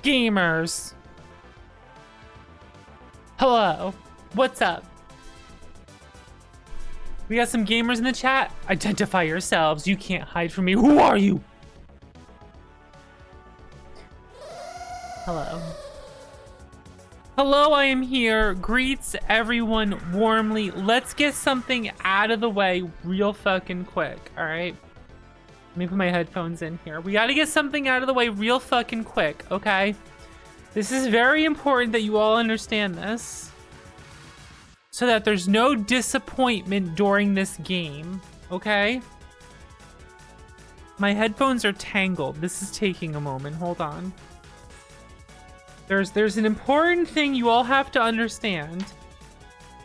Gamers. Hello. What's up? We got some gamers in the chat. Identify yourselves. You can't hide from me. Who are you? Hello. Hello, I am here. Greets everyone warmly. Let's get something out of the way real fucking quick, all right? Let me put my headphones in here. We gotta get something out of the way real fucking quick, okay? This is very important that you all understand this, so that there's no disappointment during this game, okay? My headphones are tangled. This is taking a moment. Hold on. There's an important thing you all have to understand.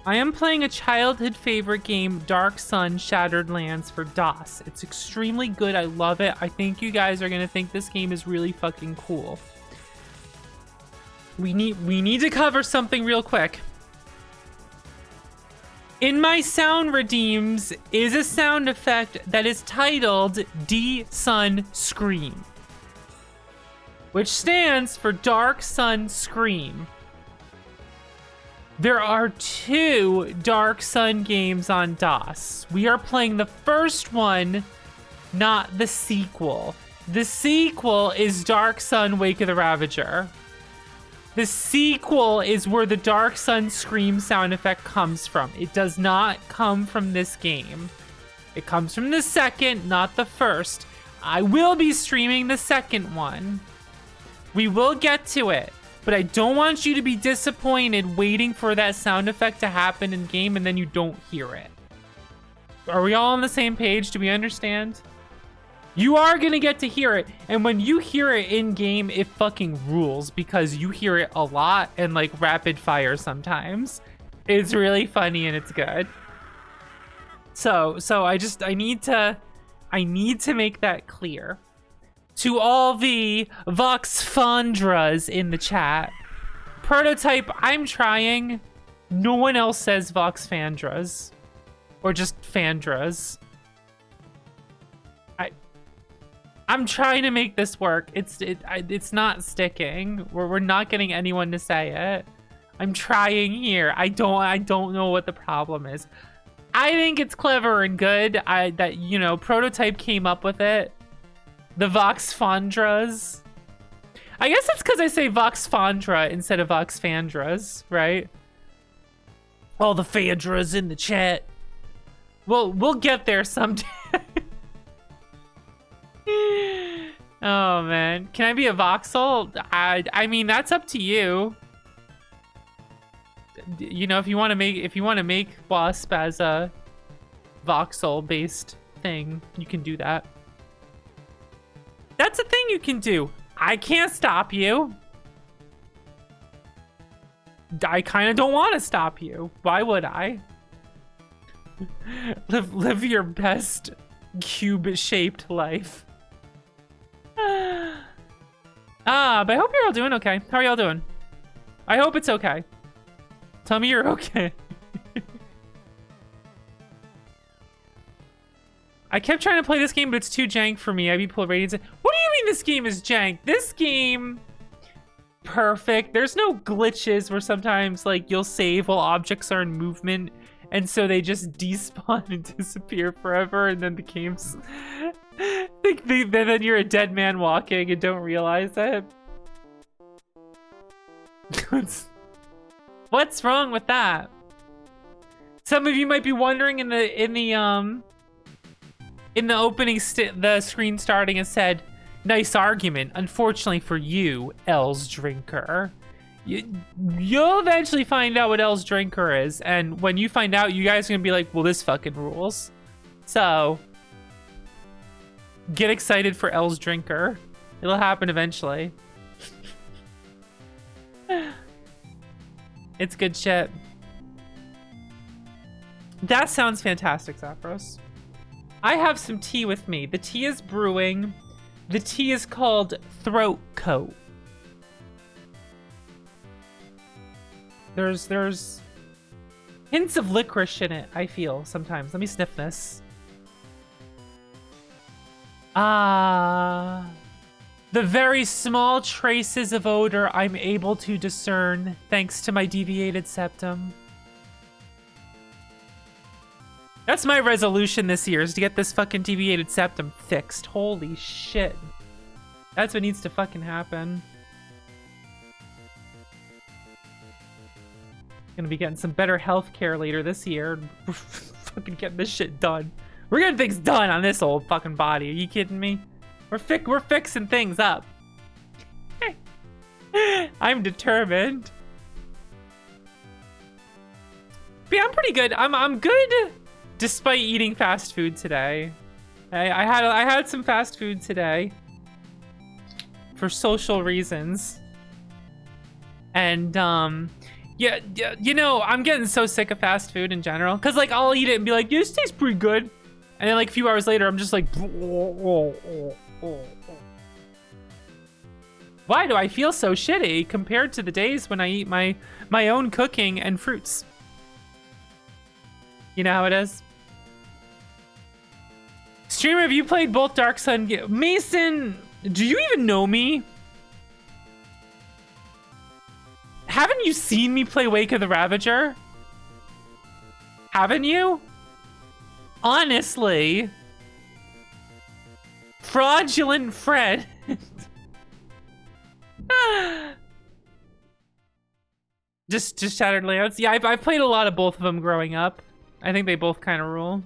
I am playing a childhood favorite game, Dark Sun Shattered Lands for DOS. It's extremely good. I love it. I think you guys are gonna think this game is really fucking cool. We need to cover something real quick. In my sound redeems is a sound effect that is titled D-Sun Scream, which stands for Dark Sun Scream. There are 2 Dark Sun games on DOS. We are playing the first one, not the sequel. The sequel is Dark Sun Wake of the Ravager. The sequel is where the Dark Sun Scream sound effect comes from. It does not come from this game. It comes from the second, not the first. I will be streaming the second one. We will get to it, but I don't want you to be disappointed waiting for that sound effect to happen in game and then you don't hear it. Are we all on the same page? Do we understand? You are gonna get to hear it, and when you hear it in game, it fucking rules because you hear it a lot and like rapid fire sometimes. It's really funny and it's good. So I need to make that clear to all the Vox Fandras in the chat. Prototype, I'm trying. No one else says Vox Fandras, or just Fandras. I'm trying to make this work. It's not sticking. We're not getting anyone to say it. I'm trying here. I don't know what the problem is. I think it's clever and good. That you know, Prototype came up with it. The Vox Fandras. I guess it's because I say Vox Fandra instead of Vox Fandras, right? All the Fandras in the chat. We'll get there someday. Oh man, can I be a voxel? I mean, that's up to you. You know, if you want to make Wasp as a voxel based thing, you can do that. That's a thing you can do. I can't stop you. I kind of don't want to stop you. Why would I? Live your best cube-shaped life. But I hope you're all doing okay. How are y'all doing? I hope it's okay. Tell me you're okay. I kept trying to play this game, but it's too jank for me. I beat pull ratings. What do you mean this game is jank? This game, perfect. There's no glitches where sometimes like you'll save while objects are in movement, and so they just despawn and disappear forever, and then the game's then you're a dead man walking and don't realize it. What's wrong with that? Some of you might be wondering in the opening, the screen starting and said, "Nice argument. Unfortunately for you, L's Drinker." You'll eventually find out what L's Drinker is, and when you find out, you guys are gonna be like, "Well, this fucking rules." So get excited for L's Drinker. It'll happen eventually. It's good shit. That sounds fantastic, Zaphros. I have some tea with me. The tea is brewing. The tea is called Throat Coat. There's hints of licorice in it, I feel sometimes. Let me sniff this. The very small traces of odor I'm able to discern thanks to my deviated septum. That's my resolution this year, is to get this fucking deviated septum fixed. Holy shit. That's what needs to fucking happen. Gonna be getting some better health care later this year. We're fucking getting this shit done. We're getting things done on this old fucking body. Are you kidding me? We're fixing things up. I'm determined. But yeah, I'm pretty good. I'm good despite eating fast food today. I had some fast food today for social reasons. And yeah, you know, I'm getting so sick of fast food in general. Cause like I'll eat it and be like, yeah, this tastes pretty good. And then like a few hours later, I'm just like, why do I feel so shitty compared to the days when I eat my own cooking and fruits? You know how it is? Streamer, have you played both Dark Sun games? Mason, do you even know me? Haven't you seen me play Wake of the Ravager? Haven't you? Honestly. Fraudulent friend. just Shattered Layouts. Yeah, I've played a lot of both of them growing up. I think they both kind of rule.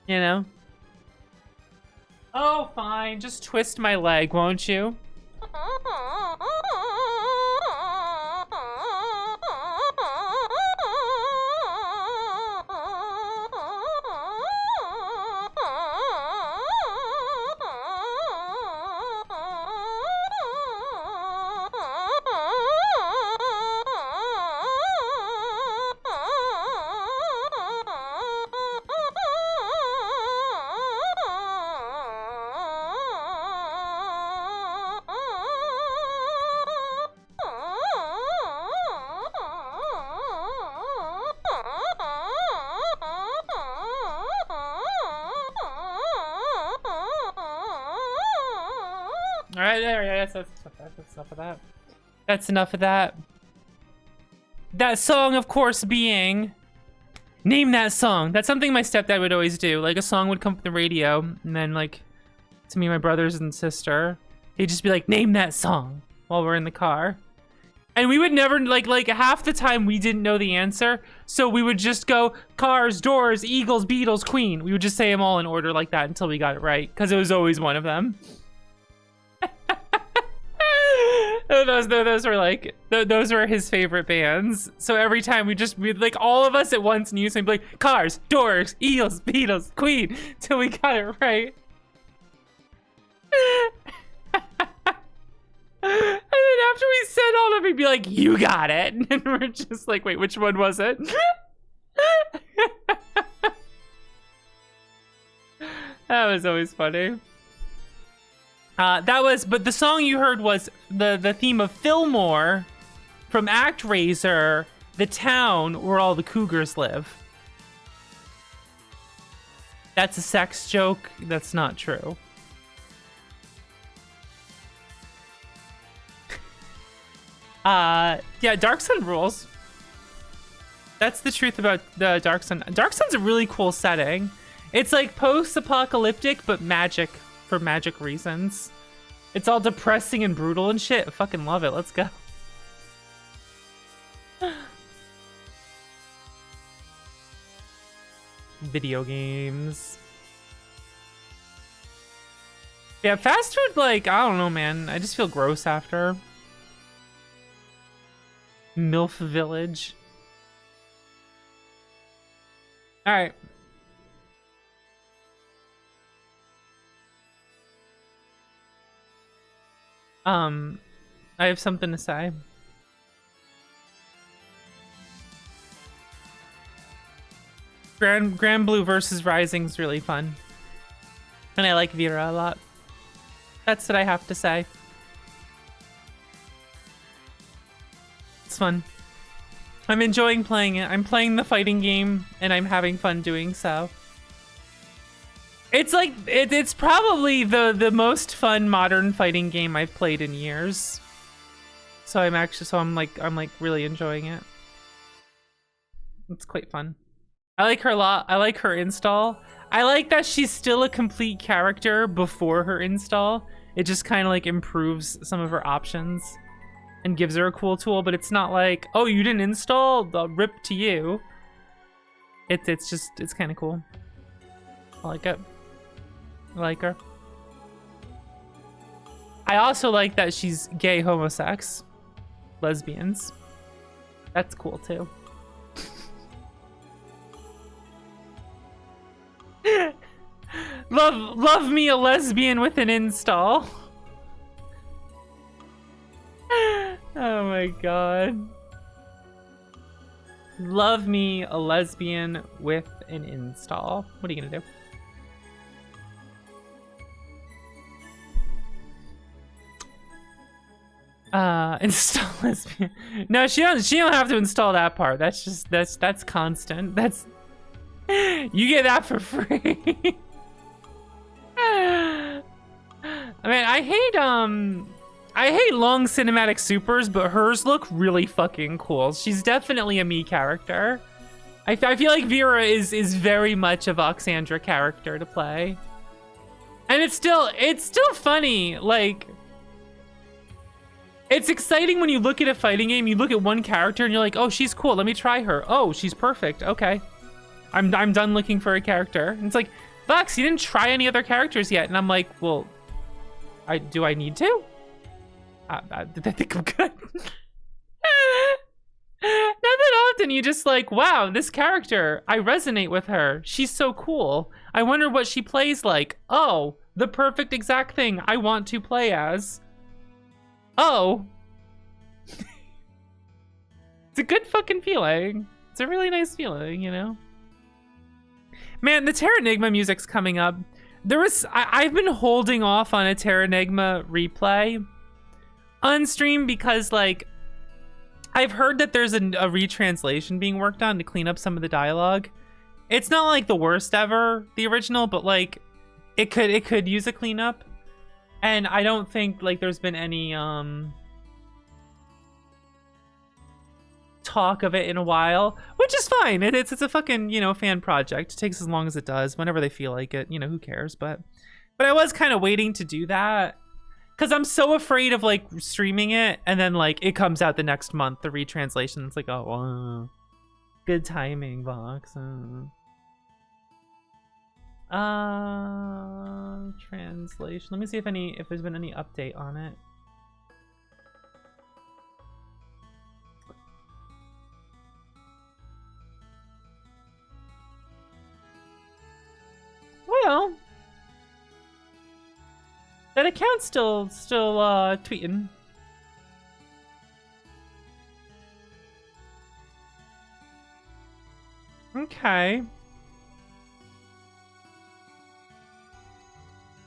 You know? Oh, fine. Just twist my leg, won't you? Alright, there, that's enough of that. That's enough of that. That song, of course, being... Name that song. That's something my stepdad would always do. Like, a song would come from the radio, and then, like, to me, my brothers and sister, he'd just be like, name that song, while we're in the car. And we would never, like half the time we didn't know the answer, so we would just go, Cars, Doors, Eagles, Beatles, Queen. We would just say them all in order like that until we got it right, because it was always one of them. Those were like, those were his favorite bands. So every time we'd like, all of us at once knew, so he'd be like, Cars, Doors, Eagles, Beatles, Queen, till we got it right. And then after we said all of it, he'd be like, you got it. And we're just like, wait, which one was it? That was always funny. But the song you heard was the theme of Fillmore from ActRaiser, the town where all the cougars live. That's a sex joke. That's not true. Yeah, Dark Sun rules. That's the truth about the Dark Sun. Dark Sun's a really cool setting. It's like post-apocalyptic, but magic. For magic reasons. It's all depressing and brutal and shit. I fucking love it. Let's go. Video games. Yeah, fast food, like, I don't know, man. I just feel gross after. MILF Village. Alright. I have something to say. Grand Blue versus Rising is really fun. And I like Vera a lot. That's what I have to say. It's fun. I'm enjoying playing it. I'm playing the fighting game, and I'm having fun doing so. It's like it's probably the most fun modern fighting game I've played in years. So I'm like really enjoying it. It's quite fun. I like her a lot. I like her install. I like that she's still a complete character before her install. It just kind of like improves some of her options and gives her a cool tool, but it's not like, oh, you didn't install? The rip to you. It's kind of cool. I like it. I like her. I also like that she's gay, homosex, lesbians. That's cool too. love me a lesbian with an install. Oh my god. Love me a lesbian with an install. What are you gonna do? Install lesbian. No, she don't have to install that part. That's constant. That's you get that for free. I mean, I hate long cinematic supers, but hers look really fucking cool. She's definitely a me character. I feel like Vera is very much a Voxandra character to play. And it's still funny, like it's exciting when you look at a fighting game, you look at one character and you're like, oh, she's cool, let me try her. Oh, she's perfect, okay. I'm done looking for a character. And it's like, Vox, you didn't try any other characters yet. And I'm like, well, do I need to? I think I'm good. Not that often you just like, wow, this character, I resonate with her. She's so cool. I wonder what she plays like. Oh, the perfect exact thing I want to play as. Oh. It's a good fucking feeling. It's a really nice feeling, you know? Man, the Terranigma music's coming up. I've been holding off on a Terranigma replay on stream because, like, I've heard that there's a retranslation being worked on to clean up some of the dialogue. It's not like the worst ever, the original, but like it could use a cleanup. And I don't think like there's been any talk of it in a while, which is fine. It's a fucking, you know, fan project. It takes as long as it does, whenever they feel like it, you know, who cares? But I was kind of waiting to do that because I'm so afraid of like streaming it and then like it comes out the next month, the retranslation. It's like, oh, good timing, Vox. Translation. Let me see if there's been any update on it. Well, that account's still tweeting. Okay.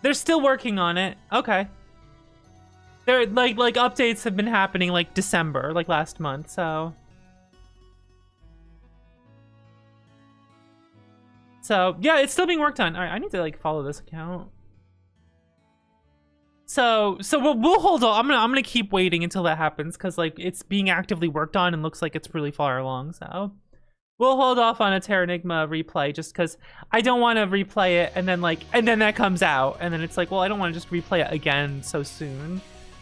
They're still working on it. Okay. They're like updates have been happening like December, like last month, so. So yeah, it's still being worked on. All right, I need to like follow this account. So we'll hold on. I'm gonna keep waiting until that happens because like it's being actively worked on and looks like it's really far along. So we'll hold off on a Terranigma replay just because I don't want to replay it and then that comes out and then it's like, well, I don't want to just replay it again so soon,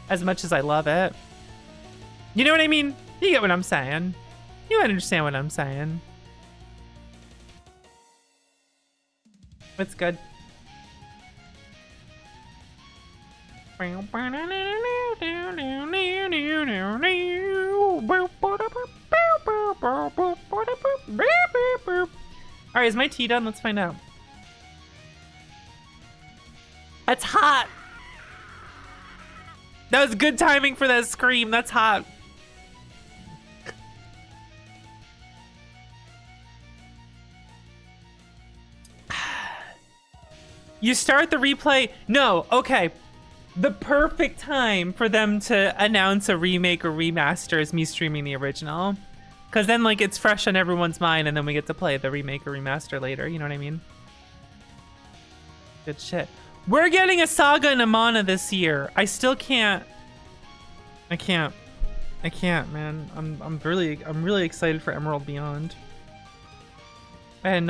as much as I love it. You know what I mean? You get what I'm saying. You understand what I'm saying. It's good. All right, is my tea done? Let's find out. That's hot. That was good timing for that scream. That's hot. You start the replay. No, okay. The perfect time for them to announce a remake or remaster is me streaming the original. Because then, like, it's fresh on everyone's mind, and then we get to play the remake or remaster later. You know what I mean? Good shit. We're getting a Saga and a Mana this year. I still can't. I can't, man. I'm really excited for Emerald Beyond. And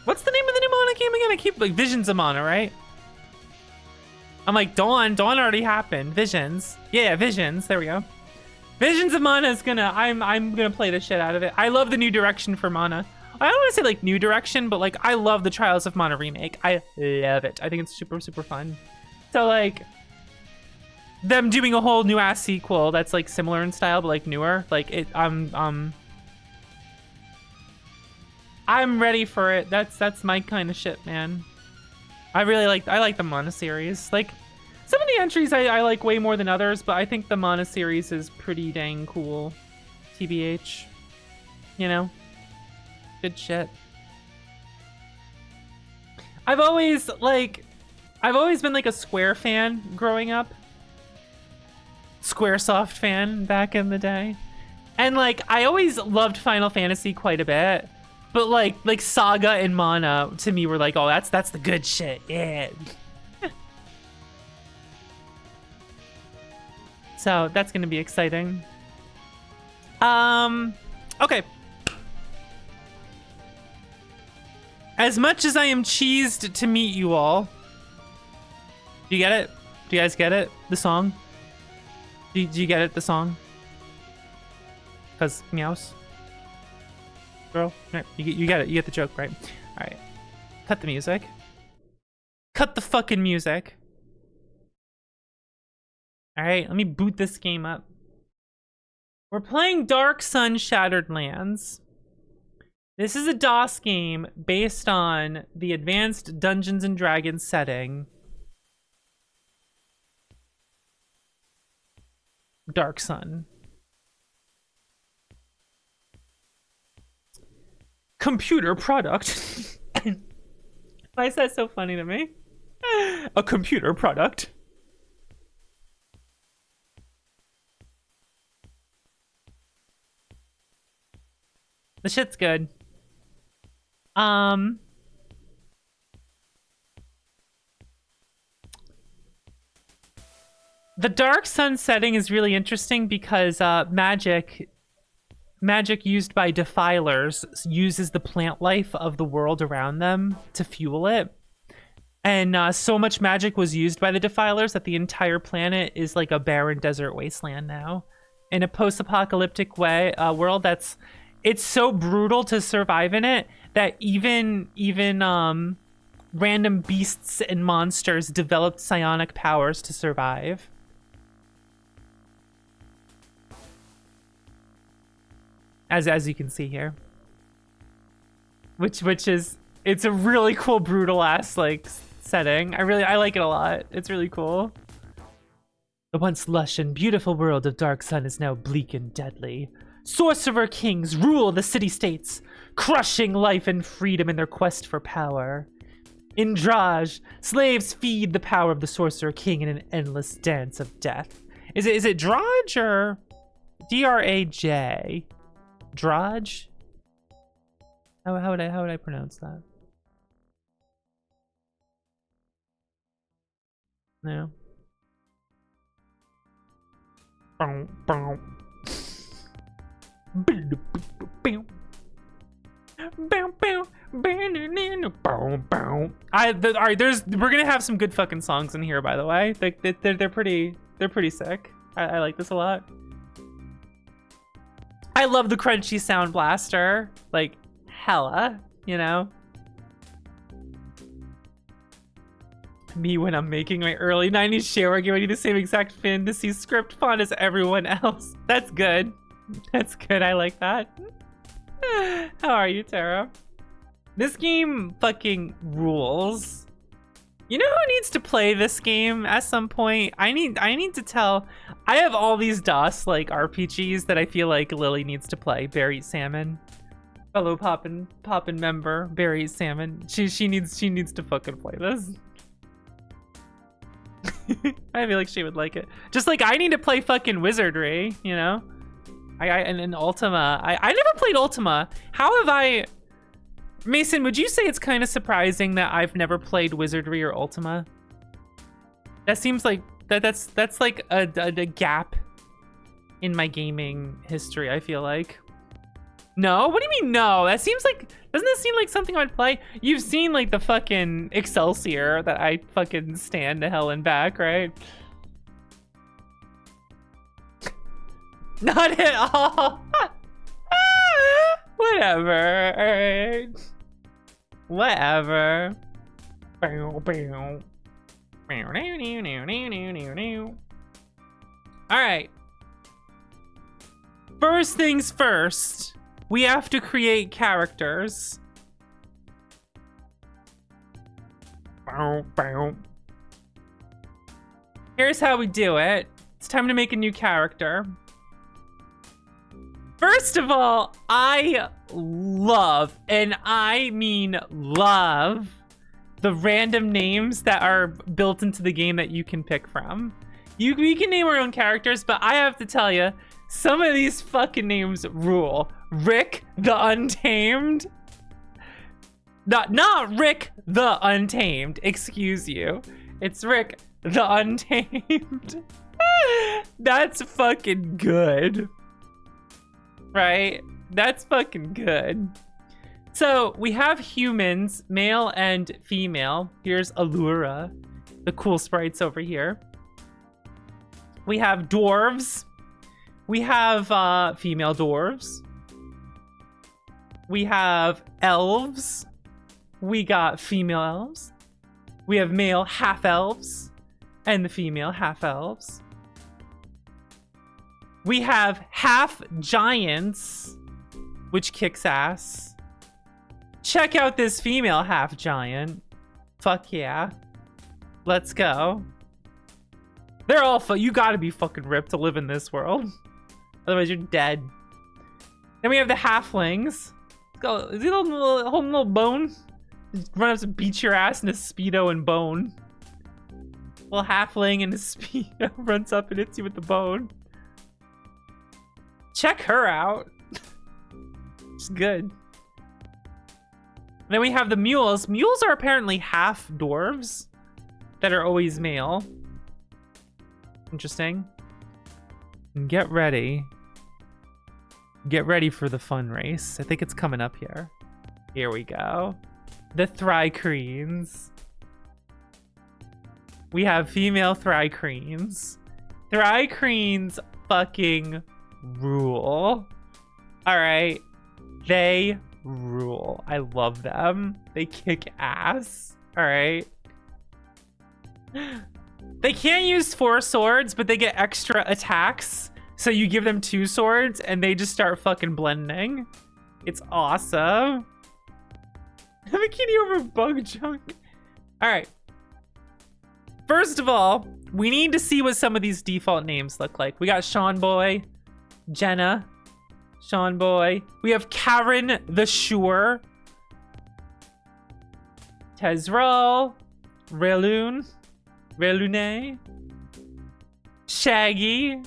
what's the name of the new Mana game again? I keep like Visions of Mana, right? I'm like Dawn already happened. Visions. Yeah, Visions. There we go. Visions of Mana is gonna I'm gonna play the shit out of it. I love the new direction for Mana. I don't want to say like new direction, but like I love the Trials of Mana remake. I love it. I think it's super fun. So like them doing a whole new ass sequel that's like similar in style but like newer, like it I'm ready for it. That's my kind of shit, man. I like the Mana series. Like some of the entries I like way more than others, but I think the Mana series is pretty dang cool. TBH. You know? Good shit. I've always been like a Square fan growing up. Squaresoft fan back in the day. And like I always loved Final Fantasy quite a bit. But like Saga and Mana to me were like, oh, that's the good shit. Yeah. So that's gonna be exciting. Okay. As much as I am cheesed to meet you all. Do you get it? Do you guys get it? The song? Do you get it, the song? Cause meows. Girl, you get it. You get the joke, right? All right. Cut the music. Cut the fucking music. All right, let me boot this game up. We're playing Dark Sun Shattered Lands. This is a DOS game based on the advanced Dungeons and Dragons setting. Dark Sun. Computer product. Why is that so funny to me? A computer product. The shit's good. The Dark Sun setting is really interesting because magic used by defilers uses the plant life of the world around them to fuel it. And so much magic was used by the defilers that the entire planet is like a barren desert wasteland now. In a post-apocalyptic world it's so brutal to survive in it that even random beasts and monsters developed psionic powers to survive. As you can see here, which is, it's a really cool brutal ass like setting. I like it a lot. It's really cool. The once lush and beautiful world of Dark Sun is now bleak and deadly. Sorcerer kings rule the city-states, crushing life and freedom in their quest for power. In Draj, slaves feed the power of the Sorcerer King in an endless dance of death. Is it Draj or D-R-A-J? Draj? How would I pronounce that? No. Alright, we're gonna have some good fucking songs in here, by the way. They're pretty sick. I like this a lot. I love the crunchy sound blaster, like hella, you know. Me when I'm making my early 90s shareware game, I need the same exact fantasy script font as everyone else. That's good. That's good. I like that. How are you, Tara? This game fucking rules. You know who needs to play this game at some point? I need to tell. I have all these DOS like RPGs that I feel like Lily needs to play. Buried Salmon, fellow Poppin' member, Buried Salmon. She needs to fucking play this. I feel like she would like it. Just like I need to play fucking Wizardry, you know? And Ultima. I never played Ultima. How have I Mason, would you say it's kind of surprising that I've never played Wizardry or Ultima? That seems like that's like a gap in my gaming history, I feel like. No? What do you mean no? That seems like, doesn't that seem like something I'd play? You've seen like the fucking Excelsior that I fucking stand to hell and back, right? Not at all. Whatever, alright. Whatever. Alright. First things first, we have to create characters. Here's how we do it. It's time to make a new character. First of all, I love, and I mean love, the random names that are built into the game that you can pick from. We can name our own characters, but I have to tell you, some of these fucking names rule. Rick the Untamed. Not Rick the Untamed, excuse you. It's Rick the Untamed. That's fucking good. Right? That's fucking good. So we have humans, male and female. Here's Allura, the cool sprites over here. We have dwarves. We have female dwarves. We have elves. We got female elves. We have male half elves and the female half elves. We have half giants, which kicks ass. Check out this female half giant. Fuck yeah. Let's go. They're all you gotta be fucking ripped to live in this world. Otherwise you're dead. Then we have the halflings. Let's go. Is he holding a little bone? Just run up to beat your ass in a Speedo and bone. Little halfling in a Speedo runs up and hits you with the bone. Check her out. It's good. Then we have the mules. Mules are apparently half dwarves that are always male. Interesting. And get ready. Get ready for the fun race. I think it's coming up here. Here we go. The Thri-Kreens. We have female Thri-Kreens. Thri-Kreens fucking rule. All right. They rule. I love them. They kick ass. All right. They can't use 4 swords, but they get extra attacks. So you give them 2 swords and they just start fucking blending. It's awesome. I'm a kitty over bug junk. All right. First of all, we need to see what some of these default names look like. We got Sean Boy, Jenna, Sean Boy. We have Karen the Sure, Tezral, Relune, Shaggy,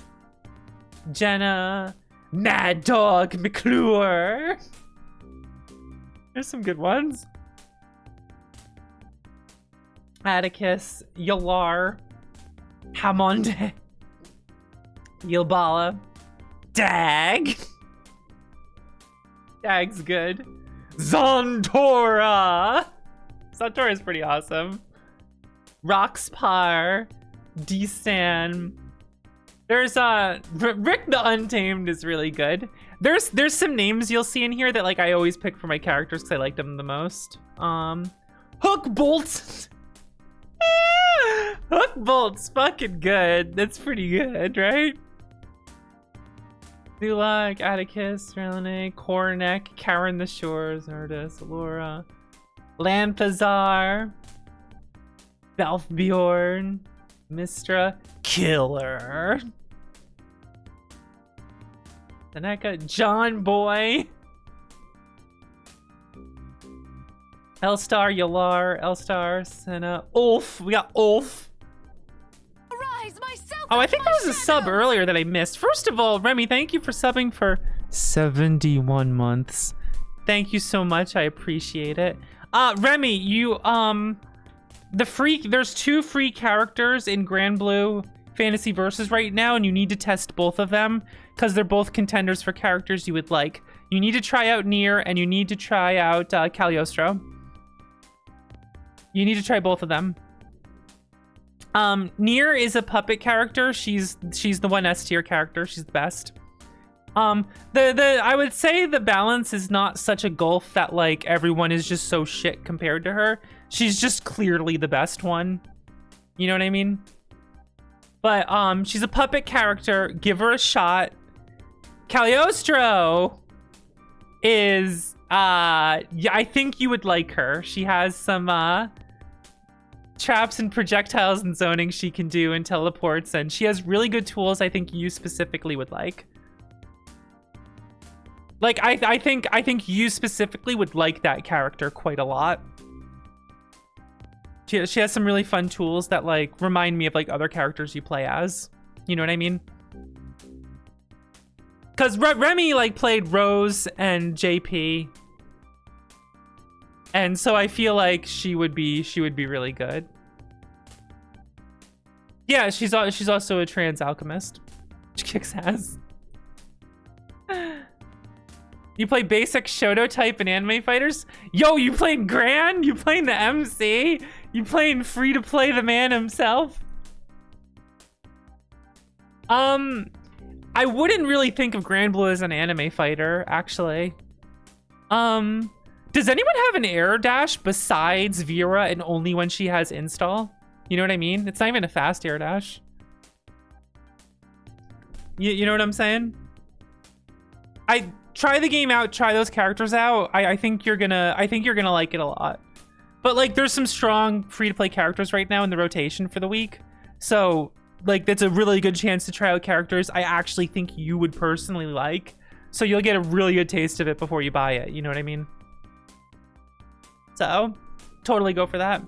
Jenna, Mad Dog McClure. There's some good ones. Atticus, Yalar, Hamonde, Yilbala, Dag. Dag's good. Zontora. Zontora is pretty awesome. Roxpar, Dstan. There's Rick the Untamed is really good. There's some names you'll see in here that like I always pick for my characters because I like them the most. Hook Bolt. Hook Bolt's fucking good. That's pretty good, right? Zulak, Atticus, Relene, Kornek, Karen the Shore, Zerdis, Allura, Lanthazar, Balfbjorn, Mistra, Killer, Seneca, John Boy, Elstar, Yalar, Elstar, Senna, Ulf. We got Ulf. Oh, I think there was a sub earlier that I missed. First of all, Remy, thank you for subbing for 71 months. Thank you so much. I appreciate it. Remy, you there's 2 free characters in Grand Blue Fantasy Versus right now, and you need to test both of them because they're both contenders for characters you would like. You need to try out Nier, and you need to try out Cagliostro. You need to try both of them. Nier is a puppet character. She's the 1 S tier character. She's the best. I would say the balance is not such a gulf that like everyone is just so shit compared to her. She's just clearly the best one. You know what I mean? But she's a puppet character. Give her a shot. Cagliostro is yeah, I think you would like her. She has some traps and projectiles and zoning she can do and teleports, and she has really good tools I think you specifically would like. Like I think you specifically would like that character quite a lot. She has some really fun tools that like remind me of like other characters you play as. You know what I mean? Cause Remy like played Rose and JP, and so I feel like she would be really good. Yeah, she's also a trans alchemist. She kicks ass. You play basic Shoto type and anime fighters? Yo, you playing Gran? You playing the MC? You playing free to play the man himself? I wouldn't really think of Grand Blue as an anime fighter, actually. Does anyone have an air dash besides Vera and only when she has install? You know what I mean? It's not even a fast air dash. You know what I'm saying? I try the game out, try those characters out. I think you're gonna like it a lot. But like there's some strong free-to-play characters right now in the rotation for the week. So like that's a really good chance to try out characters I actually think you would personally like. So you'll get a really good taste of it before you buy it, you know what I mean? So totally go for that.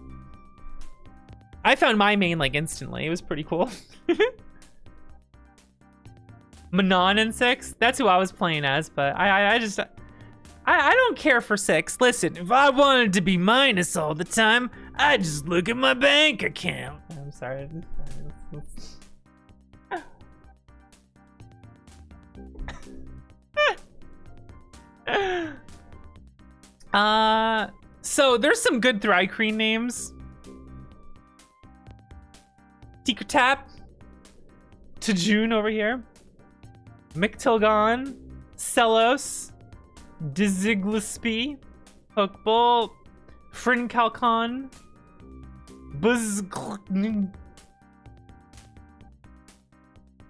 I found my main like instantly. It was pretty cool. Manon in 6? That's who I was playing as, but I don't care for 6. Listen, if I wanted to be minus all the time, I'd just look at my bank account. I'm sorry. So there's some good Thri-Kreen names. Tikatap. Tajun over here. Mictilgon. Celos. Diziglispi. Hookbull. Frincalcon. Buzz.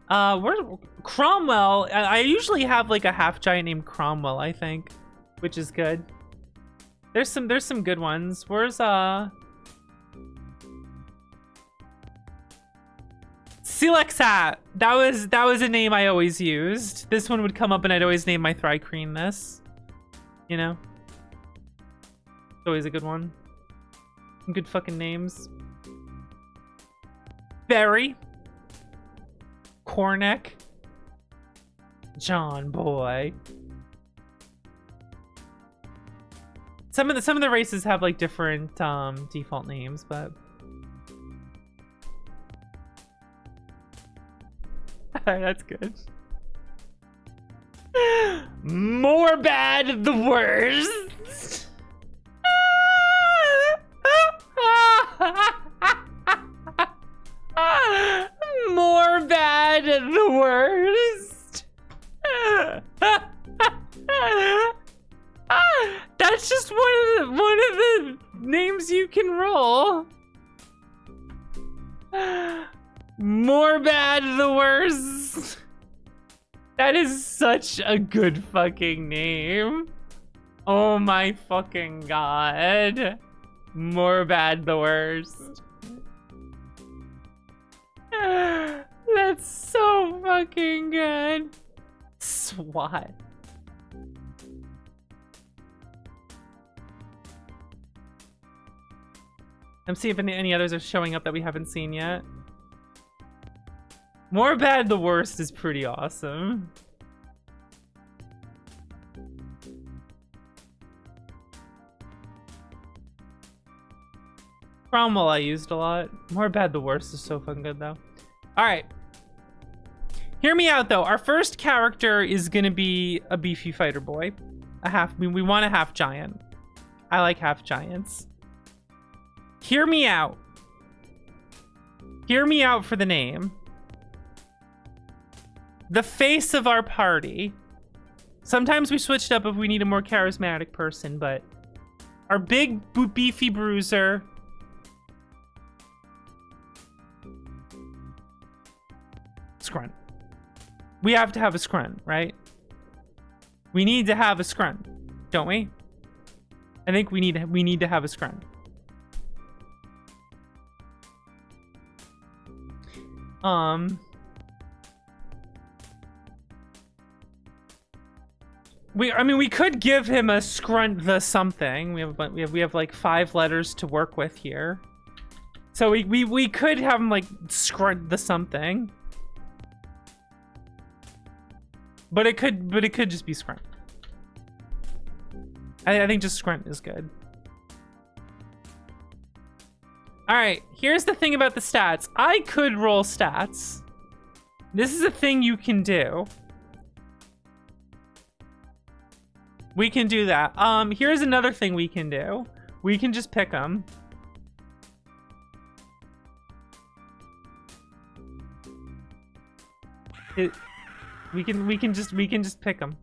Where's Cromwell? I usually have like a half giant named Cromwell, I think, which is good. There's some good ones. Where's Silexat? That was a name I always used. This one would come up and I'd always name my Thri-Kreen this. You know? It's always a good one. Some good fucking names. Barry. Cornek. John Boy. Some of the races have like different default names, but that's good. More bad the worst. More bad the worst. That's just one of the names you can roll. More bad the worst. That is such a good fucking name. Oh my fucking god. More bad the worst. That's so fucking good. SWAT. I'm seeing if any others are showing up that we haven't seen yet. More bad the worst is pretty awesome. Cromwell I used a lot. More Bad the Worst is so fucking good though. All right. Hear me out though. Our first character is gonna be a beefy fighter boy. We want a half giant. I like half giants. Hear me out. Hear me out for the name. The face of our party. Sometimes we switched up if we need a more charismatic person, but our big beefy bruiser. Scrunt. We have to have a scrunt, right? We need to have a scrunt, don't we? I think we need to have a scrunt. We could give him a scrunt the something. We have like 5 letters to work with here. So we could have him like scrunt the something. But it could just be scrunt. I think just scrunt is good. All right, here's the thing about the stats. I could roll stats. This is a thing you can do. We can do that. Here's another thing we can do. We can just pick them. We can just pick them.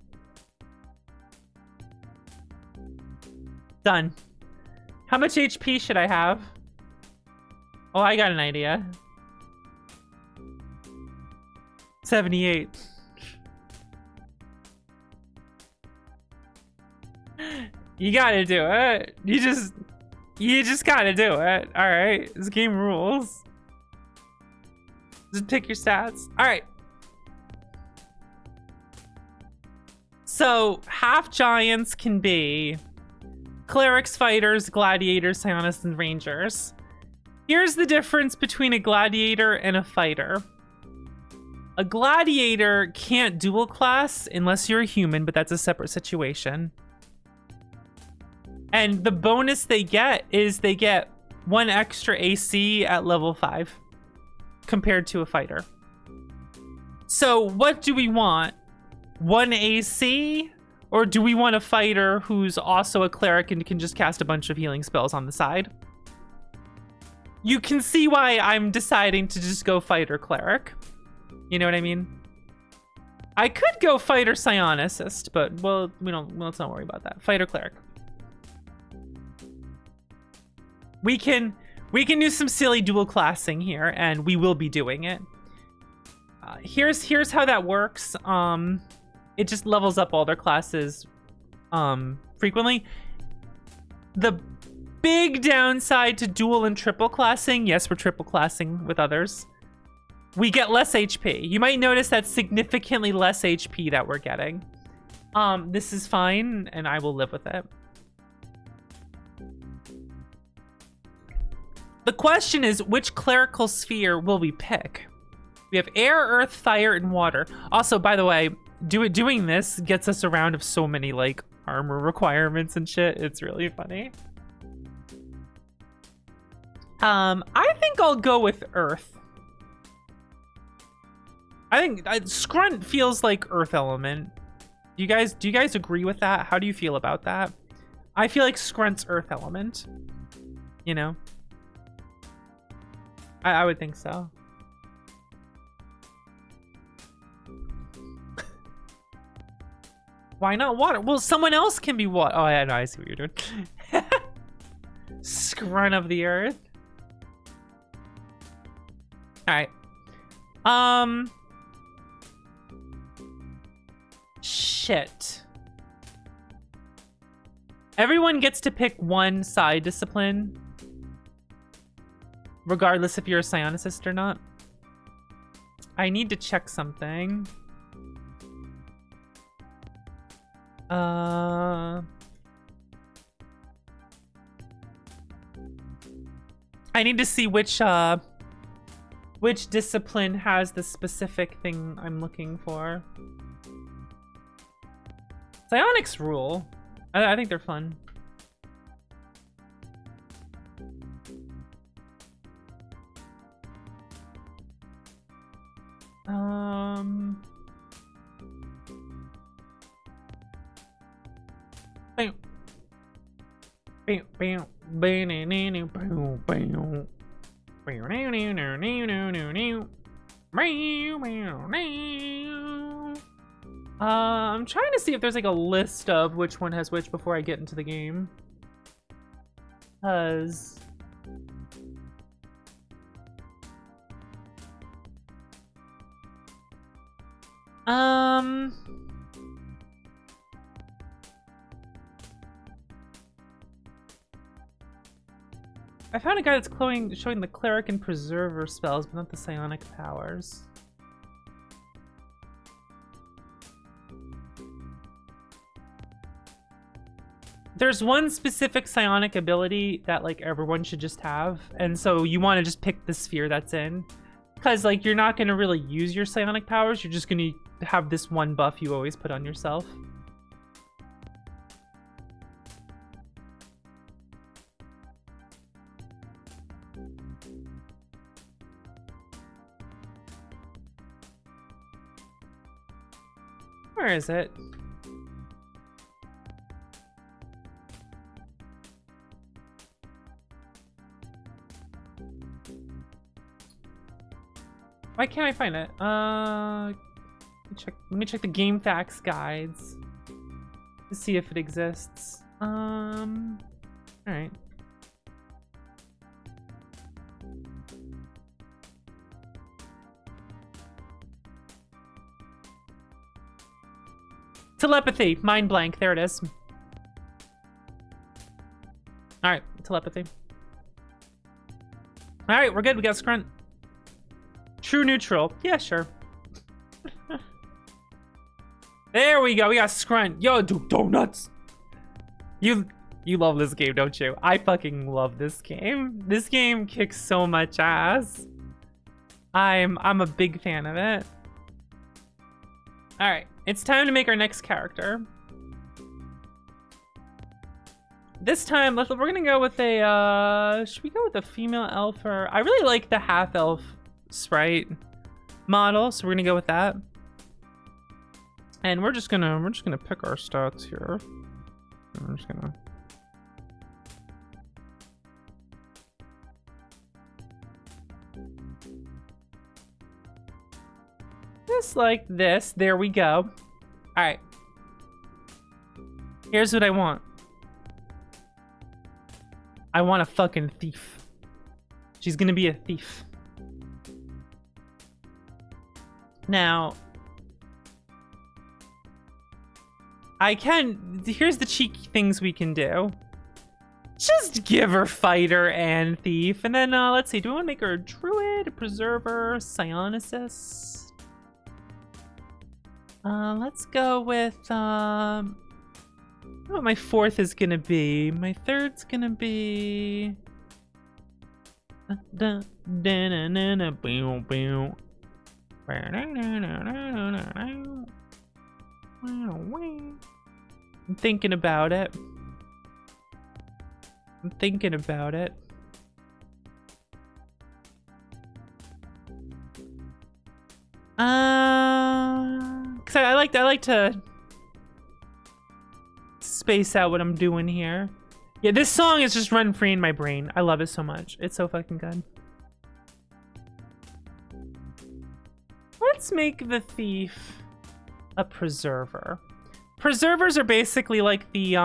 Done. How much HP should I have? Oh, I got an idea. 78. You gotta do it. You just gotta do it. All right, this game rules. Just pick your stats. All right. So half giants can be clerics, fighters, gladiators, psionists, and rangers. Here's the difference between a gladiator and a fighter. A gladiator can't dual class unless you're a human, but that's a separate situation. And the bonus they get is they get 1 extra AC at level 5 compared to a fighter. So what do we want? 1 AC? Or do we want a fighter who's also a cleric and can just cast a bunch of healing spells on the side? You can see why I'm deciding to just go fighter cleric. You know what I mean? I could go fighter psionicist, but well, let's not worry about that. Fighter cleric. We can do some silly dual classing here, and we will be doing it. Here's how that works. It just levels up all their classes frequently. The big downside to dual and triple classing, yes, we're triple classing with others, we get less HP. You might notice that's significantly less HP that we're getting. This is fine, and I will live with it. The question is, which clerical sphere will we pick? We have air, earth, fire, and water. Also, by the way, doing this gets us around of so many like armor requirements and shit. It's really funny. I think I'll go with earth. I think Scrunt feels like earth element. Do you guys agree with that? How do you feel about that? I feel like Scrunt's earth element. You know? I would think so. Why not water? Well, someone else can be water. Oh, yeah, no, I see what you're doing. Scrunt of the earth. All right. Shit. Everyone gets to pick 1 side discipline, regardless if you're a psionicist or not. I need to check something. I need to see which discipline has the specific thing I'm looking for. Psionics rule. I think they're fun. Bam. Bam, bam, bam, bam, bam, bam. I'm trying to see if there's like a list of which one has which before I get into the game. Cause I found a guy that's showing the cleric and preserver spells, but not the psionic powers. There's one specific psionic ability that like everyone should just have, and so you want to just pick the sphere that's in, because like you're not going to really use your psionic powers. You're just going to have this one buff you always put on yourself. Where is it? Why can't I find it? Let me check the game facts guides to see if it exists. All right. Telepathy, mind blank. There it is. All right, telepathy. All right, we're good. We got Scrunt. True neutral. Yeah, sure. There we go. We got Scrunt. Yo, dude, donuts. You love this game, don't you? I fucking love this game. This game kicks so much ass. I'm a big fan of it. All right, it's time to make our next character. This time, we're gonna go with a. Should we go with a female elf or? I really like the half elf sprite model, so we're gonna go with that. And we're just gonna pick our stats here. I'm just gonna. Just like this. There we go. All right. Here's what I want. I want a fucking thief. She's gonna be a thief. Now, here's the cheeky things we can do. Just give her fighter and thief. And then, let's see, do we want to make her a druid, a preserver, psionicist? Let's go with, what my fourth is gonna be. My third's gonna be... I'm thinking about it. Cause I like to space out what I'm doing here. Yeah, this song is just run free in my brain. I love it so much. It's so fucking good. Let's make the thief a preserver. Preservers are basically like the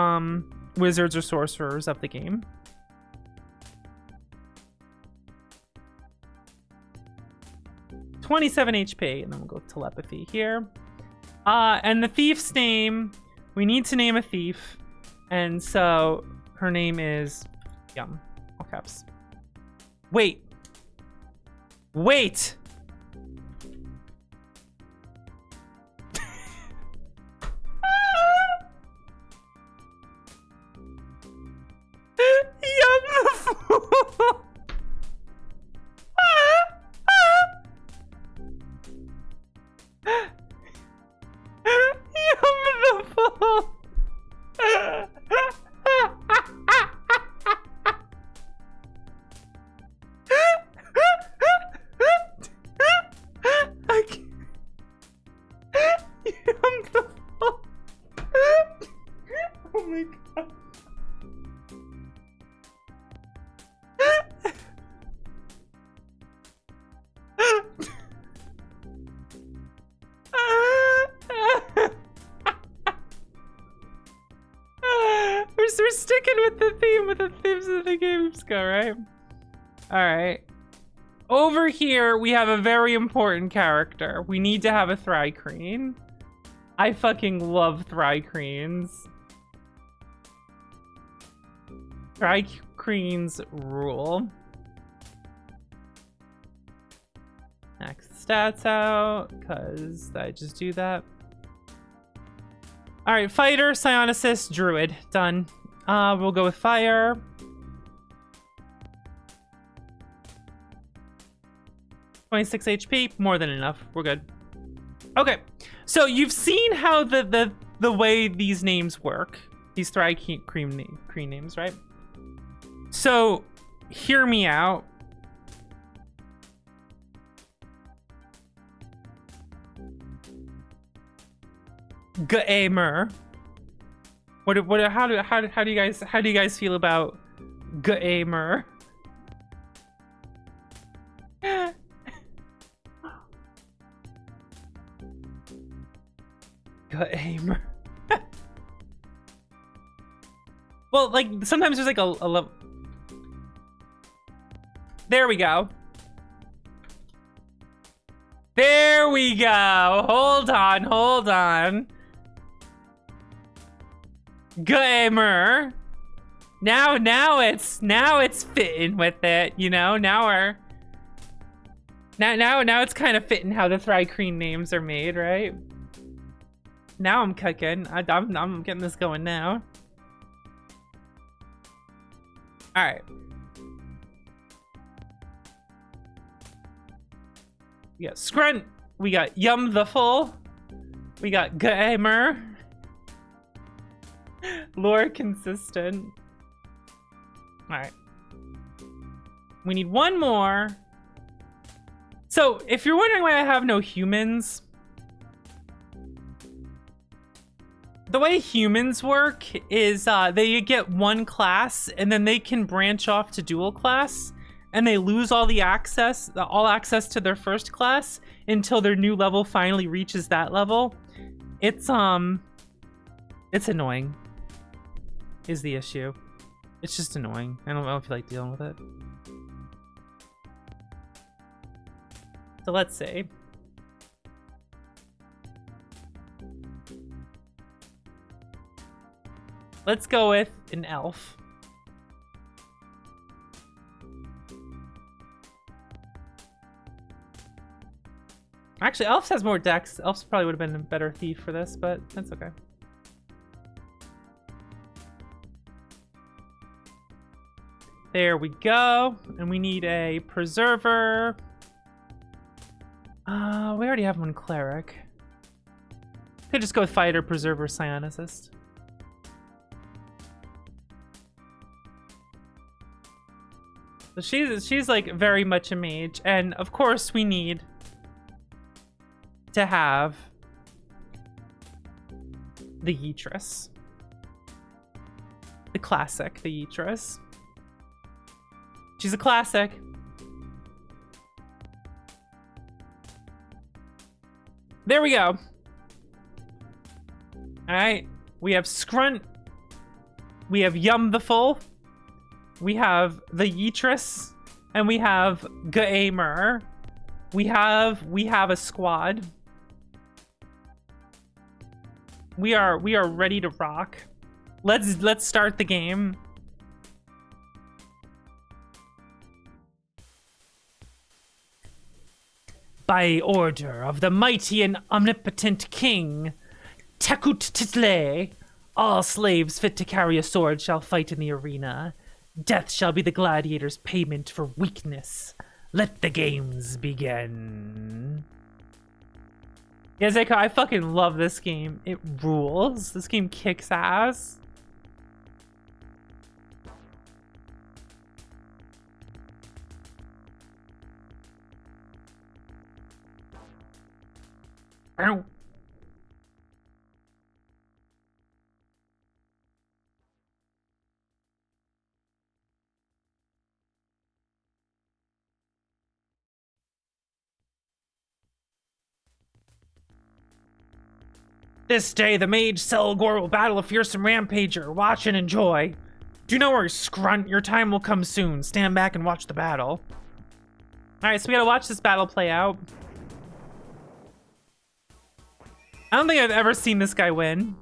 wizards or sorcerers of the game. (27 HP, and then we'll go telepathy here. And the thief's name, we need to name a thief, and so her name is Yum. All caps. Wait. Yum the Fool. Yum the Fool. with the themes of the games go, right? Alright. Over here, we have a very important character. We need to have a Thri-kreen. I fucking love Thri-kreens. Thri-kreens rule. Max stats out, because I just do that. Alright, fighter, psionicist, druid. Done. We'll go with fire. (26 HP, more than enough. We're good. Okay, so you've seen how the way these names work. These Thri-kreen names, right? So, hear me out. Gamer. How do you guys feel about Gamer? Gamer. Well, like sometimes there's like a level. There we go. There we go. Hold on. Gamer. Now it's fitting with it, you know. Now it's kind of fitting how the Thri-kreen names are made, right? Now I'm cooking. I'm getting this going now. All right. We got Scrunt. We got Yum the Full. We got Gamer. Lore consistent. Alright. We need one more. So, if you're wondering why I have no humans, the way humans work is they get one class and then they can branch off to dual class and they lose all access to their first class until their new level finally reaches that level. It's annoying. Is the issue. It's just annoying. I don't feel like dealing with it. So let's see. Let's go with an elf. Actually, elf has more dex. Elf probably would have been a better thief for this, but that's okay. There we go. And we need a preserver. We already have one cleric. Could just go with fighter, preserver, psionicist. So she's like very much a mage, and of course we need to have the Yeetress. The classic, the Yeetress. She's a classic. There we go. Alright. We have Scrunt. We have Yum the Full. We have the Yeetress. And we have Gamer. We have a squad. We are ready to rock. Let's start the game. By order of the mighty and omnipotent king, Tekut Title, all slaves fit to carry a sword shall fight in the arena. Death shall be the gladiator's payment for weakness. Let the games begin. Yeah, Zeka, I fucking love this game. It rules. This game kicks ass. Ow. This day, the mage Selgor will battle a fearsome rampager. Watch and enjoy. Do not worry, Scrunt. Your time will come soon. Stand back and watch the battle. All right, so we gotta watch this battle play out. I don't think I've ever seen this guy win.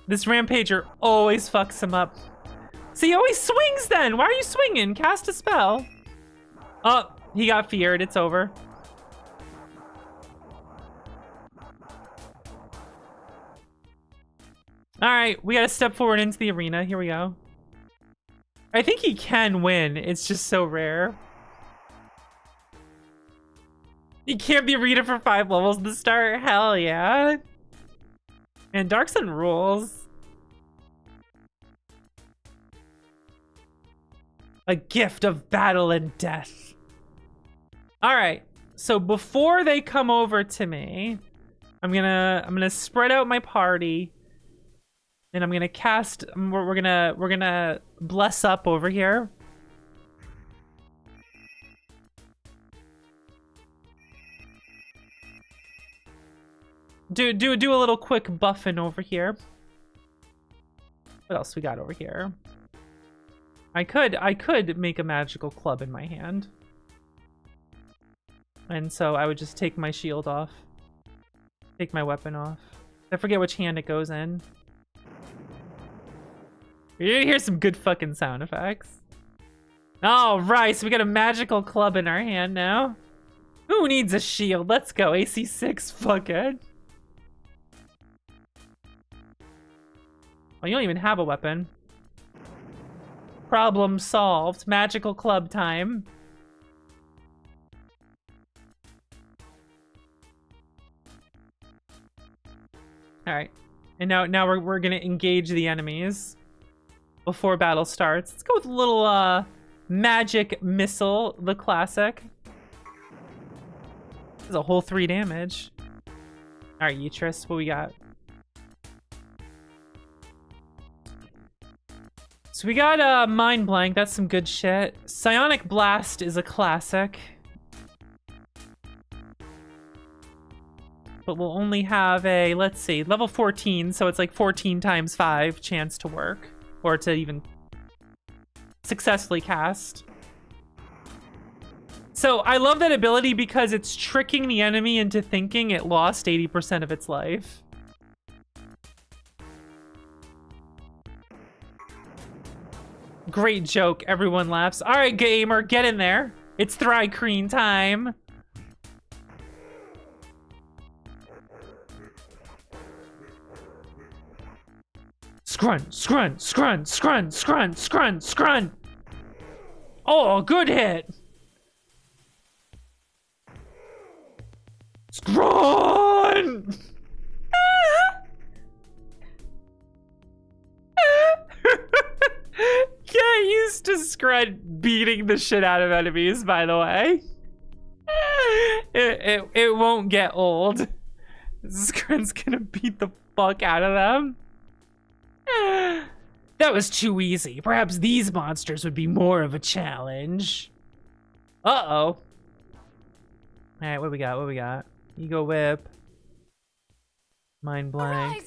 This Rampager always fucks him up. See, he always swings then. Why are you swinging? Cast a spell. Oh, he got feared. It's over. All right, we gotta step forward into the arena. Here we go. I think he can win. It's just so rare. He can't be arena for 5 levels to start. Hell yeah. And Dark Sun rules. A gift of battle and death. All right. So before they come over to me, I'm gonna spread out my party, and I'm gonna cast. We're gonna bless up over here. Do a little quick buffing over here. What else we got over here? I could make a magical club in my hand. And so I would just take my shield off. Take my weapon off. I forget which hand it goes in. You're gonna hear some good fucking sound effects. All right, so we got a magical club in our hand now. Who needs a shield? Let's go, AC 6, fuck it. Oh, you don't even have a weapon. Problem solved. Magical club time. All right, and now we're gonna engage the enemies before battle starts. Let's go with a little magic missile, the classic. This is a whole 3 damage. All right, Yutris, what we got? So we got Mind Blank, that's some good shit. Psionic Blast is a classic. But we'll only have a, let's see, level 14, so it's like 14 times 5 chance to work. Or to even successfully cast. So I love that ability because it's tricking the enemy into thinking it lost 80% of its life. Great joke, everyone laughs. All right, gamer, get in there. It's Thri-kreen time. Scrun, scrun, scrun, scrun, scrun, scrun, scrun. Oh, good hit. Scrun! Get used to Scrun beating the shit out of enemies, by the way. It won't get old. Scrun's gonna beat the fuck out of them. That was too easy. Perhaps these monsters would be more of a challenge. Uh-oh. Alright, what we got? What we got? Ego Whip. Mind Blank.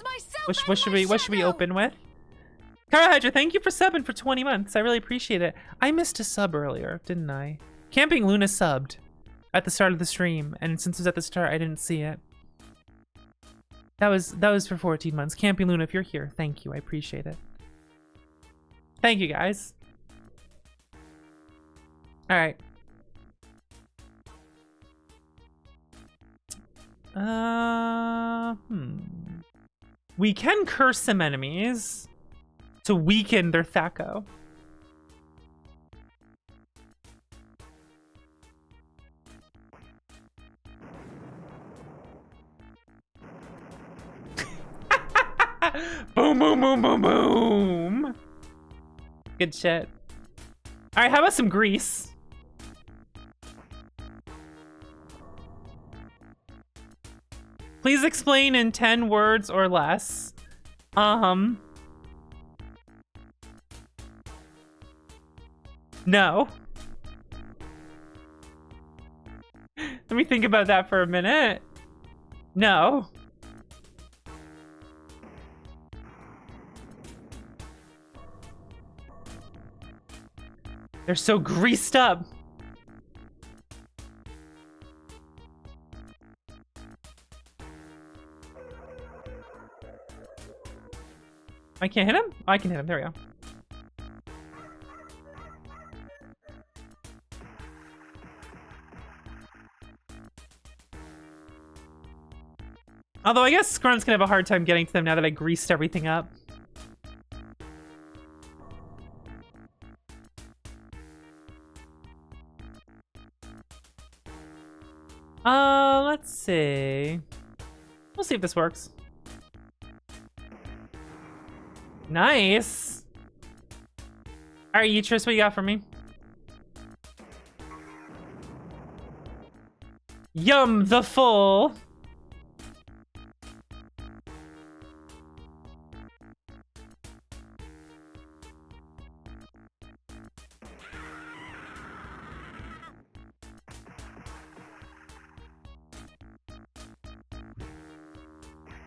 What should we open with? Carahydra, thank you for subbing for 20 months. I really appreciate it. I missed a sub earlier, didn't I? Camping Luna subbed at the start of the stream, and since it was at the start, I didn't see it. That was for 14 months. Camping Luna, if you're here, thank you. I appreciate it. Thank you, guys. All right. We can curse some enemies to weaken their Thaco. Boom, boom, boom, boom, boom. Good shit. All right, how about some grease? Please explain in 10 words or less. No. Let me think about that for a minute. No. They're so greased up. I can't hit him? Oh, I can hit him. There we go. Although I guess Scrunt's gonna have a hard time getting to them now that I greased everything up. Let's see. We'll see if this works. Nice. All right, Yitris, what you got for me? Yum the full.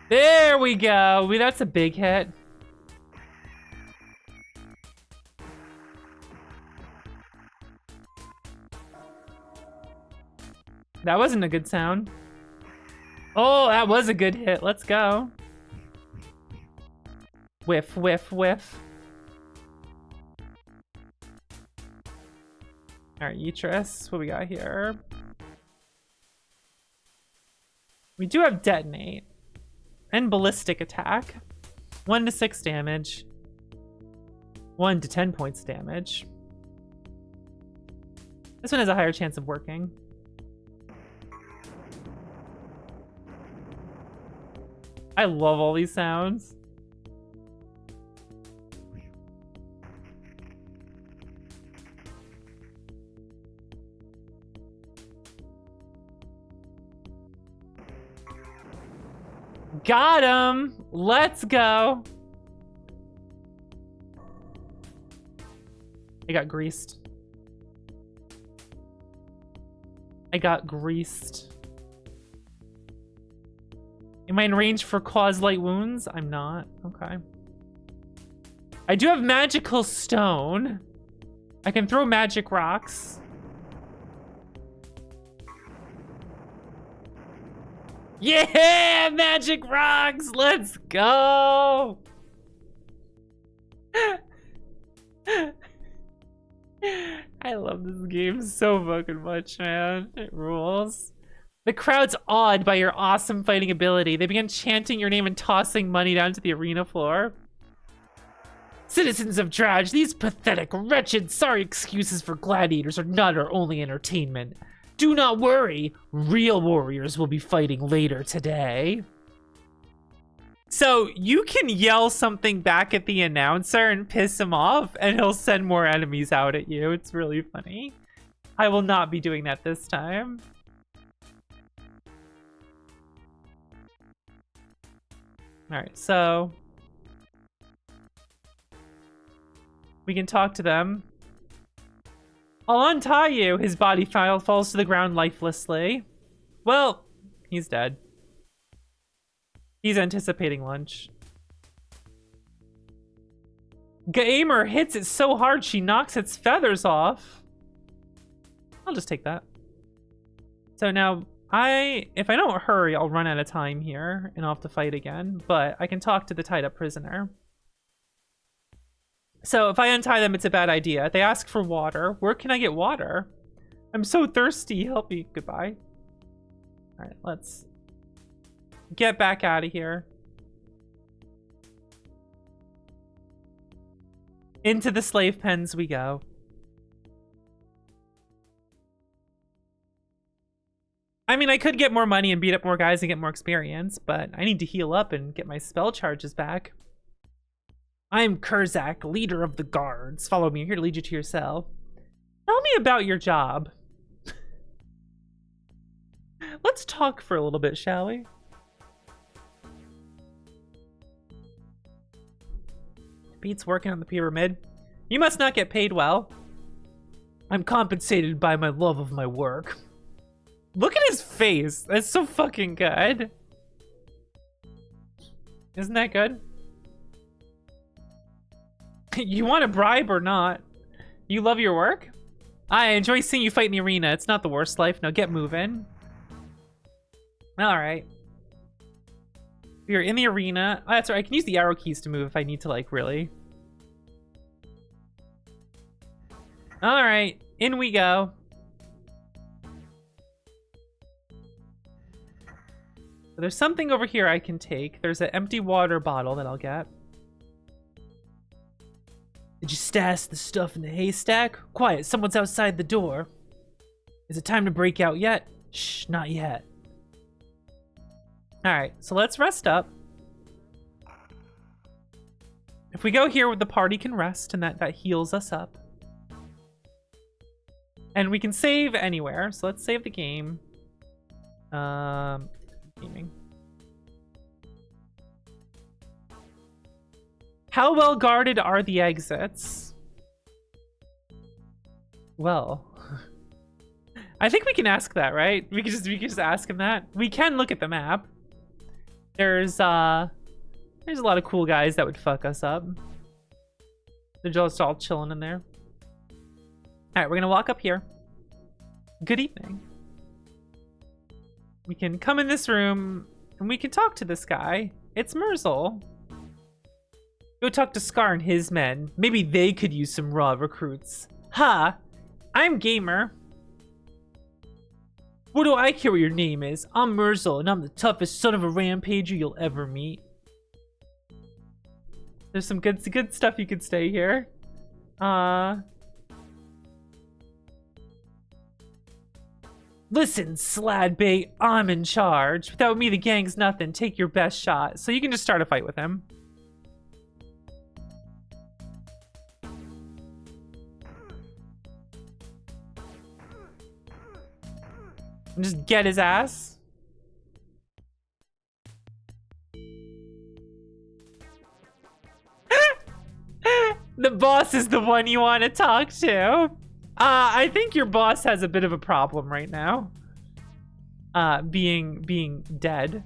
There we go. That's a big hit. That wasn't a good sound. Oh, that was a good hit. Let's go. Whiff, whiff, whiff. All right, Yitris, what we got here? We do have Detonate and Ballistic Attack. 1 to 6 damage. 1 to 10 points damage. This one has a higher chance of working. I love all these sounds. Got him! Let's go! I got greased. I got greased. Am I in range for cause light wounds? I'm not. Okay. I do have magical stone. I can throw magic rocks. Yeah, magic rocks. Let's go. I love this game so fucking much, man. It rules. The crowd's awed by your awesome fighting ability. They begin chanting your name and tossing money down to the arena floor. Citizens of Drudge, these pathetic, wretched, sorry excuses for gladiators are not our only entertainment. Do not worry, real warriors will be fighting later today. So you can yell something back at the announcer and piss him off, and he'll send more enemies out at you. It's really funny. I will not be doing that this time. All right, so we can talk to them. I'll untie you. His body falls to the ground lifelessly. Well, he's dead. He's anticipating lunch. Gamer hits it so hard she knocks its feathers off. I'll just take that. So now, if I don't hurry, I'll run out of time here and I'll have to fight again, but I can talk to the tied up prisoner. So if I untie them, it's a bad idea. They ask for water. Where can I get water? I'm so thirsty. Help me. Goodbye. All right, let's get back out of here. Into the slave pens we go. I mean, I could get more money and beat up more guys and get more experience, but I need to heal up and get my spell charges back. I'm Kurzak, leader of the guards. Follow me. I'm here to lead you to your cell. Tell me about your job. Let's talk for a little bit, shall we? Beats working on the pyramid. You must not get paid well. I'm compensated by my love of my work. Look at his face. That's so fucking good. Isn't that good? You want a bribe or not? You love your work? I enjoy seeing you fight in the arena. It's not the worst life. Now get moving. All right. You're in the arena. Oh, that's right. I can use the arrow keys to move if I need to, like, really. All right. In we go. There's something over here I can take. There's an empty water bottle that I'll get. Did you stash the stuff in the haystack? Quiet, someone's outside the door. Is it time to break out yet? Shh, not yet. Alright, so let's rest up. If we go here, the party can rest, and that heals us up. And we can save anywhere, so let's save the game. Gaming. How well guarded are the exits? Well, I think we can ask that, right? We can just ask him that. We can look at the map. There's a lot of cool guys that would fuck us up. They're just all chilling in there. All right, we're gonna walk up here. Good evening. We can come in this room and we can talk to this guy. It's Merzel. Go talk to Scar and his men. Maybe they could use some raw recruits. Ha! I'm Gamer. What do I care what your name is? I'm Merzel, and I'm the toughest son of a rampager you'll ever meet. There's some good stuff you could say here. Listen, Sladbait, I'm in charge. Without me, the gang's nothing. Take your best shot. So you can just start a fight with him. And just get his ass. The boss is the one you want to talk to. I think your boss has a bit of a problem right now. Being dead.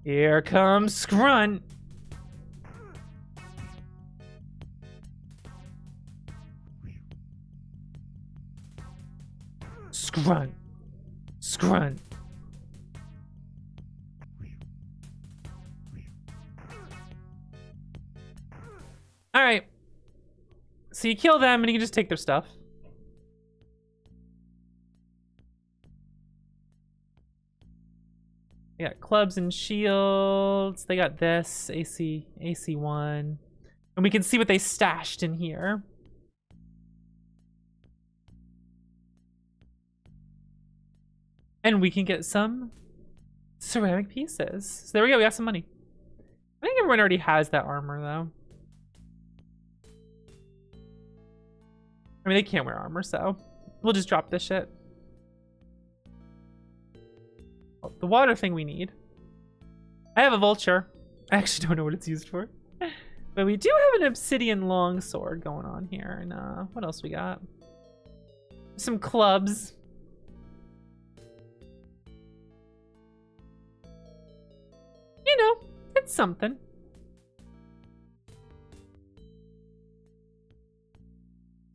Here comes Scrunt. Scrunt. Scrunt. All right. So you kill them and you can just take their stuff. They got clubs and shields. They got this AC1. And we can see what they stashed in here. And we can get some ceramic pieces. So there we go, we got some money. I think everyone already has that armor though. I mean, they can't wear armor, so we'll just drop this shit. Oh, the water thing we need. I have a vulture. I actually don't know what it's used for. But we do have an obsidian longsword going on here. And what else we got? Some clubs. You know, it's something.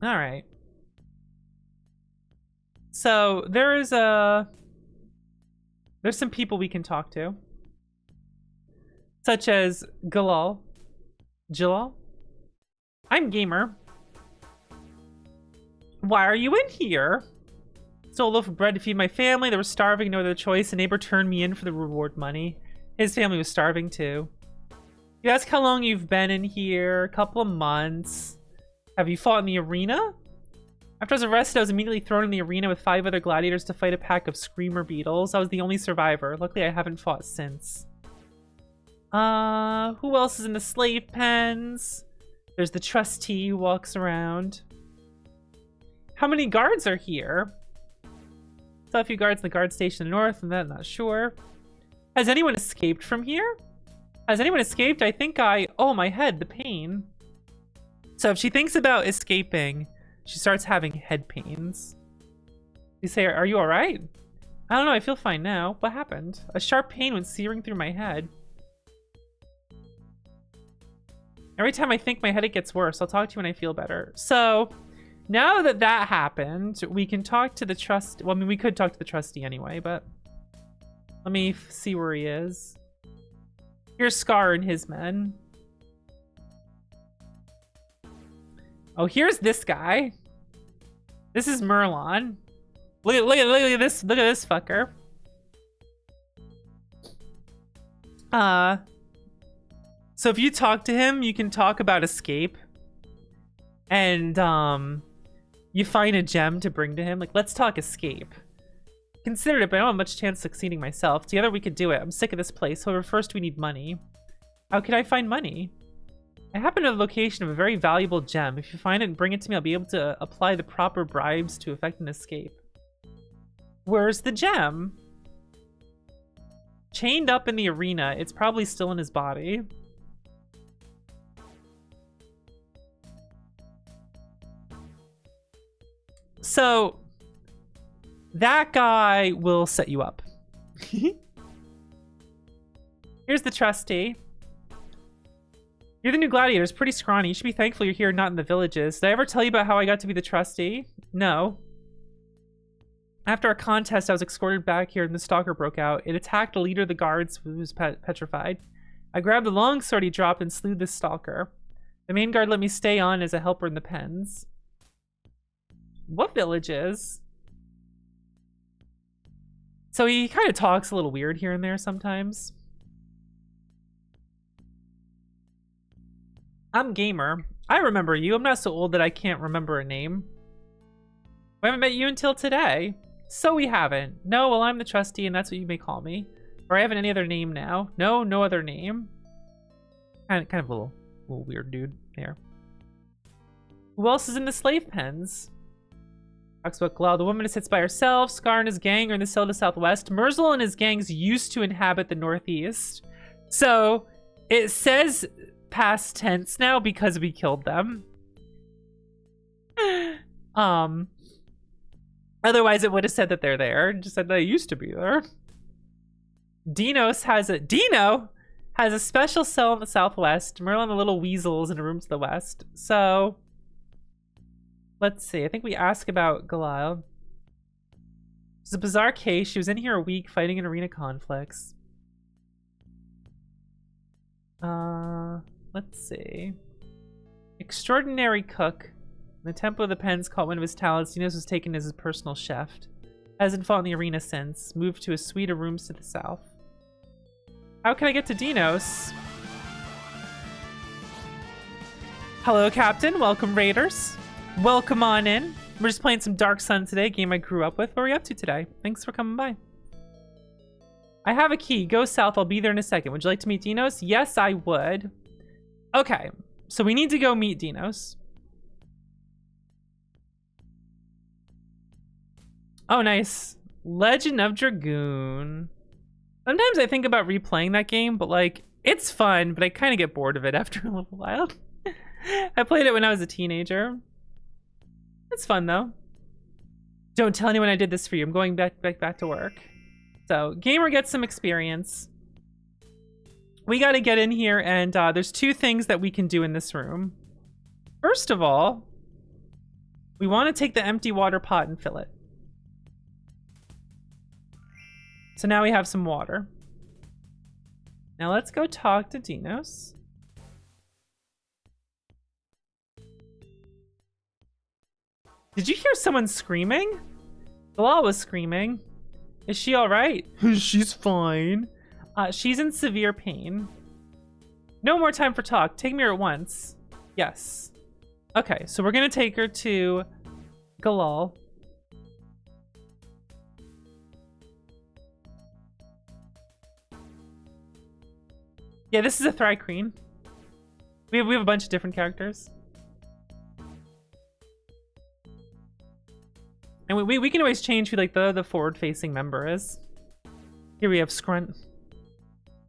All right. So there's some people we can talk to, such as Jalal. I'm Gamer. Why are you in here? Stole a loaf of bread to feed my family. They were starving, no other choice. A neighbor turned me in for the reward money. His family was starving too. You ask how long you've been in here? A couple of months. Have you fought in the arena? After I was arrested, I was immediately thrown in the arena with 5 other gladiators to fight a pack of screamer beetles. I was the only survivor. Luckily, I haven't fought since. Who else is in the slave pens? There's the trustee who walks around. How many guards are here? Saw a few guards in the guard station in the north, and then not sure. Has anyone escaped from here? Has anyone escaped? I think oh, my head, the pain. So if she thinks about escaping, she starts having head pains. You say, are you all right? I don't know, I feel fine now. What happened? A sharp pain went searing through my head. Every time I think my headache gets worse, I'll talk to you when I feel better. So now that that happened, we can talk to the trustee. Well, I mean, we could talk to the trustee anyway, but let me see where he is. Here's Scar and his men. Oh, here's this guy. This is Merlon. Look at this fucker. So if you talk to him, you can talk about escape. And you find a gem to bring to him. Like, let's talk escape. Considered it, but I don't have much chance of succeeding myself. Together we could do it. I'm sick of this place. However, first we need money. How can I find money? I happen to have a location of a very valuable gem. If you find it and bring it to me, I'll be able to apply the proper bribes to effect an escape. Where's the gem? Chained up in the arena. It's probably still in his body. So that guy will set you up. Here's the trustee. You're the new gladiator. It's pretty scrawny. You should be thankful you're here, not in the villages. Did I ever tell you about how I got to be the trustee? No. After a contest, I was escorted back here and the stalker broke out. It attacked a leader of the guards who was petrified. I grabbed the long sword he dropped and slew the stalker. The main guard let me stay on as a helper in the pens. What villages? So he kind of talks a little weird here and there sometimes. I'm Gamer. I remember you. I'm not so old that I can't remember a name. We haven't met you until today. So we haven't. No, well, I'm the trustee and that's what you may call me. Or I haven't any other name now. No, no other name. Kind of a little weird dude there. Who else is in the slave pens? Talks about Galal. The woman sits by herself. Scar and his gang are in the cell to the southwest. Merzel and his gangs used to inhabit the northeast. So it says past tense now because we killed them. Otherwise it would have said that they're there. Just said they used to be there. Dino has a special cell in the southwest. Merlin and the little weasels in a room to the west. So let's see. I think we ask about Galal. It's a bizarre case. She was in here a week fighting in arena conflicts. Let's see. Extraordinary cook. In the Temple of the Pens caught one of his talents. Dinos was taken as his personal chef. Hasn't fought in the arena since. Moved to a suite of rooms to the south. How can I get to Dinos? Hello, Captain. Welcome, Raiders. Welcome on in. We're just playing some Dark Sun today, a game I grew up with. What are we up to today? Thanks for coming by. I have a key. Go south. I'll be there in a second. Would you like to meet Dinos? Yes, I would. Okay, so we need to go meet Dinos. Oh, nice. Legend of Dragoon. Sometimes I think about replaying that game, but like, it's fun, but I kind of get bored of it after a little while. I played it when I was a teenager. It's fun though. Don't tell anyone I did this for you. I'm going back to work. So, Gamer gets some experience. We got to get in here, and there's two things that we can do in this room. First of all, we want to take the empty water pot and fill it. So now we have some water. Now let's go talk to Dinos. Did you hear someone screaming? Galal was screaming. Is she all right? She's fine. She's in severe pain. No more time for talk. Take me here at once. Yes. Okay, so we're gonna take her to Galal. Yeah, this is a Thri-kreen. We have a bunch of different characters. And we can always change who like the forward-facing member is. Here we have Scrunt.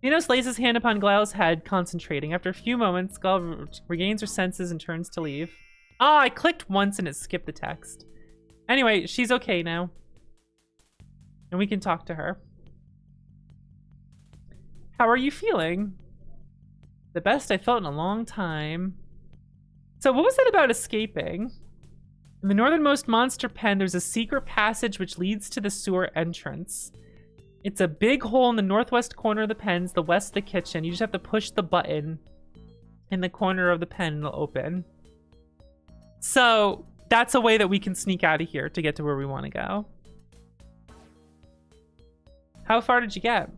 Dinos lays his hand upon Glyle's head, concentrating. After a few moments, Glyle regains her senses and turns to leave. Ah, I clicked once and it skipped the text. Anyway, she's okay now. And we can talk to her. How are you feeling? The best I felt in a long time. So what was that about escaping? In the northernmost monster pen, there's a secret passage which leads to the sewer entrance. It's a big hole in the northwest corner of the pens, the west of the kitchen. You just have to push the button in the corner of the pen and it'll open. So that's a way that we can sneak out of here to get to where we want to go. How far did you get?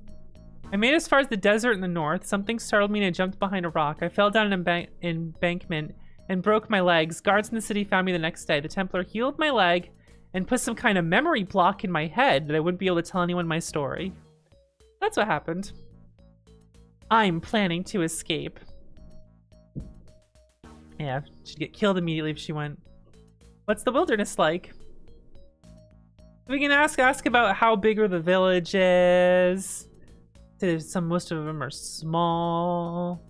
I made it as far as the desert in the north. Something startled me and I jumped behind a rock. I fell down an embankment and broke my legs. Guards in the city found me the next day. The Templar healed my leg and put some kind of memory block in my head that I wouldn't be able to tell anyone my story. That's what happened. I'm planning to escape. Yeah, she'd get killed immediately if she went. What's the wilderness like? We can ask about how big are the villages. Most of them are small.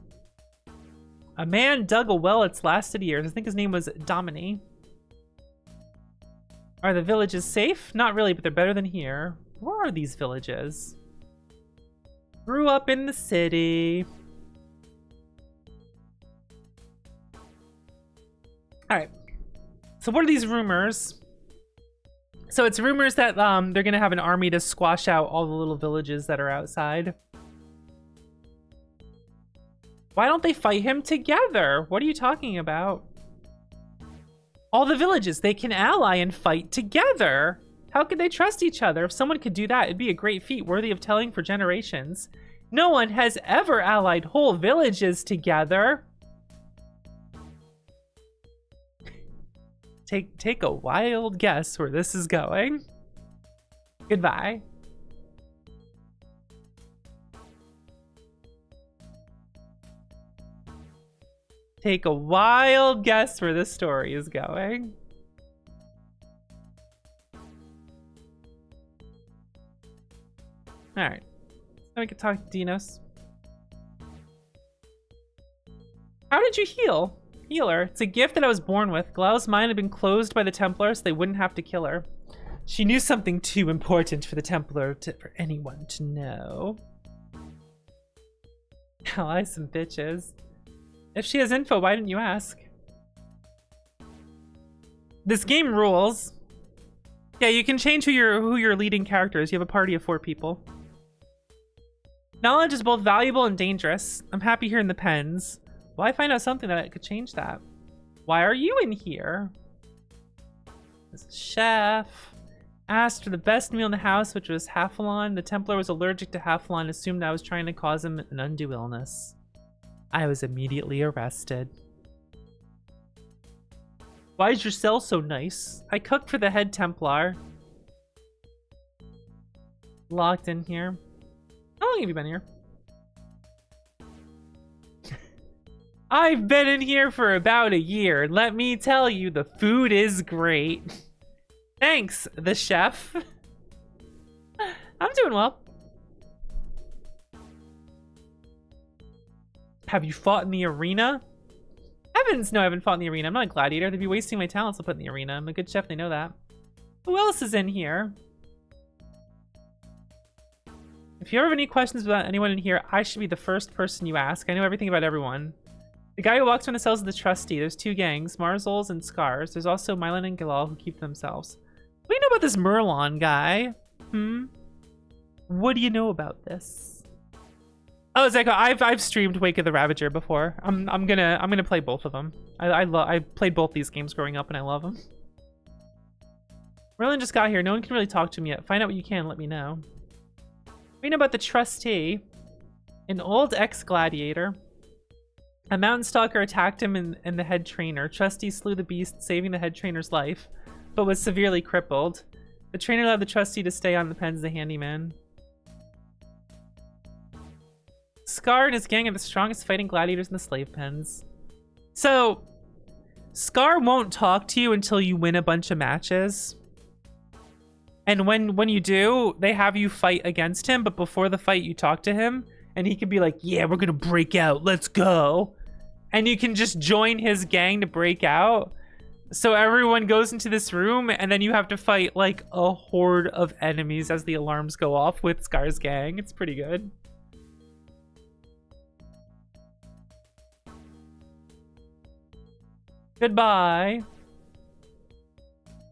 A man dug a well that's lasted years. I think his name was Domini. Are the villages safe? Not really, but they're better than here. Where are these villages? Grew up in the city. All right. So what are these rumors? So it's rumors that they're going to have an army to squash out all the little villages that are outside. Why don't they fight him together? What are you talking about? All the villages, they can ally and fight together. How could they trust each other? If someone could do that, it'd be a great feat worthy of telling for generations. No one has ever allied whole villages together. Take a wild guess where this is going. Goodbye. Take a wild guess where this story is going. All right. Now we can talk to Dinos. How did you heal? Healer. It's a gift that I was born with. Glyle's mind had been closed by the Templar so they wouldn't have to kill her. She knew something too important for the Templar for anyone to know. Ally some bitches. If she has info, why didn't you ask? This game rules. Yeah, you can change who your leading character is. You have a party of 4 people. Knowledge is both valuable and dangerous. I'm happy here in the pens. Well, I find out something that could change that. Why are you in here? This chef asked for the best meal in the house, which was Hafalon. The Templar was allergic to Hafalon, assumed I was trying to cause him an undue illness. I was immediately arrested. Why is your cell so nice? I cooked for the head Templar. Locked in here. How long have you been here? I've been in here for about a year. Let me tell you, the food is great. Thanks, the chef. I'm doing well. Have you fought in the arena? Heavens, no, I haven't fought in the arena. I'm not a gladiator. They'd be wasting my talents to put in the arena. I'm a good chef, they know that. Who else is in here? If you ever have any questions about anyone in here, I should be the first person you ask. I know everything about everyone. The guy who walks around the cells is the trustee. There's 2 gangs, Marzols and Scars. There's also Mylan and Galal who keep themselves. What do you know about this Merlon guy? What do you know about this? Oh, Zeko, I've streamed Wake of the Ravager before. I'm gonna play both of them. I played both these games growing up and I love them. Merlin just got here. No one can really talk to him yet. Find out what you can. Let me know. What do you know about the trustee? An old ex-gladiator. A mountain stalker attacked him and the head trainer. Trustee slew the beast, saving the head trainer's life, but was severely crippled. The trainer allowed the trustee to stay on the pens as a handyman. Scar and his gang are the strongest fighting gladiators in the slave pens. So, Scar won't talk to you until you win a bunch of matches. And when you do, they have you fight against him, but before the fight you talk to him, and he can be like, yeah, we're gonna break out, let's go. And you can just join his gang to break out. So everyone goes into this room, and then you have to fight like a horde of enemies as the alarms go off with Scar's gang. It's pretty good. Goodbye.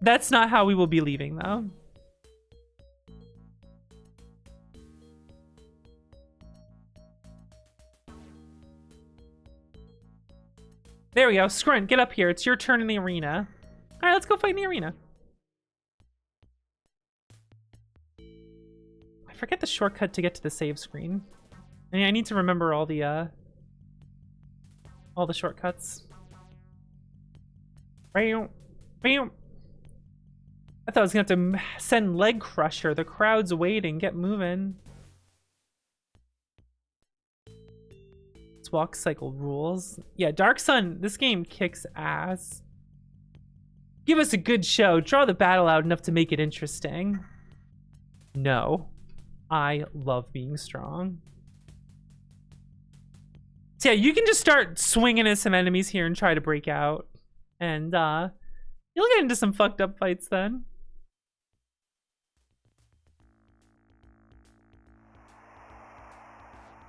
That's not how we will be leaving, though. There we go. Scrunt, get up here. It's your turn in the arena. All right, let's go fight in the arena. I forget the shortcut to get to the save screen. I need to remember all the shortcuts. Bam, bam. I thought I was gonna have to send Leg Crusher. The crowd's waiting. Get moving. Walk cycle rules. Yeah, Dark Sun, this game kicks ass. Give us a good show. Draw the battle out enough to make it interesting. No. I love being strong. So yeah, you can just start swinging at some enemies here and try to break out. And you'll get into some fucked up fights then.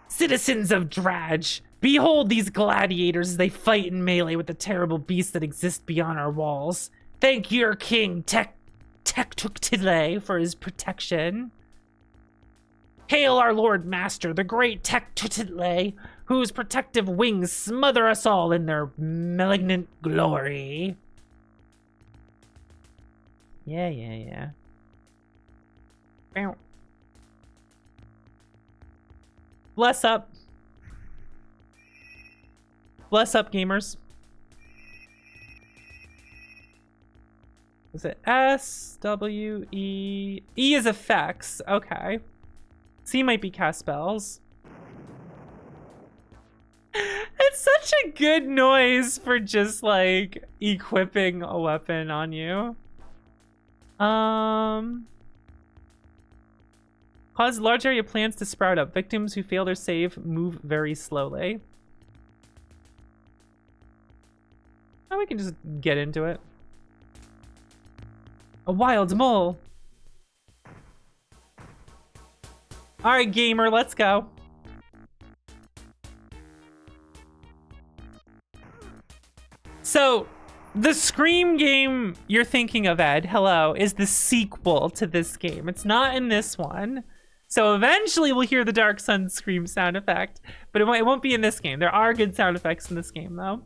Citizens of Draj, behold these gladiators as they fight in melee with the terrible beasts that exist beyond our walls. Thank your king, Tectuktile, for his protection. Hail our Lord Master, the great Tectuktile, whose protective wings smother us all in their malignant glory. Yeah. Bow. Bless up. Bless up, gamers. Is it S, W, E? E is effects. Okay. C might be cast spells. It's such a good noise for just like equipping a weapon on you. Cause large area plants to sprout up. Victims who fail their save move very slowly. Oh, we can just get into it. A wild mole. All right, gamer, let's go. So, the Scream game you're thinking of, Ed, hello, is the sequel to this game. It's not in this one. So eventually we'll hear the Dark Sun Scream sound effect, but it won't be in this game. There are good sound effects in this game, though.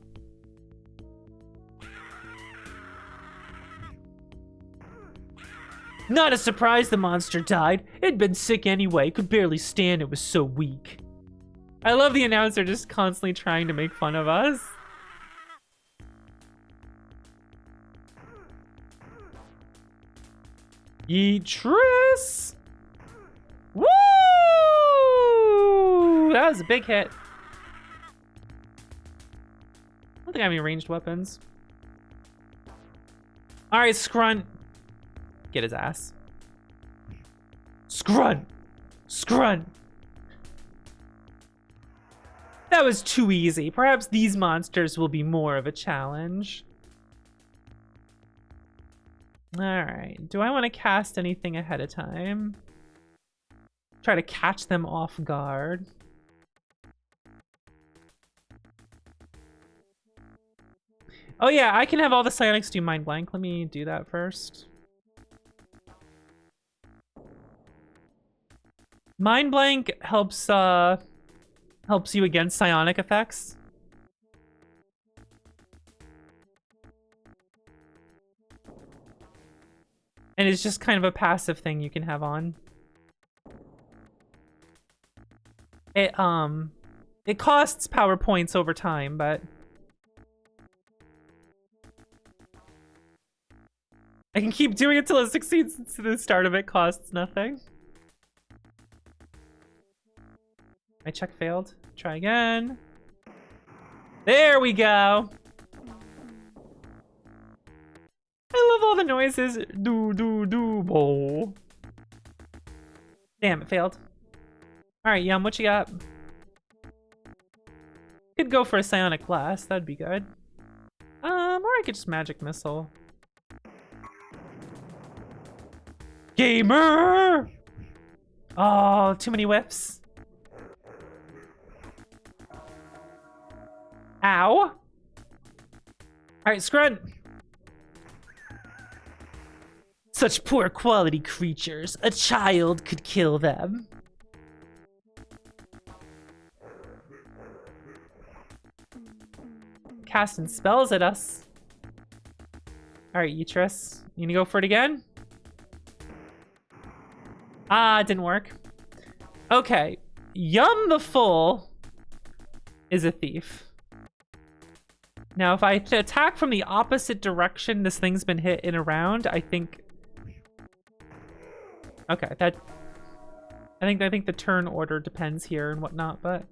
Not a surprise the monster died. It'd been sick anyway, could barely stand, it was so weak. I love the announcer just constantly trying to make fun of us. Yeetris! Woo! That was a big hit. I don't think I have any ranged weapons. Alright, Scrunt. Get his ass. Scrunt! Scrunt! That was too easy. Perhaps these monsters will be more of a challenge. Alright, do I want to cast anything ahead of time? Try to catch them off guard. Oh yeah, I can have all the psionics do Mind Blank. Let me do that first. Mind Blank helps you against psionic effects. And it's just kind of a passive thing you can have on. It costs power points over time, but I can keep doing it until it succeeds since the start of it costs nothing. My check failed. Try again. There we go. I love all the noises. Do, bowl. Damn, it failed. All right, Yum, what you got? Could go for a Psionic Blast. That'd be good. Or I could just Magic Missile. Gamer! Oh, too many whiffs. Ow. All right, Scrunt. Such poor quality creatures. A child could kill them. Casting spells at us. All right, Yutris. You gonna go for it again? Ah, it didn't work. Okay. Yum the Fool is a thief. Now, if I attack from the opposite direction this thing's been hit in a round, I think... Okay, that... I think the turn order depends here and whatnot, but...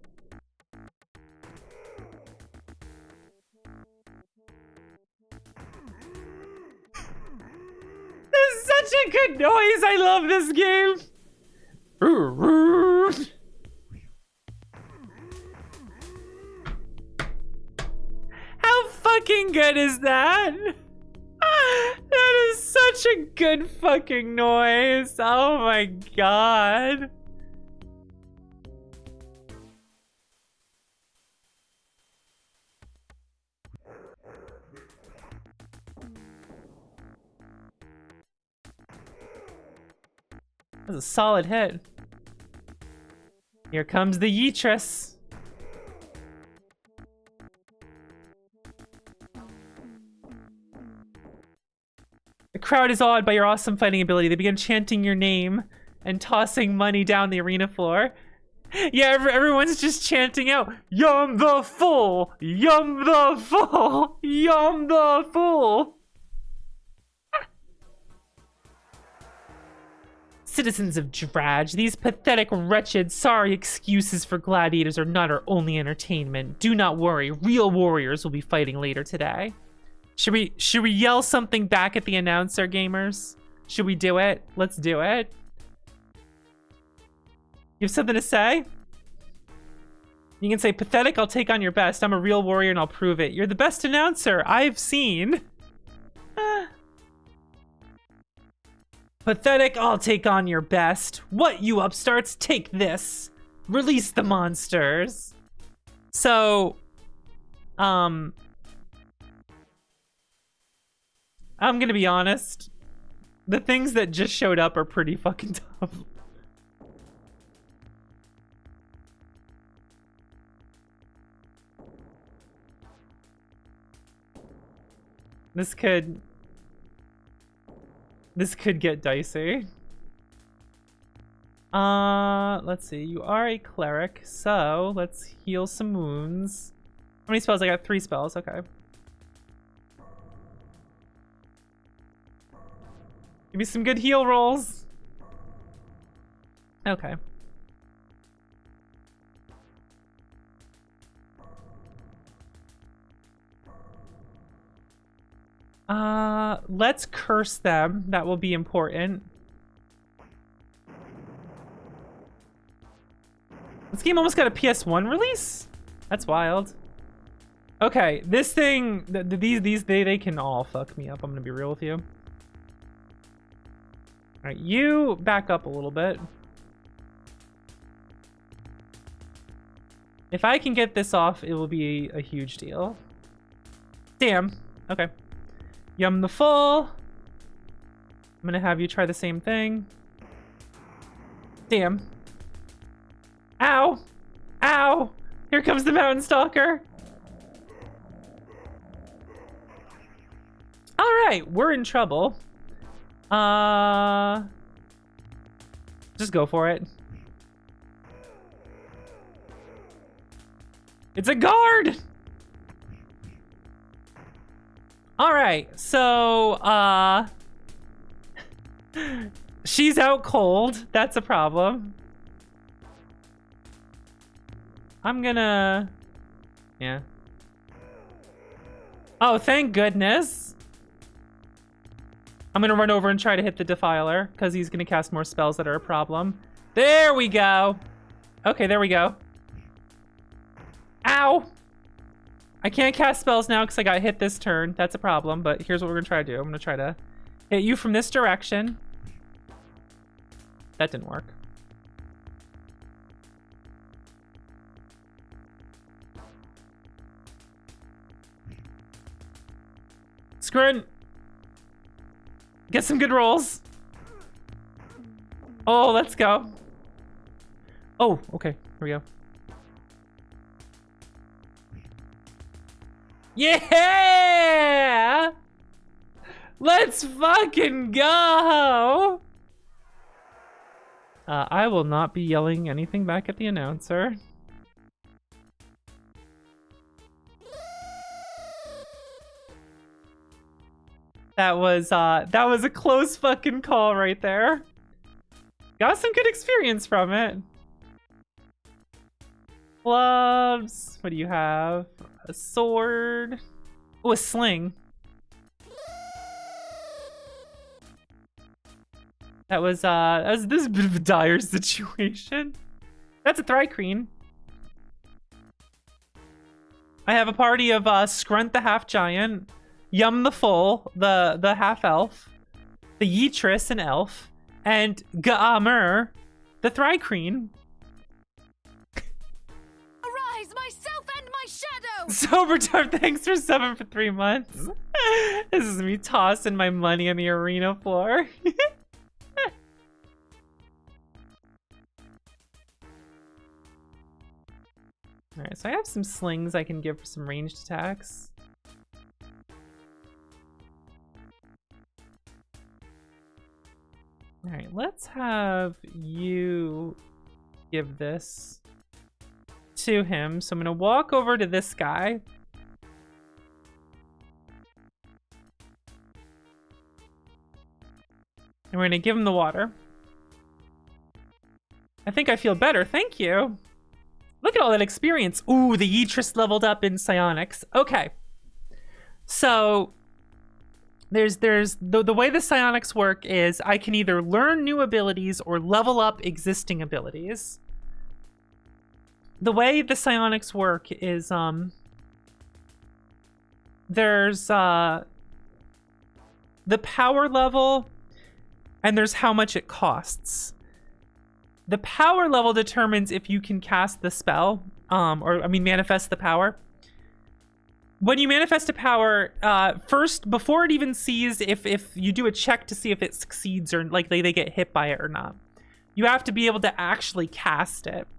This is such a good noise! I love this game! How fucking good is that? That is such a good fucking noise. Oh my god. That's a solid hit. Here comes the Yutris. The crowd is awed by your awesome fighting ability. They begin chanting your name and tossing money down the arena floor. Yeah, everyone's just chanting out, Yum the Fool! Yum the Fool! Yum the Fool! Citizens of Drudge, these pathetic, wretched, sorry excuses for gladiators are not our only entertainment. Do not worry, real warriors will be fighting later today. Should we yell something back at the announcer, gamers? Should we do it? Let's do it. You have something to say? You can say, pathetic, I'll take on your best. I'm a real warrior and I'll prove it. You're the best announcer I've seen. Pathetic, I'll take on your best. What, you upstarts? Take this. Release the monsters. So, I'm gonna be honest. The things that just showed up are pretty fucking tough. This could get dicey. Let's see. You are a cleric, so let's heal some wounds. How many spells? I got 3 spells. Okay. Give me some good heal rolls. Okay. Let's curse them. That will be important. This game almost got a PS1 release? That's wild. Okay, this thing, they can all fuck me up. I'm gonna be real with you. All right, you back up a little bit. If I can get this off, it will be a huge deal. Damn. Okay. Yum the Fool. I'm gonna have you try the same thing. Damn. Ow. Ow. Here comes the Mountain Stalker. All right, we're in trouble. Just go for it. It's a guard. All right, so she's out cold. That's a problem. I'm gonna, yeah. Oh, thank goodness. I'm gonna run over and try to hit the Defiler because he's gonna cast more spells that are a problem. There we go. Okay, there we go. Ow. I can't cast spells now because I got hit this turn. That's a problem, but here's what we're gonna try to do. I'm gonna try to hit you from this direction. That didn't work. Scrin! Get some good rolls. Oh, let's go. Oh, okay. Here we go. Yeah! Let's fucking go! I will not be yelling anything back at the announcer. That was a close fucking call right there. Got some good experience from it. Gloves. What do you have? A sword. Oh, a sling. This is a bit of a dire situation. That's a Thri-kreen. I have a party of Scrunt the half giant, Yum the full, the half elf, the Yeetris an elf, and Ga'amur the Thri-kreen. Arise, myself and my shadow! Sobertime, thanks for 7 for 3 months. This is me tossing my money on the arena floor. Alright, so I have some slings I can give for some ranged attacks. Alright, let's have you give this to him. So I'm going to walk over to this guy. And we're going to give him the water. I think I feel better. Thank you. Look at all that experience. Ooh, the Yeetris leveled up in psionics. Okay. So there's the way the psionics work is I can either learn new abilities or level up existing abilities. The way the psionics work is there's the power level and there's how much it costs. The power level determines if you can cast the spell, manifest the power. When you manifest a power, first, before it even sees if you do a check to see if it succeeds or like they get hit by it or not, you have to be able to actually cast it.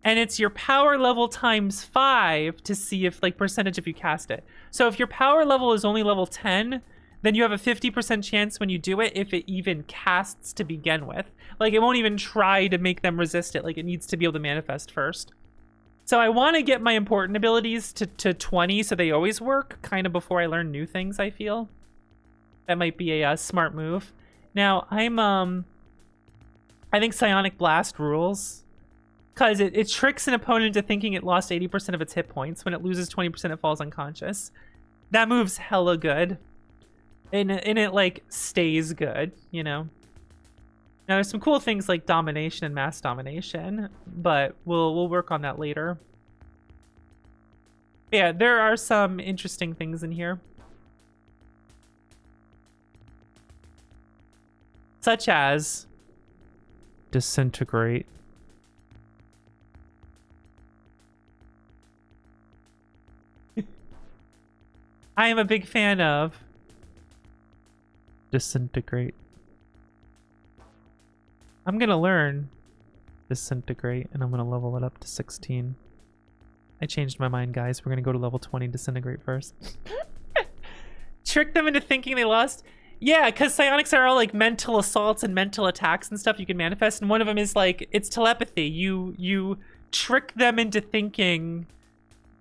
And it's your power level times 5 to see if like percentage if you cast it. So if your power level is only level 10, then you have a 50% chance when you do it if it even casts to begin with. Like, it won't even try to make them resist it. Like, it needs to be able to manifest first. So I want to get my important abilities to 20 so they always work, kind of before I learn new things, I feel. That might be a smart move. Now, I think Psionic Blast rules. Because it tricks an opponent into thinking it lost 80% of its hit points. When it loses 20%, it falls unconscious. That move's hella good. And it like stays good, you know. Now there's some cool things like domination and mass domination, but we'll work on that later. Yeah, there are some interesting things in here, such as disintegrate. I am a big fan of disintegrate. I'm gonna learn disintegrate and I'm gonna level it up to 16. I changed my mind, guys. We're gonna go to level 20 disintegrate first. Trick them into thinking they lost. Yeah, because psionics are all like mental assaults and mental attacks and stuff you can manifest, and one of them is like it's telepathy. You trick them into thinking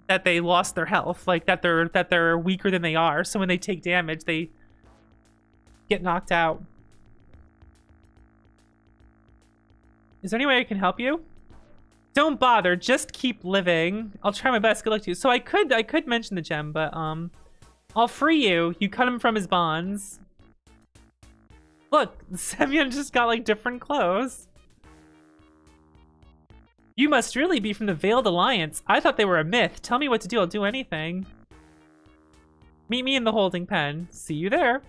that they lost their health, like that they're weaker than they are. So when they take damage, they get knocked out. Is there any way I can help you? Don't bother, just keep living. I'll try my best. Good luck to you. So I could mention the gem, but I'll free you. You cut him from his bonds. Look, Semyon just got like different clothes. You must really be from the Veiled Alliance. I thought they were a myth. Tell me what to do. I'll do anything. Meet me in the holding pen. See you there.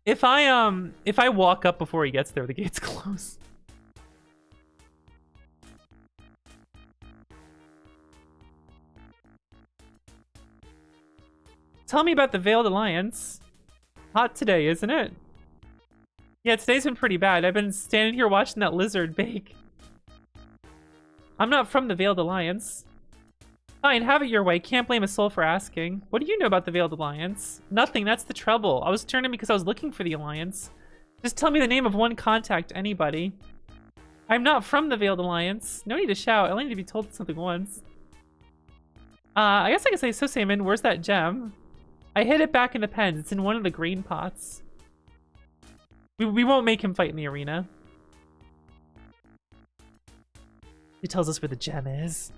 If I walk up before he gets there, the gate's closed. Tell me about the Veiled Alliance. Hot today, isn't it? Yeah, today's been pretty bad. I've been standing here watching that lizard bake. I'm not from the Veiled Alliance. Fine, have it your way. Can't blame a soul for asking. What do you know about the Veiled Alliance? Nothing, that's the trouble. I was turning because I was looking for the Alliance. Just tell me the name of one contact, anybody. I'm not from the Veiled Alliance. No need to shout. I only need to be told something once. I guess I can say, so Saman, where's that gem? I hid it back in the pen. It's in one of the green pots. We won't make him fight in the arena. He tells us where the gem is.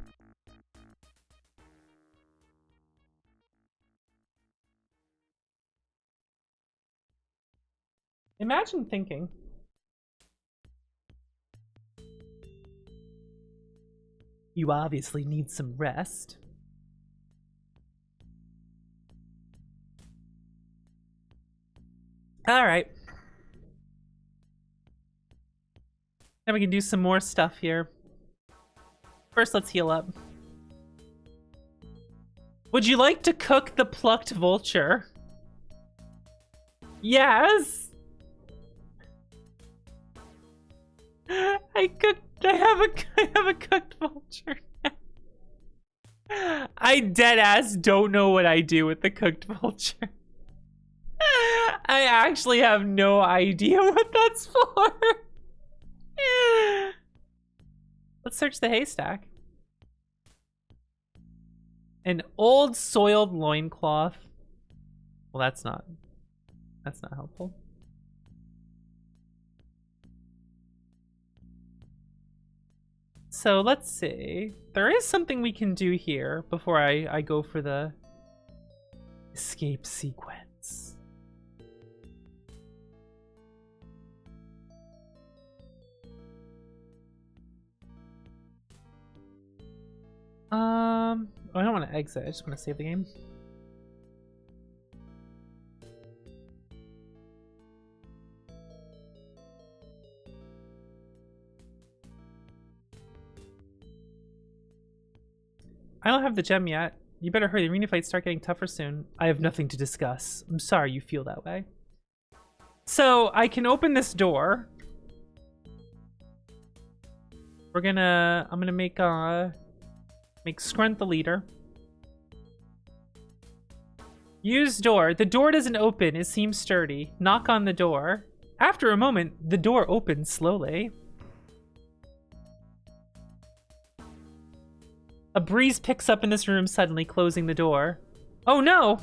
Imagine thinking. You obviously need some rest. All right. Now we can do some more stuff here. First, let's heal up. Would you like to cook the plucked vulture? Yes. I have a cooked vulture now. I deadass don't know what I do with the cooked vulture. I actually have no idea what that's for. Let's search the haystack. An old soiled loincloth. Well, that's not helpful. So let's see. There is something we can do here before I go for the escape sequence. I don't want to exit. I just want to save the game. I don't have the gem yet. You better hurry. The arena fights start getting tougher soon. I have nothing to discuss. I'm sorry you feel that way. So I can open this door. I'm gonna make Scrunt the leader. Use door. The door doesn't open. It seems sturdy. Knock on the door. After a moment, the door opens slowly. A breeze picks up in this room suddenly, closing the door. Oh no!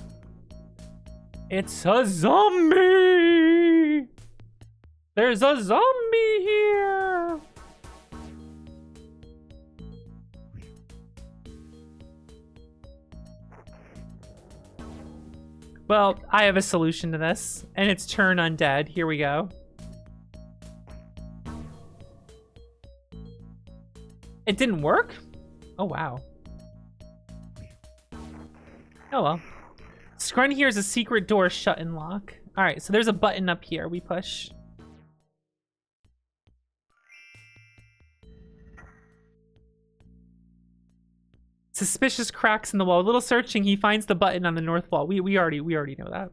It's a zombie! There's a zombie here! Well, I have a solution to this, and it's turn undead. Here we go. It didn't work? Oh, wow. Oh, well. Scrun here is a secret door shut and lock. All right, so there's a button up here we push. Suspicious cracks in the wall. A little searching, he finds the button on the north wall. We already know that.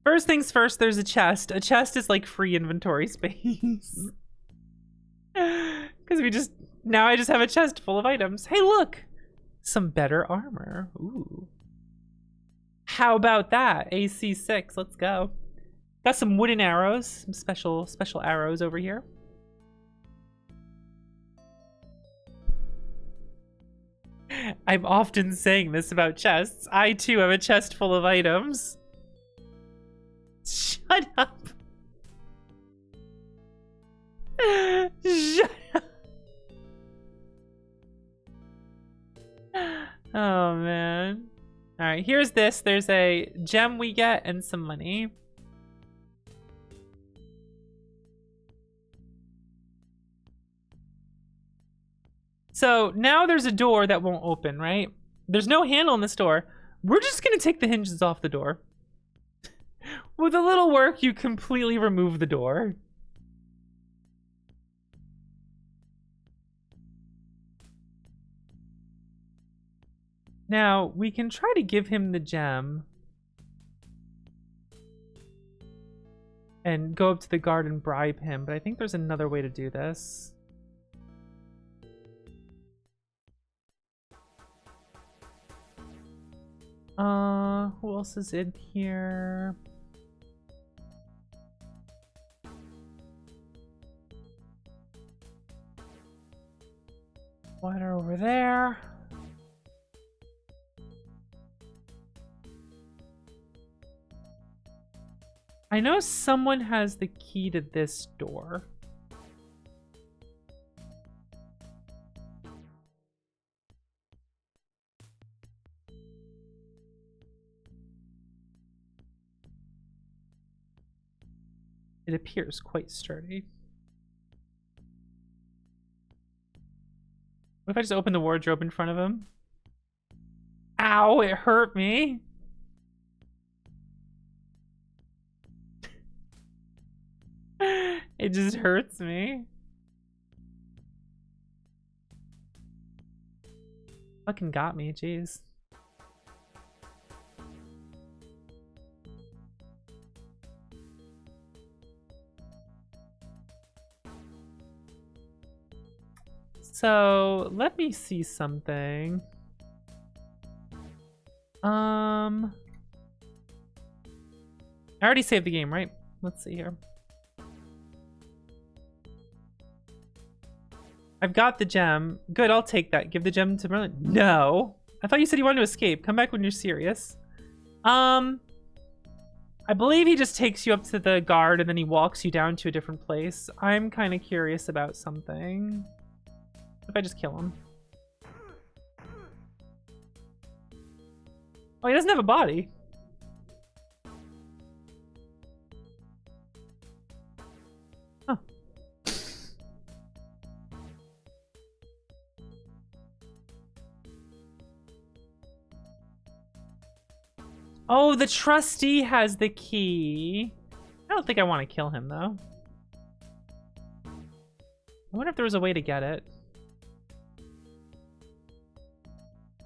First things first, there's a chest. A chest is like free inventory space. Because now I just have a chest full of items. Hey, look! Some better armor. Ooh. How about that? AC6, let's go. Got some wooden arrows. Some special arrows over here. I'm often saying this about chests. I too have a chest full of items. Shut up. Shut up. Oh man. All right, here's this. There's a gem we get and some money. So now there's a door that won't open, right? There's no handle on this door. We're just gonna take the hinges off the door. With a little work, you completely remove the door. Now, we can try to give him the gem. And go up to the guard and bribe him, but I think there's another way to do this. Who else is in here? Water over there. I know someone has the key to this door. It appears quite sturdy. What if I just open the wardrobe in front of him? Ow, it hurt me. It just hurts me. Fucking got me, jeez. So, let me see something. I already saved the game, right? Let's see here. I've got the gem. Good, I'll take that. Give the gem to Merlin. No. I thought you said you wanted to escape. Come back when you're serious. I believe he just takes you up to the guard and then he walks you down to a different place. I'm kind of curious about something. What if I just kill him? Oh, he doesn't have a body. Huh. Oh, the trustee has the key. I don't think I want to kill him, though. I wonder if there was a way to get it.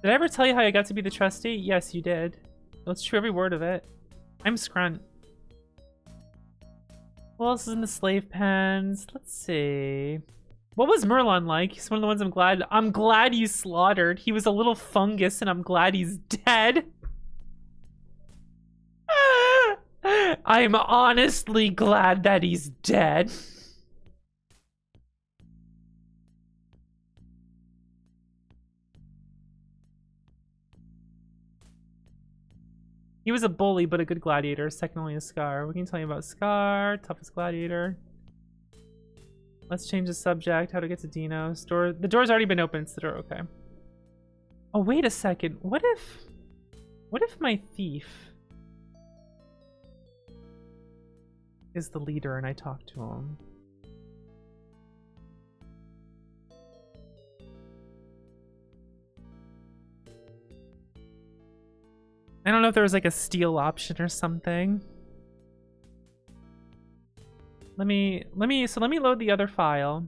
Did I ever tell you how I got to be the trustee? Yes, you did. Let's true every word of it. I'm Scrunt. Who else is in the slave pens? Let's see. What was Merlon like? He's one of the ones I'm glad you slaughtered. He was a little fungus and I'm glad he's dead. I'm honestly glad that he's dead. He was a bully, but a good gladiator. Second only to Scar. We can tell you about Scar. Toughest gladiator. Let's change the subject. How to get to Dino's door. The door's already been opened. It's the door. Okay. Oh, wait a second. What if my thief is the leader and I talk to him? I don't know if there was like a steal option or something. Let me load the other file.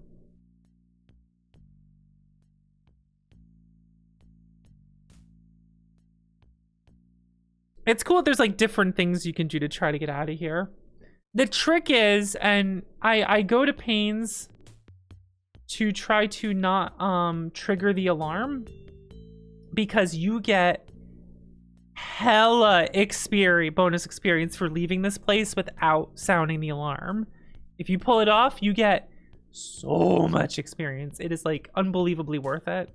It's cool that there's like different things you can do to try to get out of here. The trick is, and I go to pains to try to not trigger the alarm because you get hella bonus experience for leaving this place without sounding the alarm. If you pull it off, you get so much experience. It is like unbelievably worth it.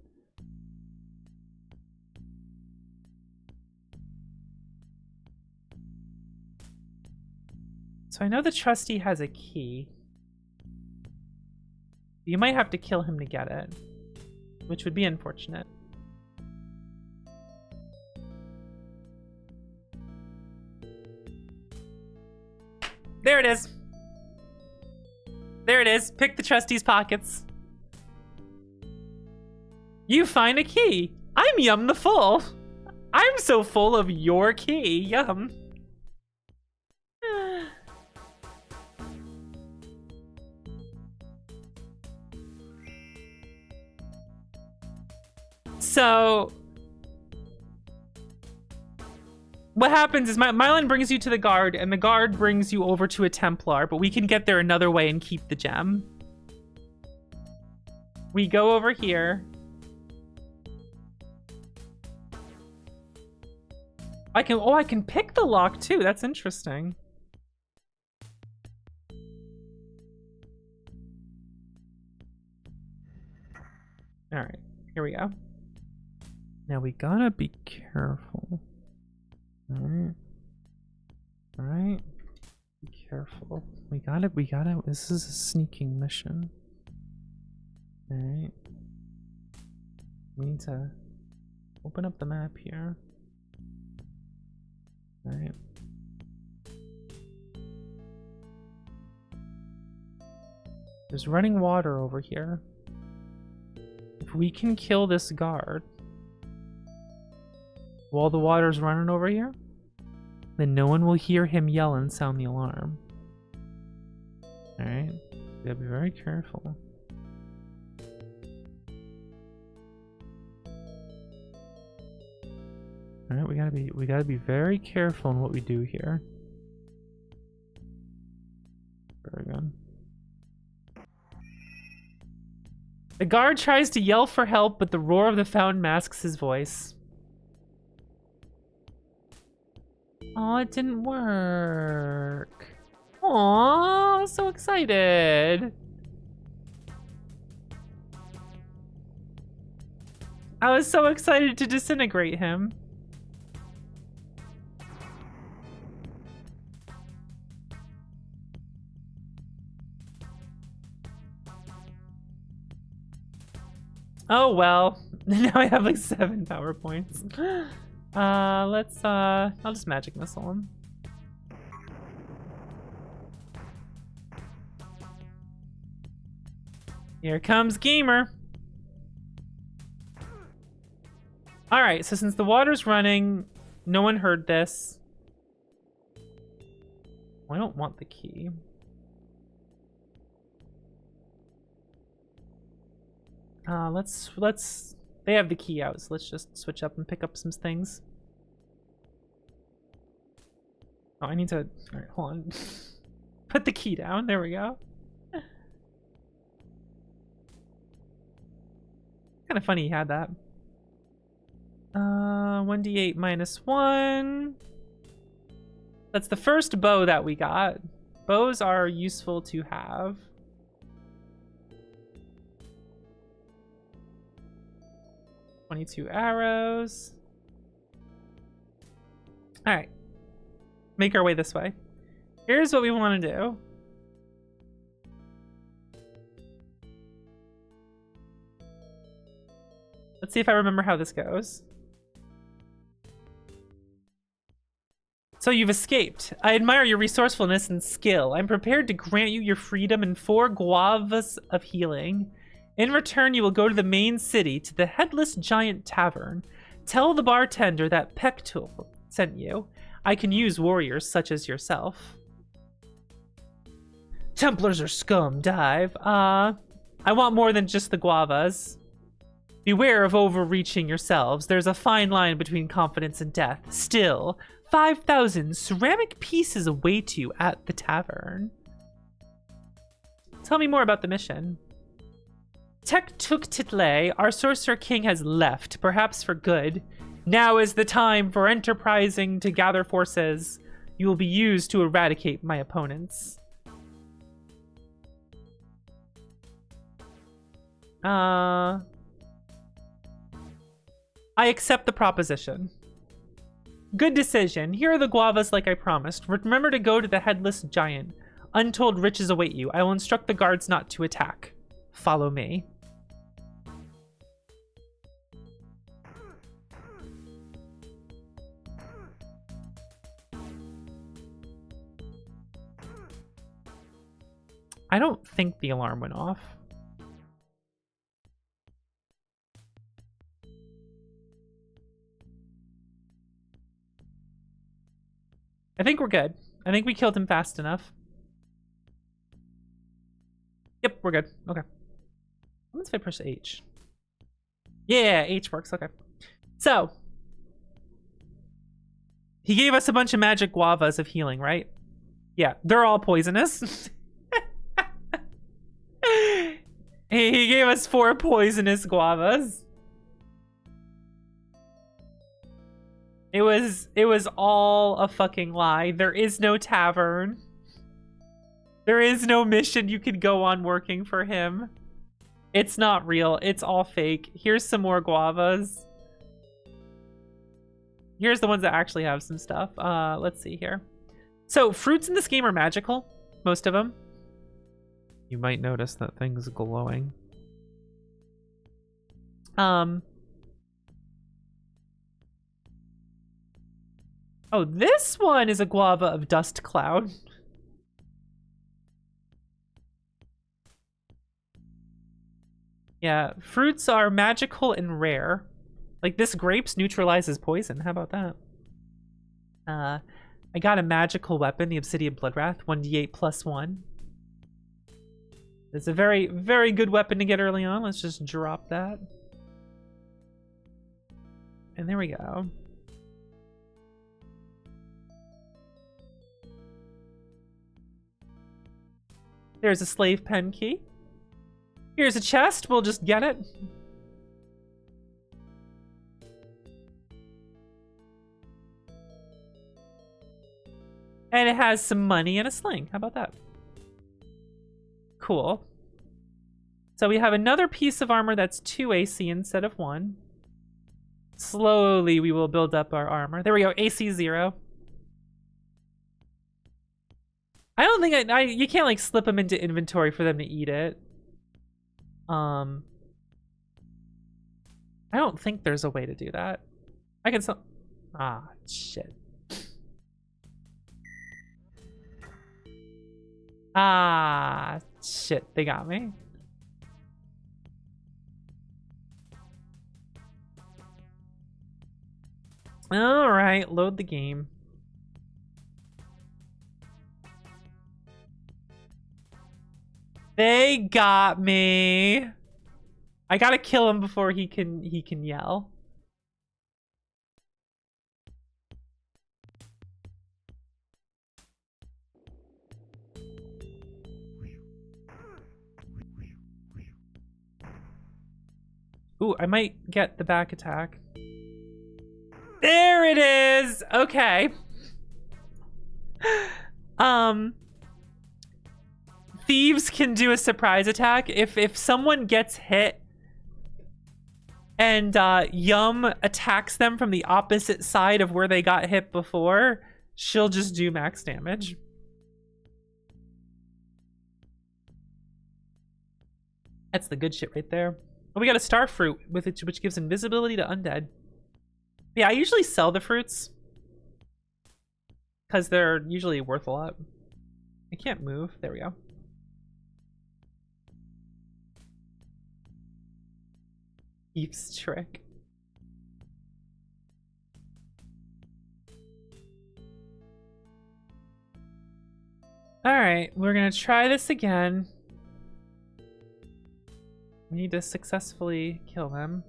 So I know the trustee has a key. You might have to kill him to get it, which would be unfortunate. There it is. There it is. Pick the trustee's pockets. You find a key. I'm Yum the Full. I'm so full of your key. Yum. So what happens is Mylan brings you to the guard, and the guard brings you over to a Templar, but we can get there another way and keep the gem. We go over here. I can pick the lock too. That's interesting. All right, here we go. Now we gotta be careful. All right. Be careful. We gotta, this is a sneaking mission. All right. We need to open up the map here. All right. There's running water over here. If we can kill this guard while the water's running over here, then no one will hear him yell and sound the alarm. Alright? You gotta be very careful. Alright, we gotta be very careful in what we do here. Very good. The guard tries to yell for help, but the roar of the fountain masks his voice. Oh, it didn't work. Aw, I was so excited. I was so excited to disintegrate him. Oh well, now I have like 7 power points. I'll just magic missile him. Here comes Gamer. All right, so since the water's running, no one heard this. I don't want the key. They have the key out, so let's just switch up and pick up some things. Oh, I need to, all right, hold on. Put the key down, there we go. Kind of funny he had that. 1d8 minus 1. That's the first bow that we got. Bows are useful to have. $22 arrows. All right. Make our way this way. Here's what we want to do. Let's see if I remember how this goes. So you've escaped. I admire your resourcefulness and skill. I'm prepared to grant you your freedom and 4 guavas of healing. In return, you will go to the main city, to the Headless Giant Tavern. Tell the bartender that Pektul sent you. I can use warriors such as yourself. Templars are scum, Dive. I want more than just the guavas. Beware of overreaching yourselves. There's a fine line between confidence and death. Still, 5,000 ceramic pieces await you at the tavern. Tell me more about the mission. Tek-Tuk-Title, our Sorcerer King, has left, perhaps for good. Now is the time for enterprising to gather forces. You will be used to eradicate my opponents. I accept the proposition. Good decision. Here are the guavas like I promised. Remember to go to the Headless Giant. Untold riches await you. I will instruct the guards not to attack. Follow me. I don't think the alarm went off. I think we're good. I think we killed him fast enough. Yep, we're good. Okay. Let's if I push H. Yeah, H works. Okay. So, he gave us a bunch of magic guavas of healing, right? Yeah, they're all poisonous. He gave us 4 poisonous guavas. It was all a fucking lie. There is no tavern. There is no mission you could go on working for him. It's not real. It's all fake. Here's some more guavas. Here's the ones that actually have some stuff. Let's see here. So fruits in this game are magical, most of them. You might notice that thing's glowing. Oh, this one is a guava of dust cloud. Yeah, fruits are magical and rare. Like this grapes neutralizes poison. How about that? I got a magical weapon, the Obsidian Bloodwrath, 1d8 plus 1. It's a very, very good weapon to get early on. Let's just drop that. And there we go. There's a slave pen key. Here's a chest. We'll just get it. And it has some money and a sling. How about that? Cool. So we have another piece of armor that's 2 AC instead of 1. Slowly we will build up our armor. There we go. AC 0. I don't think you can't like slip them into inventory for them to eat it. I don't think there's a way to do that. I can shit. Shit, they got me. All right, load the game. They got me. I gotta kill him before he can yell. Ooh, I might get the back attack. There it is. Okay. Thieves can do a surprise attack if someone gets hit and Yum attacks them from the opposite side of where they got hit before, she'll just do max damage. That's the good shit right there. Oh, we got a star fruit with it, which gives invisibility to undead. Yeah, I usually sell the fruits because they're usually worth a lot. I can't move. There we go. Thief's trick. All right, we're gonna try this again. We need to successfully kill them.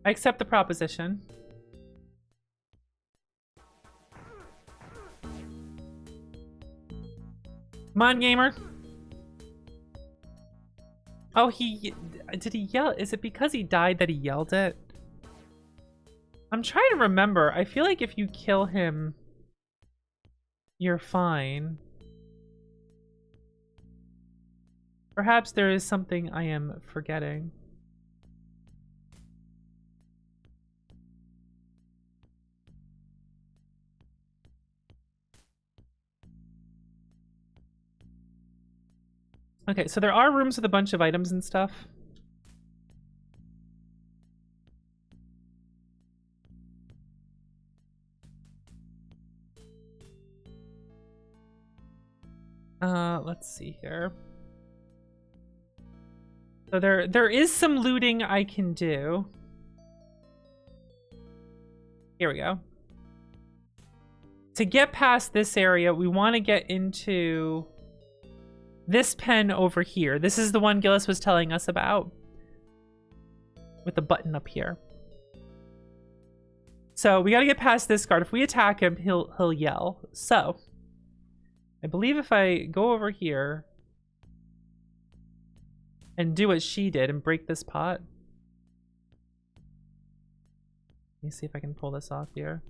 I accept the proposition. Come on, gamer. Oh, did he yell? Is it because he died that he yelled it? I'm trying to remember. I feel like if you kill him, you're fine. Perhaps there is something I am forgetting. Okay, so there are rooms with a bunch of items and stuff. Let's see here. So there is some looting I can do. Here we go. To get past this area, we want to get into this pen over here. This is the one Gillis was telling us about, with the button up here. So we got to get past this guard. If we attack him, he'll yell. So I believe if I go over here and do what she did and break this pot. Let me see if I can pull this off here.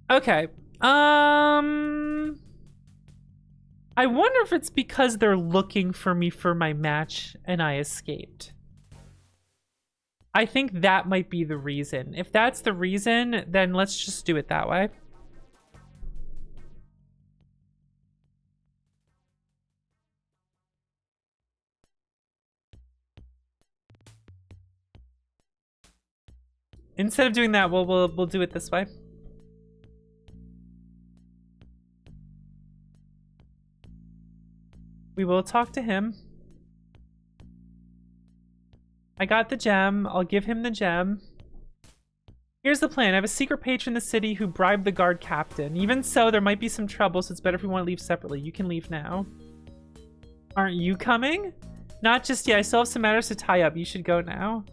Okay. I wonder if it's because they're looking for me for my match and I escaped. I think that might be the reason. If that's the reason, then let's just do it that way. Instead of doing that, we'll do it this way. We will talk to him. I got the gem. I'll give him the gem. Here's the plan. I have a secret patron in the city who bribed the guard captain. Even so, there might be some trouble, so it's better if we want to leave separately. You can leave now. Aren't you coming? Not just yet. I still have some matters to tie up. You should go now.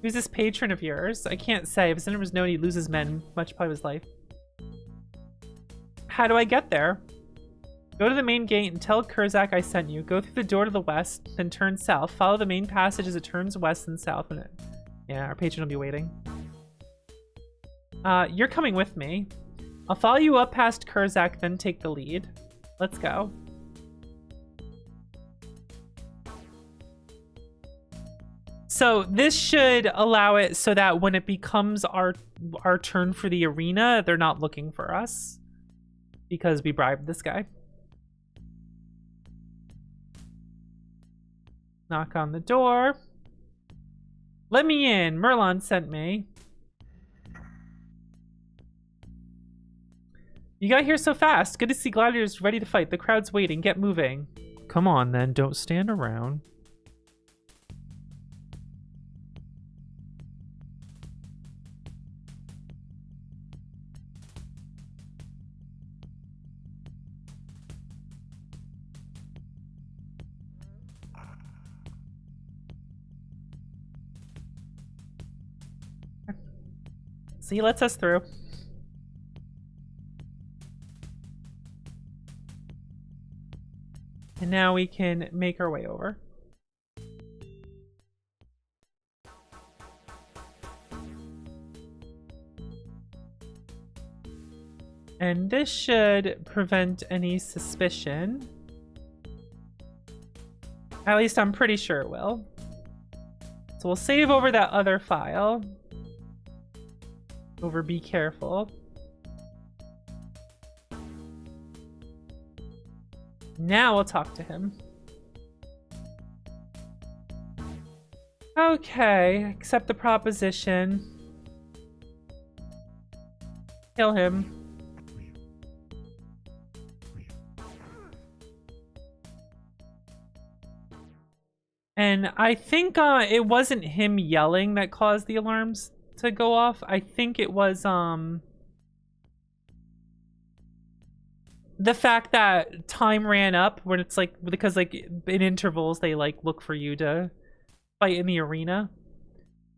Who's this patron of yours? I can't say. If his name was known, he loses men much part of his life. How do I get there? Go to the main gate and tell Kurzak I sent you. Go through the door to the west, then turn south. Follow the main passage as it turns west and south. Yeah, our patron will be waiting. You're coming with me. I'll follow you up past Kurzak, then take the lead. Let's go. So this should allow it so that when it becomes our turn for the arena, they're not looking for us because we bribed this guy. Knock on the door. Let me in. Merlon sent me. You got here so fast. Good to see gladiators ready to fight. The crowd's waiting. Get moving. Come on then. Don't stand around. So he lets us through. And now we can make our way over. And this should prevent any suspicion. At least I'm pretty sure it will. So we'll save over that other file. Over be careful. Now we'll talk to him. Okay, accept the proposition. Kill him. And I think it wasn't him yelling that caused the alarms to go off. I think it was the fact that time ran up when it's like, because like in intervals they like look for you to fight in the arena.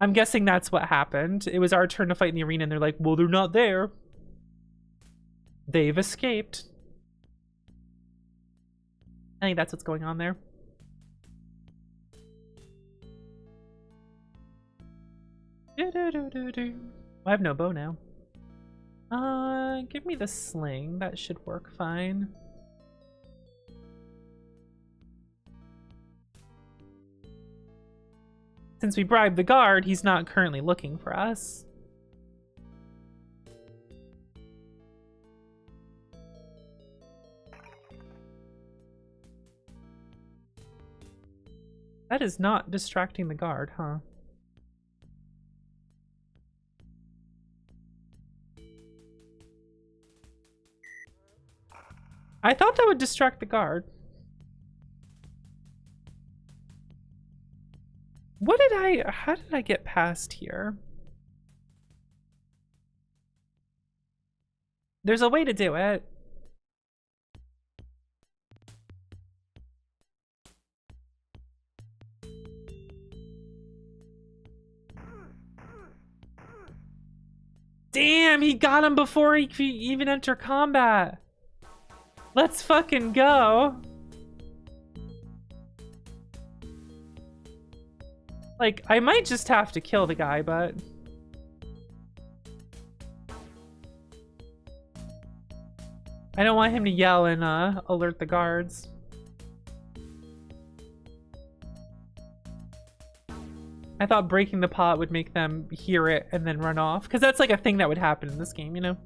I'm guessing that's what happened. It was our turn to fight in the arena and they're like, well, they're not there. They've escaped. I think that's what's going on there. I have no bow now. Give me the sling. That should work fine. Since we bribed the guard, he's not currently looking for us. That is not distracting the guard, huh? I thought that would distract the guard. How did I get past here? There's a way to do it. Damn, he got him before he could even enter combat. Let's fucking go. Like, I might just have to kill the guy, but... I don't want him to yell and alert the guards. I thought breaking the pot would make them hear it and then run off. Because that's like a thing that would happen in this game, you know?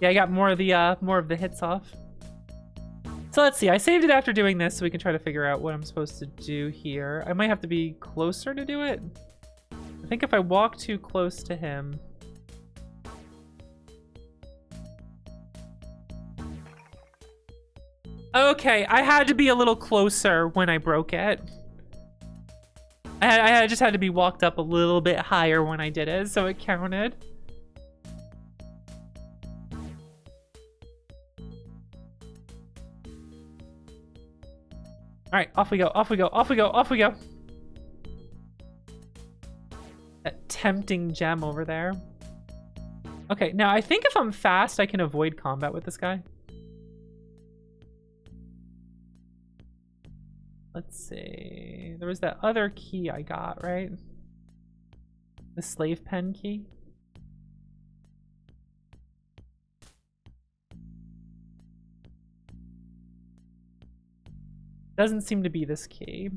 Yeah, I got more of the hits off. So let's see. I saved it after doing this so we can try to figure out what I'm supposed to do here. I might have to be closer to do it. I think if I walk too close to him... Okay, I had to be a little closer when I broke it. I just had to be walked up a little bit higher when I did it, so it counted. All right, off we go, off we go, off we go, off we go. That tempting gem over there. Okay, now I think if I'm fast, I can avoid combat with this guy. Let's see. There was that other key I got, right? The slave pen key. Doesn't seem to be this key.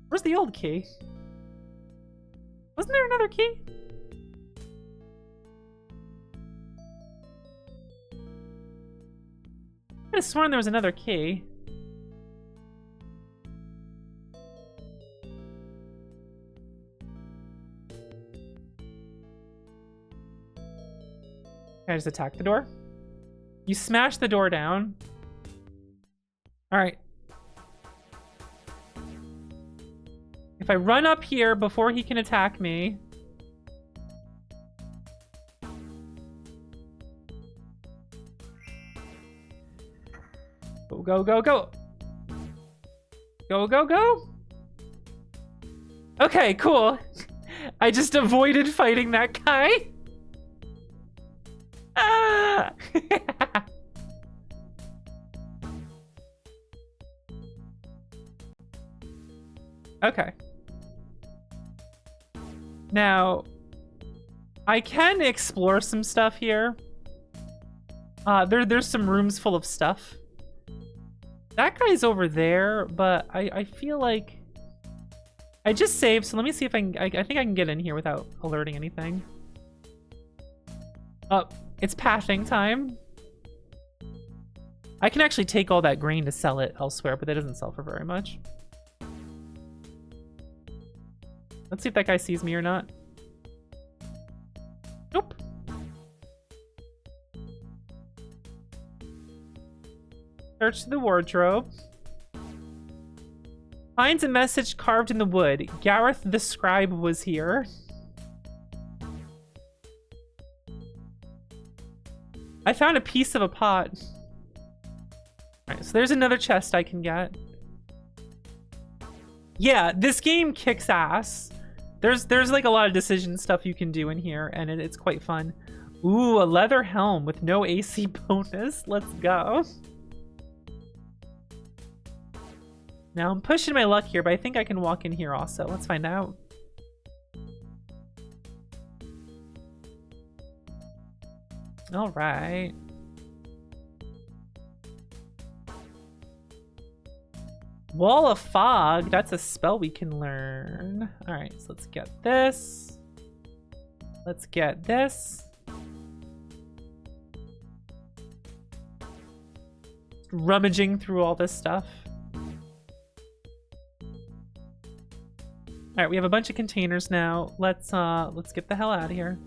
Where's the old key? Wasn't there another key? I could have sworn there was another key. Can I just attack the door? You smash the door down. All right. If I run up here before he can attack me... Go, go, go, go! Go, go, go! Okay, cool. I just avoided fighting that guy. Ah! Okay. Now, I can explore some stuff here. There's some rooms full of stuff. That guy's over there, but I feel like... I just saved, so let me see if I can... I think I can get in here without alerting anything. Oh, it's pathing time. I can actually take all that grain to sell it elsewhere, but that doesn't sell for very much. Let's see if that guy sees me or not. Nope. Search the wardrobe. Finds a message carved in the wood. Gareth the scribe was here. I found a piece of a pot. Alright, so there's another chest I can get. Yeah, this game kicks ass. There's like a lot of decision stuff you can do in here, and it's quite fun. Ooh, a leather helm with no AC bonus. Let's go. Now I'm pushing my luck here, but I think I can walk in here also. Let's find out. All right. Wall of Fog, that's a spell we can learn. All right, so let's get this. Let's get this. Rummaging through all this stuff. All right, we have a bunch of containers now. Let's get the hell out of here.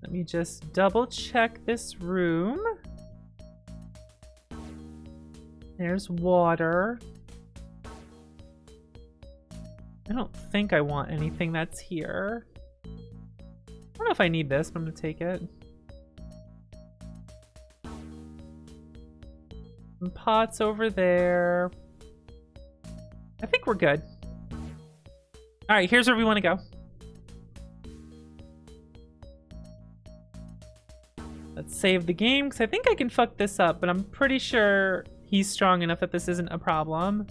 Let me just double check this room. There's water. I don't think I want anything that's here. I don't know if I need this, but I'm gonna take it. Some pots over there. I think we're good. All right, here's where we want to go. Let's save the game, because I think I can fuck this up, but I'm pretty sure he's strong enough that this isn't a problem.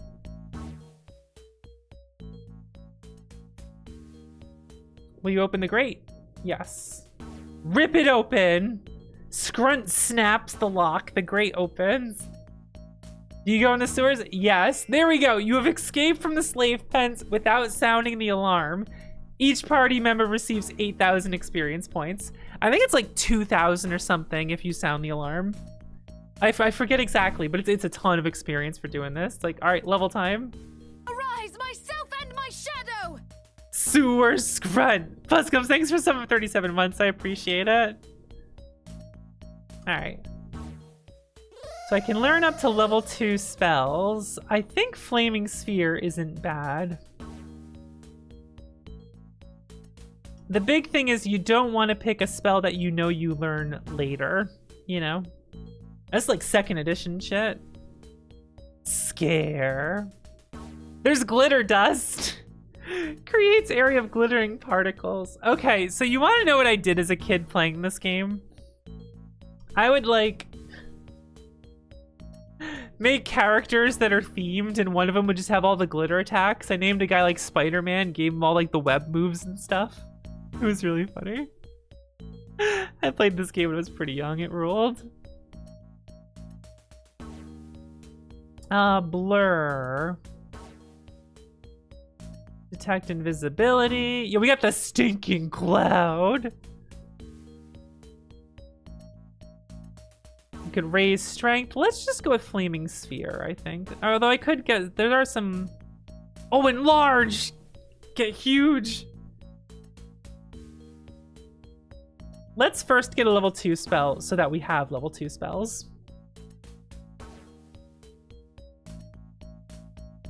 Will you open the grate? Yes. Rip it open! Scrunt snaps the lock. The grate opens. Do you go in the sewers? Yes. There we go. You have escaped from the slave pens without sounding the alarm. Each party member receives 8,000 experience points. I think it's like 2,000 or something if you sound the alarm. I forget exactly, but it's a ton of experience for doing this. It's like, all right, level time. Arise, myself and my shadow! Sewer Scrunt. Fuzzcomes, thanks for some 37 months. I appreciate it. All right. So I can learn up to level 2 spells. I think Flaming Sphere isn't bad. The big thing is you don't want to pick a spell that you know you learn later, you know? That's like 2nd edition shit. Scare. There's glitter dust. Creates area of glittering particles. Okay, so you want to know what I did as a kid playing this game? I would like make characters that are themed, and one of them would just have all the glitter attacks. I named a guy like Spider-Man, gave him all like the web moves and stuff. It was really funny. I played this game when I was pretty young. It ruled. Blur. Detect invisibility. Yeah, we got the stinking cloud. We could raise strength. Let's just go with Flaming Sphere, I think. Although I could get... There are some... Oh, enlarge! Get huge! Let's first get a level 2 spell so that we have level 2 spells.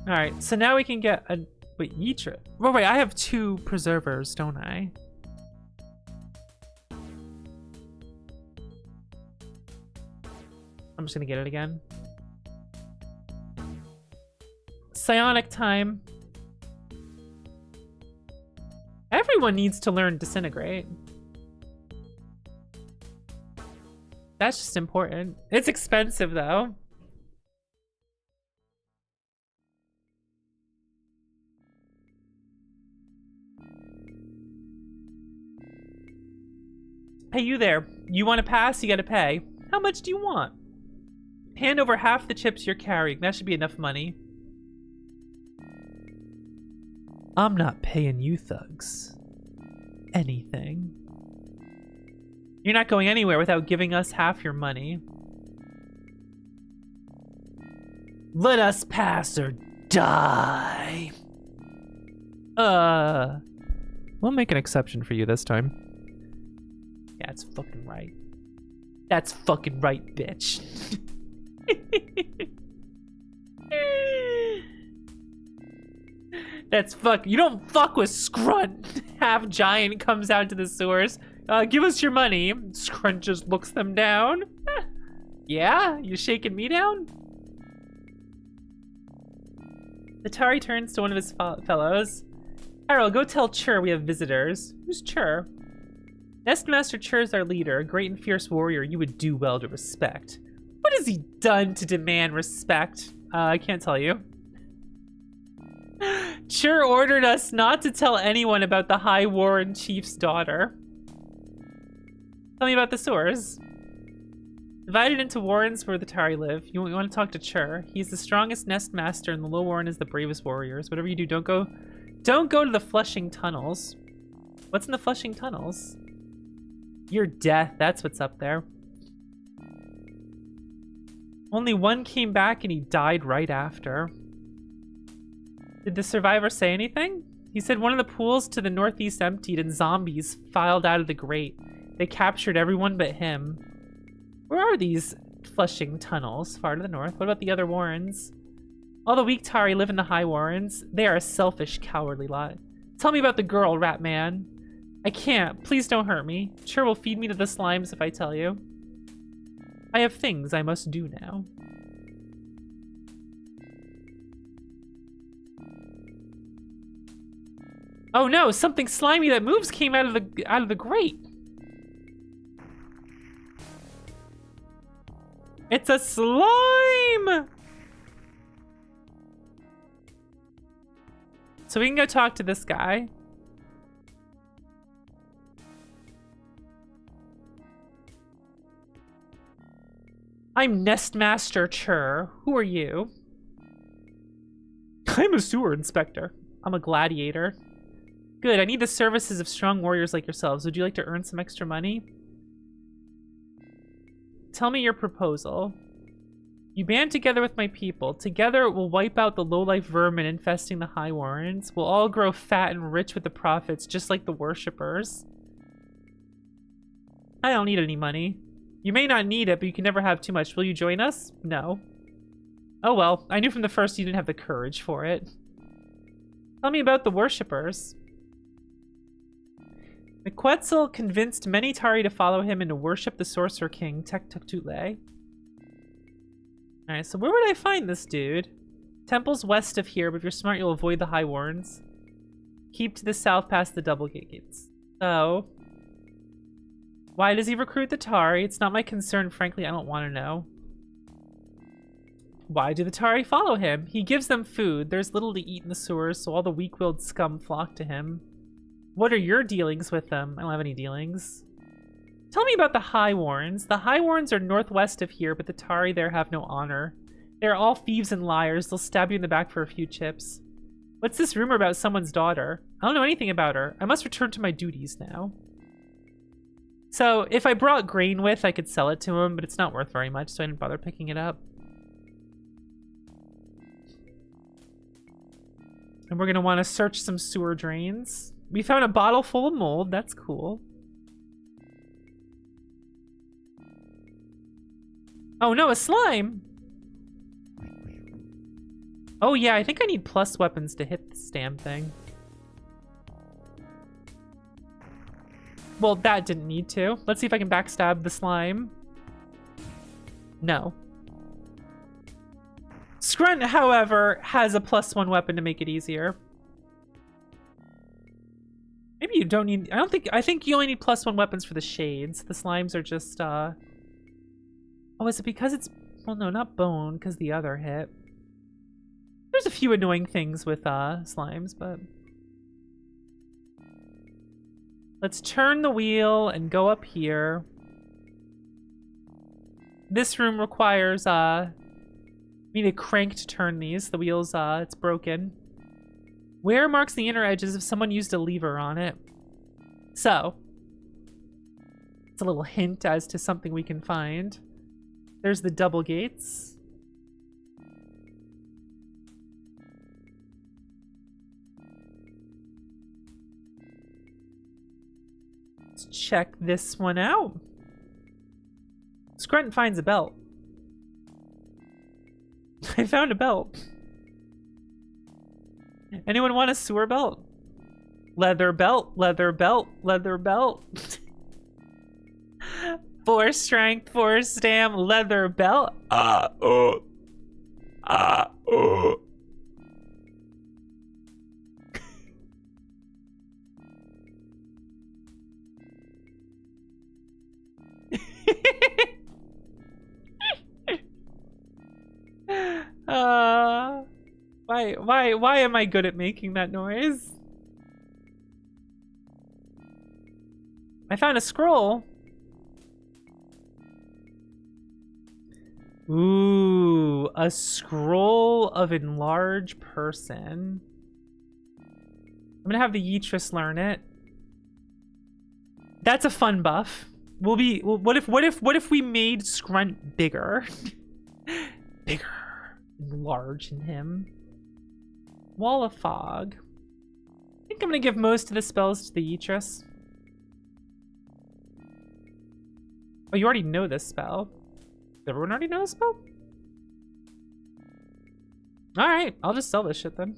All right, so now we can get a... Wait, Yitra. Oh, wait, I have 2 preservers, don't I? I'm just gonna get it again. Psionic time. Everyone needs to learn Disintegrate. That's just important. It's expensive, though. Hey, you there. You want to pass? You gotta pay. How much do you want? Hand over half the chips you're carrying. That should be enough money. I'm not paying you thugs anything. You're not going anywhere without giving us half your money. Let us pass or die. We'll make an exception for you this time. Yeah, that's fucking right. That's fucking right, bitch. That's fuck. You don't fuck with Scrunt. Half giant comes out to the sewers. Give us your money. Scrunt just looks them down. Yeah? You shaking me down? Atari turns to one of his fellows. Harold, go tell Chur we have visitors. Who's Chur? Nestmaster Chur is our leader, a great and fierce warrior you would do well to respect. What has he done to demand respect? I can't tell you. Chur ordered us not to tell anyone about the High Warren Chief's daughter. Tell me about the sewers. Divided into warrens where the Tari live. You want to talk to Chur. He's the strongest nest master, and the low warren is the bravest warriors. Whatever you do, don't go to the Flushing Tunnels. What's in the Flushing Tunnels? Your death. That's what's up there. Only one came back, and he died right after. Did the survivor say anything? He said one of the pools to the northeast emptied, and zombies filed out of the grate. They captured everyone but him. Where are these Flushing Tunnels? Far to the north. What about the other warrens? All the weak Tari live in the high warrens. They are a selfish, cowardly lot. Tell me about the girl, Rat Man. I can't. Please don't hurt me. Chur will feed me to the slimes if I tell you. I have things I must do now. Oh no! Something slimy that moves came out of the grate. It's a slime! So we can go talk to this guy. I'm Nestmaster Chur. Who are you? I'm a sewer inspector. I'm a gladiator. Good, I need the services of strong warriors like yourselves. Would you like to earn some extra money? Tell me your proposal. You band together with my people. Together, we'll wipe out the low-life vermin infesting the high warrens. We'll all grow fat and rich with the profits, just like the worshippers. I don't need any money. You may not need it, but you can never have too much. Will you join us? No. Oh well, I knew from the first you didn't have the courage for it. Tell me about the worshippers. McQuetzal convinced many Tari to follow him and to worship the Sorcerer King, Tektuktule. Alright, so where would I find this dude? Temple's west of here, but if you're smart, you'll avoid the High Warrens. Keep to the south past the Double Gates. So, why does he recruit the Tari? It's not my concern, frankly, I don't want to know. Why do the Tari follow him? He gives them food. There's little to eat in the sewers, so all the weak-willed scum flock to him. What are your dealings with them? I don't have any dealings. Tell me about the High Warrens. The High Warrens are northwest of here, but the Tari there have no honor. They're all thieves and liars. They'll stab you in the back for a few chips. What's this rumor about someone's daughter? I don't know anything about her. I must return to my duties now. So, if I brought grain with, I could sell it to him, but it's not worth very much, so I didn't bother picking it up. And we're going to want to search some sewer drains. We found a bottle full of mold. That's cool. Oh no, a slime! Oh yeah, I think I need plus weapons to hit this damn thing. Well, that didn't need to. Let's see if I can backstab the slime. No. Scrunt, however, has a +1 weapon to make it easier. Maybe you don't need... I think you only need +1 weapons for the shades. The slimes are just, Oh, is it because it's... Well, no, not bone, because the other hit. There's a few annoying things with, slimes, but... Let's turn the wheel and go up here. This room requires, we need a crank to turn these. The wheel's, it's broken. Where marks the inner edges if someone used a lever on it? So, it's a little hint as to something we can find. There's the double gates. Let's check this one out. Scrunt finds a belt. I found a belt. Anyone want a sewer belt? Leather belt, leather belt, leather belt. 4 strength, 4 stam, leather belt. Why am I good at making that noise? I found a scroll. Ooh, a scroll of enlarge person. I'm gonna have the Yeetress learn it. That's a fun buff. What if we made Scrunt bigger? Bigger. Enlarge in him. Wall of Fog. I think I'm gonna give most of the spells to the Yeetress. Oh, you already know this spell. Does everyone already know this spell? Alright, I'll just sell this shit then.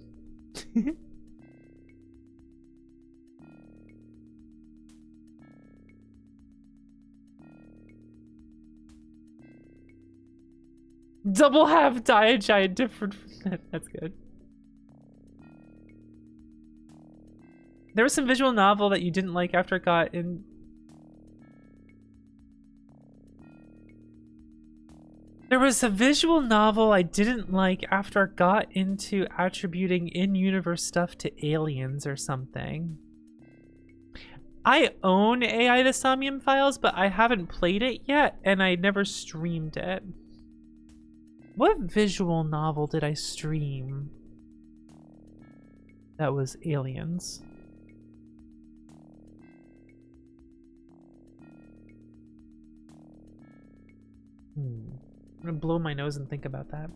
Double half Diagiant different from that. That's good. There was some visual novel that you didn't like after it got in. There was a visual novel I didn't like after it got into attributing in-universe stuff to aliens or something. I own AI the Somnium Files, but I haven't played it yet, and I never streamed it. What visual novel did I stream that was aliens? I'm gonna blow my nose and think about that.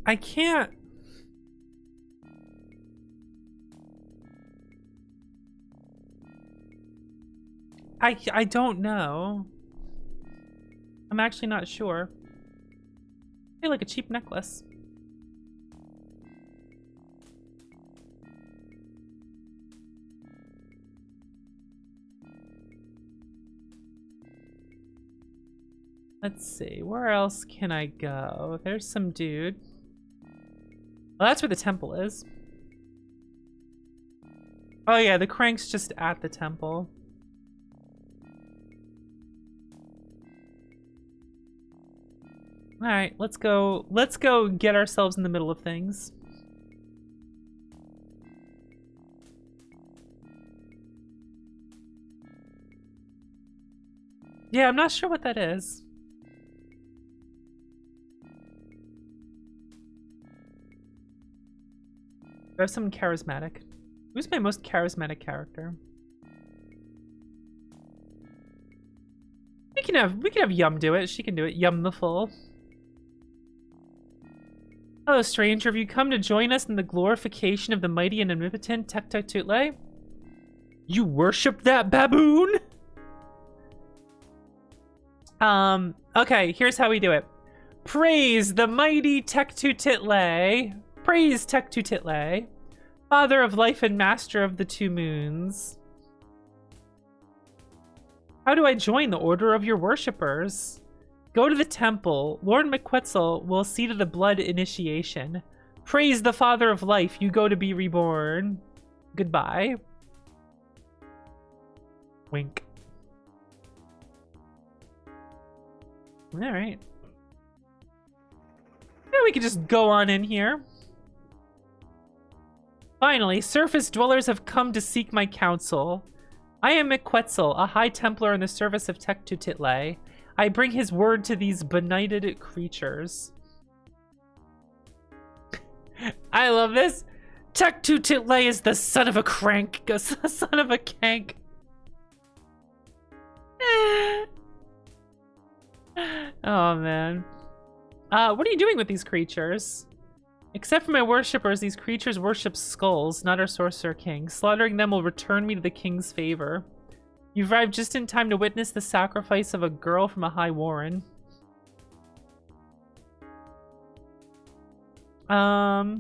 I can't. I don't know. I'm actually not sure. Hey, like a cheap necklace. Let's see, where else can I go? There's some dude. Well, that's where the temple is. Oh yeah, the crank's just at the temple. All right, let's go get ourselves in the middle of things. Yeah, I'm not sure what that is. There's some charismatic. Who's my most charismatic character? We can have Yum do it. She can do it. Yum the Full. Hello, stranger. Have you come to join us in the glorification of the mighty and omnipotent Tektutule? You worship that baboon? Okay, here's how we do it. Praise the mighty Tektutile. Praise Tektutile, father of life and master of the two moons. How do I join the order of your worshippers? Go to the temple. Lord McQuetzal will see to the blood initiation. Praise the father of life. You go to be reborn. Goodbye. Wink. All right. Yeah, we can just go on in here. Finally, surface dwellers have come to seek my counsel. I am McQuetzal, a high templar in the service of Tektutile. I bring his word to these benighted creatures. I love this. Tektutile is the son of a crank. Son of a kank. Oh, man. What are you doing with these creatures? Except for my worshippers, these creatures worship skulls, not our sorcerer king. Slaughtering them will return me to the king's favor. You've arrived just in time to witness the sacrifice of a girl from a high warren. I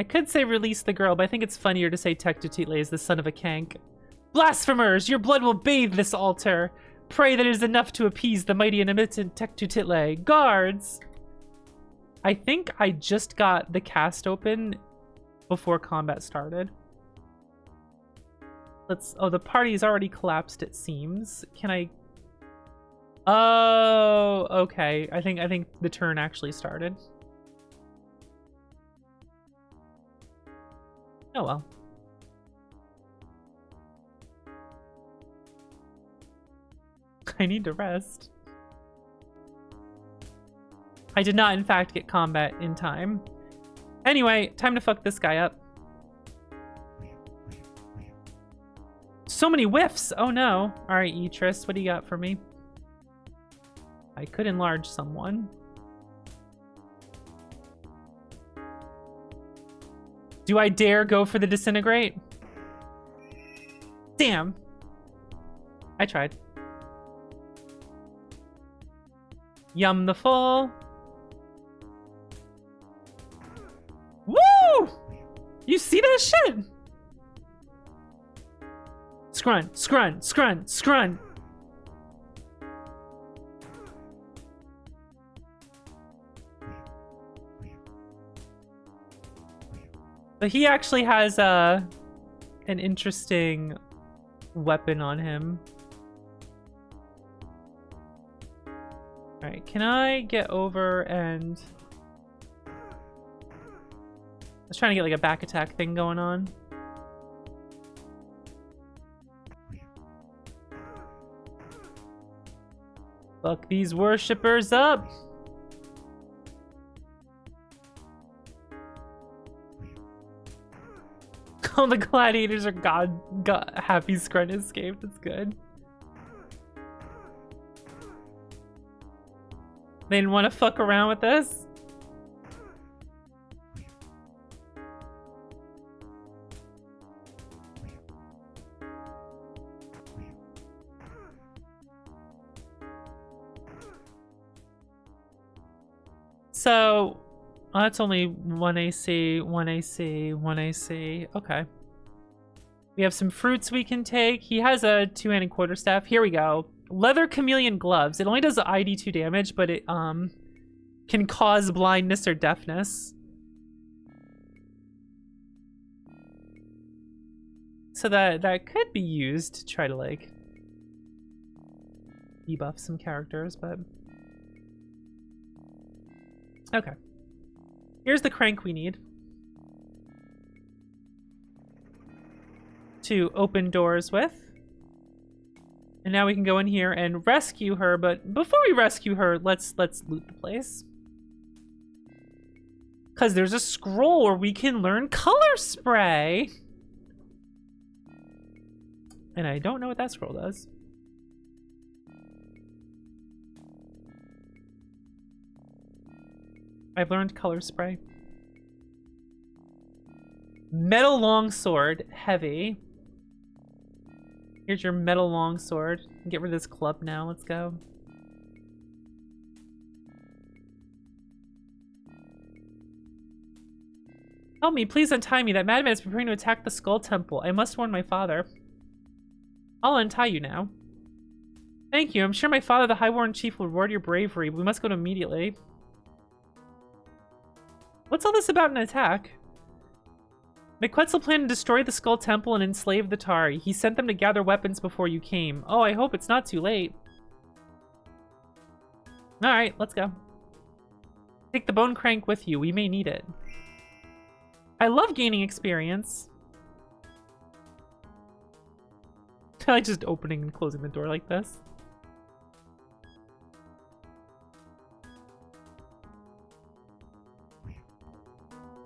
could say release the girl, but I think it's funnier to say Tektutile is the son of a kank. Blasphemers! Your blood will bathe this altar! Pray that it is enough to appease the mighty and omnipotent Tektutile. Guards! I think I just got the cast open before combat started. Oh, the party's already collapsed, it seems. Can I... Oh, okay. I think the turn actually started. Oh well. I need to rest. I did not, in fact, get combat in time. Anyway, time to fuck this guy up. So many whiffs! Oh no. Alright, Etris, what do you got for me? I could enlarge someone. Do I dare go for the disintegrate? Damn. I tried. Yum the full. Woo! You see that shit? Scrun, scrun, scrun, scrun. But he actually has an interesting weapon on him. Alright, can I get over and... I was trying to get like a back attack thing going on. Fuck these worshippers up! All the gladiators are god happy Scrun escaped. That's good. They didn't want to fuck around with this. So, oh, that's only 1 AC, 1 AC, 1 AC. Okay. We have some fruits we can take. He has a two-handed quarterstaff. Here we go. Leather chameleon gloves. It only does ID2 damage, but it can cause blindness or deafness. So that could be used to try to like debuff some characters, but okay. Here's the crank we need to open doors with. And now we can go in here and rescue her, but before we rescue her, let's loot the place. Cause there's a scroll where we can learn color spray. And I don't know what that scroll does. I've learned color spray. Metal longsword, heavy. Here's your metal longsword. Get rid of this club now. Let's go. Help me, please untie me. That madman is preparing to attack the Skull Temple. I must warn my father. I'll untie you now. Thank you. I'm sure my father, the Highborn Chief, will reward your bravery, but we must go to immediately. What's all this about an attack? McQuetzal planned to destroy the Skull Temple and enslave the Tari. He sent them to gather weapons before you came. Oh, I hope it's not too late. Alright, let's go. Take the bone crank with you. We may need it. I love gaining experience. I like just opening and closing the door like this.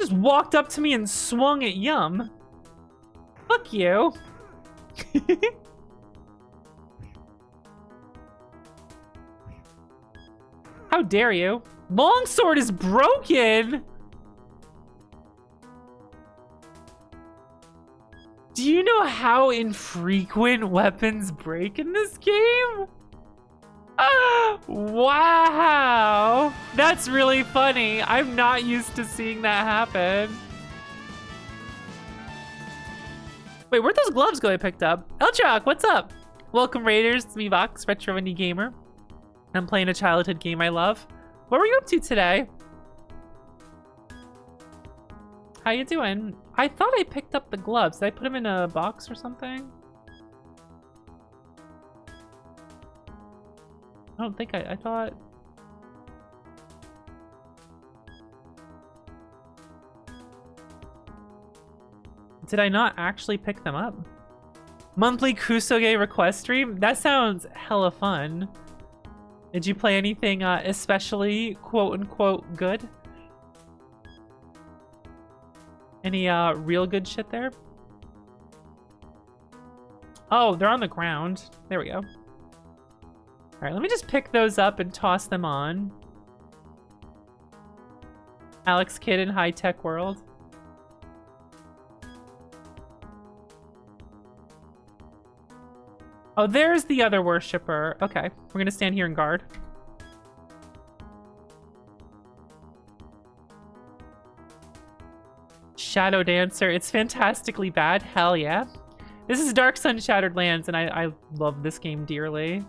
Just walked up to me and swung at Yum. Fuck you. How dare you? Longsword is broken! Do you know how infrequent weapons break in this game? Ah, wow! That's really funny. I'm not used to seeing that happen. Wait, where'd those gloves go I picked up? Elchok, what's up? Welcome, Raiders. It's me, Vox, Retro Indie Gamer. I'm playing a childhood game I love. What were you up to today? How you doing? I thought I picked up the gloves. Did I put them in a box or something? I don't think I thought... Did I not actually pick them up? Monthly Kusoge request stream? That sounds hella fun. Did you play anything especially quote-unquote good? Any real good shit there? Oh, they're on the ground. There we go. All right, let me just pick those up and toss them on. Alex Kidd in High Tech World. Oh, there's the other worshiper. Okay, we're gonna stand here and guard. Shadow Dancer. It's fantastically bad. Hell yeah. This is Dark Sun Shattered Lands, and I love this game dearly.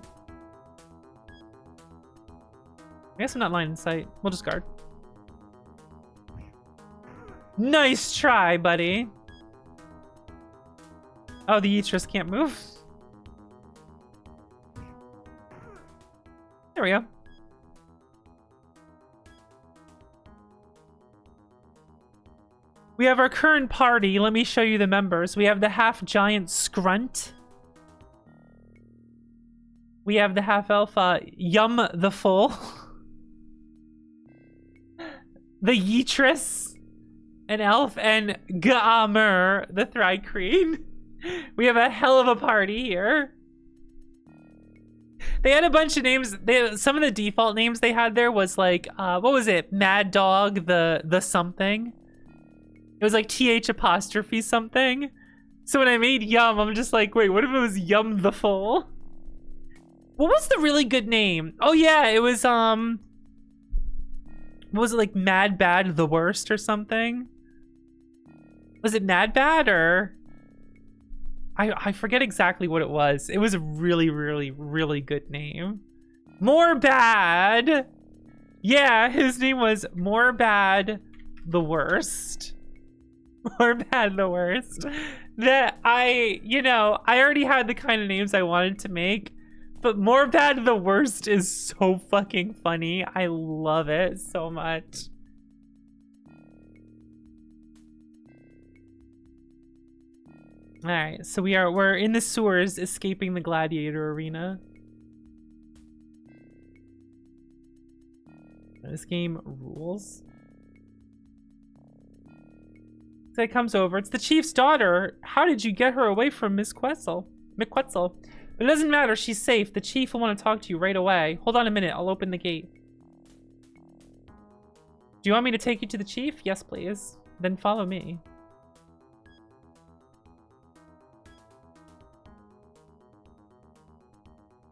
I guess I'm not line in sight. We'll just guard. Nice try, buddy. Oh, the Eatris can't move. There we go. We have our current party. Let me show you the members. We have the half-giant Scrunt. We have the half-elf Yum the Full. The Yeetris, an elf, and Gaamer, the Thri-kreen. We have a hell of a party here. They had a bunch of names. Some of the default names they had there was like, what was it? Mad Dog, the something. It was like TH apostrophe something. So when I made Yum, I'm just like, wait, what if it was Yum the Full? What was the really good name? Oh yeah, it was, what was it, like Mad Bad the Worst or something? Was it Mad Bad or? I forget exactly what it was. It was a really, really, really good name. More Bad. Yeah, his name was More Bad the Worst. More Bad the Worst. That I already had the kind of names I wanted to make, but More Bad the Worst is so fucking funny. I love it so much. All right, so we're in the sewers escaping the gladiator arena. This game rules. So it comes over. It's the chief's daughter. How did you get her away from Miss McQuetzal? But it doesn't matter. She's safe. The chief will want to talk to you right away. Hold on a minute. I'll open the gate. Do you want me to take you to the chief? Yes, please. Then follow me.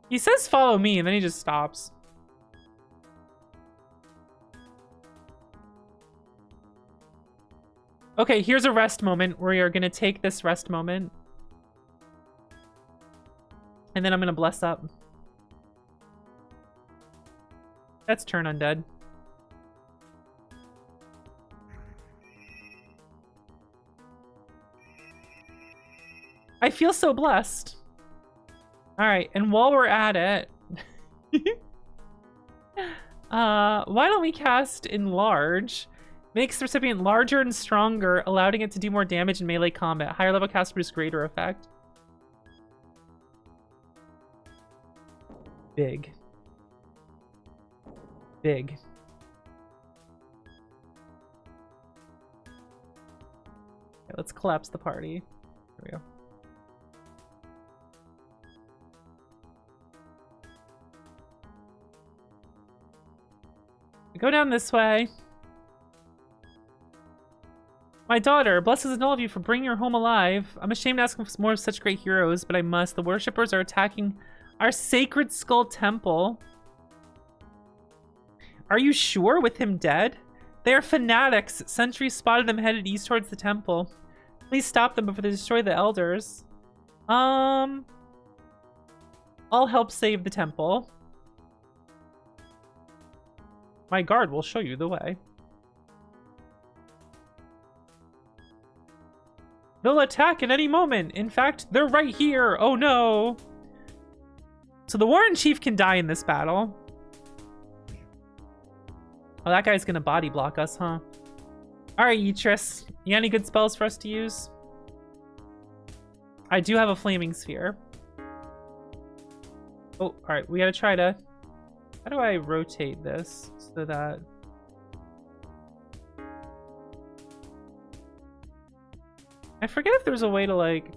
He says follow me, and then he just stops. Okay, here's a rest moment. We are going to take this rest moment. And then I'm going to bless up. Let's turn undead. I feel so blessed. All right, and while we're at it, why don't we cast Enlarge? Makes the recipient larger and stronger, allowing it to do more damage in melee combat. Higher level cast produce greater effect. Big. Big. Okay, let's collapse the party. There we go. Go down this way. My daughter, blesses and all of you for bringing her home alive. I'm ashamed to ask for more of such great heroes, but I must. The worshippers are attacking our Sacred Skull Temple. Are you sure with him dead? They are fanatics. Sentries spotted them headed east towards the temple. Please stop them before they destroy the elders. I'll help save the temple. My guard will show you the way. They'll attack at any moment. In fact, they're right here. Oh no. So the Warden Chief can die in this battle. Oh, that guy's gonna body block us, huh? Alright, Yitris. You got any good spells for us to use? I do have a Flaming Sphere. Oh, alright, we gotta try to... How do I rotate this so that... I forget if there's a way to, like...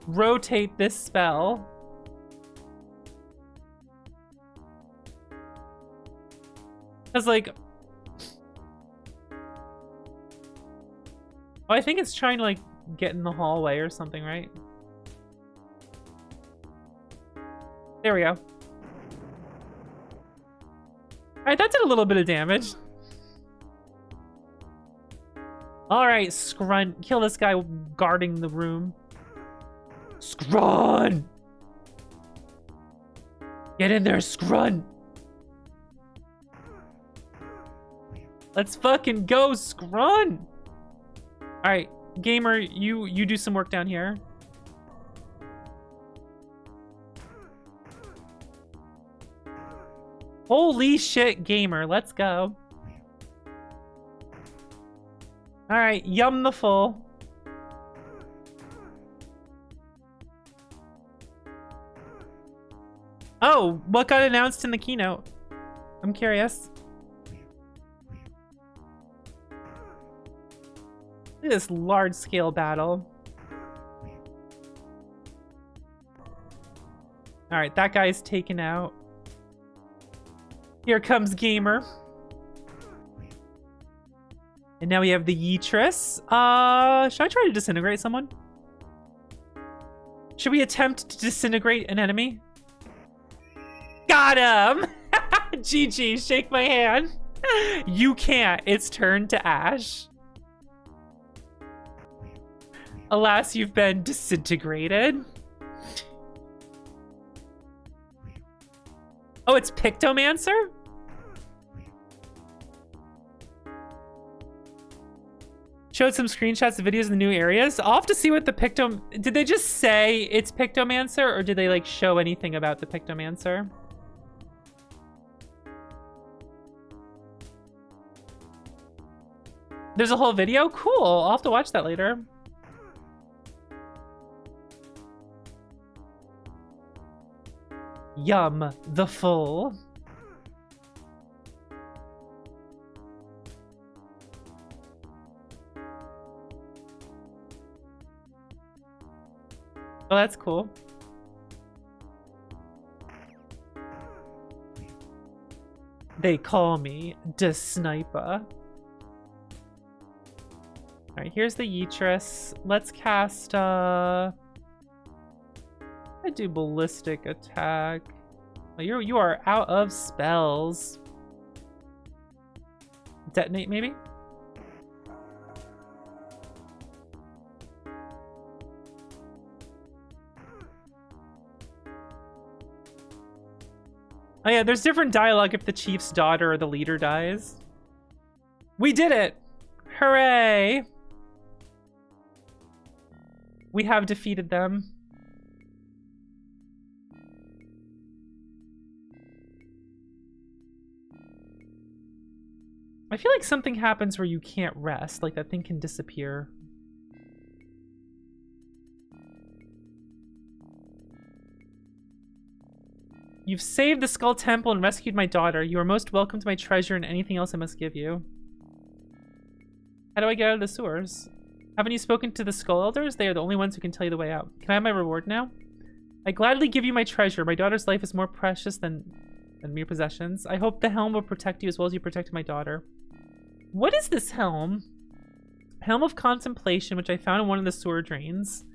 rotate this spell. Because, like... Oh, I think it's trying to, like, get in the hallway or something, right? There we go. Alright, that did a little bit of damage. Alright, Scrunt. Kill this guy guarding the room. Scrunt! Get in there, Scrunt! Let's fucking go, Scrunt! Alright, Gamer, you do some work down here. Holy shit, Gamer, let's go. Alright, Yum the Full. Oh, what got announced in the keynote? I'm curious. Look at this large-scale battle. Alright, that guy's taken out. Here comes Gamer. And now we have the Yitris. Should I try to disintegrate someone? Should we attempt to disintegrate an enemy? Got him! GG, shake my hand. You can't. It's turned to ash. Alas, you've been disintegrated. Oh, it's Pictomancer? Showed some screenshots of videos in the new areas. I'll have to see what the Did they just say it's Pictomancer, or did they, like, show anything about the Pictomancer? There's a whole video? Cool. I'll have to watch that later. Yum the Full. Oh, that's cool. They call me the Sniper. Alright, here's the Yitris. Let's cast, I do Ballistic Attack. Oh, you are out of spells. Detonate, maybe? Oh yeah, there's different dialogue if the chief's daughter or the leader dies. We did it! Hooray! We have defeated them. I feel like something happens where you can't rest, like that thing can disappear. You've saved the Skull Temple and rescued my daughter. You are most welcome to my treasure and anything else I must give you. How do I get out of the sewers? Haven't you spoken to the Skull Elders? They are the only ones who can tell you the way out. Can I have my reward now? I gladly give you my treasure. My daughter's life is more precious than mere possessions. I hope the helm will protect you as well as you protected my daughter. What is this helm? Helm of Contemplation, which I found in one of the sewer drains.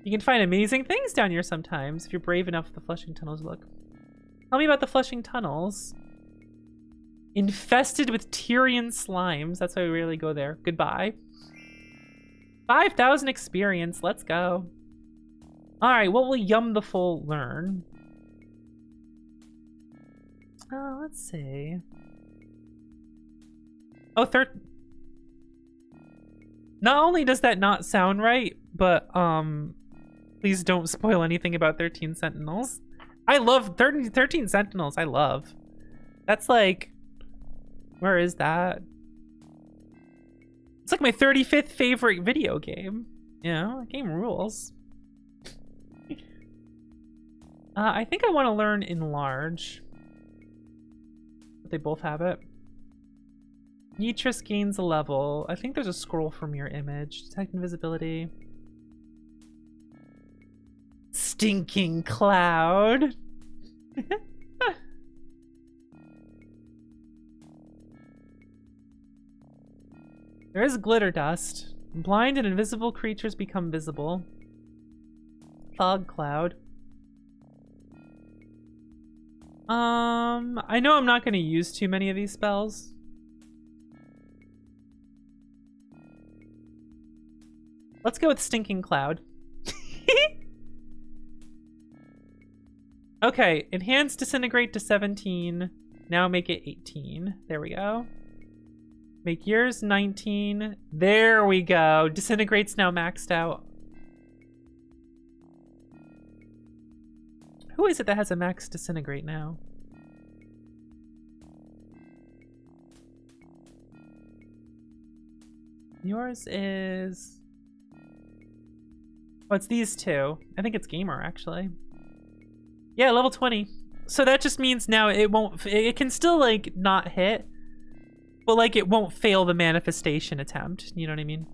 You can find amazing things down here sometimes if you're brave enough for the Flushing Tunnels look. Tell me about the Flushing Tunnels. Infested with Tyrian slimes. That's why we rarely go there. Goodbye. 5,000 experience. Let's go. Alright, what will Yum the Full learn? Let's see. Oh, not only does that not sound right, but Please don't spoil anything about 13 Sentinels. I love 13 Sentinels. I love. That's like, where is that? It's like my 35th favorite video game. You know, game rules. I think I want to learn Enlarge. They both have it. Nitris gains a level. I think there's a scroll from your image. Detect invisibility. Stinking cloud. There is glitter dust. Blind and invisible creatures become visible. Fog cloud. I know I'm not going to use too many of these spells. Let's go with Stinking Cloud. Okay, enhance Disintegrate to 17. Now make it 18. There we go. Make yours 19. There we go. Disintegrate's now maxed out. Who is it that has a max Disintegrate now? Yours is... Oh, it's these two. I think it's Gamer, actually. Yeah, level 20. So that just means now it won't... It can still, like, not hit. But, like, it won't fail the manifestation attempt. You know what I mean?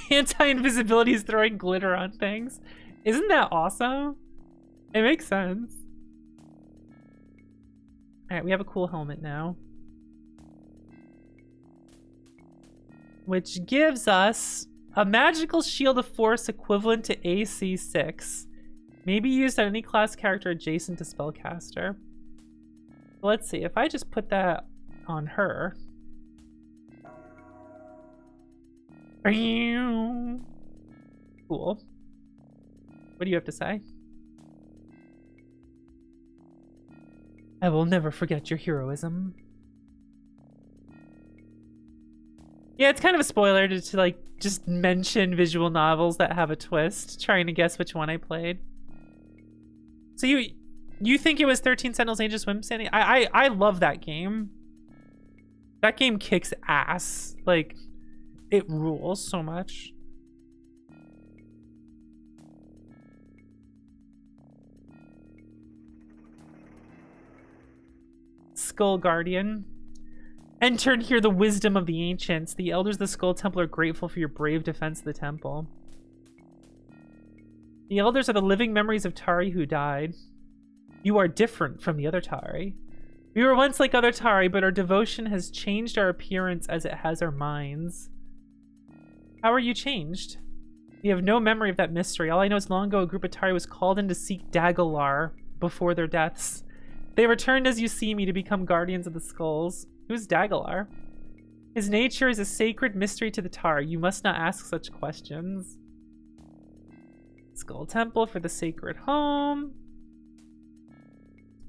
Anti-invisibility is throwing glitter on things. Isn't that awesome? It makes sense. Alright, we have a cool helmet now. Which gives us a magical shield of force equivalent to AC 6. May be used on any class character adjacent to spellcaster. Let's see, if I just put that on her. Cool. What do you have to say? I will never forget your heroism. Yeah, it's kind of a spoiler to like just mention visual novels that have a twist, trying to guess which one I played. So you think it was 13 Sentinels Age of Swim, Sandy? I love that game. That game kicks ass. Like, it rules so much. Skull Guardian. Enter and hear the wisdom of the ancients. The elders of the Skull Temple are grateful for your brave defense of the temple. The elders are the living memories of Tari who died. You are different from the other Tari. We were once like other Tari, but our devotion has changed our appearance as it has our minds. How are you changed? We have no memory of that mystery. All I know is long ago a group of Tari was called in to seek Dagobah before their deaths. They returned as you see me to become guardians of the skulls. Who's Dagobah? His nature is a sacred mystery to the Tari. You must not ask such questions. Skull Temple for the sacred home.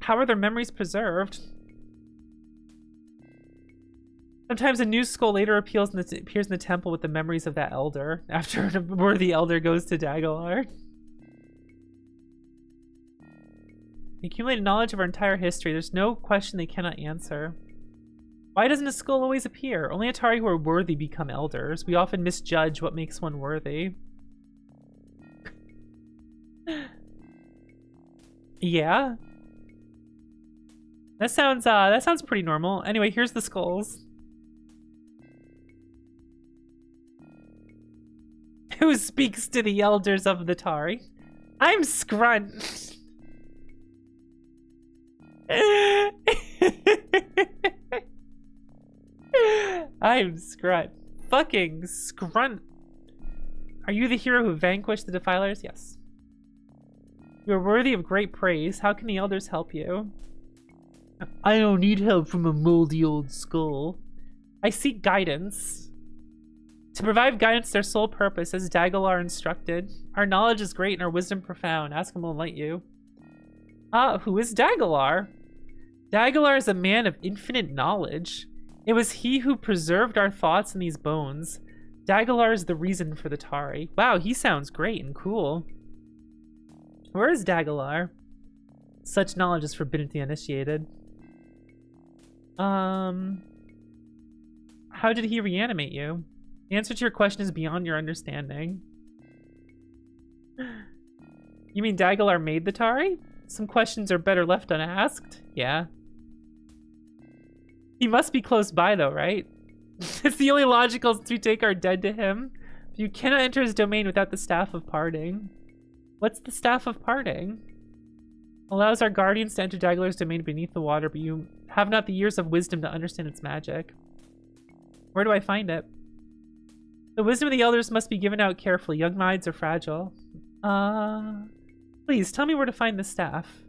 How are their memories preserved? Sometimes a new skull later appears in the temple with the memories of that elder after a worthy elder goes to Dagobah. They accumulated knowledge of our entire history. There's no question they cannot answer. Why doesn't a skull always appear? Only Atari who are worthy become elders. We often misjudge what makes one worthy. Yeah. That sounds pretty normal. Anyway, here's the skulls. Who speaks to the elders of the Tari? I'm Scrunt. I'm Scrunt. Fucking Scrunt. Are you the hero who vanquished the Defilers? Yes. You are worthy of great praise. How can the elders help you? I don't need help from a moldy old skull. I seek guidance. To provide guidance to their sole purpose, as Dagobah instructed. Our knowledge is great and our wisdom profound. Ask him will enlighten you. Who is Dagobah? Dagobah is a man of infinite knowledge. It was he who preserved our thoughts in these bones. Dagalar is the reason for the Tari. Wow, he sounds great and cool. Where is Dagalar? Such knowledge is forbidden to the uninitiated. How did he reanimate you? The answer to your question is beyond your understanding. You mean Dagalar made the Tari? Some questions are better left unasked. Yeah. He must be close by though, right? It's the only logical since we take our dead to him. You cannot enter his domain without the Staff of Parting. What's the Staff of Parting? Allows our guardians to enter Dagalar's domain beneath the water, but you have not the years of wisdom to understand its magic. Where do I find it? The wisdom of the elders must be given out carefully. Young minds are fragile. Please, tell me where to find the staff.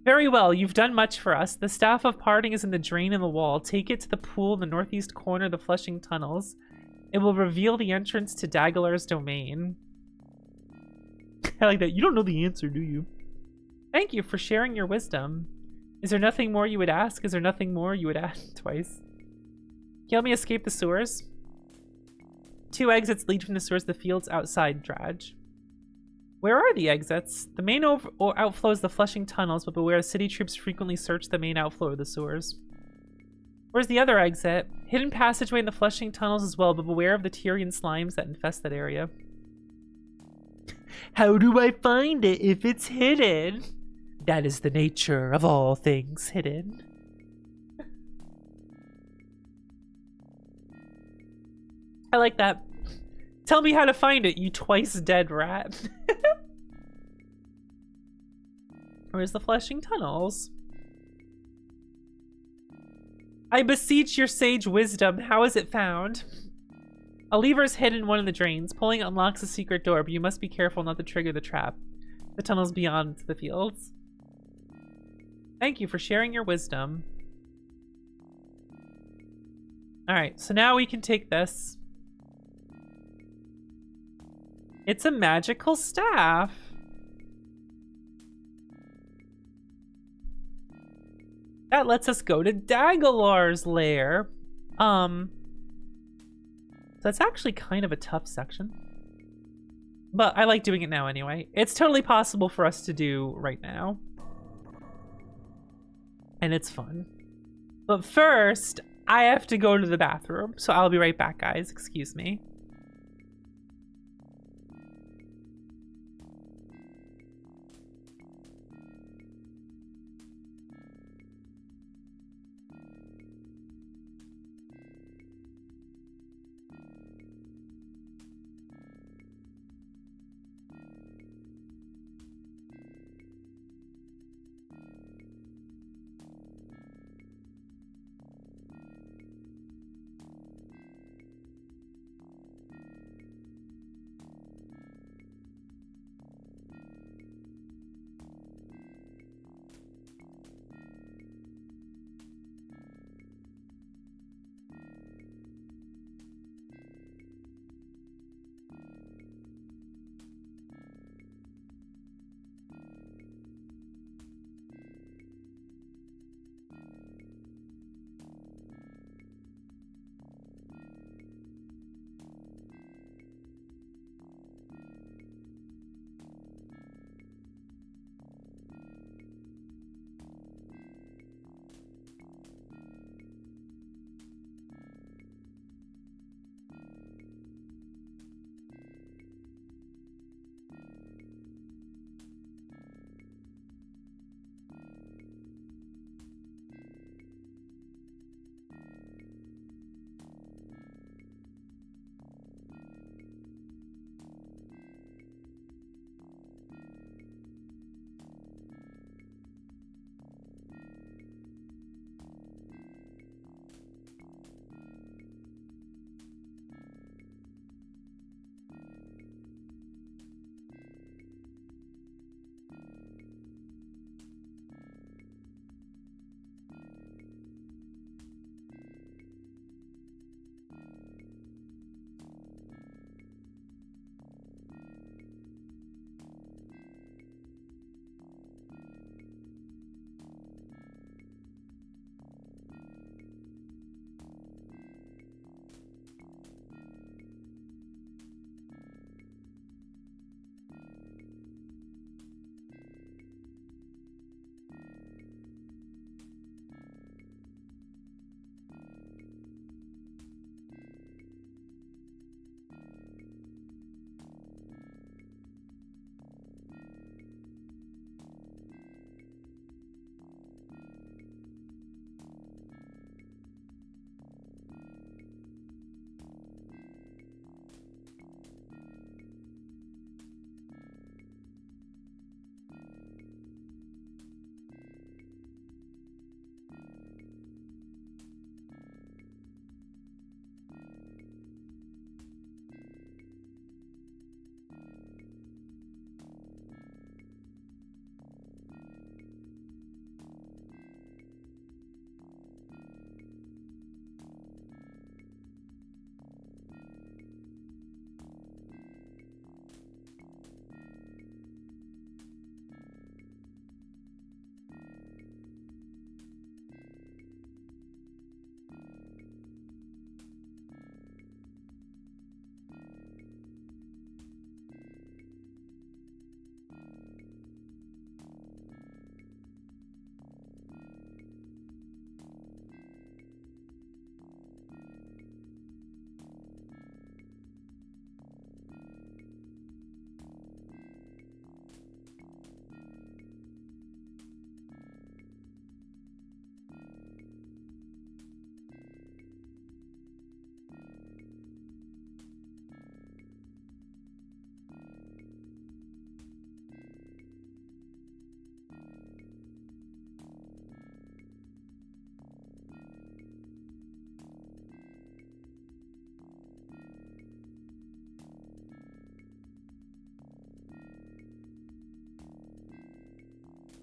Very well, you've done much for us. The Staff of Parting is in the drain in the wall. Take it to the pool in the northeast corner of the Flushing Tunnels. It will reveal the entrance to Dagalar's domain. I like that. You don't know the answer, do you? Thank you for sharing your wisdom. Is there nothing more you would ask? Is there nothing more you would ask? Twice. Can you help me escape the sewers? 2 exits lead from the sewers to the fields outside Draj. Where are the exits? The main outflow is the Flushing Tunnels, but beware, city troops frequently search the main outflow of the sewers. Where's the other exit? Hidden passageway in the Flushing Tunnels as well, but beware of the Tyrian slimes that infest that area. How do I find it if it's hidden? That is the nature of all things hidden. I like that. Tell me how to find it, you twice dead rat. Where's the Flushing Tunnels? I beseech your sage wisdom. How is it found? A lever is hidden in one of the drains. Pulling it unlocks a secret door, but you must be careful not to trigger the trap. The tunnel's beyond the fields. Thank you for sharing your wisdom. Alright, so now we can take this. It's a magical staff. That lets us go to Dagalar's lair. So that's actually kind of a tough section. But I like doing it now anyway. It's totally possible for us to do right now. And it's fun. But first, I have to go to the bathroom. So I'll be right back, guys. Excuse me.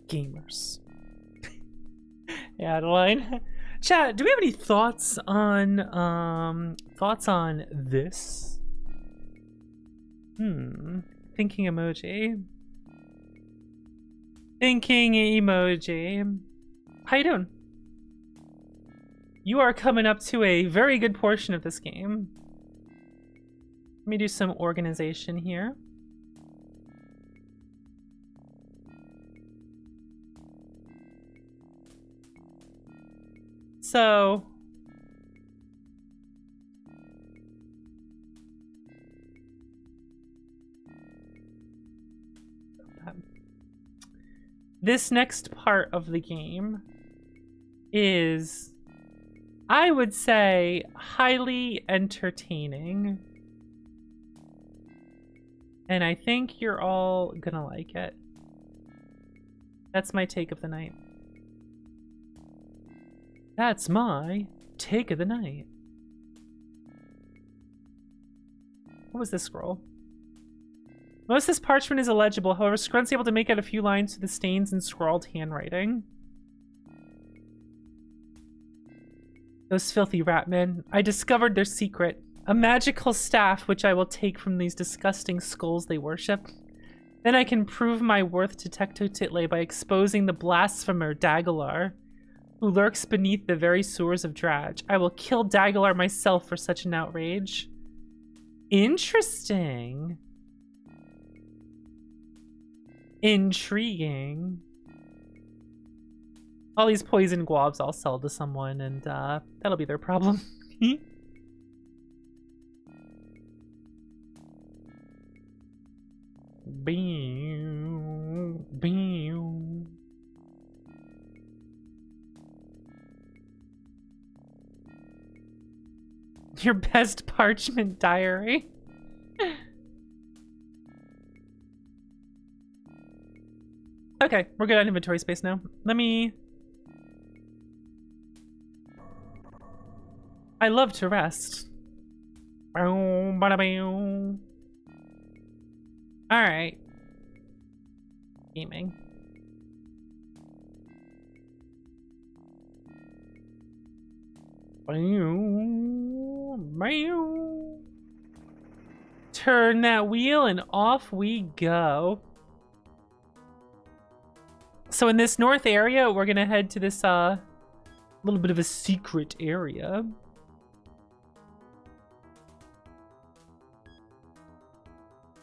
gamers. Adeline. Chat, do we have any thoughts on this? Thinking emoji. Thinking emoji. How you doing? You are coming up to a very good portion of this game. Let me do some organization here. So, this next part of the game is, I would say, highly entertaining. And I think you're all gonna like it. That's my take of the night. That's my take of the night. What was this scroll? Most of this parchment is illegible, however, Scrunt's able to make out a few lines through the stains and scrawled handwriting. Those filthy ratmen. I discovered their secret. A magical staff which I will take from these disgusting skulls they worship. Then I can prove my worth to Tectotitle by exposing the blasphemer Daggelar, who lurks beneath the very sewers of Drage. I will kill Daggelar myself for such an outrage. Interesting. Intriguing. All these poison guavs I'll sell to someone, and that'll be their problem. Bam, bam. Your best parchment diary. Okay, we're good on inventory space now. Let me... I love to rest. Alright. Gaming. Turn that wheel and off we go. So in this north area, we're gonna head to this little bit of a secret area.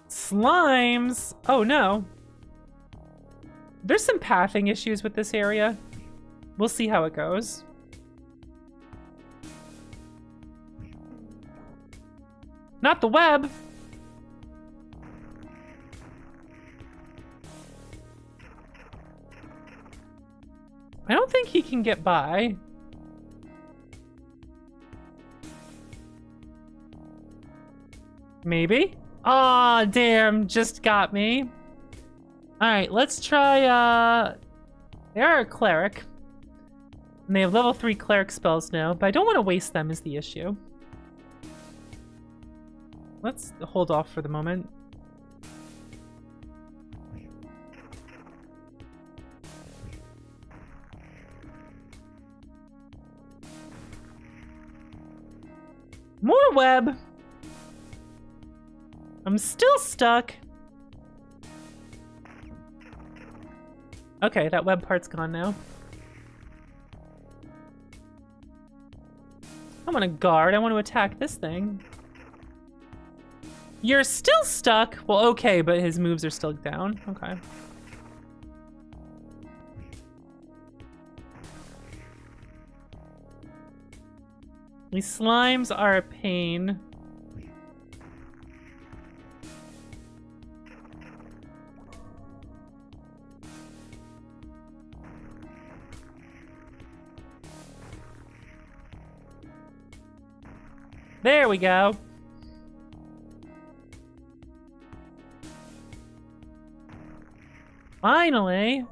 Slimes! Oh no. There's some pathing issues with this area. We'll see how it goes. Not the web! I don't think he can get by. Maybe? Aw, damn, just got me. Alright, let's try, they are a cleric. And they have level 3 cleric spells now, but I don't want to waste them is the issue. Let's hold off for the moment. More web! I'm still stuck. Okay, that web part's gone now. I want to guard. I want to attack this thing. You're still stuck. Well, okay, but his moves are still down. Okay. These slimes are a pain. There we go. Finally.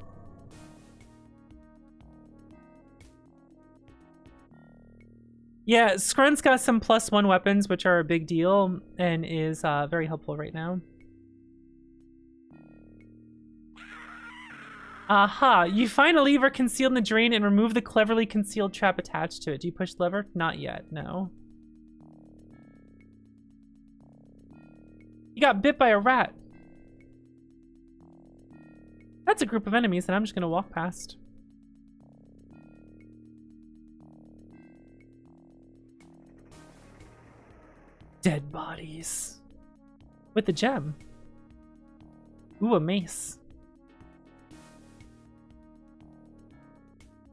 Yeah, Scrunt's got some +1 weapons, which are a big deal, and is very helpful right now. Aha! You find a lever concealed in the drain and remove the cleverly concealed trap attached to it. Do you push the lever? Not yet, no. You got bit by a rat. That's a group of enemies that I'm just gonna walk past. Dead bodies. With the gem. Ooh, a mace.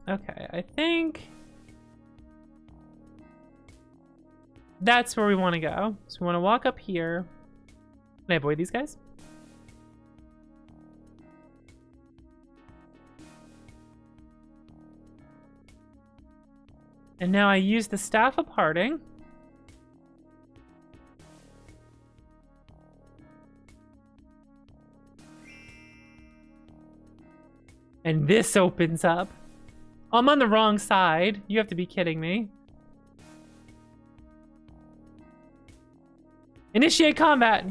Okay, I think that's where we want to go. So we want to walk up here. Can I avoid these guys? And now I use the Staff of Parting. And this opens up. I'm on the wrong side. You have to be kidding me. Initiate combat.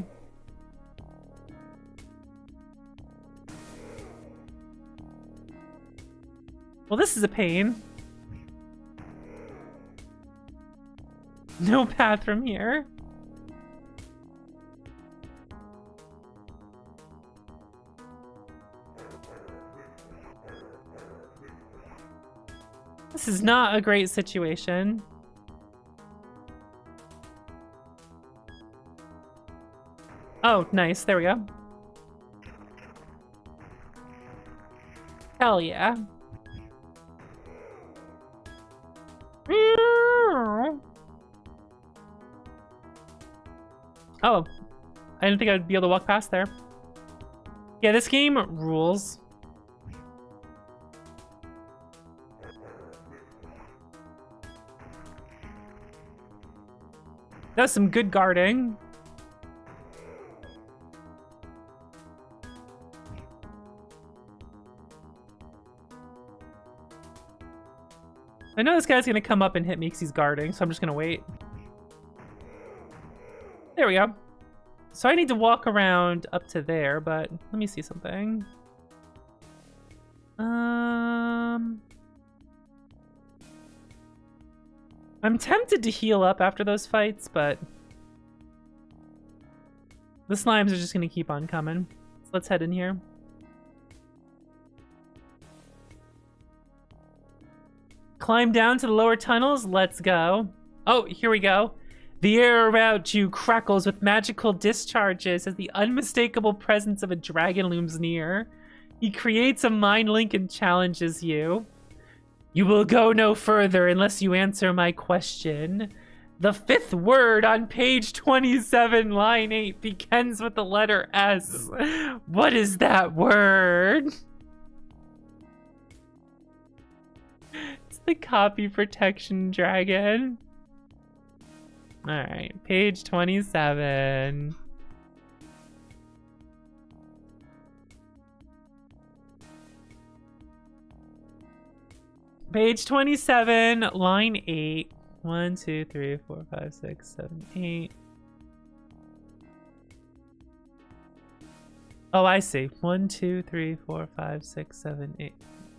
Well, this is a pain. No path from here. This is not a great situation. Oh, nice. There we go. Hell yeah. Oh, I didn't think I'd be able to walk past there. Yeah, this game rules. That was some good guarding. I know this guy's gonna come up and hit me because he's guarding, so I'm just gonna wait. There we go. So I need to walk around up to there, but let me see something. I'm tempted to heal up after those fights, but the slimes are just gonna keep on coming. So let's head in here. Climb down to the lower tunnels. Let's go. Oh, here we go. The air around you crackles with magical discharges as the unmistakable presence of a dragon looms near. He creates a mind link and challenges you. You will go no further unless you answer my question. The fifth word on page 27, line 8, begins with the letter S. What is that word? It's the copy protection dragon. All right, page 27. Page 27, line 8. 1, 2, 3, 4, 5, 6, 7, 8. Oh, I see. 1, 2, 3, 4, 5, 6, 7, 8.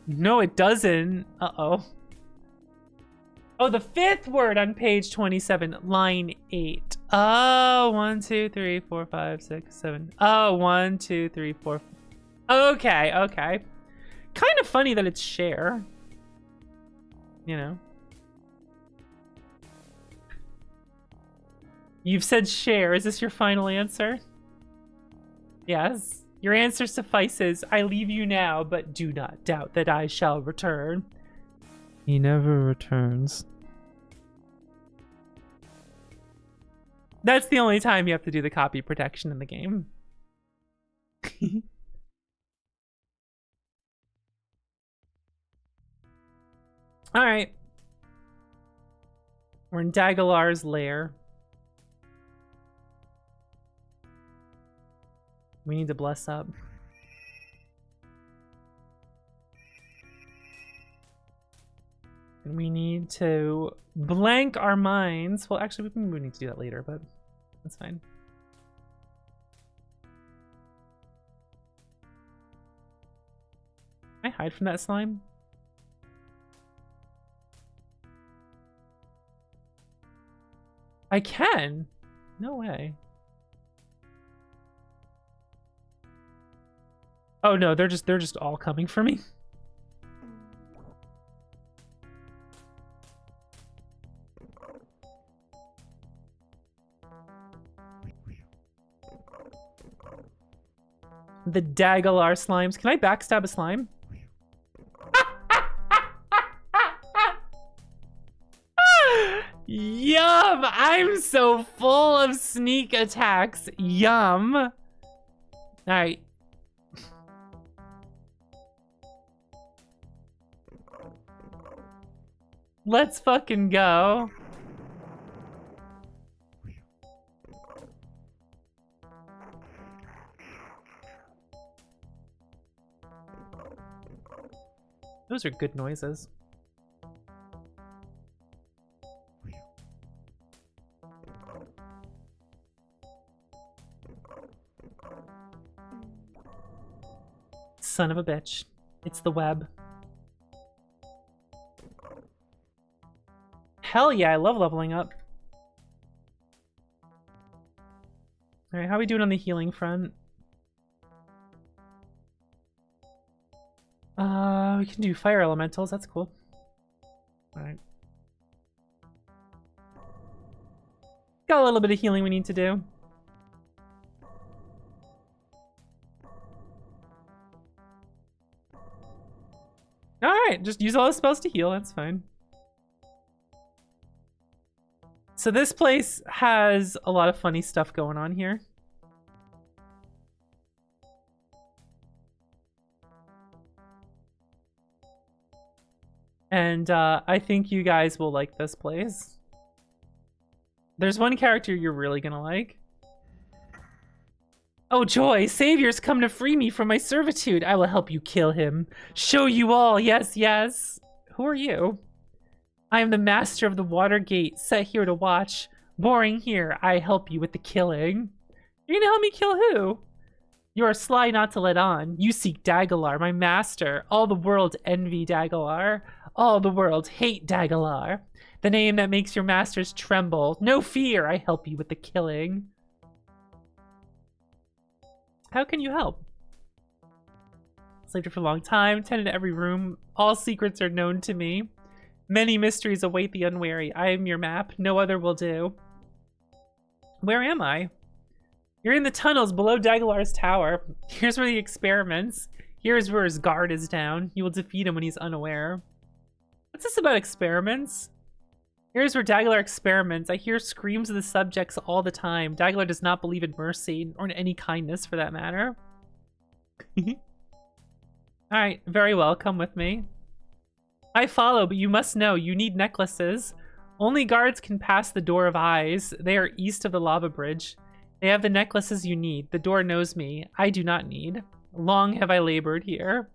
No, it doesn't. Uh-oh. Oh, the fifth word on page 27, line 8. Oh, 1, 2, 3, 4, 5, 6, 7. Oh, 1, 2, 3, 4. Okay, okay. Kind of funny that it's share. You know. You've said share. Is this your final answer? Yes. Your answer suffices. I leave you now, but do not doubt that I shall return. He never returns. That's the only time you have to do the copy protection in the game. All right. We're in Dagalar's lair. We need to bless up. And we need to blank our minds. Well, actually, we need to do that later, but that's fine. Can I hide from that slime? I can. No way. Oh no, they're just all coming for me. The Dagalar slimes. Can I backstab a slime? Yum! I'm so full of sneak attacks. Yum. Alright. Let's fucking go. Those are good noises. Son of a bitch. It's the web. Hell yeah, I love leveling up. Alright, how are we doing on the healing front? We can do fire elementals, that's cool. Alright. Got a little bit of healing we need to do. Alright, just use all the spells to heal, that's fine. So this place has a lot of funny stuff going on here. And I think you guys will like this place. There's one character you're really gonna like. Oh joy, Savior's come to free me from my servitude. I will help you kill him. Show you all, yes, yes. Who are you? I am the master of the Watergate, set here to watch. Boring here, I help you with the killing. You're gonna help me kill who? You are sly not to let on. You seek Dagalar, my master. All the world envy Dagalar. All the world hate Dagalar. The name that makes your masters tremble. No fear, I help you with the killing. How can you help? Slaved here for a long time, tended to every room. All secrets are known to me. Many mysteries await the unwary. I am your map, no other will do. Where am I? You're in the tunnels below Dagalar's tower. Here's where the experiments. Here's where his guard is down. You will defeat him when he's unaware. What's this about experiments? Here's where Dagalar experiments. I hear screams of the subjects all the time. Dagalar does not believe in mercy, or in any kindness for that matter. Alright, very well, come with me. I follow, but you must know, you need necklaces. Only guards can pass the Door of Eyes. They are east of the lava bridge. They have the necklaces you need. The door knows me. I do not need. Long have I labored here.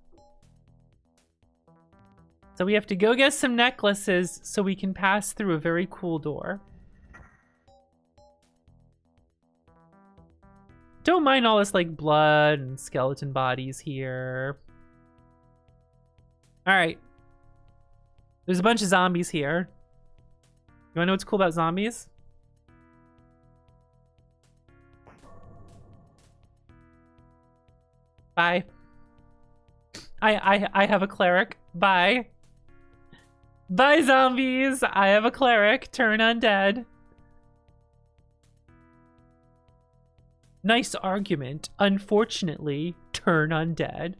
So we have to go get some necklaces so we can pass through a very cool door. Don't mind all this like blood and skeleton bodies here. All right. There's a bunch of zombies here. You wanna know what's cool about zombies? Bye. I have a cleric. Bye. Bye, zombies. I have a cleric. Turn undead. Nice argument. Unfortunately, turn undead.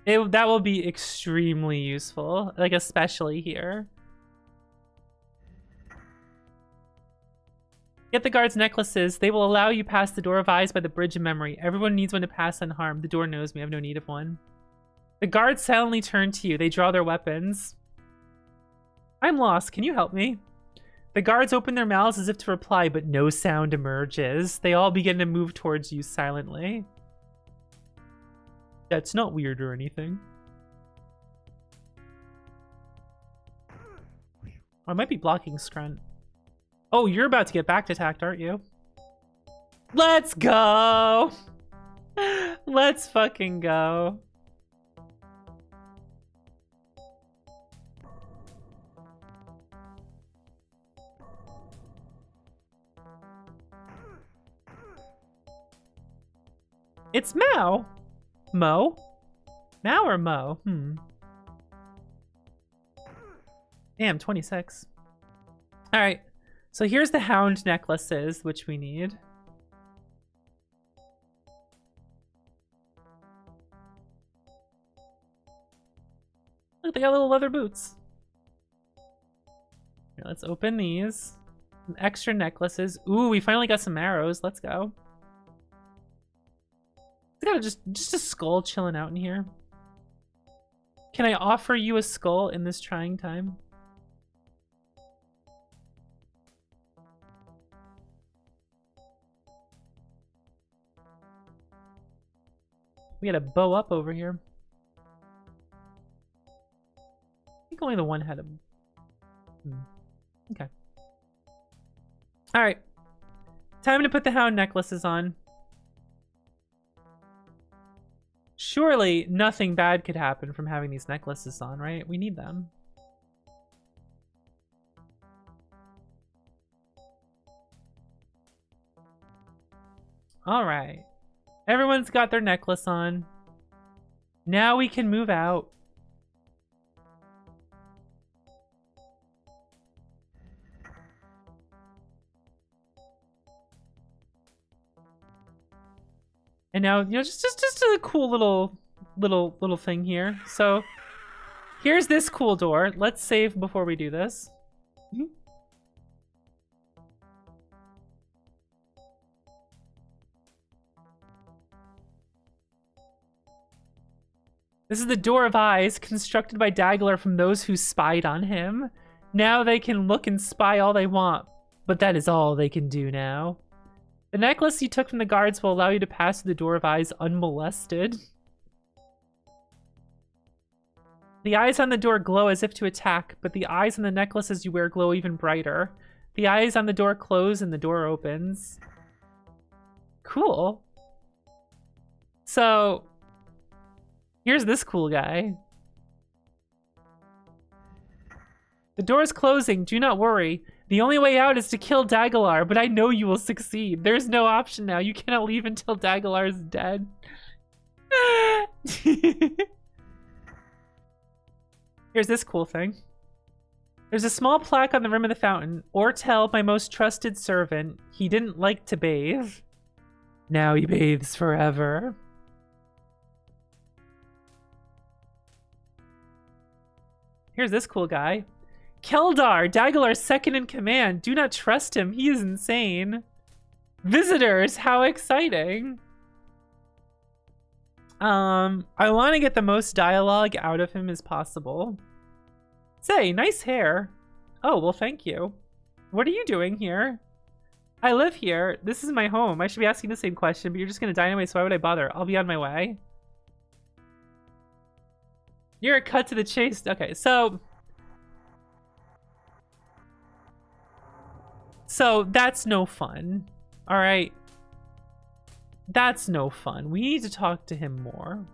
That will be extremely useful, like especially here. Get the guards' necklaces. They will allow you past the Door of Eyes by the Bridge of Memory. Everyone needs one to pass unharmed. The door knows me. I have no need of one. The guards silently turn to you. They draw their weapons. I'm lost. Can you help me? The guards open their mouths as if to reply, but no sound emerges. They all begin to move towards you silently. That's not weird or anything. I might be blocking Scrunt. Oh, you're about to get back attacked, aren't you? Let's go! Let's fucking go. It's Mao. Mo? Mao or Mo? Damn, 26. All right. So here's the hound necklaces, which we need. Look, they got little leather boots. Here, let's open these. Some extra necklaces. Ooh, we finally got some arrows. Let's go. We got just a skull chilling out in here. Can I offer you a skull in this trying time? We got a bow up over here. I think only the one had a... Okay. Alright. Time to put the hound necklaces on. Surely nothing bad could happen from having these necklaces on, right? We need them. Alright. Everyone's got their necklace on. Now we can move out. And now, you know, just a cool little thing here. So here's this cool door. Let's save before we do this. This is the Door of Eyes, constructed by Daglar from those who spied on him. Now they can look and spy all they want, but that is all they can do now. The necklace you took from the guards will allow you to pass through the Door of Eyes unmolested. The eyes on the door glow as if to attack, but the eyes on the necklaces you wear glow even brighter. The eyes on the door close and the door opens. Cool. So, here's this cool guy. The door is closing, do not worry. The only way out is to kill Daglar, but I know you will succeed. There's no option now. You cannot leave until Daglar is dead. Here's this cool thing. There's a small plaque on the rim of the fountain. Ortel, my most trusted servant. He didn't like to bathe. Now he bathes forever. Here's this cool guy. Keldar, Daglar's second in command. Do not trust him. He is insane. Visitors, how exciting. I want to get the most dialogue out of him as possible. Say, nice hair. Oh, well, thank you. What are you doing here? I live here. This is my home. I should be asking the same question, but you're just going to die anyway, so why would I bother? I'll be on my way. You're a cut to the chase. Okay, so that's no fun. All right. That's no fun. We need to talk to him more.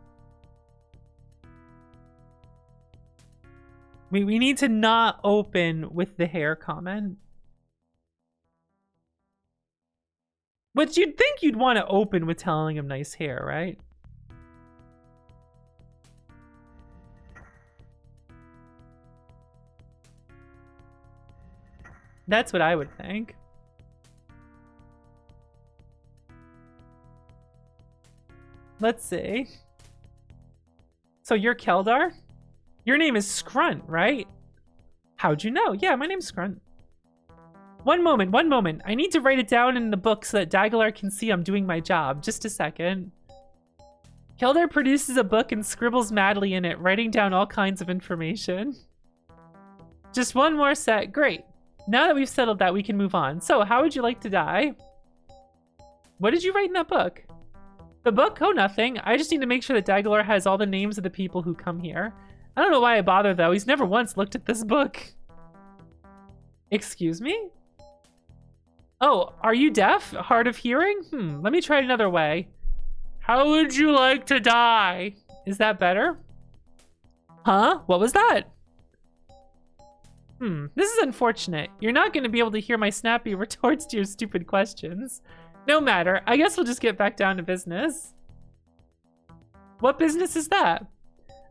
We need to not open with the hair comment. But you'd think you'd want to open with telling him nice hair, right? That's what I would think. Let's see. So you're Keldar? Your name is Scrunt, right? How'd you know? Yeah, my name's Scrunt. One moment. I need to write it down in the book so that Daglar can see I'm doing my job. Just a second. Keldar produces a book and scribbles madly in it, writing down all kinds of information. Just one more set. Great. Now that we've settled that, we can move on. So, how would you like to die? What did you write in that book? The book? Oh, nothing. I just need to make sure that Daglar has all the names of the people who come here. I don't know why I bother, though. He's never once looked at this book. Excuse me? Oh, are you deaf? Hard of hearing? Let me try it another way. How would you like to die? Is that better? Huh? What was that? This is unfortunate. You're not going to be able to hear my snappy retorts to your stupid questions. No matter. I guess we'll just get back down to business. What business is that?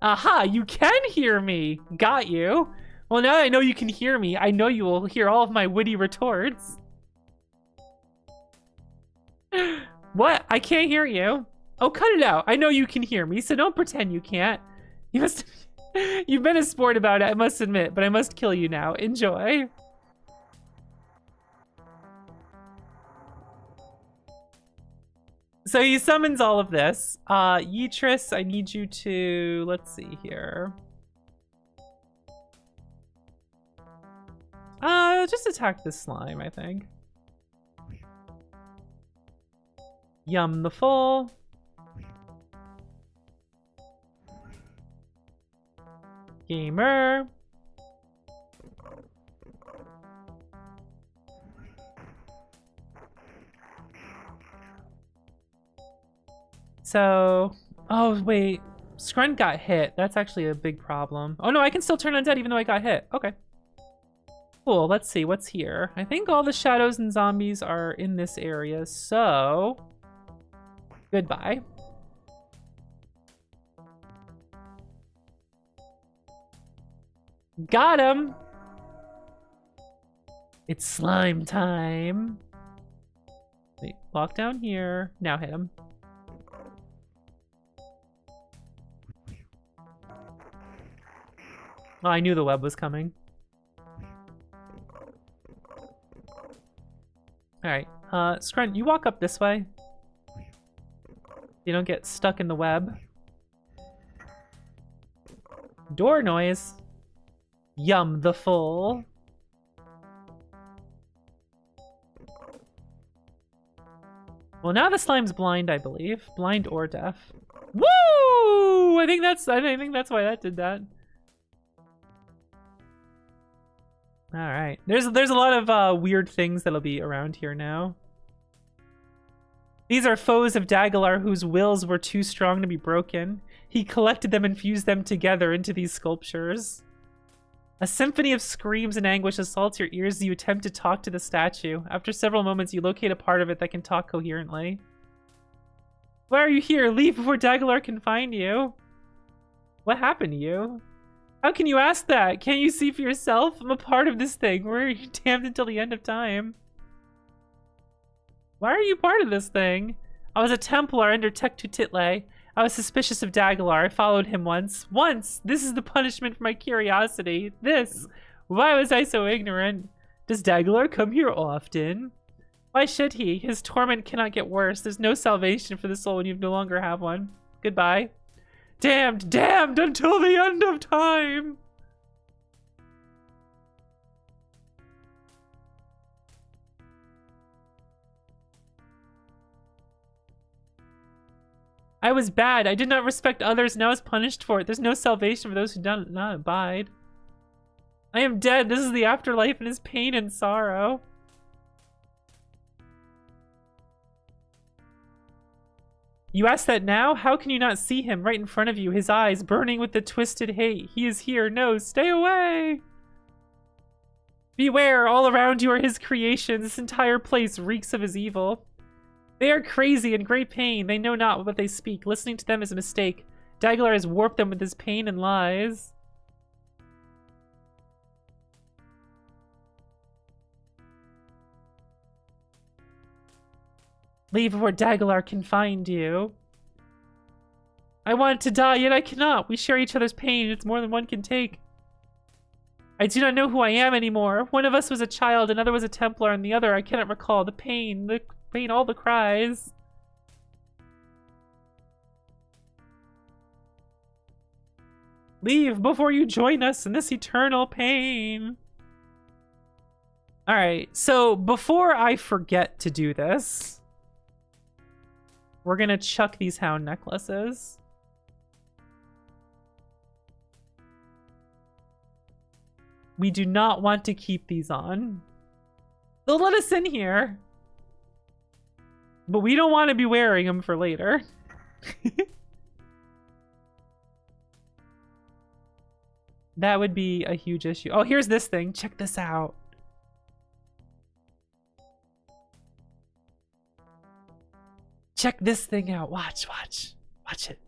Aha, you can hear me. Got you. Well, now that I know you can hear me, I know you will hear all of my witty retorts. What? I can't hear you. Oh, cut it out. I know you can hear me, so don't pretend you can't. You must... You've been a sport about it, I must admit, but I must kill you now. Enjoy. So he summons all of this. Yeetris, I need you to... Let's see here. Just attack this slime, I think. Yum the full. Gamer. So, oh wait, Scrunt got hit. That's actually a big problem. Oh no, I can still turn undead even though I got hit. Okay. Cool, let's see, what's here? I think all the shadows and zombies are in this area, so... Goodbye. Got him! It's slime time. Wait, walk down here. Now hit him. Oh, I knew the web was coming. Alright, Scrunt, you walk up this way. You don't get stuck in the web. Door noise. Yum the full. Well, now the slime's blind, I believe. Blind or deaf. Woo! I think that's why that did that. All right. There's a lot of weird things that'll be around here now. These are foes of Daglar whose wills were too strong to be broken. He collected them and fused them together into these sculptures. A symphony of screams and anguish assaults your ears as you attempt to talk to the statue. After several moments, you locate a part of it that can talk coherently. Why are you here? Leave before Daglar can find you. What happened to you? How can you ask that? Can't you see for yourself? I'm a part of this thing. We're damned until the end of time. Why are you part of this thing? I was a Templar under Tectutitle. I was suspicious of Daglar. I followed him once. Once! This is the punishment for my curiosity. This! Why was I so ignorant? Does Daglar come here often? Why should he? His torment cannot get worse. There's no salvation for the soul when you no longer have one. Goodbye. Damned! Damned until the end of time! I was bad. I did not respect others and I was punished for it. There's no salvation for those who do not abide. I am dead. This is the afterlife and his pain and sorrow. You ask that now? How can you not see him right in front of you? His eyes burning with the twisted hate. He is here. No, stay away. Beware. All around you are his creations. This entire place reeks of his evil. They are crazy in great pain. They know not what they speak. Listening to them is a mistake. Daglar has warped them with his pain and lies. Leave before Daglar can find you. I want to die, yet I cannot. We share each other's pain. It's more than one can take. I do not know who I am anymore. One of us was a child, another was a Templar, and the other I cannot recall. The pain, all the cries. Leave before you join us in this eternal pain. All right, so before I forget to do this, we're gonna chuck these hound necklaces. We do not want to keep these on. They'll let us in here, but we don't want to be wearing them for later. That would be a huge issue. Oh, here's this thing. Check this out. Check this thing out. Watch, watch. Watch it.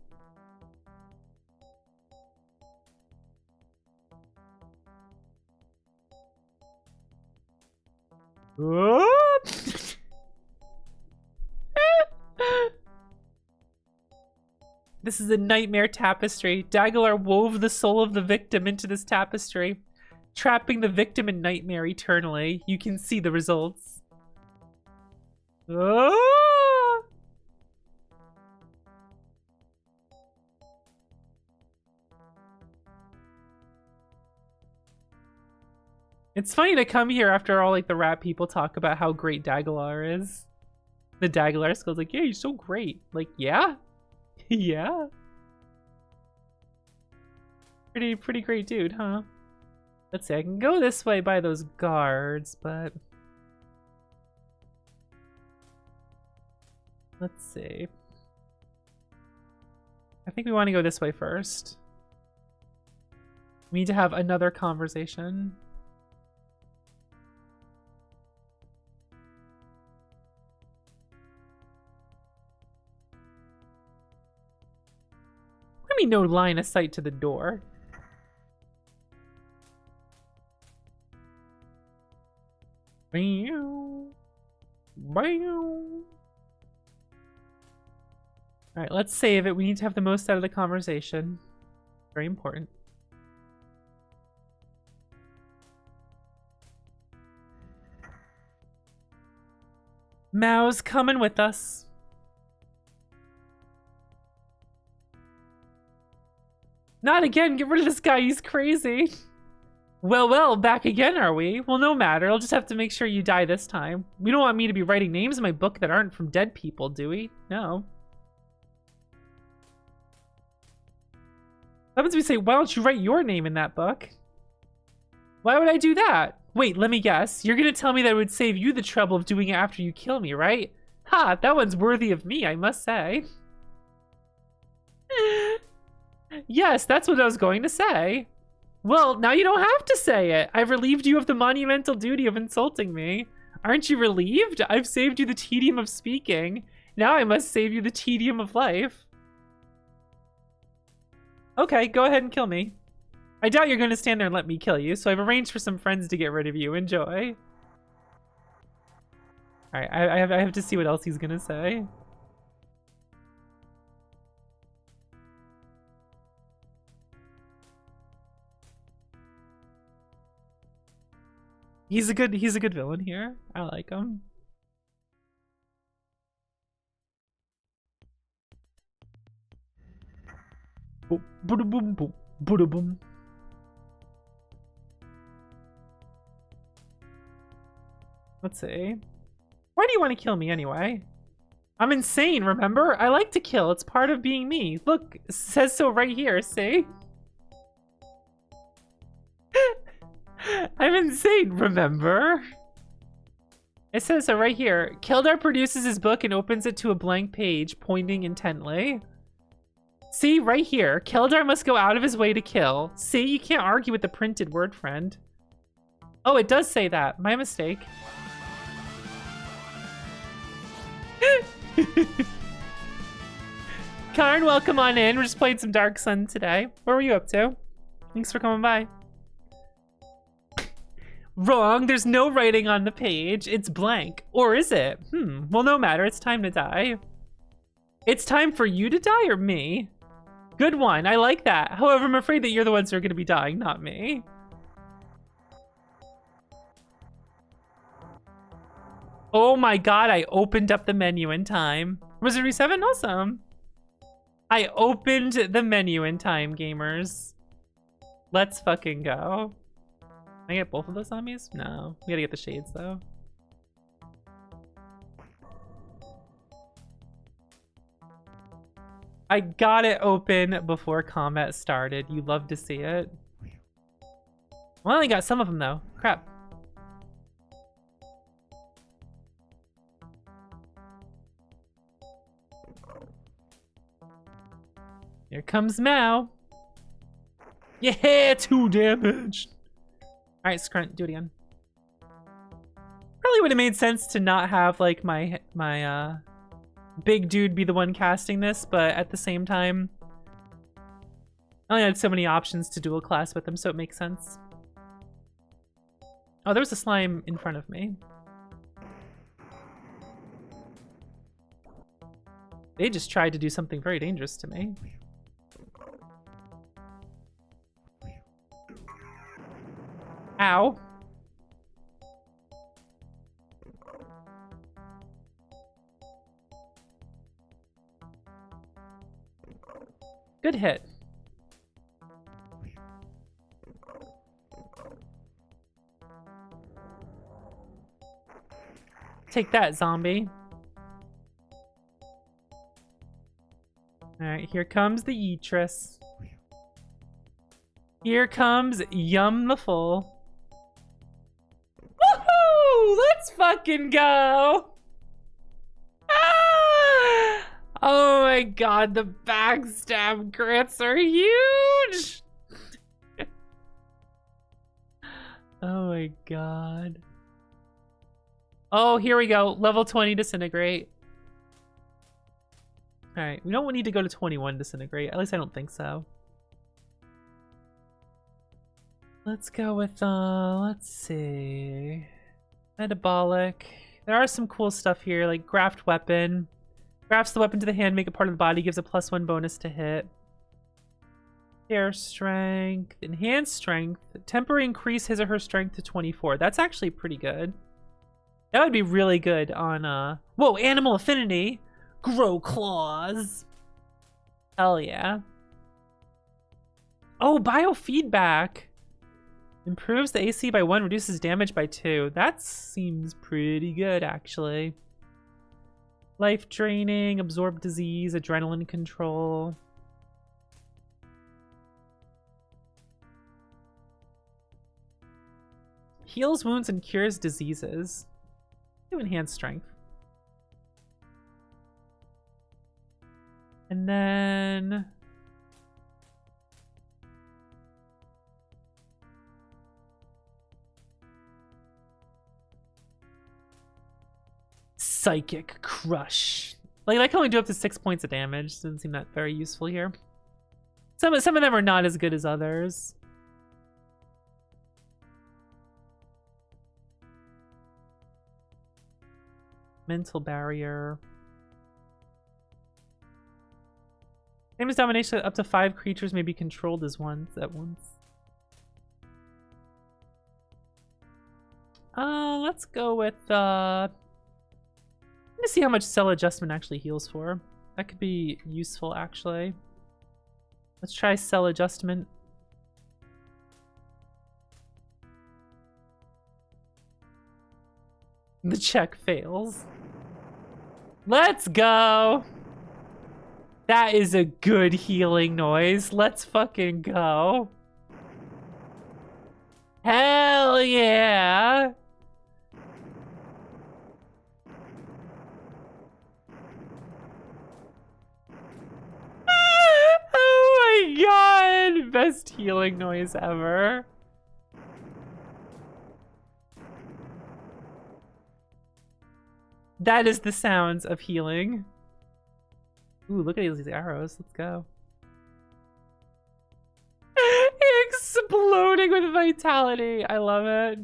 This is a nightmare tapestry. Daglar wove the soul of the victim into this tapestry, trapping the victim in nightmare eternally. You can see the results. It's funny to come here after all like the rat people talk about how great Daglar is. The Daglar skill's like, yeah, he's so great. Like, yeah? Yeah. Pretty great dude, huh? Let's see, I can go this way by those guards, but... Let's see. I think we want to go this way first. We need to have another conversation. What do you mean no line of sight to the door? Bow. Bow. Alright, let's save it. We need to have the most out of the conversation. Very important. Mao's coming with us. Not again. Get rid of this guy. He's crazy. Well, back again, are we? Well, no matter. I'll just have to make sure you die this time. We don't want me to be writing names in my book that aren't from dead people, do we? No. What happens if we say, why don't you write your name in that book? Why would I do that? Wait, let me guess. You're gonna tell me that it would save you the trouble of doing it after you kill me, right? Ha, that one's worthy of me, I must say. Yes, that's what I was going to say. Well, now you don't have to say it. I've relieved you of the monumental duty of insulting me. Aren't you relieved? I've saved you the tedium of speaking. Now I must save you the tedium of life. Okay, go ahead and kill me. I doubt you're going to stand there and let me kill you, so I've arranged for some friends to get rid of you. Enjoy. Alright, I have to see what else he's going to say. He's a good villain here. I like him. Boom, boom, boom, boom, boom. Let's see. Why do you want to kill me anyway? I'm insane, remember? I like to kill. It's part of being me. Look, it says so right here, see? I'm insane, remember? It says so right here. Keldar produces his book and opens it to a blank page, pointing intently. See, right here. Keldar must go out of his way to kill. See, you can't argue with the printed word, friend. Oh, it does say that. My mistake. Karn, welcome on in. We're just playing some Dark Sun today. What were you up to? Thanks for coming by. Wrong, there's no writing on the page. It's blank. Or is it? Well, no matter. It's time to die. It's time for you to die or me? Good one. I like that. However, I'm afraid that you're the ones who are going to be dying, not me. Oh my god, I opened up the menu in time. Wizardry 7? Awesome. I opened the menu in time, gamers. Let's fucking go. Can I get both of those zombies? No. We gotta get the shades, though. I got it open before combat started. You love to see it. Well, I only got some of them, though. Crap. Here comes Mao. Yeah, 2 damage. All right, Scrunt, do it again. Probably would have made sense to not have like my big dude be the one casting this, but at the same time, I only had so many options to dual class with them, so it makes sense. Oh, there was a slime in front of me. They just tried to do something very dangerous to me. Ow. Good hit. Take that, zombie. Alright, here comes the Eatris. Here comes Yum the Full. Woohoo! Let's fucking go! Ah! Oh my god, the backstab crits are huge! Oh my god. Oh, here we go. Level 20 Disintegrate. Alright, we don't need to go to 21 Disintegrate. At least I don't think so. Let's go with, let's see. Metabolic. There are some cool stuff here, like Graft Weapon. Grafts the weapon to the hand, make it part of the body, gives a +1 bonus to hit. Air Strength. Enhanced Strength. Temporary increase his or her strength to 24. That's actually pretty good. That would be really good on, whoa, Animal Affinity. Grow Claws. Hell yeah. Oh, Biofeedback. Improves the AC by 1, reduces damage by 2. That seems pretty good, actually. Life Draining, Absorb Disease, Adrenaline Control. Heals wounds and cures diseases. Do Enhanced Strength. And then... Psychic Crush. Like I can only do up to 6 points of damage. Doesn't seem that very useful here. Some of them are not as good as others. Mental Barrier. Same as Domination, up to 5 creatures may be controlled as once at once. Let's go with let me see how much Cell Adjustment actually heals for. That could be useful, actually. Let's try Cell Adjustment. The check fails. Let's go! That is a good healing noise. Let's fucking go. Hell yeah! Oh my god! Best healing noise ever. That is the sounds of healing. Ooh, look at these arrows. Let's go. Exploding with vitality. I love it.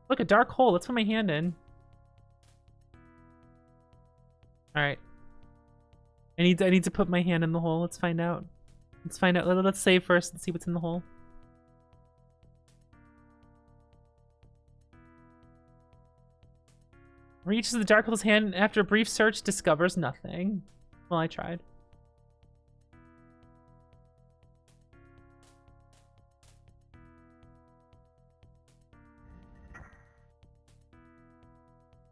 Look, a dark hole. Let's put my hand in. Alright. I need to put my hand in the hole. Let's find out. Let's find out. Let's save first and see what's in the hole. Reaches the dark hole's hand and after a brief search discovers nothing. Well, I tried.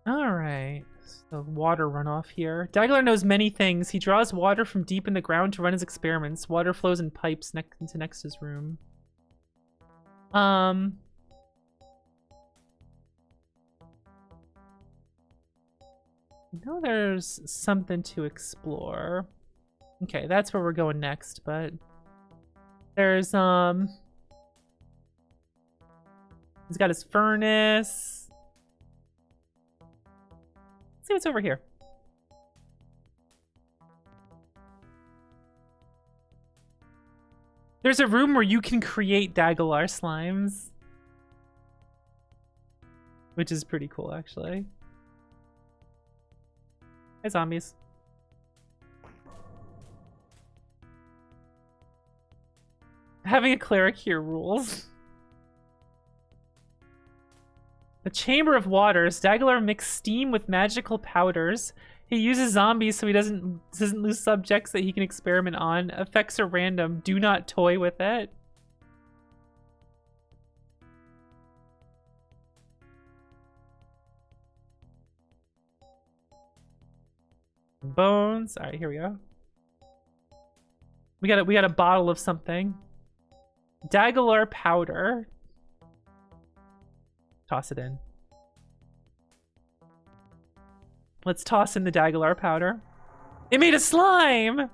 Alright. So water runoff here. Daglar knows many things. He draws water from deep in the ground to run his experiments. Water flows in pipes into Nexus's room. I know there's something to explore. Okay, that's where we're going next, but there's he's got his furnace. Let's see what's over here. There's a room where you can create Dagalar slimes, which is pretty cool, actually. Hi, zombies. Having a cleric here rules. The Chamber of Waters. Dagalar mixes steam with magical powders. He uses zombies so he doesn't lose subjects that he can experiment on. Effects are random. Do not toy with it. Bones. All right, here we go. We got a bottle of something. Dagalar powder. Toss it in. Let's toss in the Dagalar powder. It made a slime!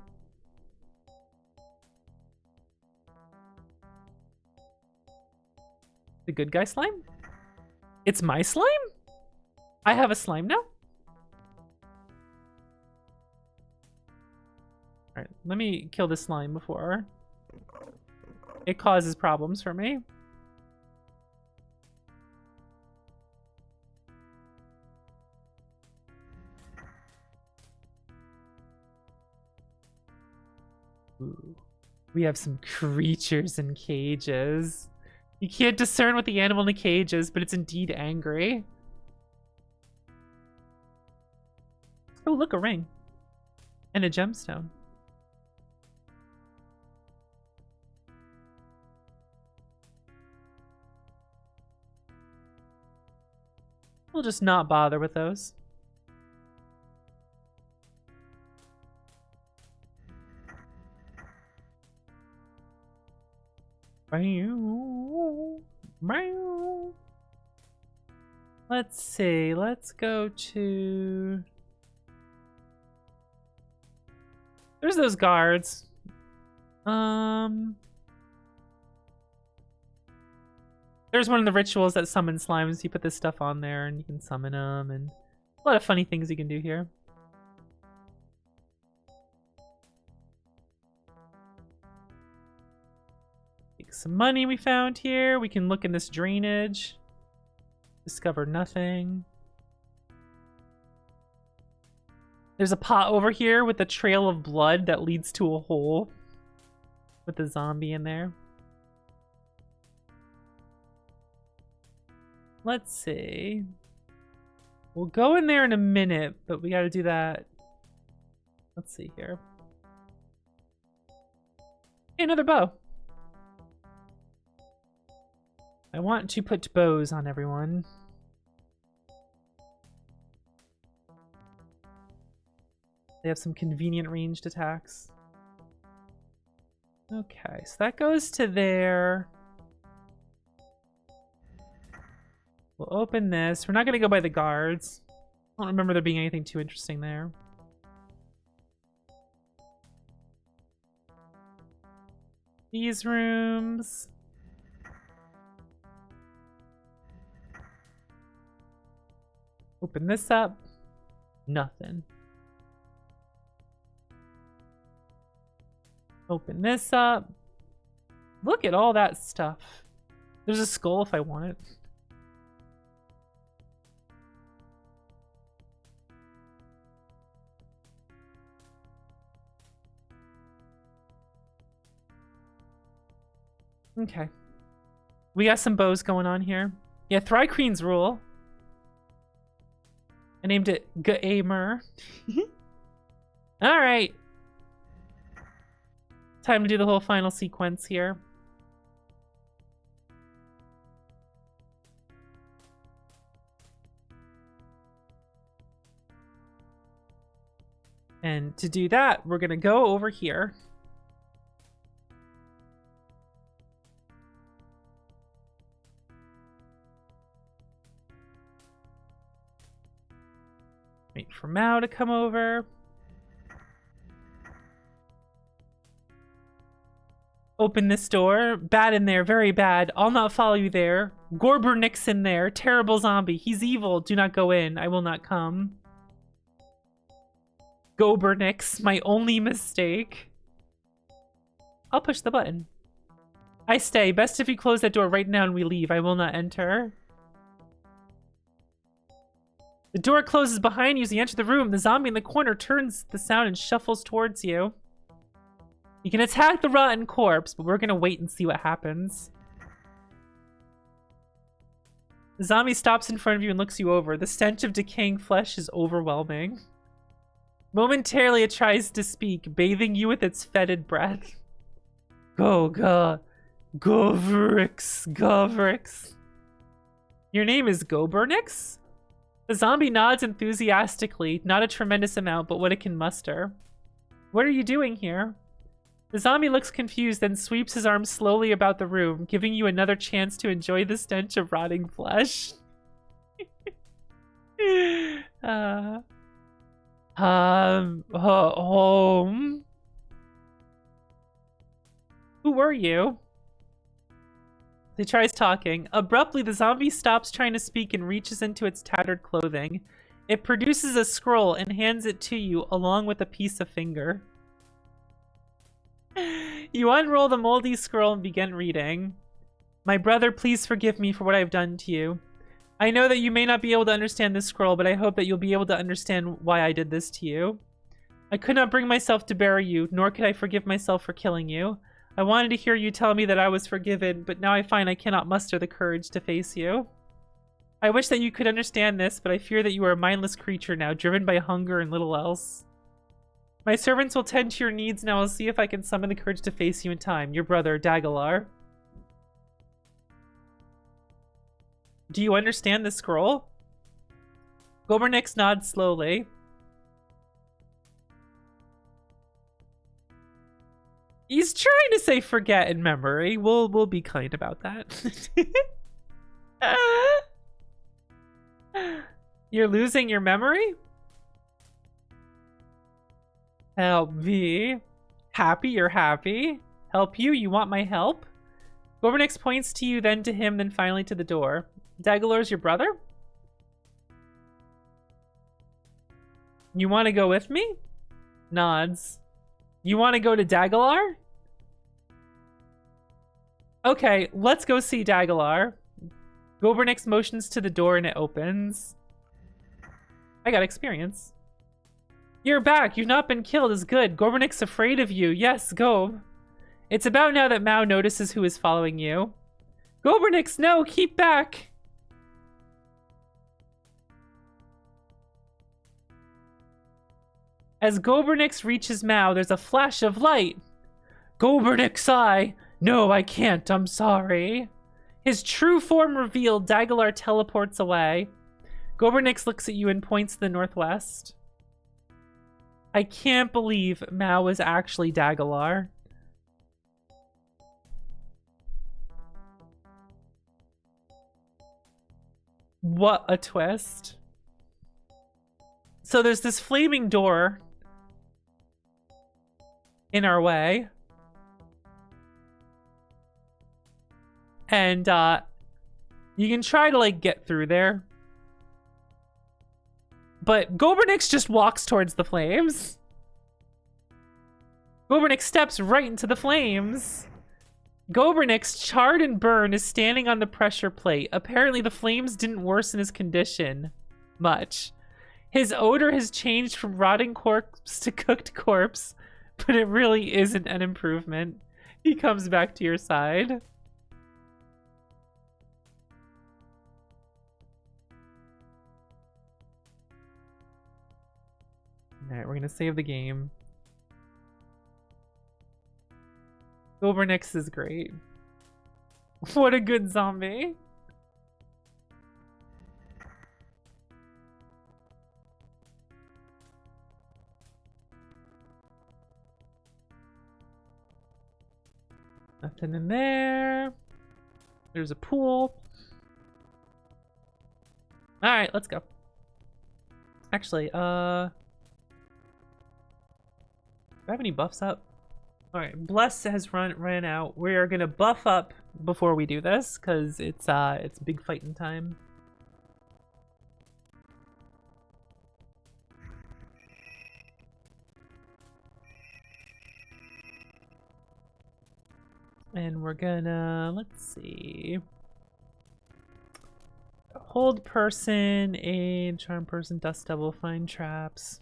The good guy slime? It's my slime? I have a slime now? Alright, let me kill this slime before it causes problems for me. Ooh. We have some creatures in cages. You can't discern what the animal in the cage is, but it's indeed angry. Oh, look, a ring. And a gemstone. We'll just not bother with those. Let's see. Let's go to... There's those guards. There's one of the rituals that summons slimes. You put this stuff on there and you can summon them, and a lot of funny things you can do here. Take some money we found here. We can look in this drainage. Discover nothing. There's a pot over here with a trail of blood that leads to a hole with a zombie in there. Let's see. We'll go in there in a minute, but we gotta do that. Let's see here. Hey, another bow. I want to put bows on everyone. They have some convenient ranged attacks. Okay, so that goes to there. We'll open this. We're not going to go by the guards. I don't remember there being anything too interesting there. These rooms. Open this up. Nothing. Open this up. Look at all that stuff. There's a skull if I want it. Okay. We got some bows going on here. Yeah, Thri-Kreen's rule. I named it Gamer. Alright. Time to do the whole final sequence here. And to do that, we're going to go over here. Wait for Mao to come over. Open this door. Bad in there, very bad. I'll not follow you there. Gorbernick's in there. Terrible zombie. He's evil. Do not go in. I will not come. Gobernix, my only mistake. I'll push the button. I stay. Best if you close that door right now and we leave. I will not enter. The door closes behind you as you enter the room. The zombie in the corner turns the sound and shuffles towards you. You can attack the rotten corpse, but we're gonna wait and see what happens. The zombie stops in front of you and looks you over. The stench of decaying flesh is overwhelming. Momentarily, it tries to speak, bathing you with its fetid breath. Govrix. Your name is Gobernix? The zombie nods enthusiastically, not a tremendous amount, but what it can muster. What are you doing here? The zombie looks confused, then sweeps his arms slowly about the room, giving you another chance to enjoy the stench of rotting flesh. Home. Who were you? He tries talking. Abruptly, the zombie stops trying to speak and reaches into its tattered clothing. It produces a scroll and hands it to you along with a piece of finger. You unroll the moldy scroll and begin reading. My brother, please forgive me for what I've done to you. I know that you may not be able to understand this scroll, but I hope that you'll be able to understand why I did this to you. I could not bring myself to bury you, nor could I forgive myself for killing you. I wanted to hear you tell me that I was forgiven, but now I find I cannot muster the courage to face you. I wish that you could understand this, but I fear that you are a mindless creature now, driven by hunger and little else. My servants will tend to your needs, and I will see if I can summon the courage to face you in time. Your brother, Dagalar. Do you understand the scroll? Gobernix nods slowly. He's trying to say forget in memory. We'll be kind about that. You're losing your memory? Help me. Happy, you're happy. Help you, you want my help? Gobernix points to you, then to him, then finally to the door. Dagalar's your brother? You want to go with me? Nods. You want to go to Dagalar? Okay, let's go see Dagalar. Gobernix motions to the door and it opens. I got experience. You're back. You've not been killed is good. Gobernix afraid of you. Yes, Gob. It's about now that Mao notices who is following you. Gobernix, no, keep back. As Gobernix reaches Mao, there's a flash of light. Gobernix, no, I can't. I'm sorry. His true form revealed, Dagalar teleports away. Gobernix looks at you and points to the northwest. I can't believe Mao is actually Dagalar. What a twist. So there's this flaming door in our way. And you can try to like get through there. But Gobernix just walks towards the flames. Gobernix steps right into the flames. Gobernix, charred and burned, is standing on the pressure plate. Apparently the flames didn't worsen his condition much. His odor has changed from rotting corpse to cooked corpse, but it really isn't an improvement. He comes back to your side. Alright, we're gonna save the game. Gobernix is great. What a good zombie. Nothing in there. There's a pool. Alright, let's go. Actually, do I have any buffs up? All right, Bless has ran out. We are gonna buff up before we do this because it's big fighting time. And we're gonna, let's see. Hold person, aid, charm person, dust devil, find traps.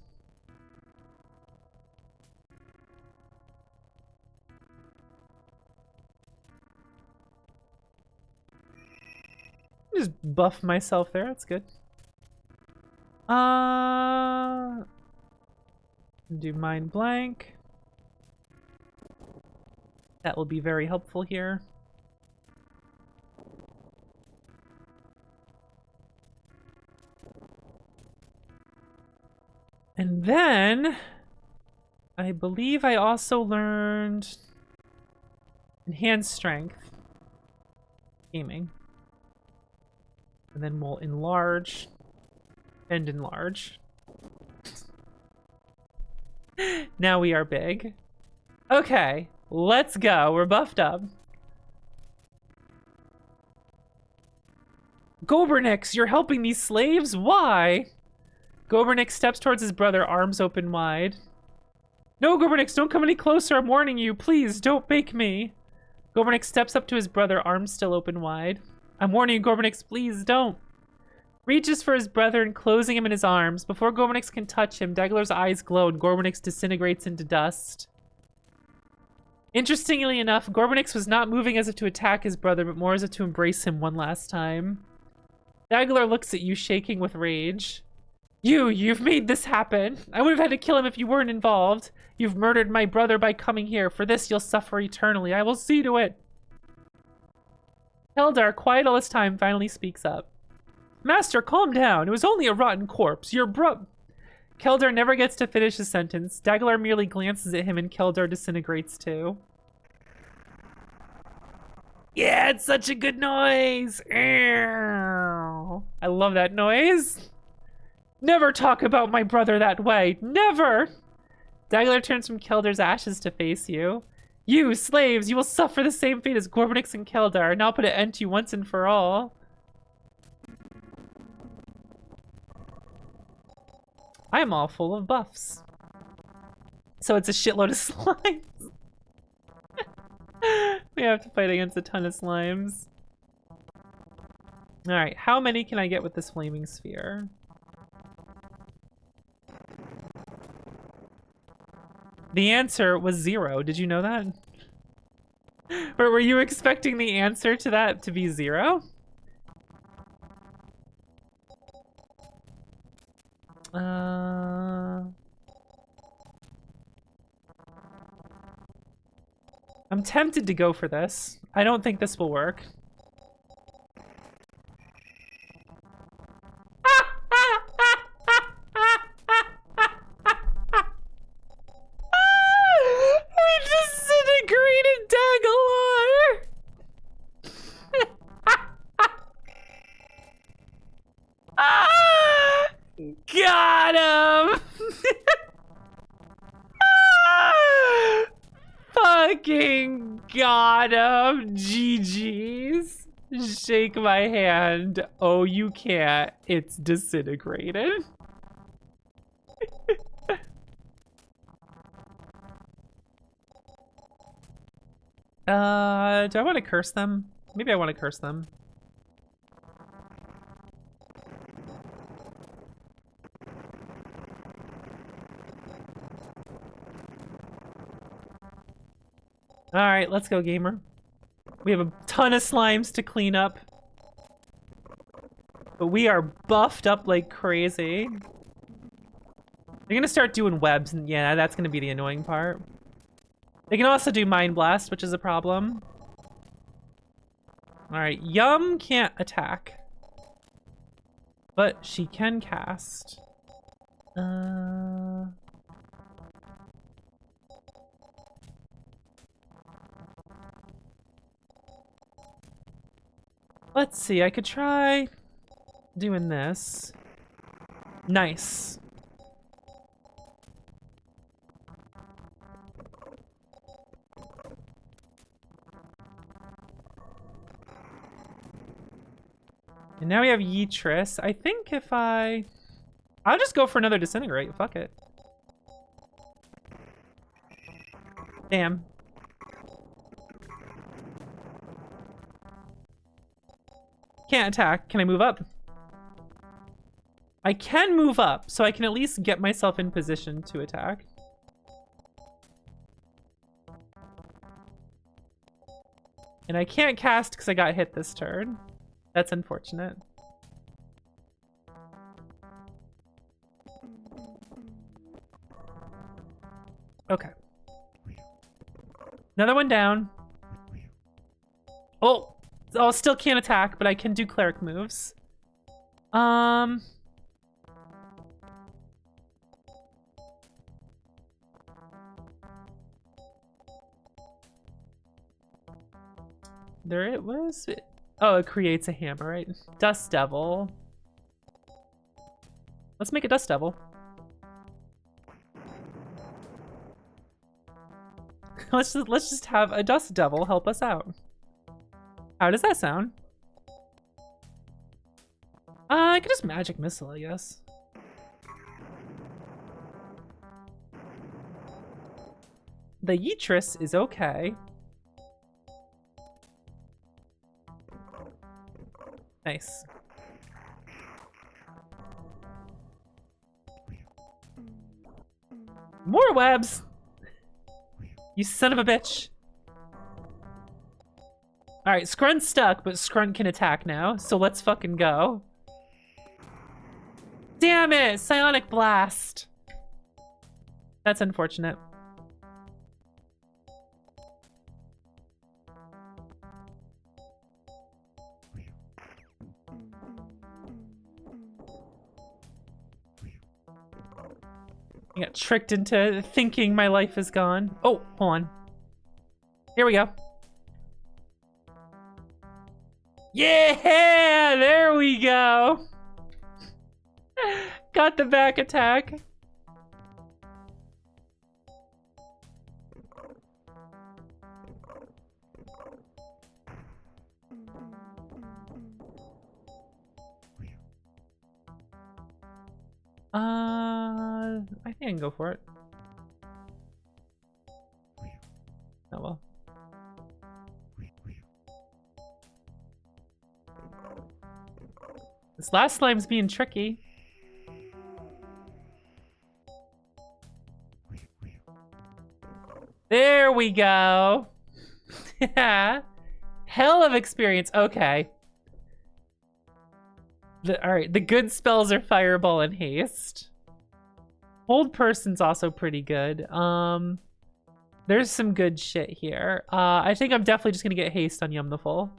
Just buff myself there, that's good. Do mind blank. That will be very helpful here. And then I believe I also learned enhanced strength aiming. And then we'll enlarge and enlarge. Now we are big. Okay, let's go. We're buffed up. Gobernix, you're helping these slaves? Why? Gobernix steps towards his brother, arms open wide. No, Gobernix, don't come any closer. I'm warning you. Please, don't bake me. Gobernix steps up to his brother, arms still open wide. I'm warning you, Gobernix, please don't. Reaches for his brother and closing him in his arms. Before Gobernix can touch him, Daglar's eyes glow and Gobernix disintegrates into dust. Interestingly enough, Gobernix was not moving as if to attack his brother, but more as if to embrace him one last time. Daglar looks at you, shaking with rage. You've made this happen. I would have had to kill him if you weren't involved. You've murdered my brother by coming here. For this, you'll suffer eternally. I will see to it. Keldar, quiet all this time, finally speaks up. Master, calm down. It was only a rotten corpse. Your Keldar never gets to finish his sentence. Daglar merely glances at him and Keldar disintegrates too. Yeah, it's such a good noise. I love that noise. Never talk about my brother that way. Never! Daglar turns from Keldar's ashes to face you. You, slaves, you will suffer the same fate as Gobernix and Keldar, and I'll put an end to you once and for all. I'm all full of buffs. So it's a shitload of slimes. We have to fight against a ton of slimes. Alright, how many can I get with this flaming sphere? The answer was 0. Did you know that? Or were you expecting the answer to that to be 0? I'm tempted to go for this. I don't think this will work. We disintegrated Daglar! Got him! Fucking got him! GG's. Shake my hand. Oh, you can't. It's disintegrated. Do I want to curse them? Maybe I want to curse them. Alright, let's go, gamer. We have a ton of slimes to clean up. But we are buffed up like crazy. They're gonna start doing webs, and yeah, that's gonna be the annoying part. They can also do Mind Blast, which is a problem. Alright, Yum can't attack. But she can cast. Let's see, I could try doing this. Nice. And now we have Yeetris. I think if I'll just go for another Disintegrate. Fuck it. Damn. Can't attack. Can I move up? I can move up, so I can at least get myself in position to attack. And I can't cast because I got hit this turn. That's unfortunate. Okay. Another one down. Oh! Oh, still can't attack, but I can do cleric moves. There it was. Oh, it creates a hammer, right? Dust Devil. Let's make a Dust Devil. let's just have a Dust Devil help us out. How does that sound? I could just Magic Missile, I guess. The Yeetris is okay. Nice. More webs! You son of a bitch. Alright, Scrunt's stuck, but Scrunt can attack now, so let's fucking go. Damn it! Psionic Blast! That's unfortunate. I got tricked into thinking my life is gone. Oh, hold on. Here we go. Yeah, there we go. Got the back attack. I think I can go for it. Oh well. This last slime's being tricky. There we go. Yeah. Hell of experience. Okay. Alright, the good spells are Fireball and Haste. Hold Person's also pretty good. There's some good shit here. I think I'm definitely just gonna get Haste on Yum the Full.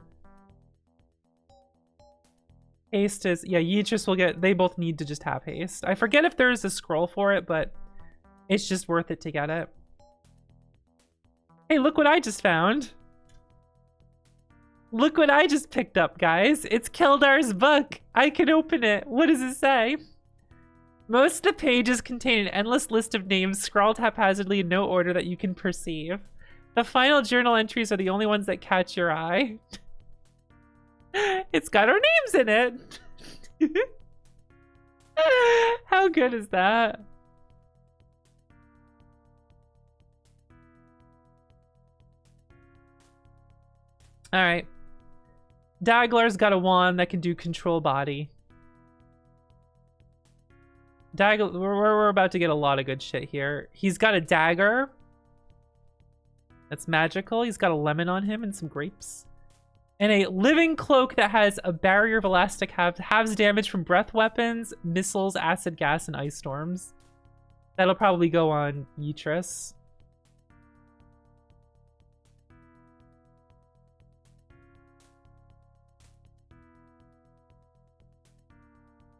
Haste is, yeah, Yeetris will get, they both need to just have Haste. I forget if there's a scroll for it, but it's just worth it to get it. Hey, look what I just found. Look what I just picked up, guys. It's Keldar's book. I can open it. What does it say? Most of the pages contain an endless list of names scrawled haphazardly in no order that you can perceive. The final journal entries are the only ones that catch your eye. It's got our names in it. How good is that? All right. Daglar's got a wand that can do control body. We're about to get a lot of good shit here. He's got a dagger. That's magical. He's got a lemon on him and some grapes. And a living cloak that has a barrier of elastic halves damage from breath weapons, missiles, acid gas, and ice storms. That'll probably go on Yeetris.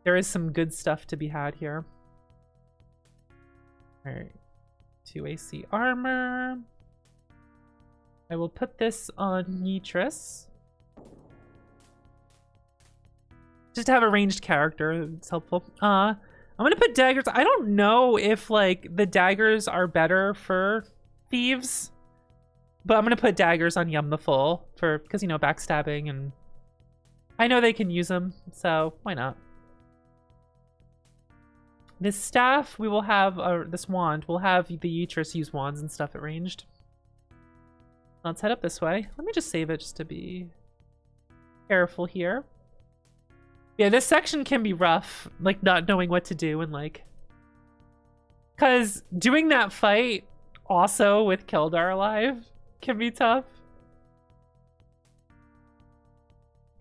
There is some good stuff to be had here. Alright. 2 AC armor. I will put this on Yeetris. Just to have a ranged character, it's helpful. I'm gonna put daggers. I don't know if like the daggers are better for thieves, but I'm gonna put daggers on Yum the Full for, because you know, backstabbing and I know they can use them, so why not? This staff, we will have, this wand, we'll have the Eatris use wands and stuff at ranged. Let's head up this way. Let me just save it just to be careful here. Yeah, this section can be rough, like not knowing what to do and like... Because doing that fight also with Keldar alive can be tough.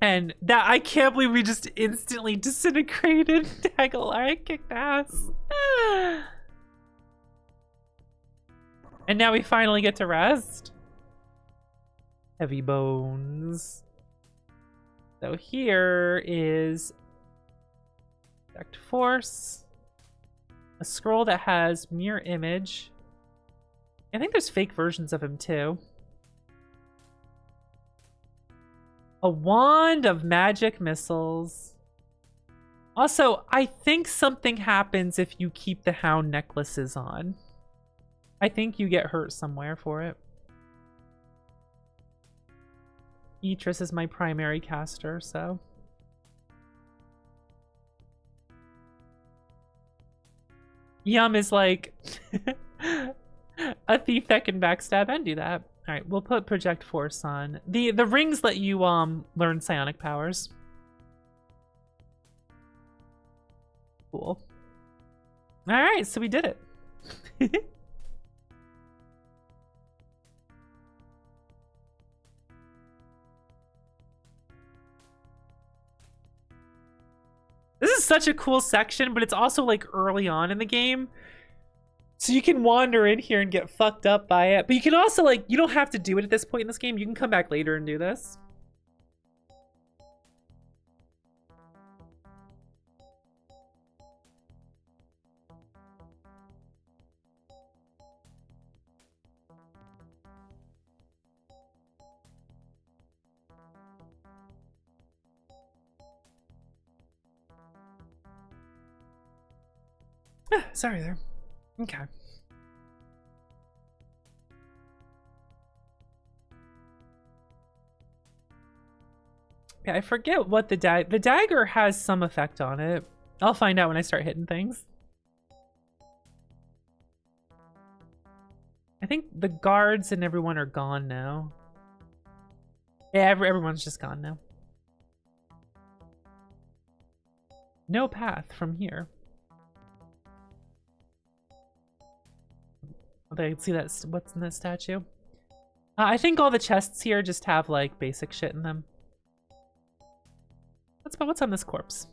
And that, I can't believe we just instantly disintegrated Daglar. I kicked ass. And now we finally get to rest. Heavy bones. So here is Project Force. A scroll that has mirror image. I think there's fake versions of him too. A wand of magic missiles. Also, I think something happens if you keep the hound necklaces on. I think you get hurt somewhere for it. Eatris is my primary caster, so... Yum is like a thief that can backstab and do that. All right, we'll put Project Force on. The rings let you learn psionic powers. Cool. All right, so we did it. This is such a cool section, but it's also like early on in the game. So you can wander in here and get fucked up by it. But you can also like, you don't have to do it at this point in this game. You can come back later and do this. Sorry there. Okay. Yeah, I forget what the dagger has some effect on it. I'll find out when I start hitting things. I think the guards and everyone are gone now. Yeah, everyone's just gone now. No path from here. I can see that. What's in that statue? I think all the chests here just have like basic shit in them. What's on this corpse?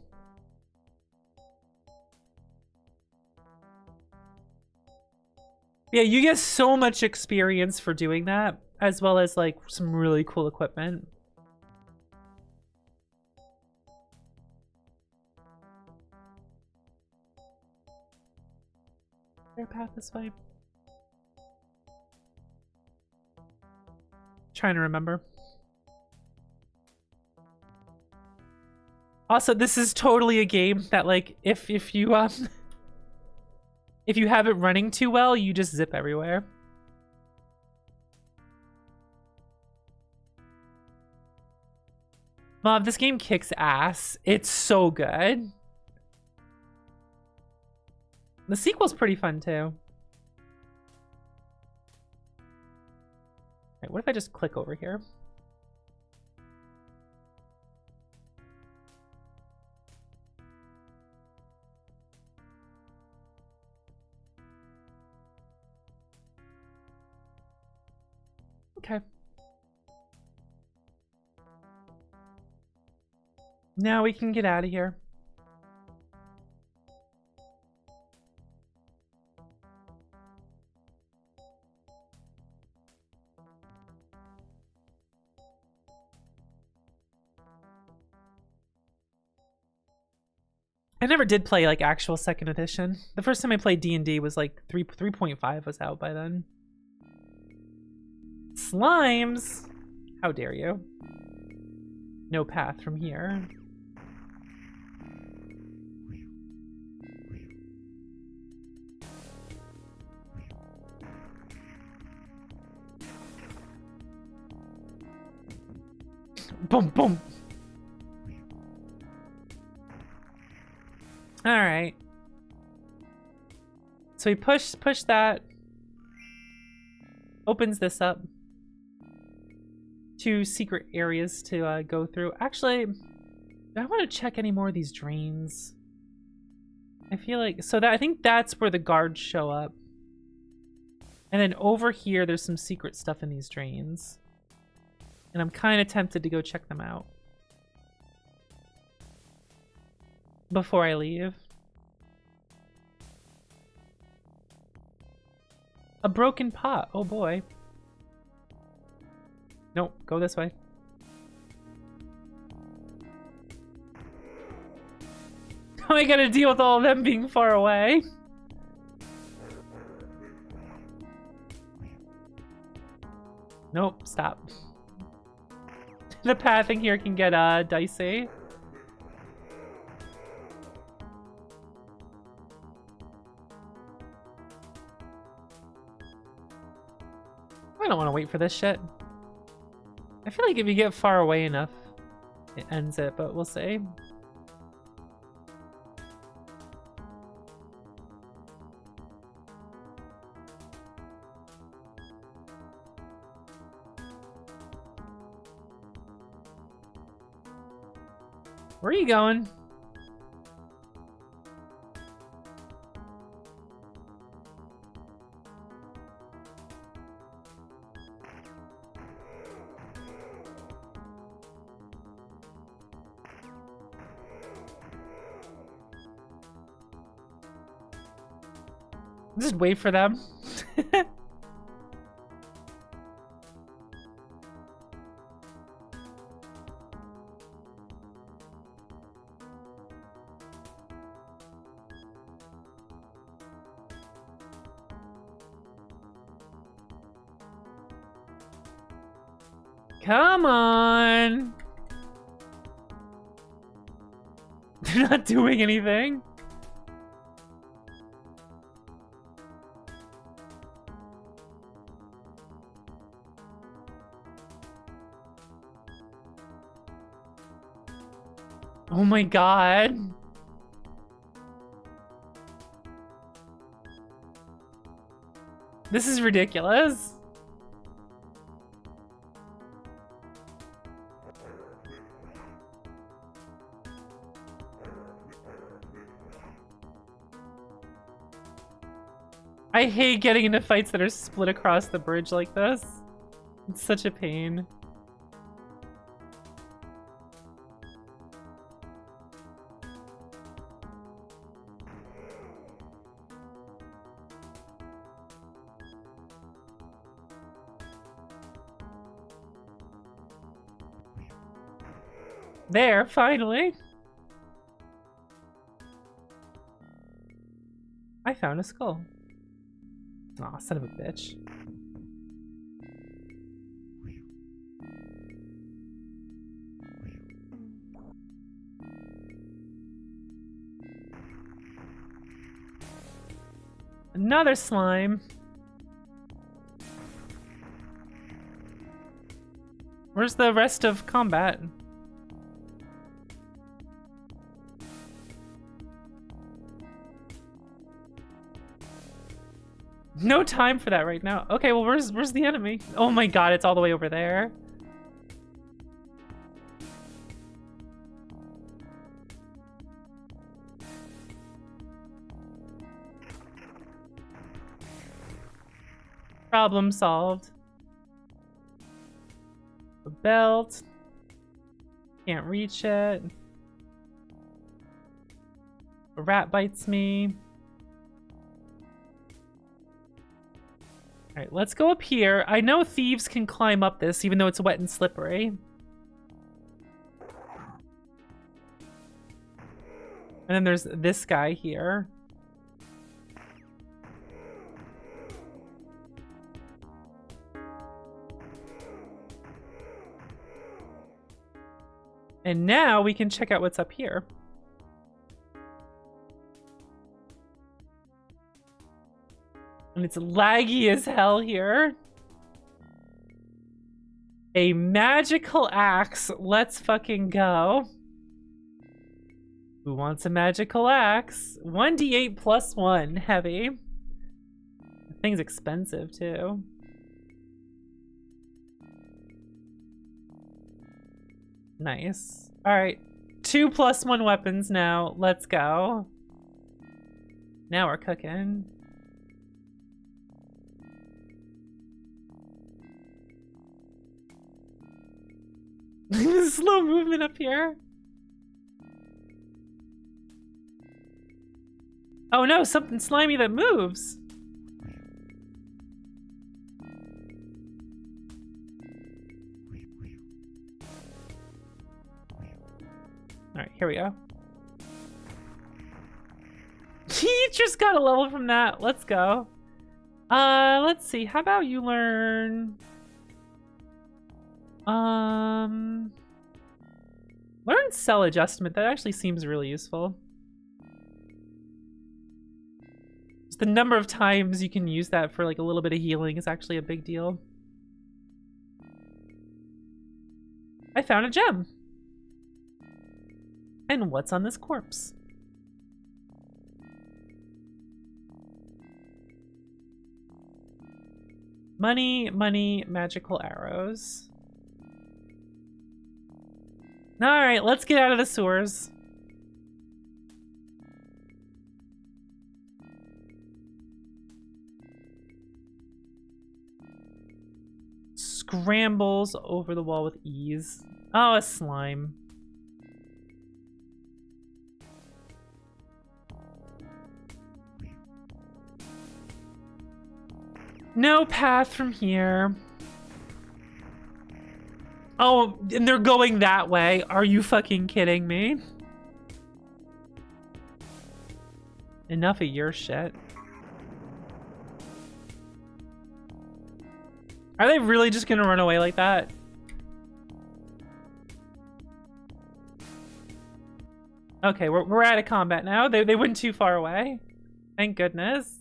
Yeah, you get so much experience for doing that, as well as like some really cool equipment. Is there a path this way? Trying to remember. Also, this is totally a game that like if you if you have it running too well, you just zip everywhere. Mom, this game kicks ass. It's so good. The sequel's pretty fun too. What if I just click over here? Okay. Now we can get out of here. I never did play like actual second edition. The first time I played D&D was like 3.5 was out by then. Slimes! How dare you? No path from here. Boom, boom. All right. So we push that. Opens this up. 2 secret areas to go through. Actually, do I want to check any more of these drains? I feel like I think that's where the guards show up. And then over here, there's some secret stuff in these drains. And I'm kind of tempted to go check them out before I leave. A broken pot. Oh boy. Nope, go this way. How am I gonna deal with all of them being far away? Nope, stop. The pathing here can get dicey. I don't want to wait for this shit. I feel like if you get far away enough, it ends it, but we'll see. Where are you going? Just wait for them. Come on. They're not doing anything. Oh my god. This is ridiculous. I hate getting into fights that are split across the bridge like this. It's such a pain. There, finally. I found a skull. Aw, son of a bitch. Another slime. Where's the rest of combat? No time for that right now. Okay, well, where's the enemy? Oh my god, it's all the way over there. Problem solved. A belt. Can't reach it. A rat bites me. All right, let's go up here. I know thieves can climb up this, even though it's wet and slippery. And then there's this guy here. And now we can check out what's up here. And it's laggy as hell here. A magical axe. Let's fucking go. Who wants a magical axe? 1d8 plus 1. Heavy. The thing's expensive, too. Nice. Alright. 2 plus 1 weapons now. Let's go. Now we're cooking. Slow movement up here. Oh no, something slimy that moves. Alright, here we go. He just got a level from that. Let's go. Let's see. How about you learn... Learn cell adjustment. That actually seems really useful. Just the number of times you can use that for like a little bit of healing is actually a big deal. I found a gem. And what's on this corpse? Money, money, magical arrows. All right, let's get out of the sewers. Scrambles over the wall with ease. Oh, a slime. No path from here. Oh, and they're going that way. Are you fucking kidding me? Enough of your shit. Are they really just gonna run away like that? Okay, we're out of combat now. They went too far away. Thank goodness.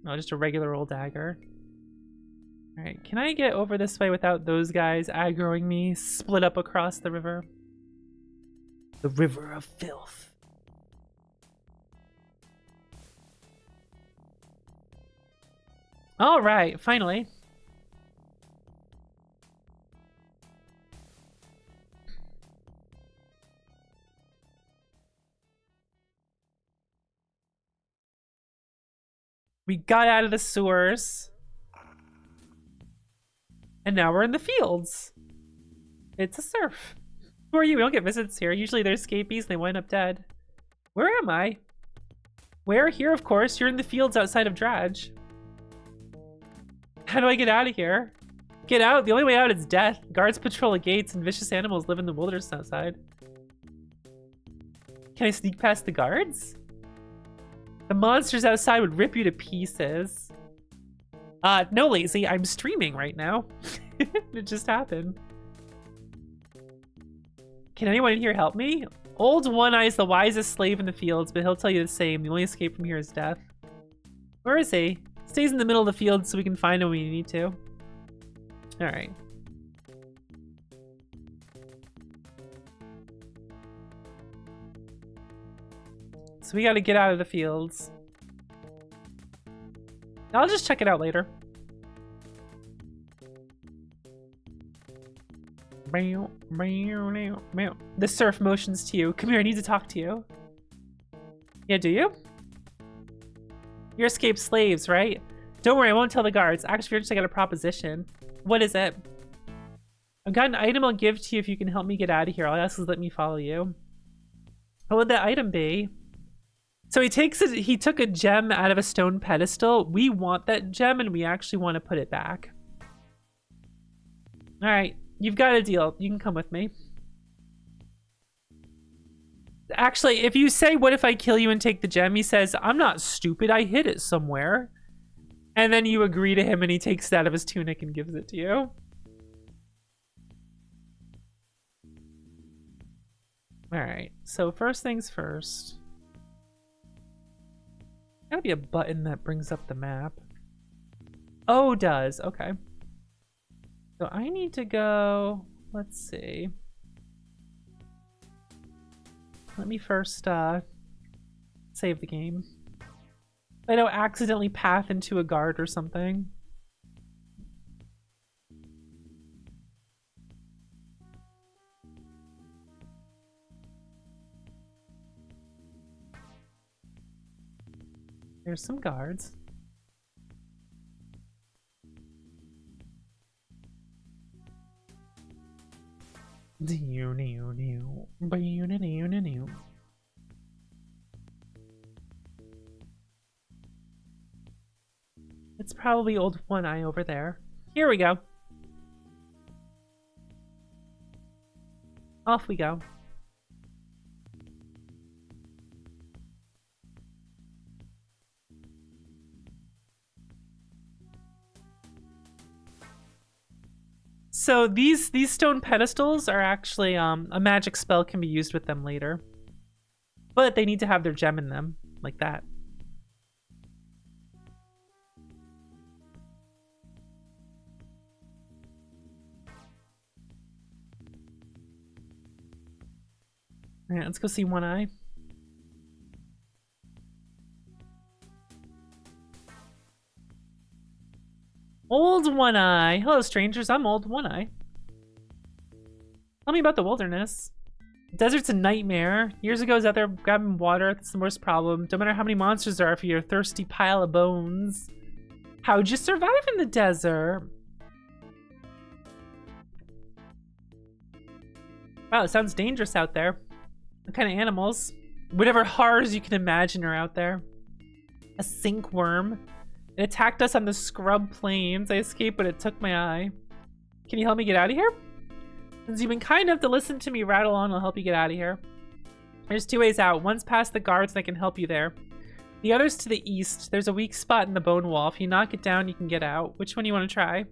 Oh, just a regular old dagger. Alright, can I get over this way without those guys aggroing me? Split up across the river. The river of filth. Alright, finally. We got out of the sewers. And now we're in the fields. It's a serf. Who are you? We don't get visits here. Usually they're escapees and they wind up dead. Where am I? Where? Here, of course. You're in the fields outside of Draj. How do I get out of here? Get out? The only way out is death. Guards patrol the gates and vicious animals live in the wilderness outside. Can I sneak past the guards? The monsters outside would rip you to pieces. No, lazy. I'm streaming right now. It just happened. Can anyone in here help me? Old One Eye is the wisest slave in the fields, but he'll tell you the same. The only escape from here is death. Where is he? Stays in the middle of the field so we can find him when we need to. All right. So we got to get out of the fields. I'll just check it out later. The serf motions to you. Come here, I need to talk to you. Yeah, do you? You're escaped slaves, right? Don't worry, I won't tell the guards. Actually, I got a proposition. What is it? I've got an item I'll give to you if you can help me get out of here. All I ask is let me follow you. What would that item be? So he took a gem out of a stone pedestal. We want that gem and we actually want to put it back. All right, you've got a deal. You can come with me. Actually, if you say, what if I kill you and take the gem? He says, I'm not stupid. I hid it somewhere. And then you agree to him and he takes it out of his tunic and gives it to you. All right, so first things first. Gotta be a button that brings up the map. Oh, does. Okay. So I need to go... let's see. Let me first save the game. I don't accidentally path into a guard or something. There's some guards. It's probably old One Eye over there. Here we go. Off we go. So these stone pedestals are actually a magic spell can be used with them later. But they need to have their gem in them, like that. All right, let's go see One Eye. Old One Eye. Hello, strangers. I'm Old One Eye. Tell me about the wilderness. Desert's a nightmare. Years ago, I was out there grabbing water. That's the worst problem. Don't matter how many monsters there are for your thirsty pile of bones. How'd you survive in the desert? Wow, it sounds dangerous out there. What kind of animals? Whatever horrors you can imagine are out there. A sink worm. It attacked us on the scrub plains. I escaped, but it took my eye. Can you help me get out of here? Since you've been kind enough to listen to me rattle on, I'll help you get out of here. There's two ways out. One's past the guards, and I can help you there. The other's to the east. There's a weak spot in the bone wall. If you knock it down, you can get out. Which one do you want to try?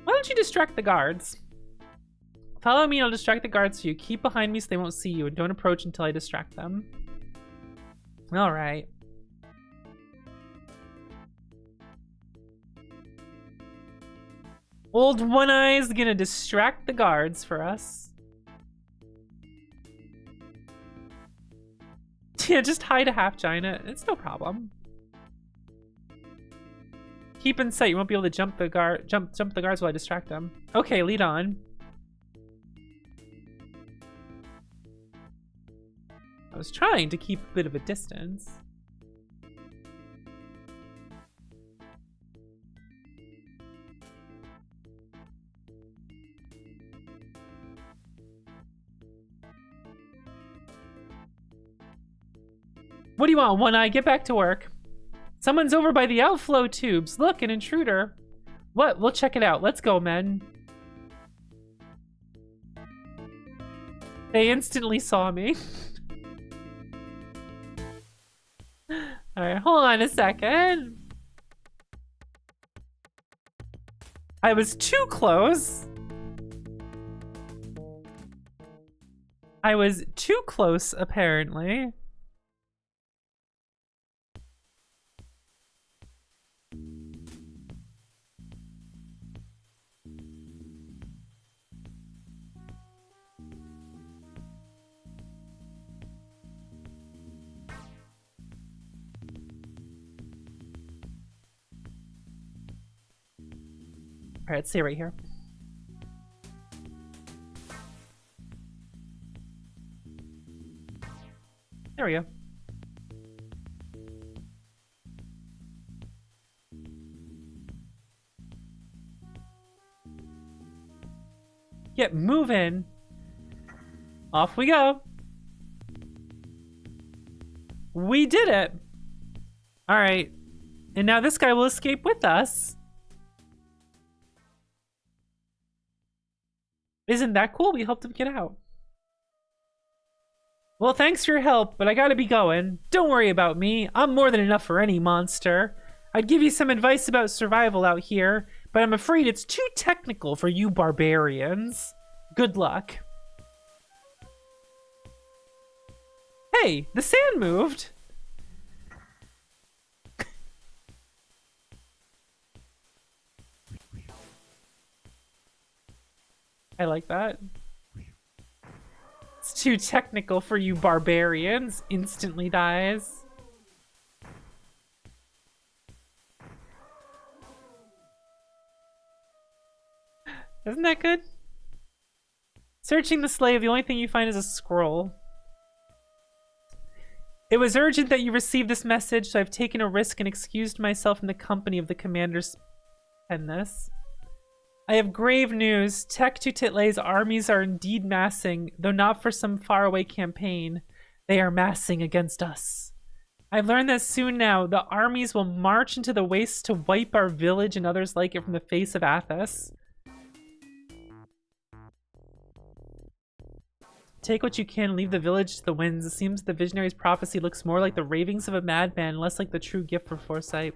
Why don't you distract the guards? Follow me and I'll distract the guards for you. Keep behind me so they won't see you, and don't approach until I distract them. Alright. Old One Eye's gonna distract the guards for us. Yeah, just hide a half giant. It's no problem. Keep in sight. You won't be able to jump the guards while I distract them. Okay, lead on. I was trying to keep a bit of a distance. What do you want, One Eye? Get back to work. Someone's over by the outflow tubes. Look, an intruder. What? We'll check it out. Let's go, men. They instantly saw me. Alright, hold on a second. I was too close. I was too close, apparently. All right, let's see right here. There we go. Get moving. Off we go. We did it. All right. And now this guy will escape with us. Isn't that cool? We helped him get out. Well, thanks for your help, but I gotta be going. Don't worry about me. I'm more than enough for any monster. I'd give you some advice about survival out here, but I'm afraid it's too technical for you barbarians. Good luck. Hey, the sand moved. I like that. It's too technical for you barbarians. Instantly dies. Isn't that good? Searching the slave, the only thing you find is a scroll. It was urgent that you receive this message, so I've taken a risk and excused myself in the company of the commanders. And this. I have grave news. Tech-Tutitle's armies are indeed massing, though not for some faraway campaign. They are massing against us. I've learned that soon now, the armies will march into the wastes to wipe our village and others like it from the face of Athos. Take what you can, leave the village to the winds. It seems the visionary's prophecy looks more like the ravings of a madman, less like the true gift of foresight.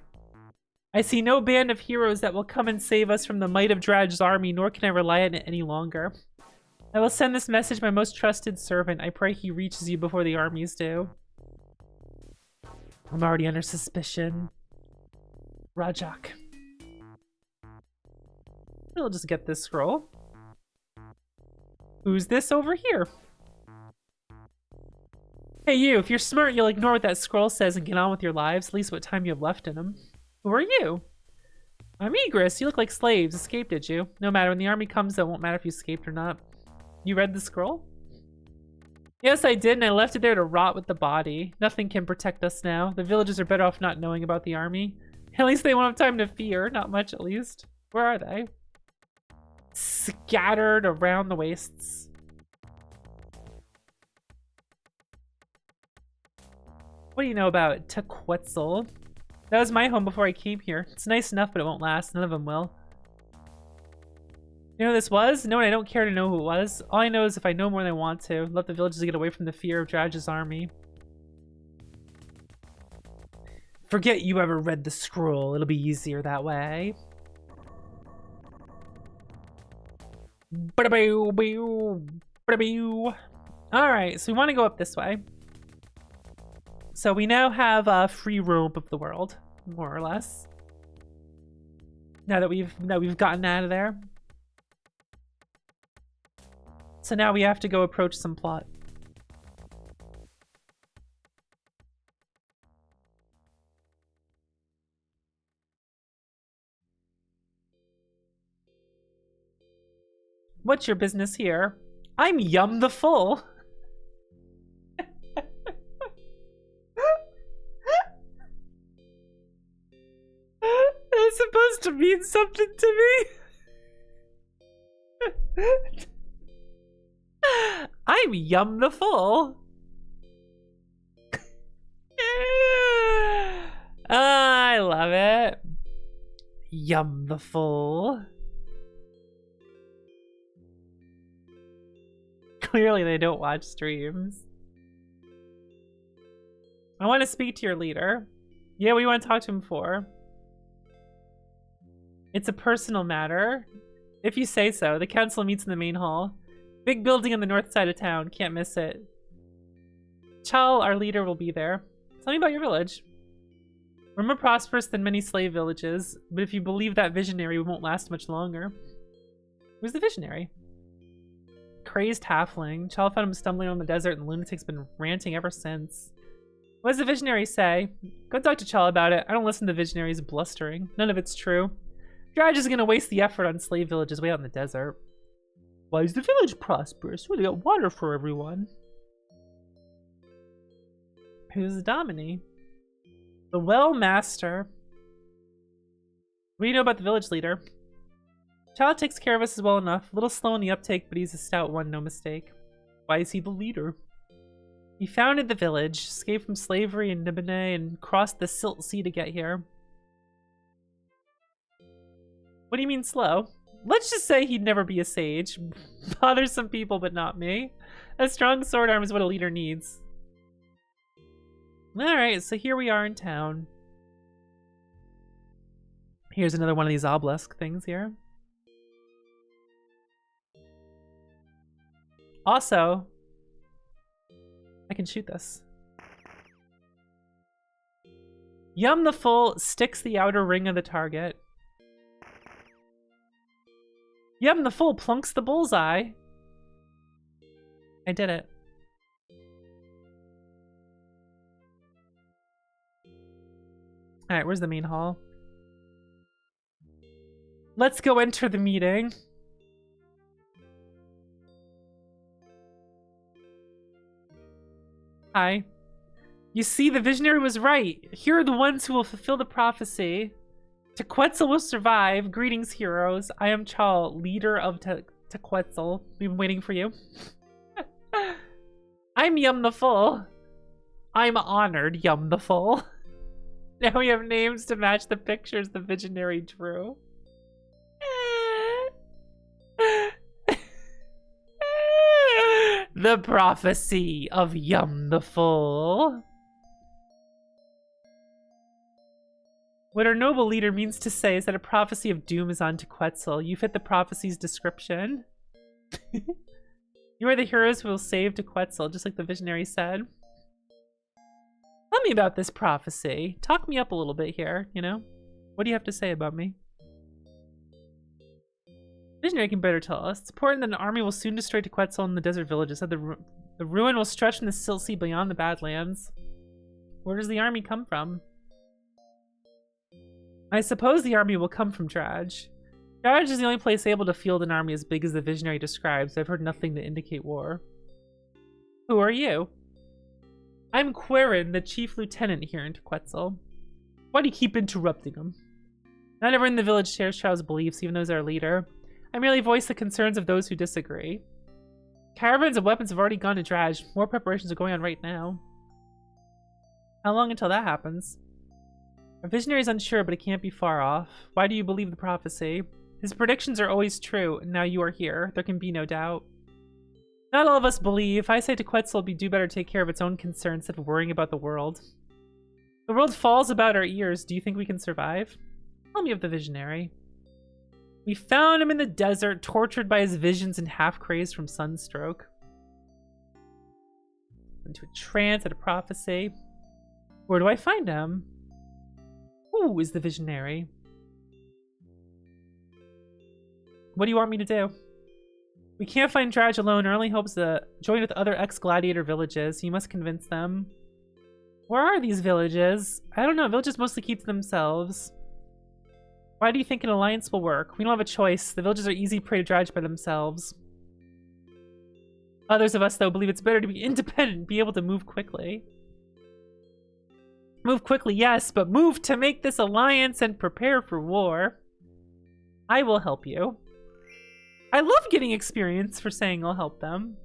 I see no band of heroes that will come and save us from the might of Dradge's army, nor can I rely on it any longer. I will send this message my most trusted servant. I pray he reaches you before the armies do. I'm already under suspicion. Rajak. We'll just get this scroll. Who's this over here? Hey you, if you're smart, you'll ignore what that scroll says and get on with your lives, at least what time you have left in them. Who are you? I'm Igris. You look like slaves. Escaped, did you? No matter. When the army comes, it won't matter if you escaped or not. You read the scroll? Yes, I did, and I left it there to rot with the body. Nothing can protect us now. The villagers are better off not knowing about the army. At least they won't have time to fear. Not much, at least. Where are they? Scattered around the wastes. What do you know about Tequetzal? That was my home before I came here. It's nice enough, but it won't last. None of them will. You know who this was? No, and I don't care to know who it was. All I know is if I know more than I want to, let the villagers get away from the fear of Dradge's army. Forget you ever read the scroll. It'll be easier that way. Alright, so we want to go up this way. So we now have a free roam of the world, more or less. Now that we've gotten out of there. So now we have to go approach some plot. What's your business here? I'm Yum the Full. It's supposed to mean something to me. I'm Yum the Full. I love it. Yum the Full. Clearly they don't watch streams. I want to speak to your leader. Yeah, what do you want to talk to him for? It's a personal matter. If you say so. The council meets in the main hall. Big building on the north side of town. Can't miss it. Chal, our leader, will be there. Tell me about your village. We're more prosperous than many slave villages, but if you believe that visionary, we won't last much longer. Who's the visionary? Crazed halfling. Chal found him stumbling on the desert and the lunatic's been ranting ever since. What does the visionary say? Go talk to Chal about it. I don't listen to visionaries blustering. None of it's true. Dradge is gonna waste the effort on slave villages way out in the desert. Why is the village prosperous? Well, they got water for everyone. Who's the Domini? The Well Master. What do you know about the village leader? Chal takes care of us as well enough. A little slow in the uptake, but he's a stout one, no mistake. Why is he the leader? He founded the village, escaped from slavery in Nibene, and crossed the Silt Sea to get here. What do you mean slow? Let's just say he'd never be a sage. Bothers some people, but not me. A strong sword arm is what a leader needs. Alright, so here we are in town. Here's another one of these obelisk things here. Also, I can shoot this. Yum the Full sticks the outer ring of the target. Yum the Fool plunks the bullseye. I did it. Alright, where's the main hall? Let's go enter the meeting. Hi. You see, the visionary was right. Here are the ones who will fulfill the prophecy. Tequetzal will survive. Greetings, heroes. I am Chal, leader of Tequetzal. We've been waiting for you. I'm Yum the Full. I'm honored, Yum the Full. Now we have names to match the pictures the visionary drew. The prophecy of Yum the Full. What our noble leader means to say is that a prophecy of doom is on Tequetzal. You fit the prophecy's description. You are the heroes who will save Tequetzal, just like the visionary said. Tell me about this prophecy. Talk me up a little bit here, you know? What do you have to say about me? Visionary can better tell us. It's important that an army will soon destroy Tequetzal in the desert villages, so the ruin will stretch from the Silt Sea beyond the Badlands. Where does the army come from? I suppose the army will come from Draj. Draj is the only place able to field an army as big as the visionary describes. I've heard nothing to indicate war. Who are you? I'm Quirin, the chief lieutenant here in Tequetzal. Why do you keep interrupting him? Not everyone in the village shares Chao's beliefs, even those our leader. I merely voice the concerns of those who disagree. Caravans of weapons have already gone to Draj. More preparations are going on right now. How long until that happens? Our visionary is unsure, but it can't be far off. Why do you believe the prophecy? His predictions are always true, and now you are here. There can be no doubt. Not all of us believe. I say Tequetzal will do better to take care of its own concerns instead of worrying about the world. The world falls about our ears. Do you think we can survive? Tell me of the visionary. We found him in the desert, tortured by his visions and half-crazed from sunstroke. Into a trance at a prophecy. Where do I find him? Who is the visionary? What do you want me to do? We can't find Draj alone. Our only hope is to join with other ex-gladiator villages. You must convince them. Where are these villages? I don't know. Villages mostly keep to themselves. Why do you think an alliance will work? We don't have a choice. The villages are easy prey to Draj by themselves. Others of us, though, believe it's better to be independent and be able to move quickly. Move quickly, yes, but move to make this alliance and prepare for war. I will help you. I love getting experience for saying I'll help them.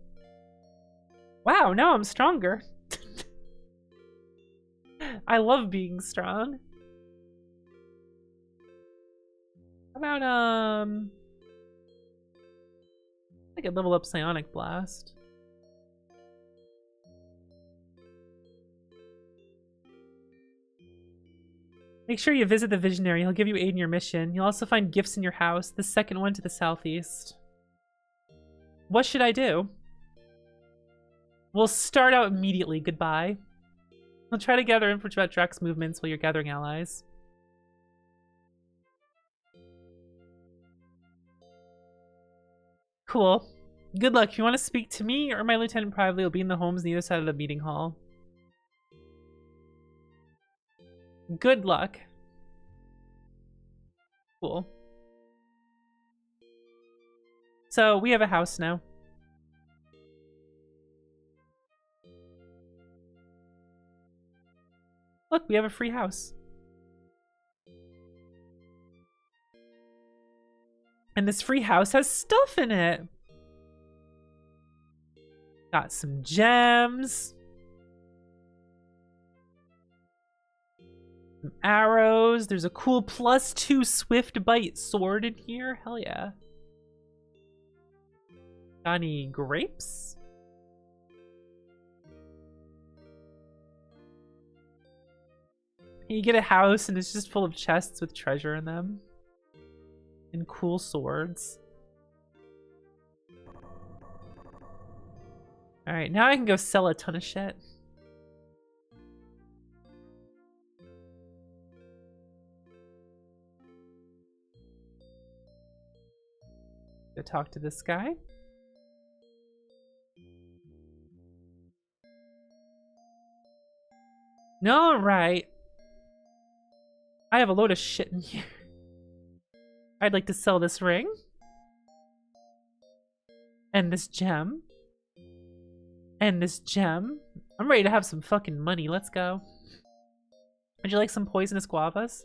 Wow, now I'm stronger. I love being strong. How about, I could level up Psionic Blast. Make sure you visit the Visionary. He'll give you aid in your mission. You'll also find gifts in your house, the second one to the southeast. What should I do? We'll start out immediately. Goodbye. We'll try to gather information about Drax's movements while you're gathering allies. Cool. Good luck. If you want to speak to me or my lieutenant privately, will be in the homes on the other side of the meeting hall. Good luck. Cool. So, we have a house now. Look, we have a free house. And this free house has stuff in it. Got some gems. Some arrows. There's a cool +2 swift bite sword in here. Hell yeah. Got any grapes? You get a house and it's just full of chests with treasure in them. And cool swords. Alright, now I can go sell a ton of shit. Go talk to this guy. All right. I have a load of shit in here. I'd like to sell this ring. And this gem. And this gem. I'm ready to have some fucking money. Let's go. Would you like some poisonous guavas?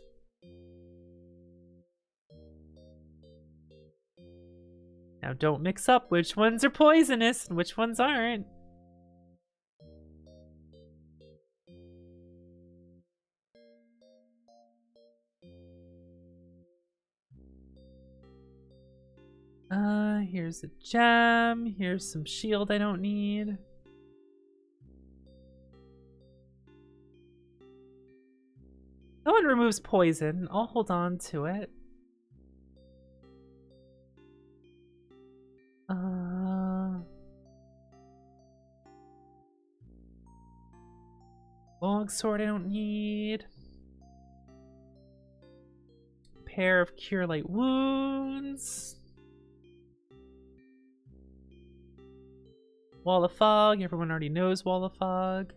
Now don't mix up which ones are poisonous and which ones aren't. Here's a gem. Here's some shield I don't need. No one removes poison. I'll hold on to it. Longsword I don't need. Pair of Cure Light Wounds. Wall of Fog. Everyone already knows Wall of Fog.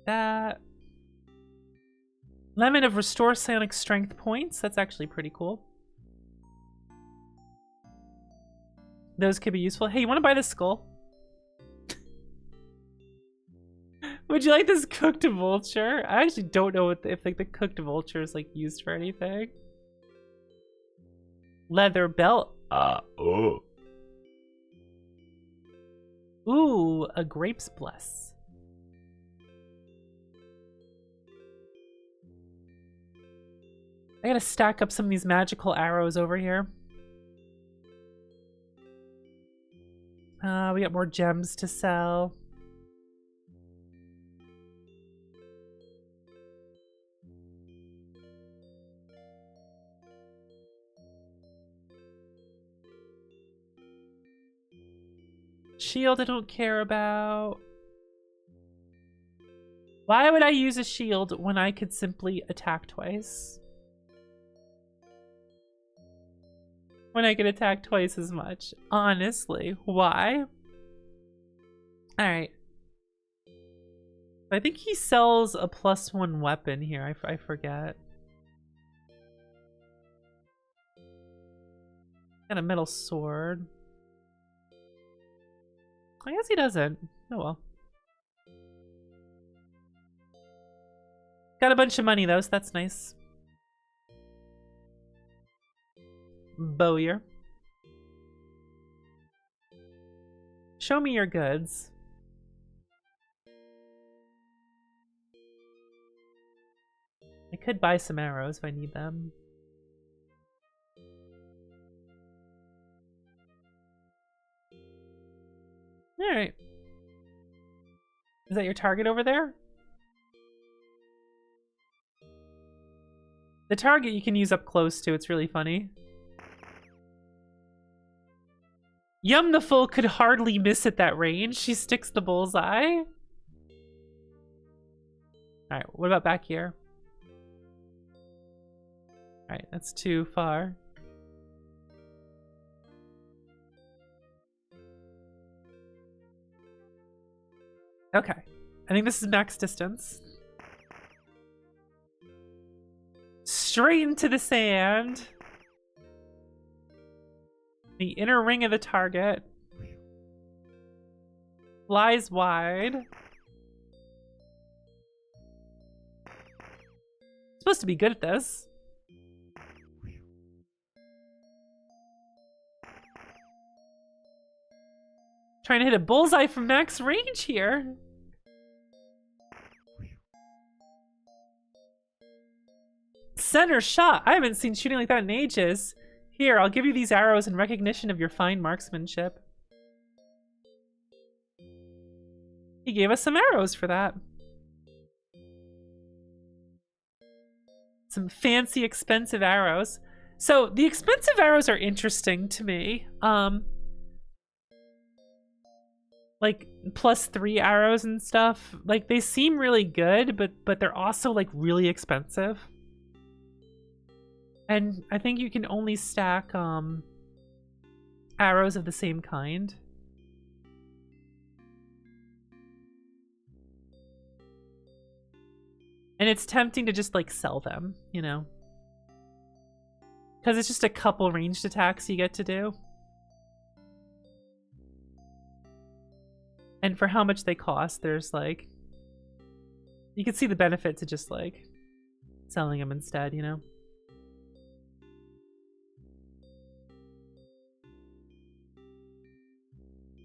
That. Lemon of Restore Psionic Strength points. That's actually pretty cool. Those could be useful. Hey, you want to buy this skull? Would you like this cooked vulture? I actually don't know if like the cooked vulture is like used for anything. Leather belt. Ooh, a Grape's Bless. I gotta stack up some of these magical arrows over here. We got more gems to sell. Shield I don't care about. Why would I use a shield when I could simply attack twice? When I could attack twice as much. Honestly, why? Alright. I think he sells a +1 weapon here. I forget. Got a metal sword. I guess he doesn't. Oh well. Got a bunch of money though, so that's nice. Bowyer. Show me your goods. I could buy some arrows if I need them. Alright. Is that your target over there? The target you can use up close to, it's really funny. Yum the Fool could hardly miss at that range. She sticks the bullseye. Alright, what about back here? Alright, that's too far. Okay, I think this is max distance. Straight into the sand. The inner ring of the target. Flies wide. Supposed to be good at this. Trying to hit a bullseye from max range here. Center shot. I haven't seen shooting like that in ages. Here, I'll give you these arrows in recognition of your fine marksmanship. He gave us some arrows for that. Some fancy, expensive arrows. So, the expensive arrows are interesting to me. like +3 arrows and stuff. Like they seem really good, but they're also like really expensive. And I think you can only stack arrows of the same kind. And it's tempting to just like sell them, you know? Because it's just a couple ranged attacks you get to do. And for how much they cost, there's like... You can see the benefit to just like selling them instead, you know?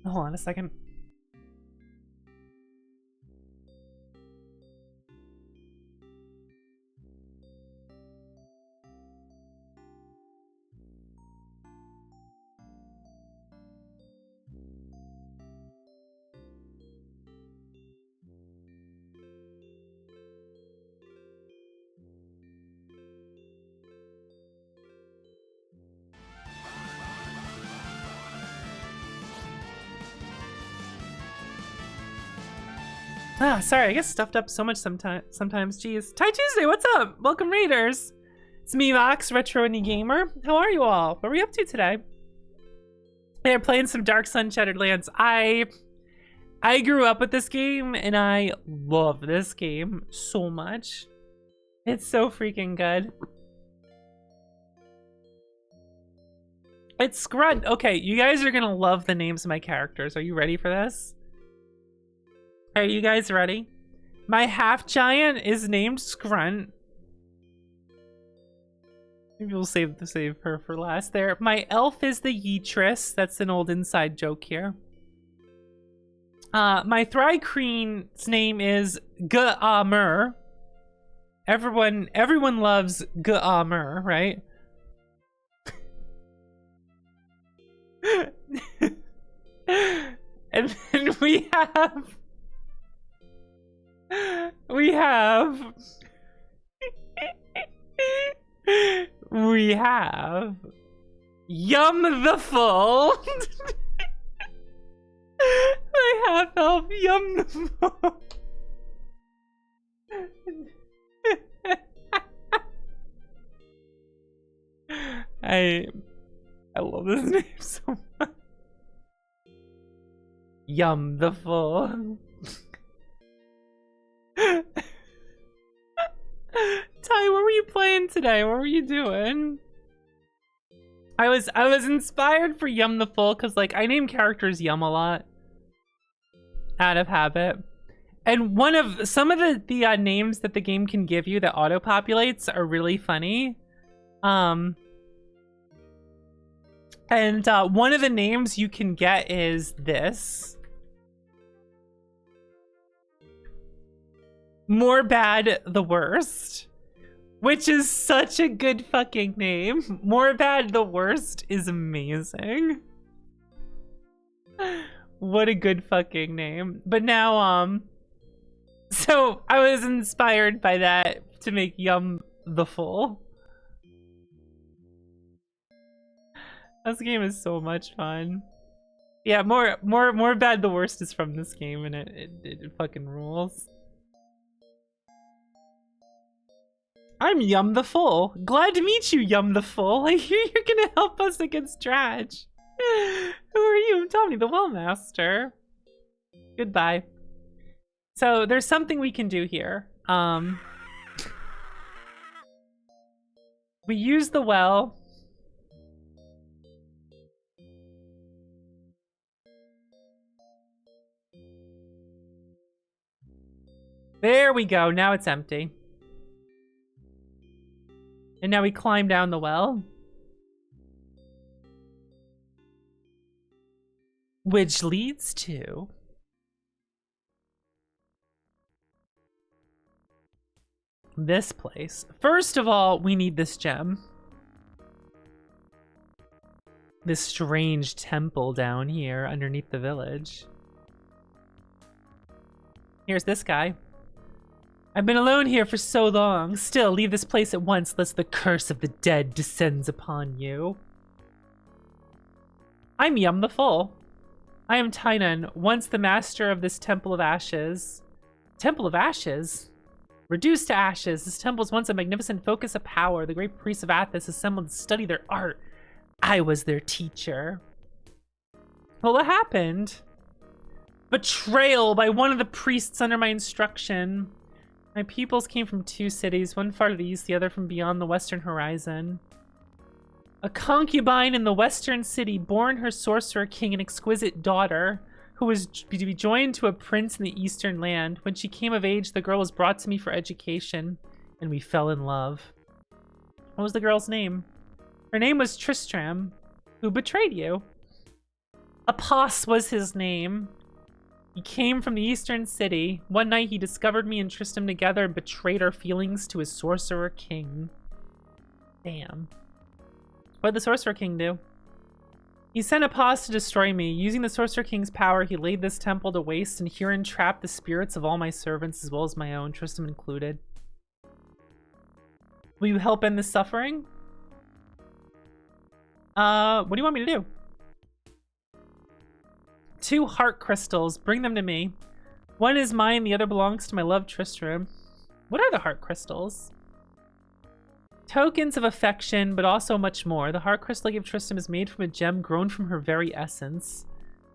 Hold on a second. Ah, sorry, I get stuffed up so much sometimes. Jeez. Ty Tuesday, what's up? Welcome, Raiders. It's me, Vox, Retro Indie Gamer. How are you all? What are we up to today? They're playing some Dark Sun Shattered Lands. I grew up with this game, and I love this game so much. It's so freaking good. It's Scrunt. Okay, you guys are gonna love the names of my characters. Are you ready for this? Are you guys ready? My half giant is named Scrunt. Maybe we'll save her for last there. My elf is the Yeetress. That's an old inside joke here. My Thri-kreen's name is G'Amur. Everyone loves G'Amur, right? And then we have Yum the Full. My half elf Yum the Full. I love this name so much. Yum the Full. Ty, what were you playing today? What were you doing? I was inspired for Yum the Full because like I name characters Yum a lot out of habit. And some of the names that the game can give you that auto populates are really funny. And one of the names you can get is this. More Bad the Worst, which is such a good fucking name. More Bad the Worst is amazing. What a good fucking name. But now, so I was inspired by that to make Yum the Full. This game is so much fun. Yeah, more Bad the Worst is from this game, and it fucking rules. I'm Yum the Full. Glad to meet you, Yum the Full. I hear you're gonna help us against Draj. Who are you? I'm Tommy the Wellmaster. Goodbye. So there's something we can do here. We use the well. There we go. Now it's empty. And now we climb down the well. Which leads to... this place. First of all, we need this gem. This strange temple down here underneath the village. Here's this guy. I've been alone here for so long. Still, leave this place at once, lest the curse of the dead descends upon you. I'm Yum the Full. I am Tynan, once the master of this Temple of Ashes. Temple of Ashes? Reduced to ashes, this temple was once a magnificent focus of power. The great priests of Athos assembled to study their art. I was their teacher. Well, what happened? Betrayal by one of the priests under my instruction. My peoples came from 2 cities, one far to the east, the other from beyond the western horizon. A concubine in the western city born her sorcerer king an exquisite daughter, who was to be joined to a prince in the eastern land. When she came of age, the girl was brought to me for education, and we fell in love. What was the girl's name? Her name was Tristram, who betrayed you. Apos was his name. He came from the eastern city. One night he discovered me and Tristram together and betrayed our feelings to his sorcerer king. Damn. What did the sorcerer king do? He sent Apos to destroy me. Using the sorcerer king's power, he laid this temple to waste and herein trapped the spirits of all my servants as well as my own, Tristram included. Will you help end this suffering? What do you want me to do? 2 heart crystals. Bring them to me. One is mine, the other belongs to my love Tristram. What are the heart crystals? Tokens of affection, but also much more. The heart crystal I give Tristram is made from a gem grown from her very essence.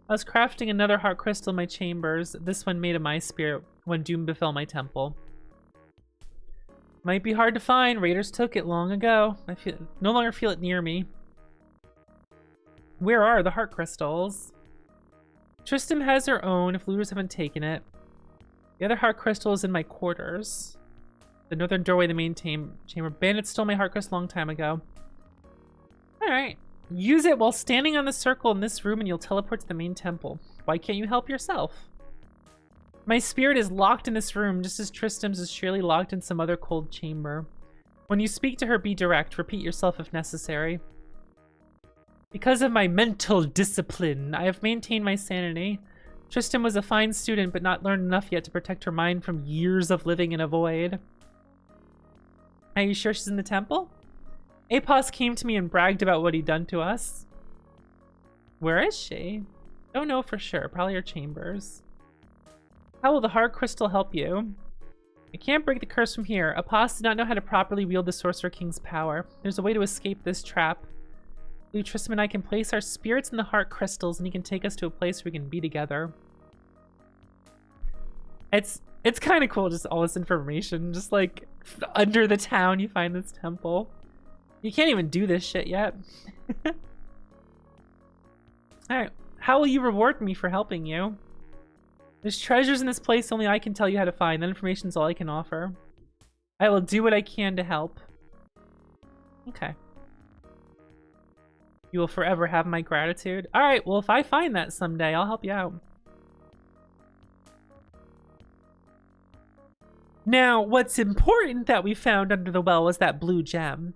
I was crafting another heart crystal in my chambers. This one made of my spirit when doom befell my temple. Might be hard to find. Raiders took it long ago. I no longer feel it near me. Where are the heart crystals? Tristram has her own if looters haven't taken it. The other heart crystal is in my quarters. The northern doorway of the main chamber. Bandits stole my heart crystal a long time ago. Alright. Use it while standing on the circle in this room and you'll teleport to the main temple. Why can't you help yourself? My spirit is locked in this room, just as Tristram's is surely locked in some other cold chamber. When you speak to her, be direct. Repeat yourself if necessary. Because of my mental discipline, I have maintained my sanity. Tristram was a fine student, but not learned enough yet to protect her mind from years of living in a void. Are you sure she's in the temple? Apos came to me and bragged about what he'd done to us. Where is she? Don't know for sure. Probably her chambers. How will the heart crystal help you? I can't break the curse from here. Apos did not know how to properly wield the Sorcerer King's power. There's a way to escape this trap. Tristram and I can place our spirits in the heart crystals and he can take us to a place where we can be together. It's kind of cool, just all this information. Just like under the town you find this temple. You can't even do this shit yet. Alright, how will you reward me for helping you? There's treasures in this place only I can tell you how to find. That information's all I can offer. I will do what I can to help. Okay. You will forever have my gratitude. Alright, well if I find that someday, I'll help you out. Now, what's important that we found under the well was that blue gem.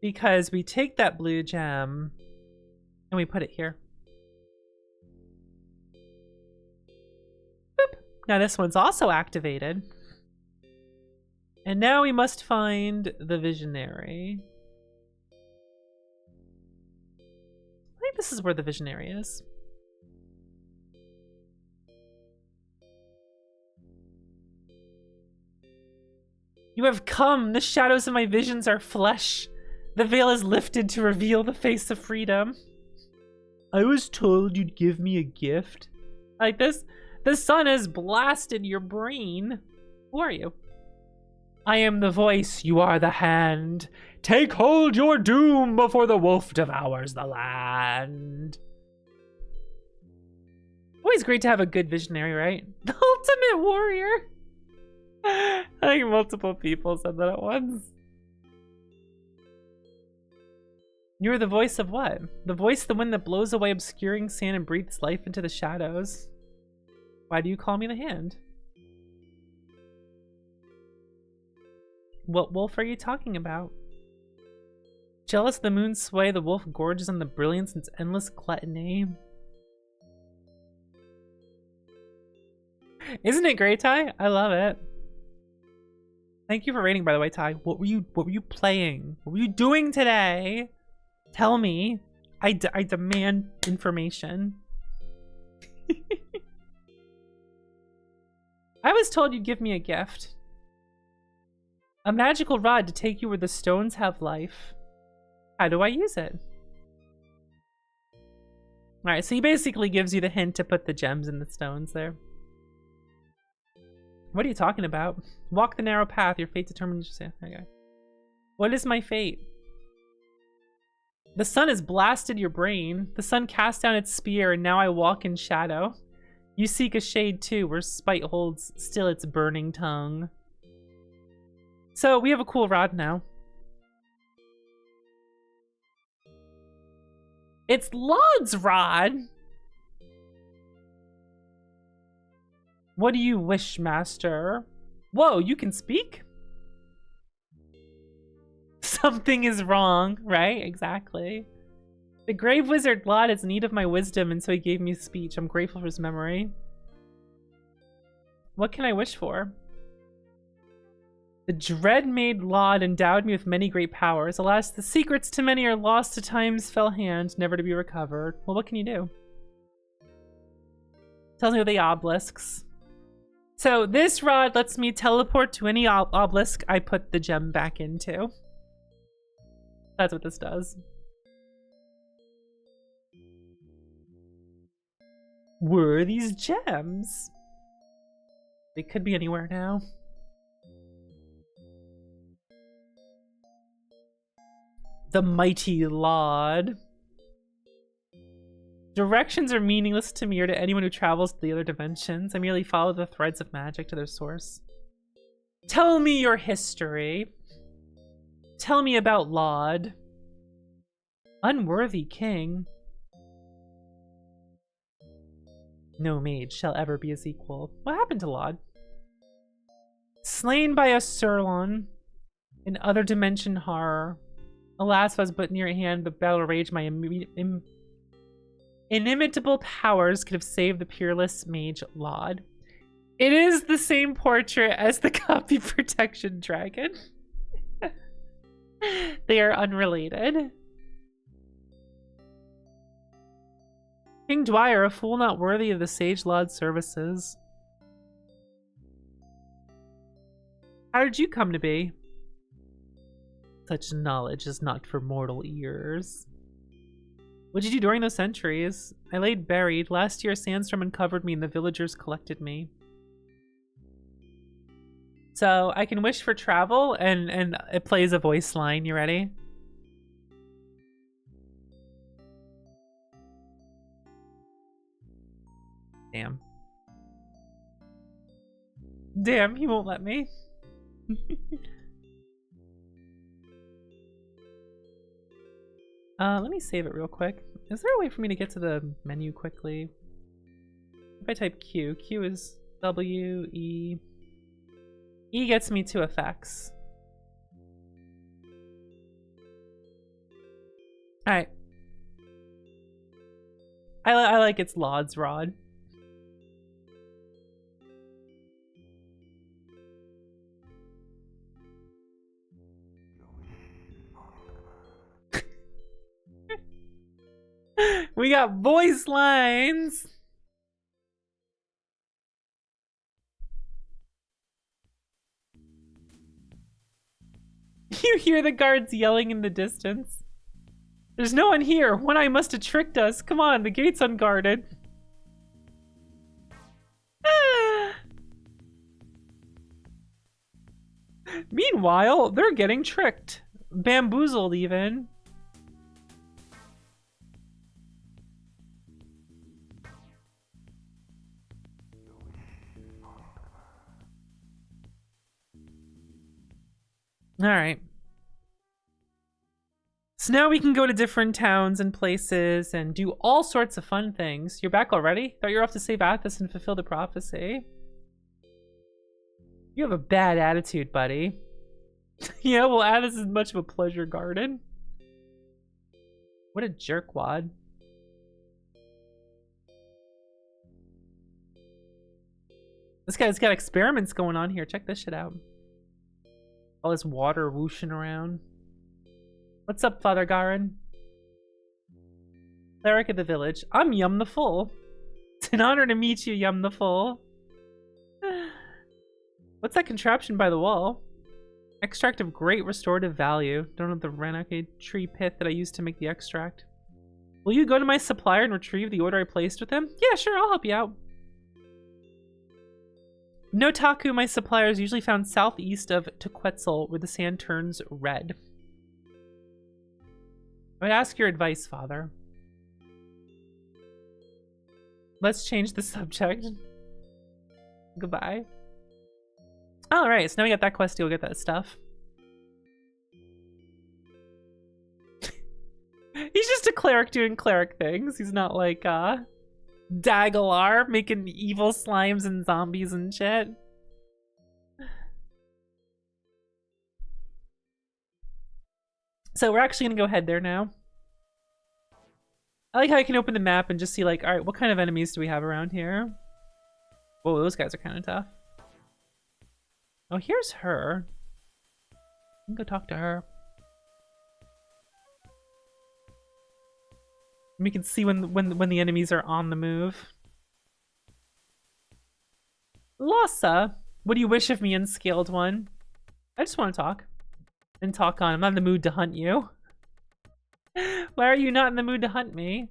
Because we take that blue gem and we put it here. Boop. Now this one's also activated. And now we must find the visionary. I think this is where the visionary is. You have come. The shadows of my visions are flesh. The veil is lifted to reveal the face of freedom. I was told you'd give me a gift. Like this, the sun has blasted your brain. Who are you? I am the voice, you are the hand. Take hold your doom before the wolf devours the land. Always great to have a good visionary, right? The ultimate warrior. I think multiple people said that at once. You're the voice of what? The voice of the wind that blows away obscuring sand and breathes life into the shadows. Why do you call me the hand? What wolf are you talking about? Jealous of the moon's sway, the wolf gorges on the brilliance in its endless gluttony. Isn't it great, Ty? I love it. Thank you for rating, by the way, Ty. What were you playing? What were you doing today? Tell me. I demand information. I was told you'd give me a gift. A magical rod to take you where the stones have life. How do I use it? Alright, so he basically gives you the hint to put the gems in the stones there. What are you talking about? Walk the narrow path, your fate determines your... Okay. What is my fate? The sun has blasted your brain. The sun cast down its spear, and now I walk in shadow. You seek a shade too, where spite holds still its burning tongue. So, we have a cool rod now. It's Laud's rod! What do you wish, master? Whoa, you can speak? Something is wrong, right? Exactly. The grave wizard Laud is in need of my wisdom, and so he gave me speech. I'm grateful for his memory. What can I wish for? The dread maid Laud endowed me with many great powers. Alas, the secrets to many are lost to time's fell hand, never to be recovered. Well, what can you do? Tells me with the obelisks. So this rod lets me teleport to any obelisk I put the gem back into. That's what this does. Where are these gems? They could be anywhere now. The mighty Laud. Directions are meaningless to me or to anyone who travels to the other dimensions. I merely follow the threads of magic to their source. Tell me your history. Tell me about Laud. Unworthy king. No mage shall ever be his equal. What happened to Laud? Slain by a Surlon. An other dimension horror. Alas, if I was but near at hand, the battle rage, my inimitable powers could have saved the peerless mage Laud. It is the same portrait as the copy protection dragon. They are unrelated. King Dwyer, a fool not worthy of the sage Laud's services. How did you come to be? Such knowledge is not for mortal ears. What did you do during those centuries? I laid buried. Last year a sandstorm uncovered me and the villagers collected me. So I can wish for travel and it plays a voice line. You ready? Damn. Damn, he won't let me. Let me save it real quick. Is there a way for me to get to the menu quickly? If I type Q, Q is W, E. E gets me to effects. Alright. I like its Laud's rod. We got voice lines. You hear the guards yelling in the distance. There's no one here. One Eye must have tricked us. Come on, the gate's unguarded. Meanwhile, they're getting tricked. Bamboozled even. Alright. So now we can go to different towns and places and do all sorts of fun things. You're back already? Thought you were off to save Athos and fulfill the prophecy. You have a bad attitude, buddy. Yeah, well, Athos is much of a pleasure garden. What a jerkwad. This guy's got experiments going on here. Check this shit out. All this water whooshing around. What's up, Father Garin? Cleric of the village. I'm Yum the Full. It's an honor to meet you, Yum the Full. What's that contraption by the wall? Extract of great restorative value. Don't have the Ranake tree pith that I used to make the extract. Will you go to my supplier and retrieve the order I placed with him? Yeah, sure, I'll help you out. Notaku, my supplier, is usually found southeast of Tequetzal, where the sand turns red. I would ask your advice, Father. Let's change the subject. Goodbye. Alright, so now we got that quest, we'll get that stuff. He's just a cleric doing cleric things. He's not like, Dagalar making evil slimes and zombies and shit. So we're actually gonna go head there now. I like how I can open the map and just see like, alright, what kind of enemies do we have around here? Whoa, those guys are kind of tough. Oh, here's her. I can go talk to her. We can see when the enemies are on the move. Lhasa, what do you wish of me, Unscaled One? I just want to talk. And talk on. I'm not in the mood to hunt you. Why are you not in the mood to hunt me?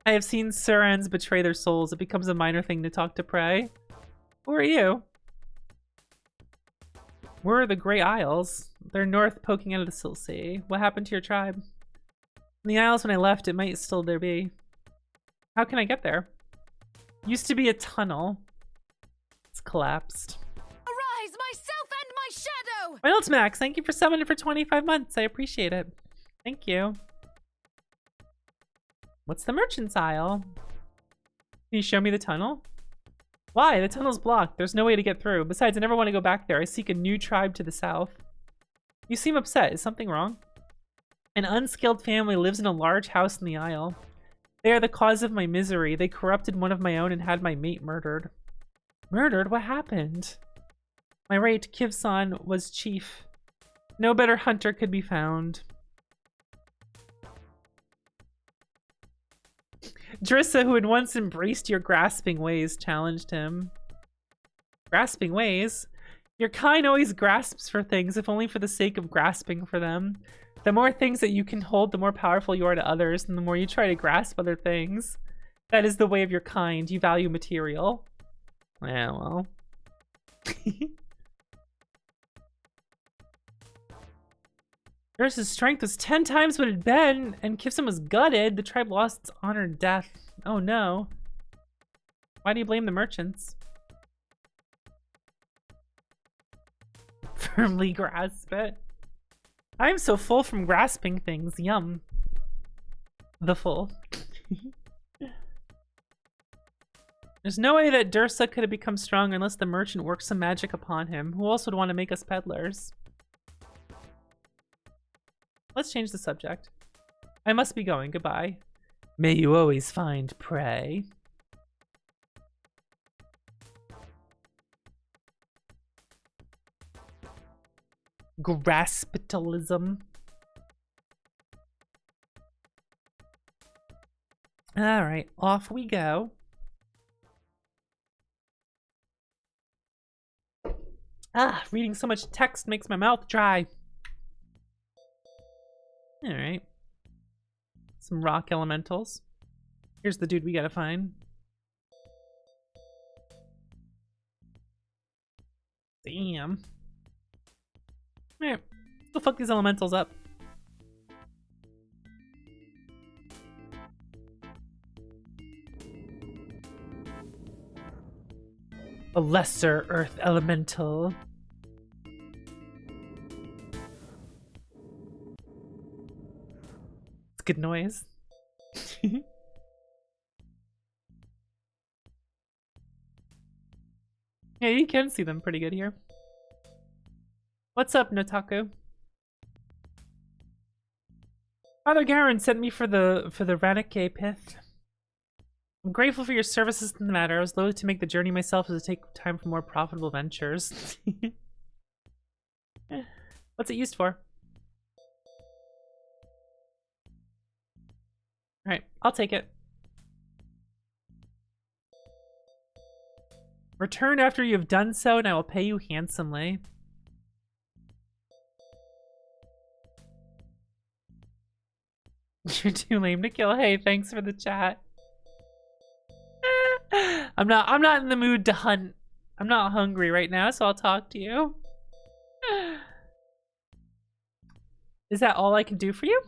I have seen Surans betray their souls. It becomes a minor thing to talk to prey. Who are you? Where are the Grey Isles? They're north, poking out of the Silt Sea. What happened to your tribe? In the Isles when I left, it might still there be. How can I get there? Used to be a tunnel. It's collapsed. Arise, myself and my shadow! Reynolds Max, thank you for summoning for 25 months. I appreciate it. Thank you. What's the merchant's aisle? Can you show me the tunnel? Why? The tunnel's blocked. There's no way to get through. Besides, I never want to go back there. I seek a new tribe to the south. You seem upset. Is something wrong? An unskilled family lives in a large house in the Isle. They are the cause of my misery. They corrupted one of my own and had my mate murdered. Murdered? What happened? My mate, Kivsan, was chief. No better hunter could be found. Drissa, who had once embraced your grasping ways, challenged him. Grasping ways? Your kind always grasps for things, if only for the sake of grasping for them. The more things that you can hold, the more powerful you are to others, and the more you try to grasp other things. That is the way of your kind. You value material. Yeah, well. Ursa's strength was 10 times what it had been, and Kivsan was gutted. The tribe lost its honor and death. Oh no. Why do you blame the merchants? Firmly grasp it. I'm so full from grasping things. Yum. The full. There's no way that Dursa could have become strong unless the merchant worked some magic upon him. Who else would want to make us peddlers? Let's change the subject. I must be going. Goodbye. May you always find prey. Graspitalism. Alright, off we go. Ah, reading so much text makes my mouth dry. Alright. Some rock elementals. Here's the dude we gotta find. Damn. Alright, let's go fuck these elementals up. A lesser earth elemental. It's good noise. Yeah, you can see them pretty good here. What's up, Notaku? Father Garin sent me for the Ranake pith. I'm grateful for your services in the matter. I was loath to make the journey myself as it take time for more profitable ventures. What's it used for? Alright, I'll take it. Return after you have done so, and I will pay you handsomely. You're too lame to kill. Hey, thanks for the chat. I'm not in the mood to hunt. I'm not hungry right now, so I'll talk to you. Is that all I can do for you?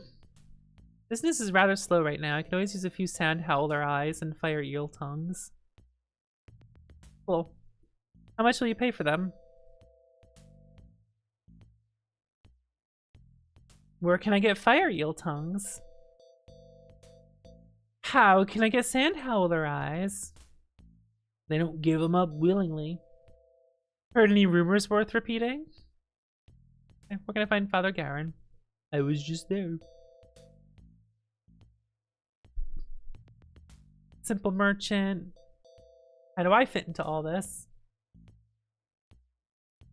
Business is rather slow right now. I could always use a few sand howler eyes and fire eel tongues. Cool. How much will you pay for them? Where can I get fire eel tongues? How can I get sand howler eyes? They don't give them up willingly. Heard any rumors worth repeating? Okay, we're gonna find Father Garin. I was just there. Simple merchant. How do I fit into all this?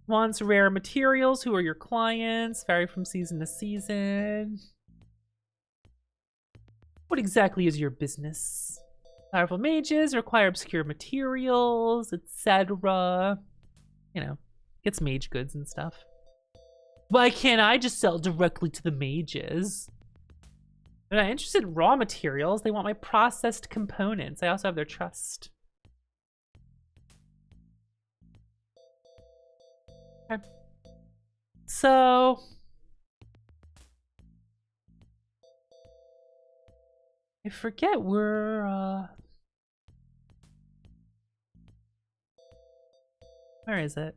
Wants rare materials. Who are your clients? Vary from season to season. What exactly is your business? Powerful mages require obscure materials, etc. You know, gets mage goods and stuff. Why can't I just sell directly to the mages? They're not interested in raw materials. They want my processed components. I also have their trust. Okay. So I forget where is it?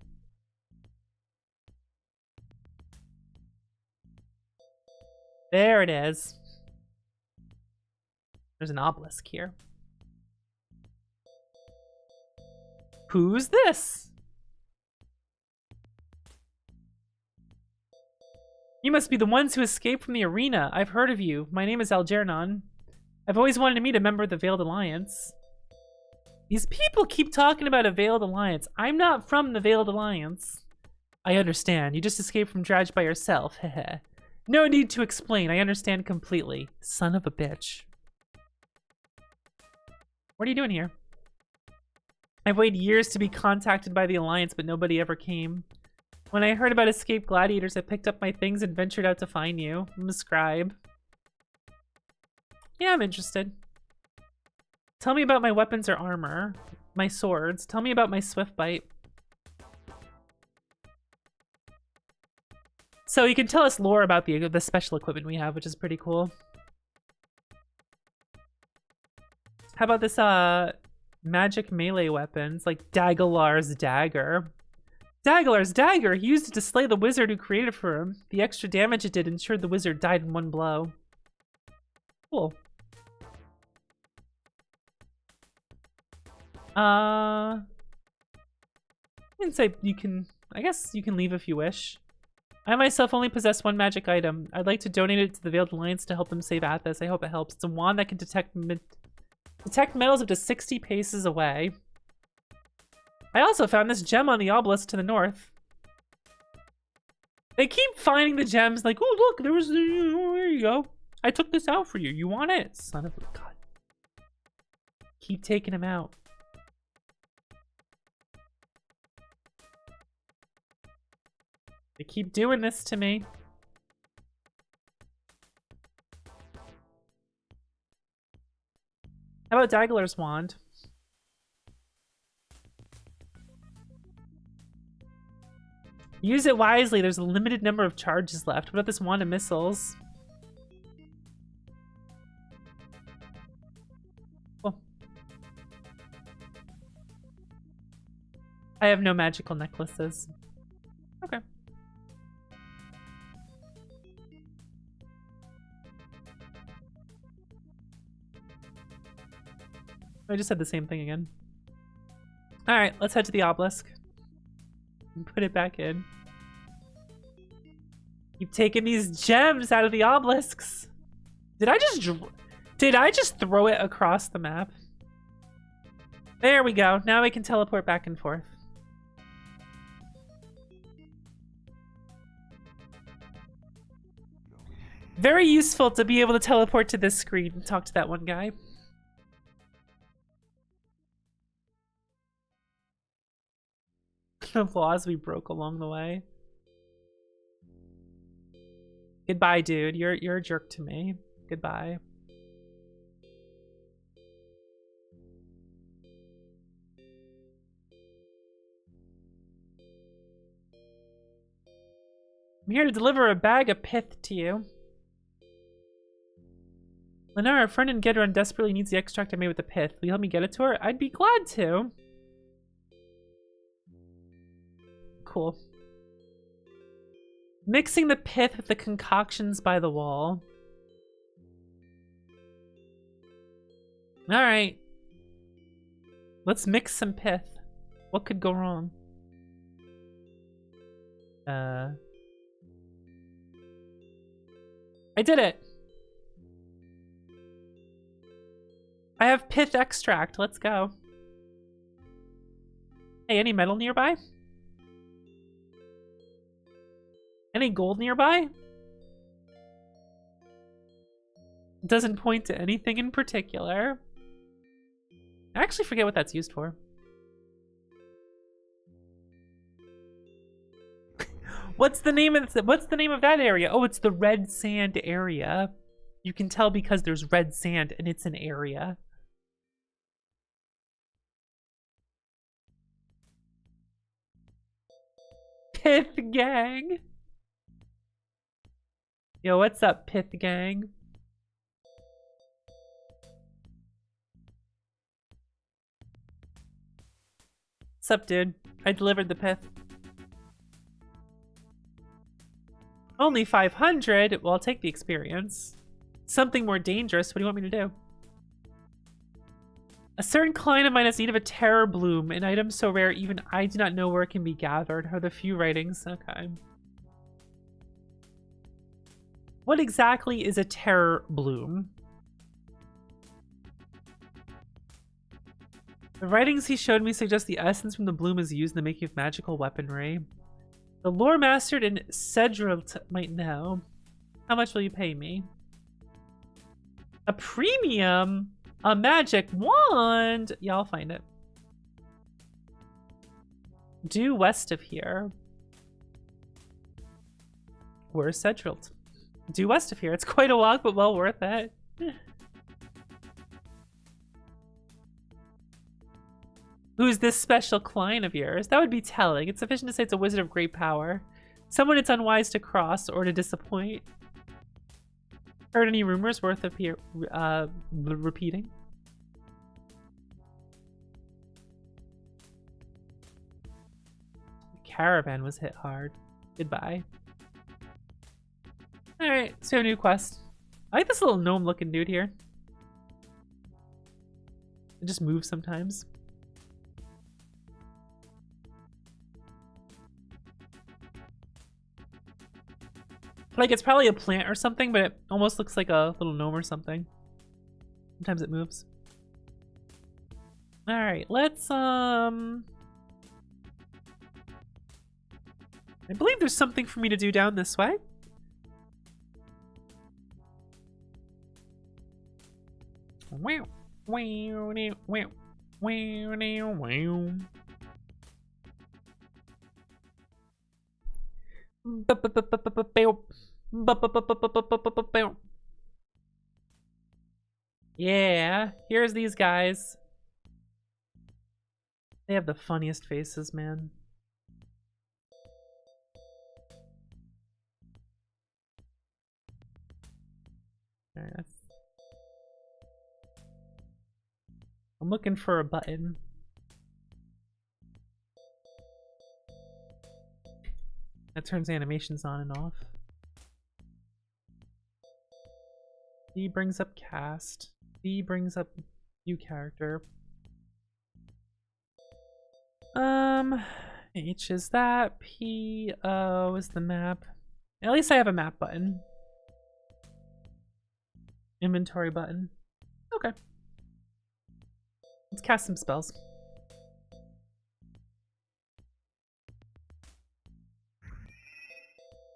There it is. There's an obelisk here. Who's this? You must be the ones who escaped from the arena. I've heard of you. My name is Algernon. I've always wanted to meet a member of the Veiled Alliance. These people keep talking about a Veiled Alliance. I'm not from the Veiled Alliance. I understand. You just escaped from Dredge by yourself. Heh. No need to explain. I understand completely. Son of a bitch. What are you doing here? I've waited years to be contacted by the Alliance, but nobody ever came. When I heard about escaped gladiators, I picked up my things and ventured out to find you. I'm a scribe. Yeah, I'm interested. Tell me about my weapons or armor. My swords. Tell me about my swift bite. So you can tell us lore about the special equipment we have, which is pretty cool. How about this magic melee weapons, like Daggelar's dagger? Daggelar's dagger! He used it to slay the wizard who created it for him. The extra damage it did ensured the wizard died in one blow. Cool. I guess you can leave if you wish. I myself only possess one magic item. I'd like to donate it to the Veiled Alliance to help them save Athos. I hope it helps. It's a wand that can detect metals up to 60 paces away. I also found this gem on the obelisk to the north. They keep finding the gems like, oh look, there you go. I took this out for you. You want it? Son of a god. Keep taking them out. They keep doing this to me. How about Daggelar's wand? Use it wisely. There's a limited number of charges left. What about this wand of missiles? Cool. I have no magical necklaces. Okay. I just said the same thing again. All right, let's head to the obelisk and put it back in. Keep taking these gems out of the obelisks. Did I just throw it across the map? There we go. Now we can teleport back and forth. Very useful to be able to teleport to this screen and talk to that one guy. The laws we broke along the way. Goodbye, dude. You're a jerk to me. Goodbye. I'm here to deliver a bag of pith to you. Lenara, our friend in Gedron desperately needs the extract I made with the pith. Will you help me get it to her? I'd be glad to. Cool. Mixing the pith with the concoctions by the wall. Alright. Let's mix some pith. What could go wrong? I did it! I have pith extract. Let's go. Hey, any metal nearby? Any gold nearby? Doesn't point to anything in particular. I actually forget what that's used for. What's the name of that area? Oh, it's the red sand area. You can tell because there's red sand and it's an area. Pith gang. Yo, what's up, Pith gang? What's up, dude? I delivered the pith. Only 500? Well, I'll take the experience. Something more dangerous. What do you want me to do? A certain client of mine has need of a terror bloom, an item so rare even I do not know where it can be gathered. Are the few writings? Okay. What exactly is a terror bloom? The writings he showed me suggest the essence from the bloom is used in the making of magical weaponry. The lore mastered in Cedrilt might know. How much will you pay me? A premium? A magic wand? Yeah, I'll find it. Due west of here. Where's Cedrilt? Due west of here. It's quite a walk, but well worth it. Who's this special client of yours? That would be telling. It's sufficient to say it's a wizard of great power. Someone it's unwise to cross or to disappoint. Heard any rumors worth repeating? The caravan was hit hard. Goodbye. Alright, so we have a new quest. I like this little gnome looking dude here. It just moves sometimes. Like, it's probably a plant or something, but it almost looks like a little gnome or something. Sometimes it moves. Alright, let's, I believe there's something for me to do down this way. Wow. Wow, wow, wow, wow. Yeah, here's these guys. They have the funniest faces, man. Alright, I'm looking for a button. That turns animations on and off. B brings up cast. B brings up new character. H is that. P, O is the map. At least I have a map button. Inventory button. Okay. Let's cast some spells.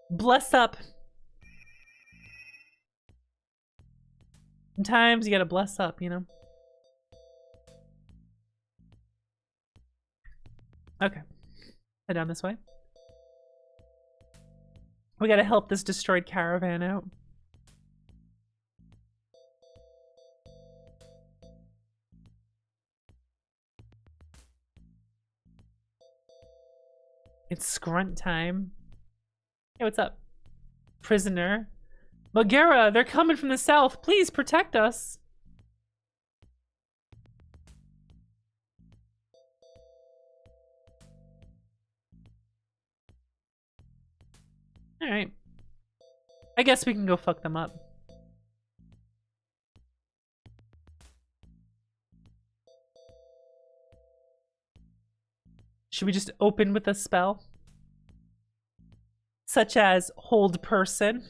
Bless up. Sometimes you gotta bless up, you know? Okay. Head down this way. We gotta help this destroyed caravan out. It's scrunt time. Hey, what's up? Prisoner. Magera, they're coming from the south. Please protect us. Alright. I guess we can go fuck them up. Should we just open with a spell? Such as hold person.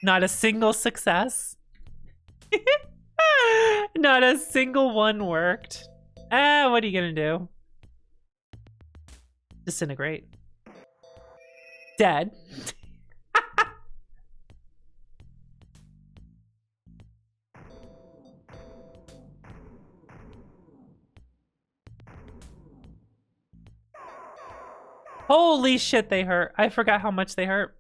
Not a single success. Not a single one worked. Ah, what are you gonna do? Disintegrate. Dead. Holy shit, they hurt. I forgot how much they hurt.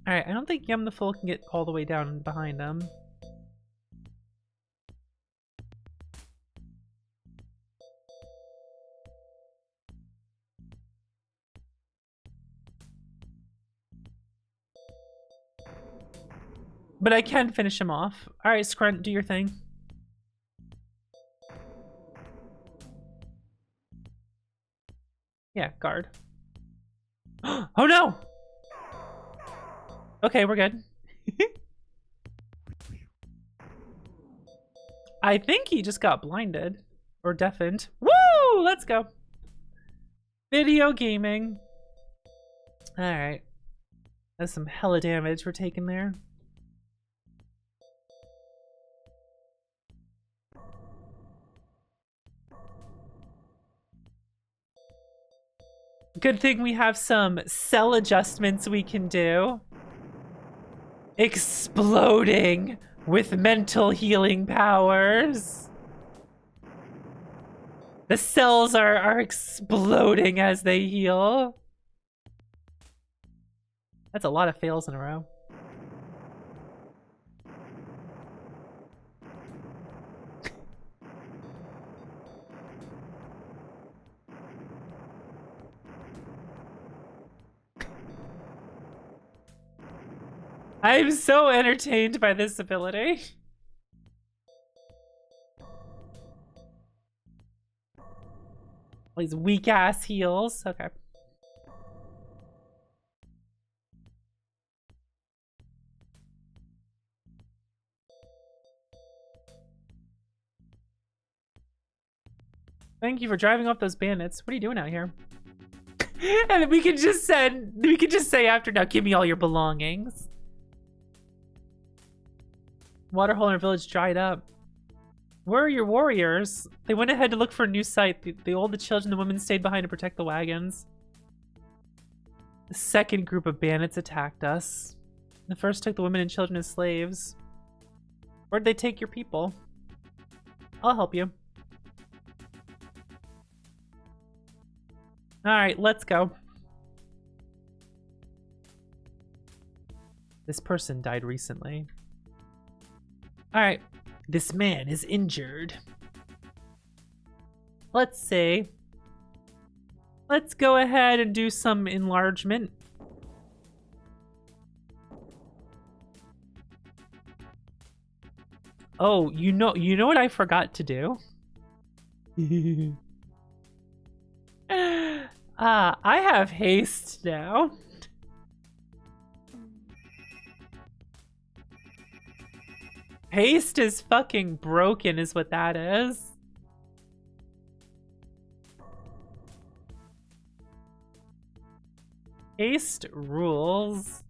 Alright, I don't think Yum the Fool can get all the way down behind them. But I can finish him off. Alright, Scrunt, do your thing. Yeah, guard. Oh no! Okay, we're good. I think he just got blinded. Or deafened. Woo! Let's go. Video gaming. Alright. That's some hella damage we're taking there. Good thing we have some cell adjustments we can do. Exploding with mental healing powers. The cells are exploding as they heal. That's a lot of fails in a row. I'm so entertained by this ability. These weak ass heals. Okay. Thank you for driving off those bandits. What are you doing out here? And then we can just say after, now give me all your belongings. Waterhole in our village dried up. Where are your warriors? They went ahead to look for a new site. The old, children, the women stayed behind to protect the wagons. The second group of bandits attacked us. The first took the women and children as slaves. Where'd they take your people? I'll help you. Alright, let's go. This person died recently. Alright, this man is injured. Let's see. Let's go ahead and do some enlargement. Oh, you know what I forgot to do? I have haste now. Haste is fucking broken is what that is. Haste rules.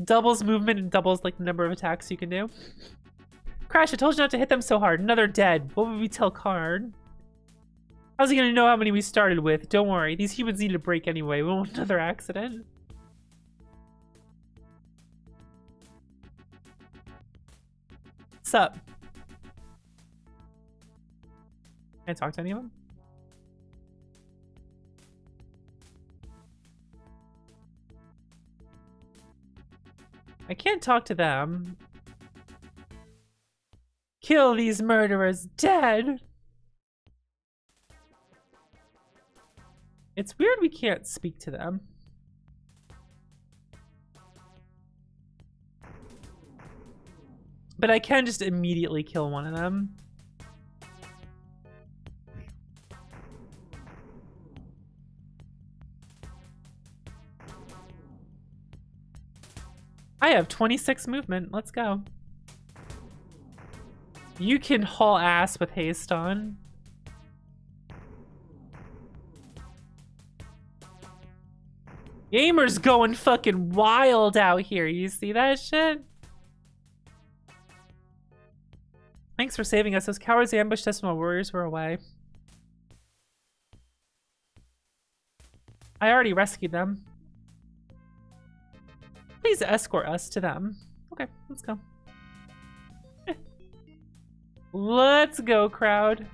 Doubles movement and doubles like the number of attacks you can do. Crash, I told you not to hit them so hard. Another dead. What would we tell Card? How's he gonna know how many we started with? Don't worry, these humans need a break anyway. We don't want another accident. What's up? Can I talk to any of them? I can't talk to them. Kill these murderers dead. It's weird we can't speak to them. But I can just immediately kill one of them. I have 26 movement. Let's go. You can haul ass with haste on. Gamer's going fucking wild out here. You see that shit? Thanks for saving us. Those cowards ambushed us while warriors were away. I already rescued them. Please escort us to them. Okay, let's go. Let's go, crowd.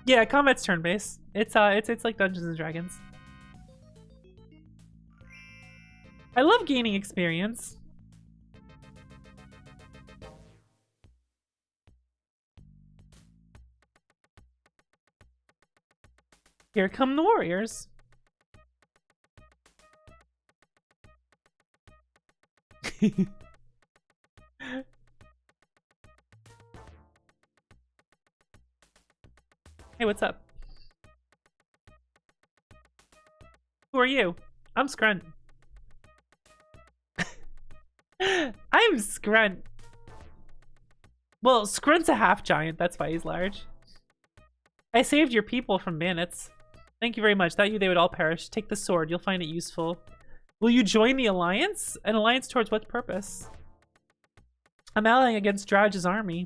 Yeah, combat's turn-based. It's like Dungeons and Dragons. I love gaining experience. Here come the warriors. Hey, what's up? Who are you? I'm Scrunt. I'm Scrunt. Well, Scrunt's a half giant, that's why he's large. I saved your people from bandits. Thank you very much. Without you, they would all perish. Take the sword. You'll find it useful. Will you join the Alliance? An alliance towards what purpose? I'm allying against Drauj's army.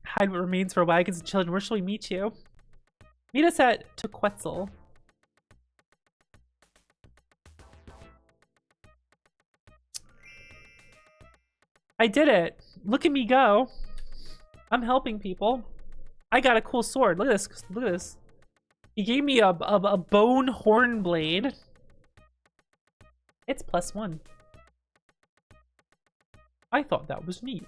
Hide what remains for wagons and children. Where shall we meet you? Meet us at Tequetzal. I did it. Look at me go. I'm helping people. I got a cool sword. Look at this. Look at this. He gave me a bone horn blade. It's +1. I thought that was neat.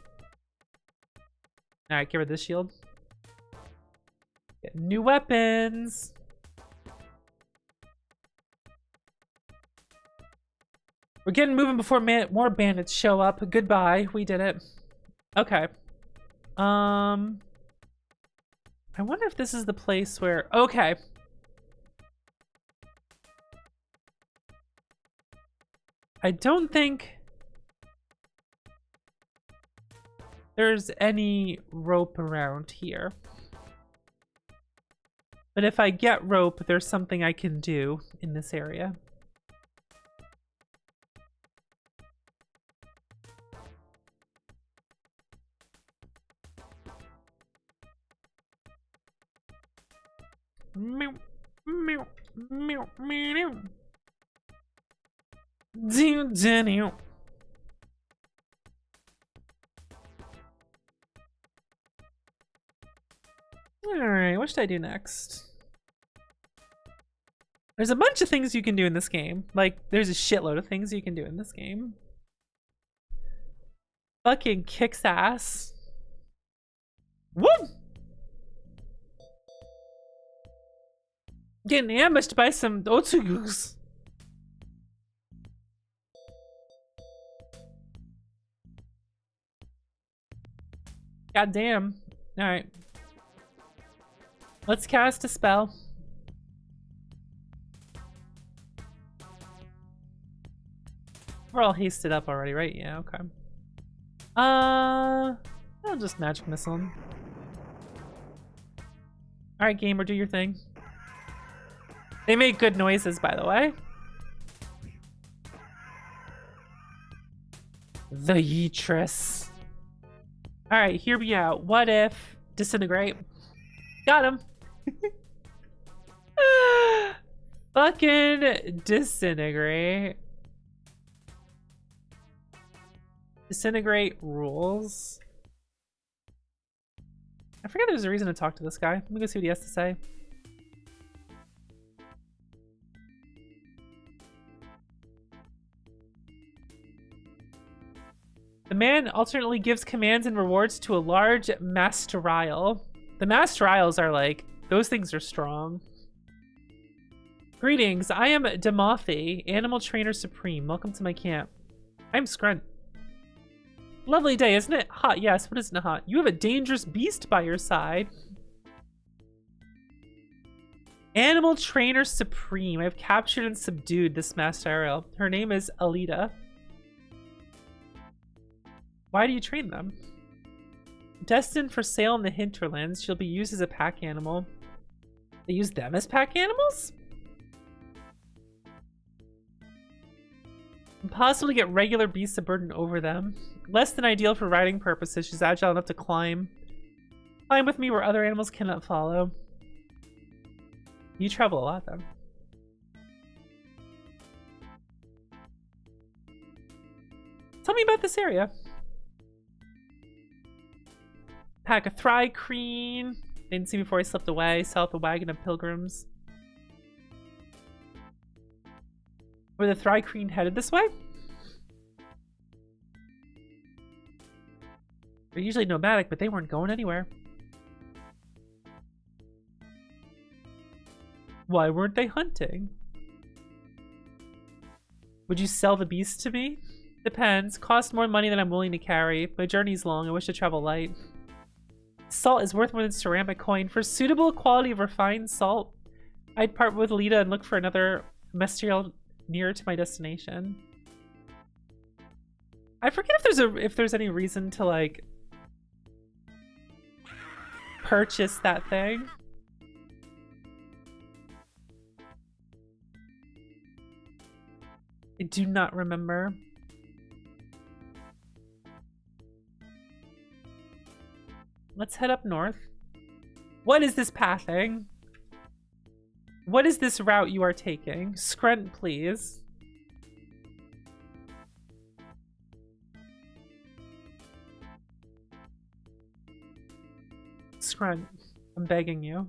Alright, get rid of this shield. Get new weapons. We're getting moving before more bandits show up. Goodbye. We did it. Okay. I wonder if this is the place where... Okay. I don't think there's any rope around here. But if I get rope, there's something I can do in this area. Meow, meow, meow, meow. Alright, what should I do next? There's a bunch of things you can do in this game. Like, there's a shitload of things you can do in this game. Fucking kicks ass. Woo! Getting ambushed by some Otsugus. God damn. Alright. Let's cast a spell. We're all hasted up already, right? Yeah, okay. I'll just magic missile him. All right, gamer, do your thing. They make good noises, by the way. The Yeetress. All right, hear me out. What if disintegrate? Got him. Fucking disintegrate. Disintegrate rules. I forget there's a reason to talk to this guy. Let me go see what he has to say. The man alternately gives commands and rewards to a large Masterile. The Masteriles are like, those things are strong. Greetings, I am Demothi, Animal Trainer Supreme. Welcome to my camp. I'm Scrunt. Lovely day, isn't it? Hot, yes, but isn't it hot? You have a dangerous beast by your side. Animal Trainer Supreme. I have captured and subdued this Masterile. Her name is Alita. Why do you train them? Destined for sale in the hinterlands, she'll be used as a pack animal. They use them as pack animals? Impossible to get regular beasts of burden over them. Less than ideal for riding purposes. She's agile enough to climb. Climb with me where other animals cannot follow. You travel a lot, then. Tell me about this area. Pack of Thri-kreen. They didn't see me before I slipped away. South a wagon of pilgrims. Were the Thri-kreen headed this way? They're usually nomadic, but they weren't going anywhere. Why weren't they hunting? Would you sell the beast to me? Depends. Cost more money than I'm willing to carry. My journey's long. I wish to travel light. Salt is worth more than ceramic coin. For suitable quality of refined salt, I'd part with Lita and look for another Masterile nearer to my destination. I forget if there's any reason to like purchase that thing. I do not remember. Let's head up north. What is this pathing? What is this route you are taking? Scrunt, please. Scrunt, I'm begging you.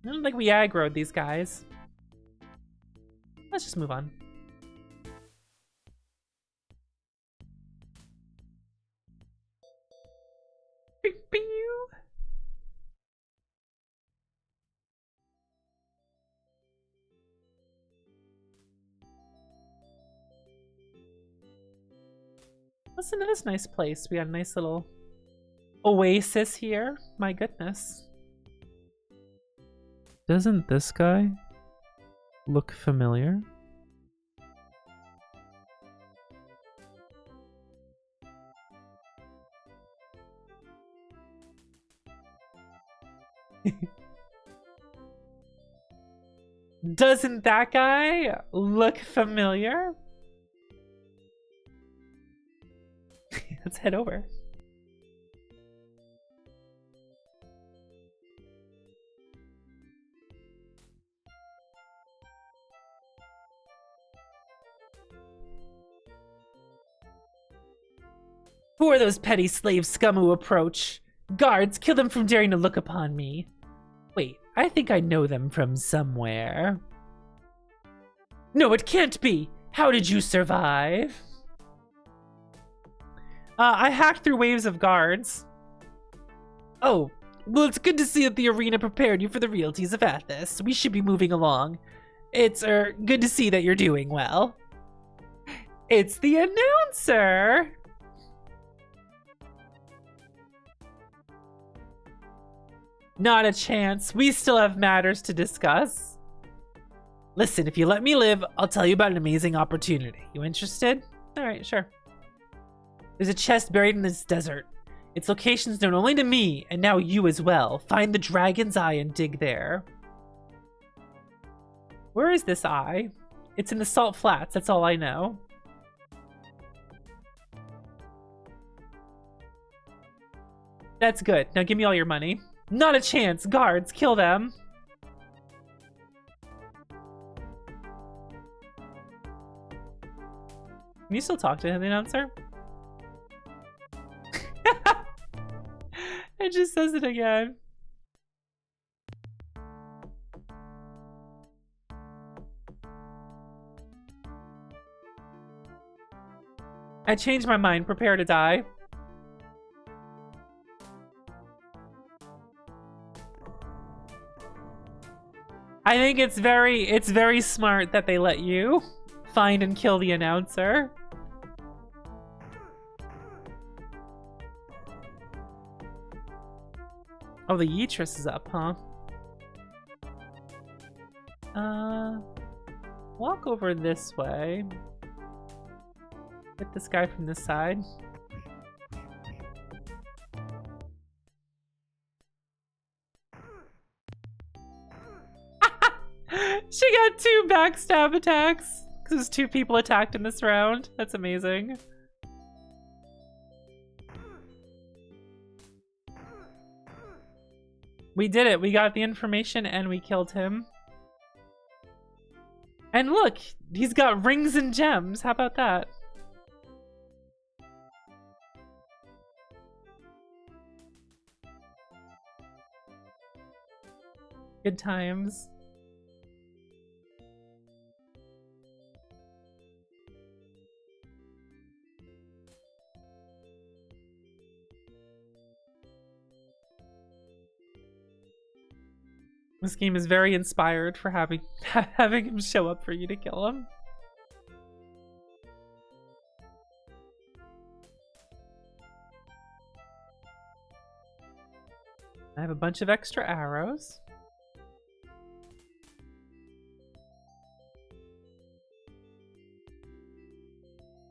I don't think we aggroed these guys. Let's just move on. Listen to this nice place. We got a nice little oasis here. My goodness. Doesn't this guy look familiar? Doesn't that guy look familiar? Let's head over. Who are those petty slave scum who approach? Guards, kill them from daring to look upon me. Wait, I think I know them from somewhere. No, it can't be! How did you survive? I hacked through waves of guards. Oh, well, it's good to see that the arena prepared you for the realities of Athos. We should be moving along. It's, good to see that you're doing well. It's the announcer! Not a chance. We still have matters to discuss. Listen, if you let me live, I'll tell you about an amazing opportunity. You interested? All right, sure. There's a chest buried in this desert. Its location's known only to me, and now you as well. Find the dragon's eye and dig there. Where is this eye? It's in the salt flats, that's all I know. That's good. Now give me all your money. Not a chance. Guards, kill them. Can you still talk to him, the announcer? It just says it again. I changed my mind. Prepare to die. I think it's very smart that they let you find and kill the announcer. Oh, the Yeetress is up, huh? Walk over this way. Hit this guy from this side. She got 2 backstab attacks because there's 2 people attacked in this round. That's amazing. We did it. We got the information and we killed him. And look, he's got rings and gems. How about that? Good times. This game is very inspired for having him show up for you to kill him. I have a bunch of extra arrows.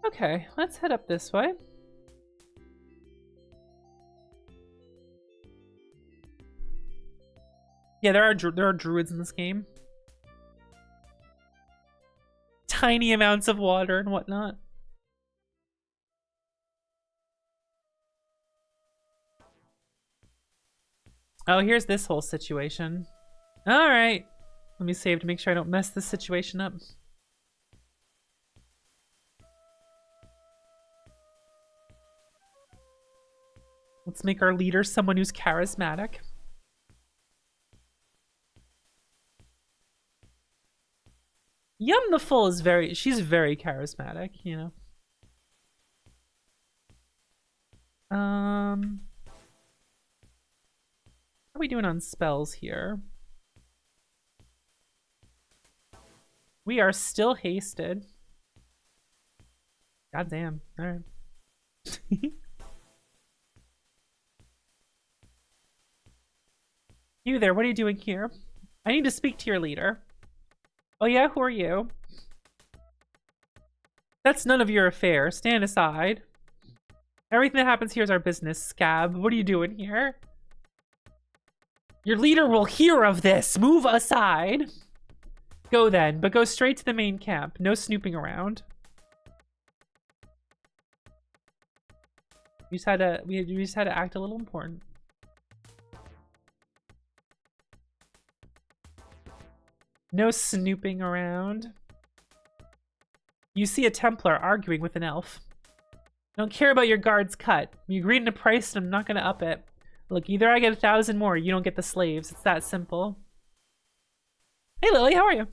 Okay, let's head up this way. Yeah, there are druids in this game. Tiny amounts of water and whatnot. Oh, here's this whole situation. All right. Let me save to make sure I don't mess this situation up. Let's make our leader someone who's charismatic. Yum the Full is she's very charismatic, you know. How are we doing on spells here? We are still hasted. Goddamn. All right. You there, what are you doing here? I need to speak to your leader. Oh yeah, who are you? That's none of your affair. Stand aside. Everything that happens here is our business, Scab. What are you doing here? Your leader will hear of this. Move aside. Go then, but go straight to the main camp. No snooping around. We just had to act a little important. No snooping around. You see a Templar arguing with an elf. I don't care about your guard's cut. You agreed on a price and I'm not gonna up it. Look, either I get 1,000 more or you don't get the slaves. It's that simple. Hey Lily, how are you?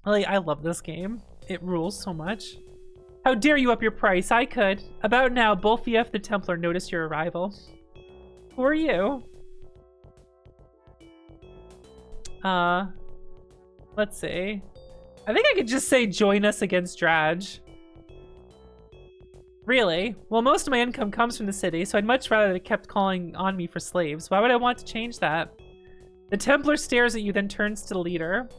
Lily, I love this game. It rules so much. How dare you up your price? I could. About now, both the F the Templar noticed your arrival. Who are you? Let's see. I think I could just say join us against Draj. Really? Well, most of my income comes from the city, so I'd much rather they kept calling on me for slaves. Why would I want to change that? The Templar stares at you, then turns to the leader.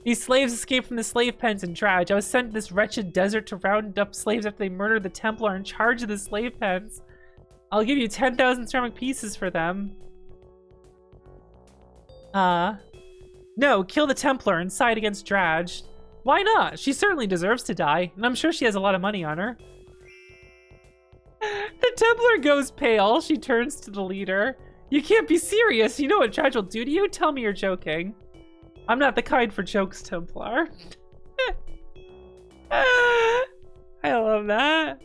These slaves escaped from the slave pens in Drudge. I was sent to this wretched desert to round up slaves after they murdered the Templar in charge of the slave pens. I'll give you 10,000 ceramic pieces for them. No, kill the Templar and side against Drudge. Why not? She certainly deserves to die, and I'm sure she has a lot of money on her. The Templar goes pale. She turns to the leader. You can't be serious. You know what Drudge will do to you? Tell me you're joking. I'm not the kind for jokes, Templar. I love that.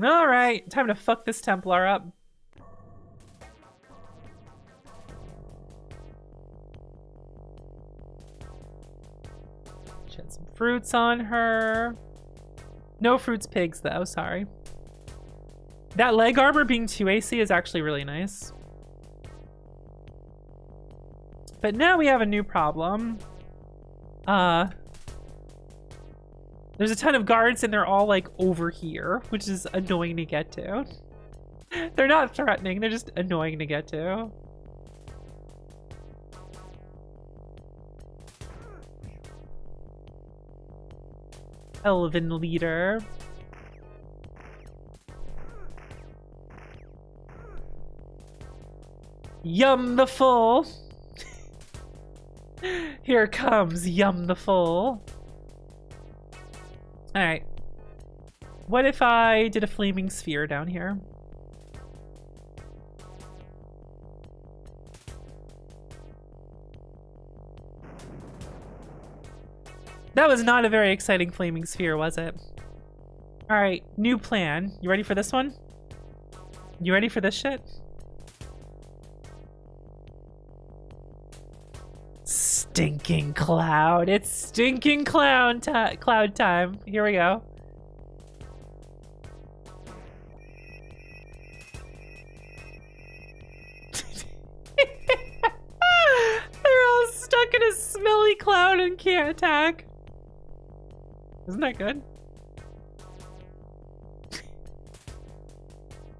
All right, time to fuck this Templar up. She had some fruits on her. No fruits pigs, though, sorry. That leg armor being 2 AC is actually really nice. But now we have a new problem. There's a ton of guards and they're all like over here, which is annoying to get to. They're not threatening, they're just annoying to get to. Elven leader. Yum the Full. Here comes Yum the Full. All right. What if I did a flaming sphere down here? That was not a very exciting flaming sphere, was it? All right, new plan. You ready for this one? You ready for this shit? Stinking cloud. It's stinking cloud time. Here we go. They're all stuck in a smelly cloud and can't attack. Isn't that good?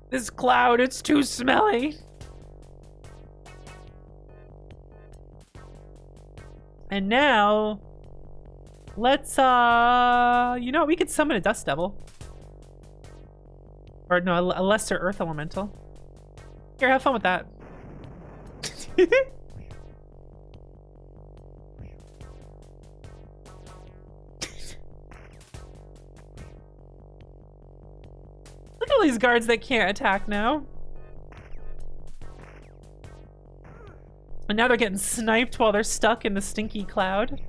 This cloud, it's too smelly. And now, let's, you know, we could summon a Dust Devil. Or no, a lesser Earth Elemental. Here, have fun with that. Look at all these guards that can't attack now. And now they're getting sniped while they're stuck in the stinky cloud.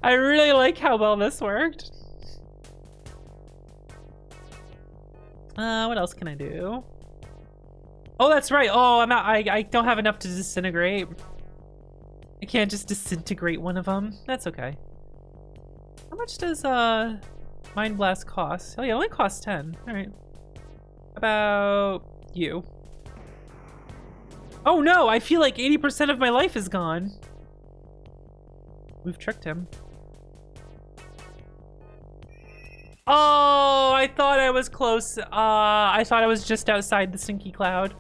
I really like how well this worked. What else can I do? Oh, that's right. Oh, I'm out. I don't have enough to disintegrate. I can't just disintegrate one of them. That's okay. How much does Mind Blast cost? Oh yeah, it only costs 10. All right. About you. Oh no, I feel like 80% of my life is gone. We've tricked him. Oh, I thought I was close. I thought I was just outside the stinky cloud.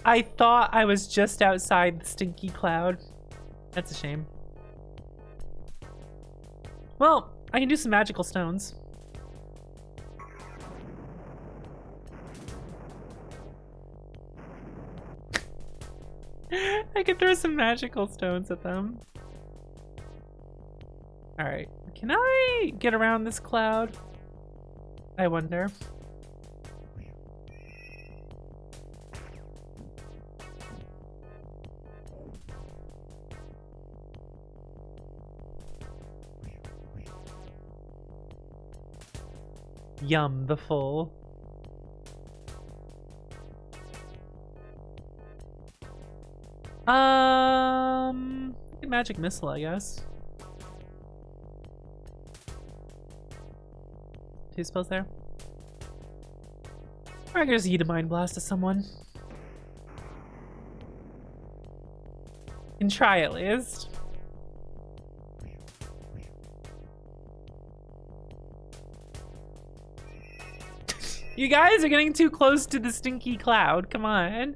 I thought I was just outside the stinky cloud. That's a shame. Well, I can do some magical stones. I could throw some magical stones at them. All right, can I get around this cloud? I wonder. Yum the Full. Magic missile, I guess. 2 spells there. Or I can just eat a Mind Blast to someone. can try at least. You guys are getting too close to the stinky cloud. Come on.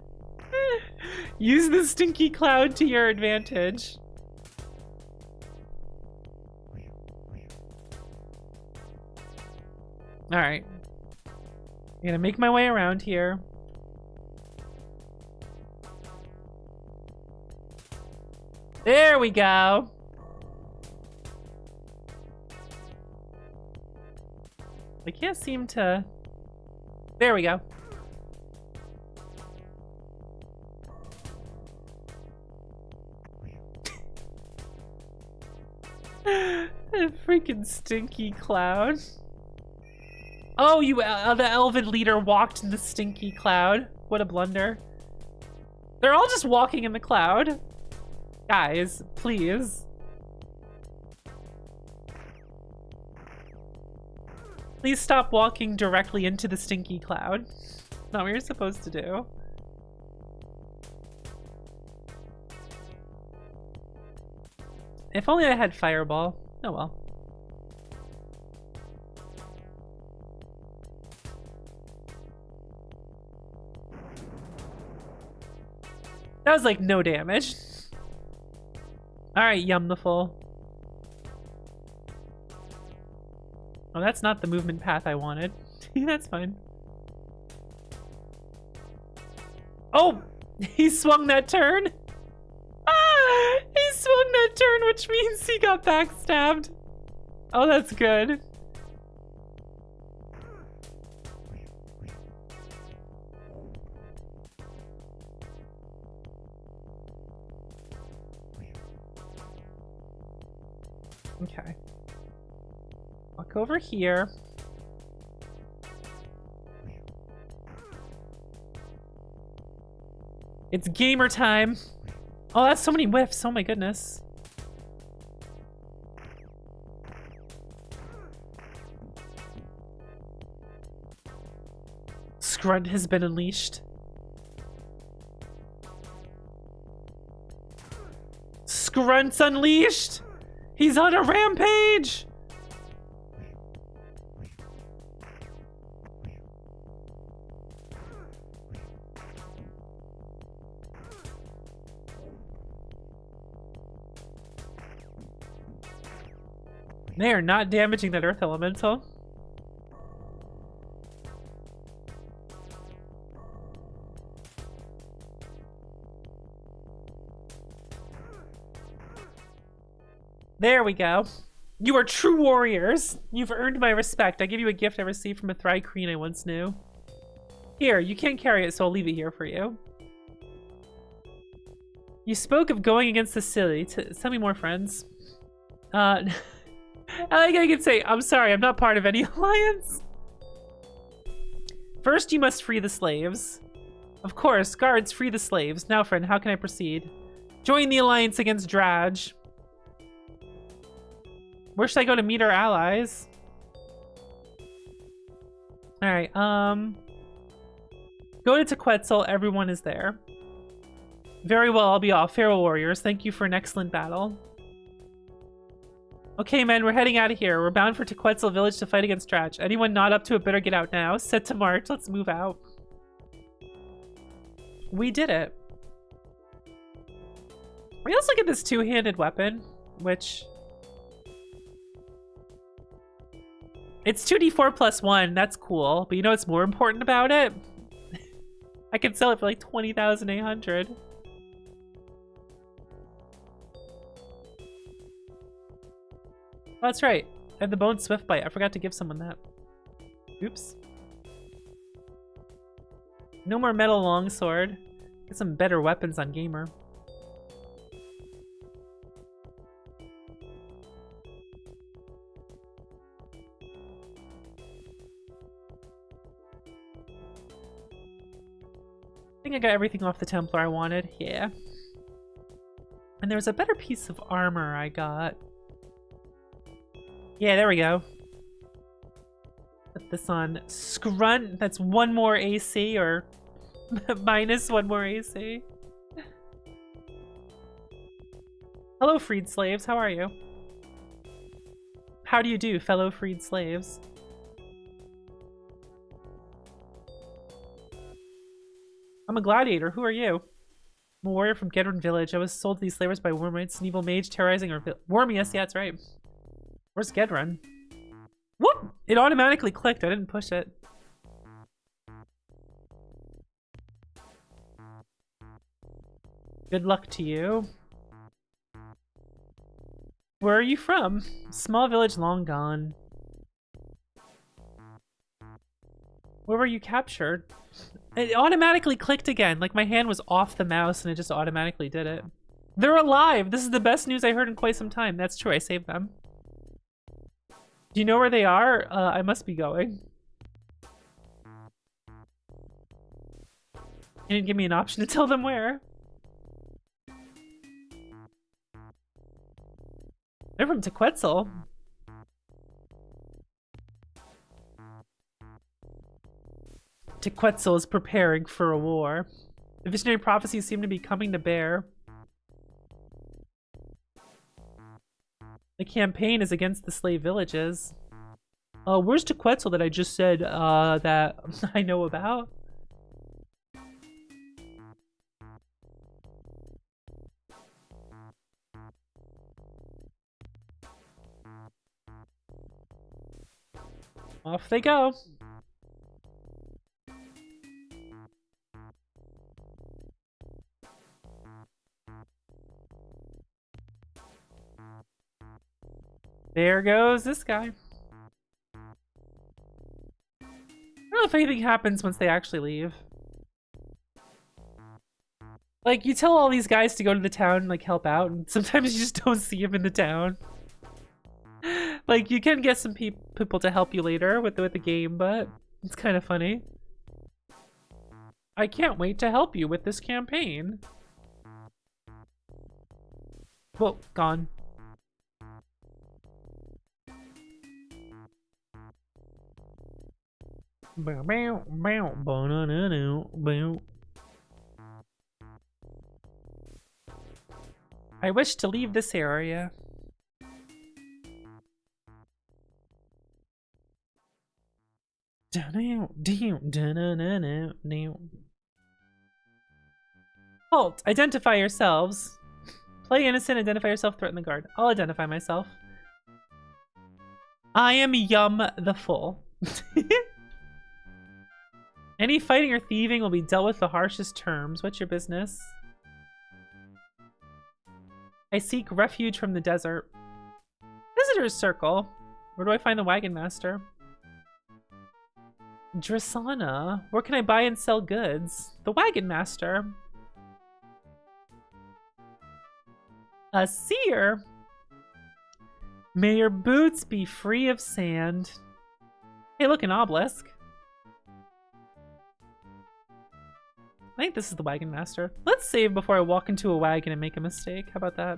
Use the stinky cloud to your advantage. All right. I'm gonna make my way around here. There we go. I can't seem to... There we go. A freaking stinky cloud. Oh, the elven leader walked in the stinky cloud. What a blunder. They're all just walking in the cloud. Guys, please. Please stop walking directly into the stinky cloud. Not what you're supposed to do. If only I had fireball. Oh well. That was like no damage. Alright, Yumniful. Oh, that's not the movement path I wanted. That's fine. Oh! He swung that turn! Ah! He swung that turn, which means he got backstabbed. Oh, that's good. Okay. Walk over here. It's gamer time. Oh, that's so many whiffs. Oh my goodness. Scrunt has been unleashed. Scrunt's unleashed! He's on a rampage! They are not damaging that earth elemental. There we go. You are true warriors. You've earned my respect. I give you a gift I received from a Thri-kreen I once knew. Here, you can't carry it, so I'll leave it here for you. You spoke of going against the silly. Tell me more, friends. I can say, I'm sorry, I'm not part of any alliance. First, you must free the slaves. Of course, guards, free the slaves. Now, friend, how can I proceed? Join the alliance against Draj. Where should I go to meet our allies? Alright, go to Tequetzal, everyone is there. Very well, I'll be off. Farewell, warriors. Thank you for an excellent battle. Okay, men, we're heading out of here. We're bound for Tequetzal village to fight against Draj. Anyone not up to it better get out now. Set to march. Let's move out. We did it. We also get this two-handed weapon, which... It's 2d4 plus 1. That's cool. But you know what's more important about it? I can sell it for like 20,800. Oh, that's right. I have the Bone Swift Bite. I forgot to give someone that. Oops. No more Metal Longsword. Get some better weapons on Gamer. I think I got everything off the Templar I wanted. Yeah. And there was a better piece of armor I got. Yeah, there we go. Put this on Scrunt. That's one more AC, or minus one more AC. Hello, freed slaves. How are you? How do you do, fellow freed slaves? I'm a gladiator. Who are you? I'm a warrior from Gedron village. I was sold to these slavers by Wormites, an evil mage terrorizing our Wormius, yeah, that's right. Where's Gedron? Whoop! It automatically clicked. I didn't push it. Good luck to you. Where are you from? Small village long gone. Where were you captured? It automatically clicked again. Like my hand was off the mouse and it just automatically did it. They're alive! This is the best news I heard in quite some time. That's true, I saved them. Do you know where they are? I must be going. You didn't give me an option to tell them where. They're from Tequetzal. Tequetzal is preparing for a war. The visionary prophecies seem to be coming to bear. The campaign is against the slave villages. Where's Tequetzal that I just said that I know about? Off they go. There goes this guy. I don't know if anything happens once they actually leave. Like, you tell all these guys to go to the town and, like, help out, and sometimes you just don't see them in the town. Like, you can get some people to help you later with the game, but it's kind of funny. I can't wait to help you with this campaign. Whoa, gone. I wish to leave this area. Halt! Identify yourselves. Play innocent, identify yourself, threaten the guard. I'll identify myself. I am Yum the Full. Any fighting or thieving will be dealt with the harshest terms. What's your business? I seek refuge from the desert. Visitor's Circle. Where do I find the Wagon Master? Drasana. Where can I buy and sell goods? The Wagon Master. A seer. May your boots be free of sand. Hey, look, an obelisk. I think this is the Wagon Master. Let's save before I walk into a wagon and make a mistake. How about that?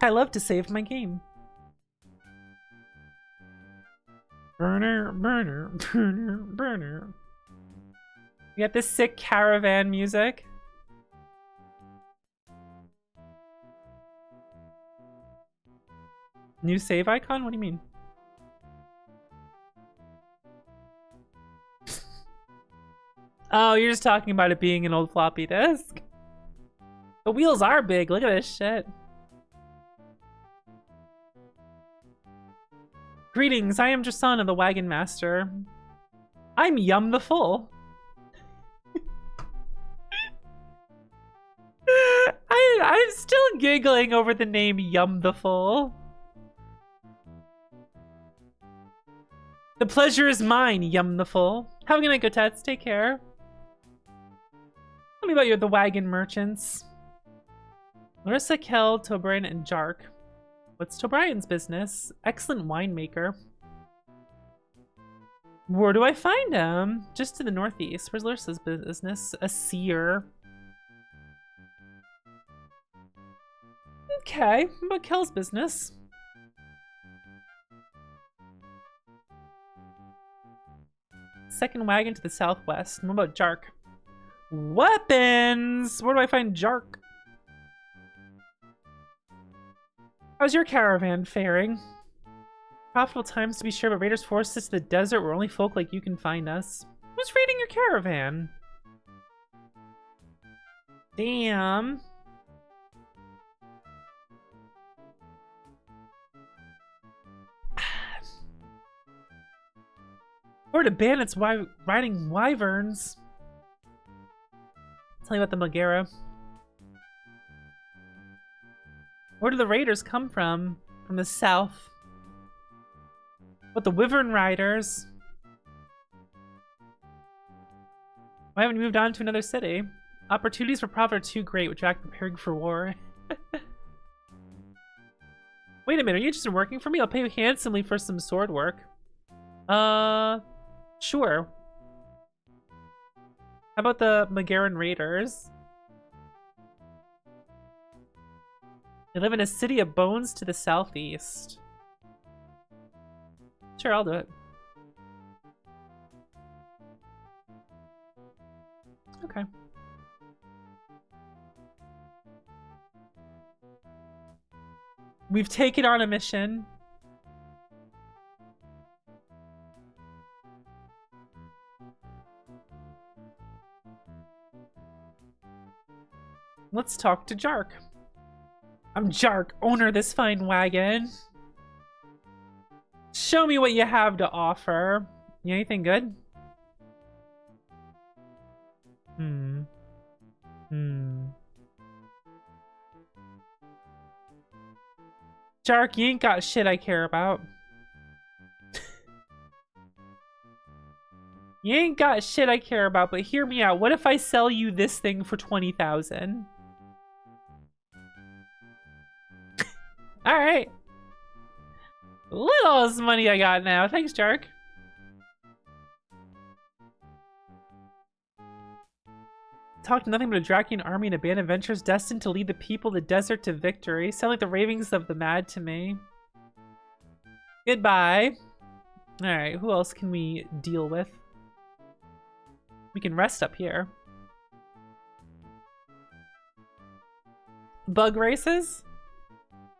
I love to save my game. Burner, burner, burner, burner. We got this sick caravan music. New save icon? What do you mean? Oh, you're just talking about it being an old floppy disk? The wheels are big. Look at this shit. Greetings, I am Drasana, the Wagon Master. I'm Yum the Full. I'm still giggling over the name Yum the Full. The pleasure is mine, Yum the Full. Have a good night, Gotats. Take care. Tell me about the wagon merchants. Larissa, Kel, Tobrian, and Jark. What's Tobrian's business? Excellent winemaker. Where do I find him? Just to the northeast. Where's Larissa's business? A seer. Okay, what about Kel's business? second wagon to the southwest. And what about Jark? Weapons! Where do I find Jark? How's your caravan faring? Profitable times to be sure, but raiders forced us to the desert where only folk like you can find us. Who's raiding your caravan? Damn. Or the bandits riding wyverns. Tell you about the Megara. Where do the raiders come from? From the south. What, the wyvern riders? Why haven't you moved on to another city? Opportunities for profit are too great, which act preparing for war. Wait a minute, are you interested in working for me? I'll pay you handsomely for some sword work. Sure. How about the Megaran Raiders? They live in a city of bones to the southeast. Sure, I'll do it. Okay. We've taken on a mission. Let's talk to Jark. I'm Jark, owner of this fine wagon. Show me what you have to offer. You anything good? Jark, you ain't got shit I care about. You ain't got shit I care about, but hear me out. What if I sell you this thing for 20,000? Alright. Little as money I got now. Thanks, Jark. Talked nothing but a Drakian army and a band of adventurers destined to lead the people of the desert to victory. Sound like the ravings of the mad to me. Goodbye. Alright, who else can we deal with? We can rest up here. Bug races?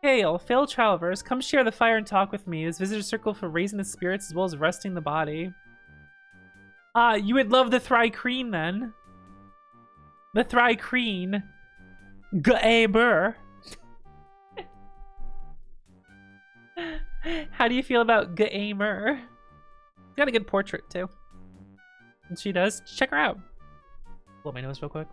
Hail, failed travelers, come share the fire and talk with me. This visitor circle for raising the spirits as well as resting the body. Ah, you would love the Thrycreen then. The Thrycreen. Gaeber. How do you feel about Gaemer? Got a good portrait too. And she does. Check her out. Blow my nose real quick.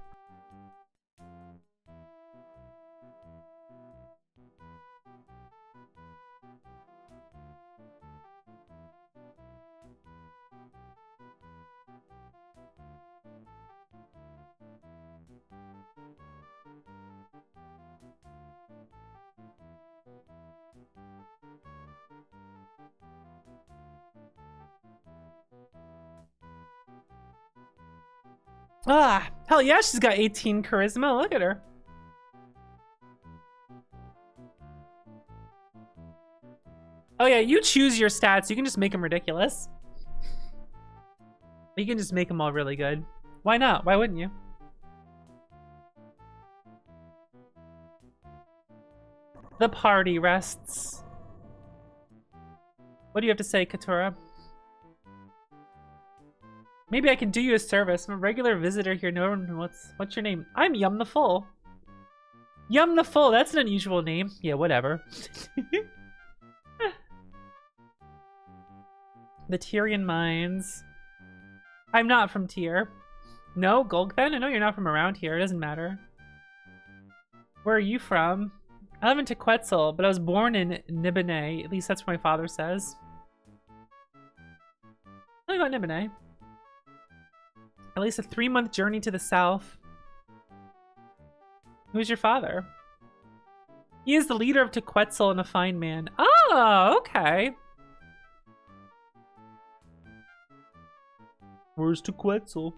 Ah, hell yeah, she's got 18 charisma. Look at her. Oh yeah, you choose your stats. You can just make them ridiculous. You can just make them all really good. Why not? Why wouldn't you? The party rests. What do you have to say, Katura? Maybe I can do you a service. I'm a regular visitor here. No one what's your name? I'm Yum the Full. Yum the Full, that's an unusual name. Yeah, whatever. The Tyrian Mines. I'm not from Tyr. No, Golgthen? I know you're not from around here. It doesn't matter. Where are you from? I live in Tequetzal, but I was born in Nibene. At least that's what my father says. Tell me about Nibene. At least a 3-month journey to the south. Who's your father? He is the leader of Tequetzal and a fine man. Oh, okay. Where's Tequetzal?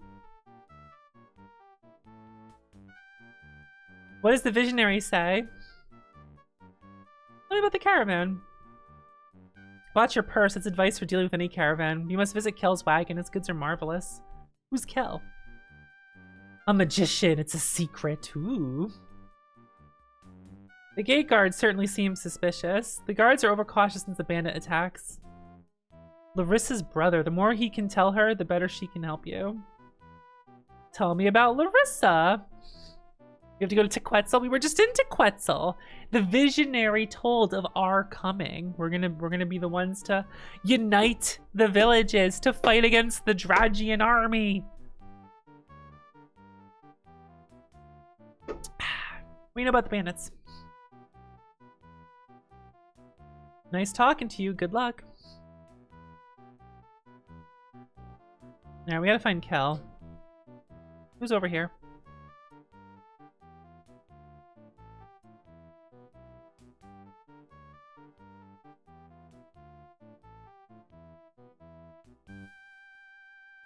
What does the visionary say? What about the caravan? Watch your purse. It's advice for dealing with any caravan. You must visit Kel's wagon. Its goods are marvelous. Who's Kel? A magician. It's a secret. Ooh. The gate guard certainly seems suspicious. The guards are overcautious since the bandit attacks. Larissa's brother. The more he can tell her, the better she can help you. Tell me about Larissa. We have to go to Tequetzal. We were just in Tequetzal. The visionary told of our coming. We're gonna be the ones to unite the villages to fight against the Dragian army. We know about the bandits. Nice talking to you. Good luck. Now we gotta find Kel. Who's over here?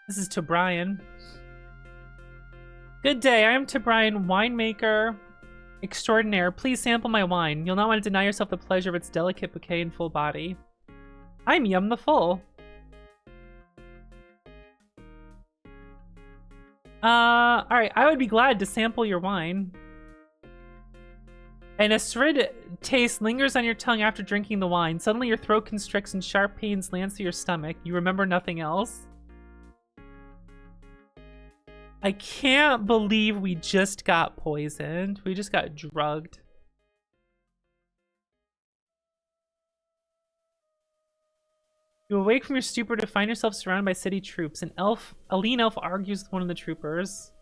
This is Tobrian. Good day, I am Tobrian, winemaker extraordinaire. Please sample my wine. You'll not want to deny yourself the pleasure of its delicate bouquet and full body. I'm Yum the Full. Alright, I would be glad to sample your wine. An acrid taste lingers on your tongue after drinking the wine. Suddenly your throat constricts and sharp pains land through your stomach. You remember nothing else. I can't believe we just got poisoned. We just got drugged. You awake from your stupor to find yourself surrounded by city troops. A lean elf argues with one of the troopers.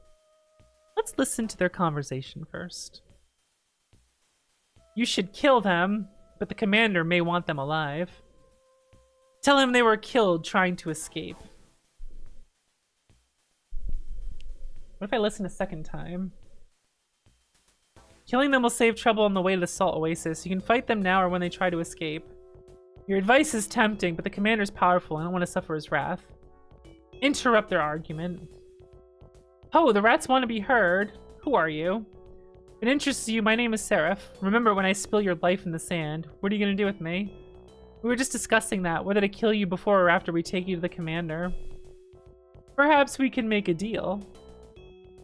Let's listen to their conversation first. You should kill them, but the commander may want them alive. Tell him they were killed trying to escape. What if I listen a second time? Killing them will save trouble on the way to the Salt Oasis. You can fight them now or when they try to escape. Your advice is tempting, but the commander's powerful. I don't want to suffer his wrath. Interrupt their argument. Oh, the rats want to be heard. Who are you? If it interests you, my name is Seraph. Remember when I spill your life in the sand. What are you going to do with me? We were just discussing that, whether to kill you before or after we take you to the commander. Perhaps we can make a deal.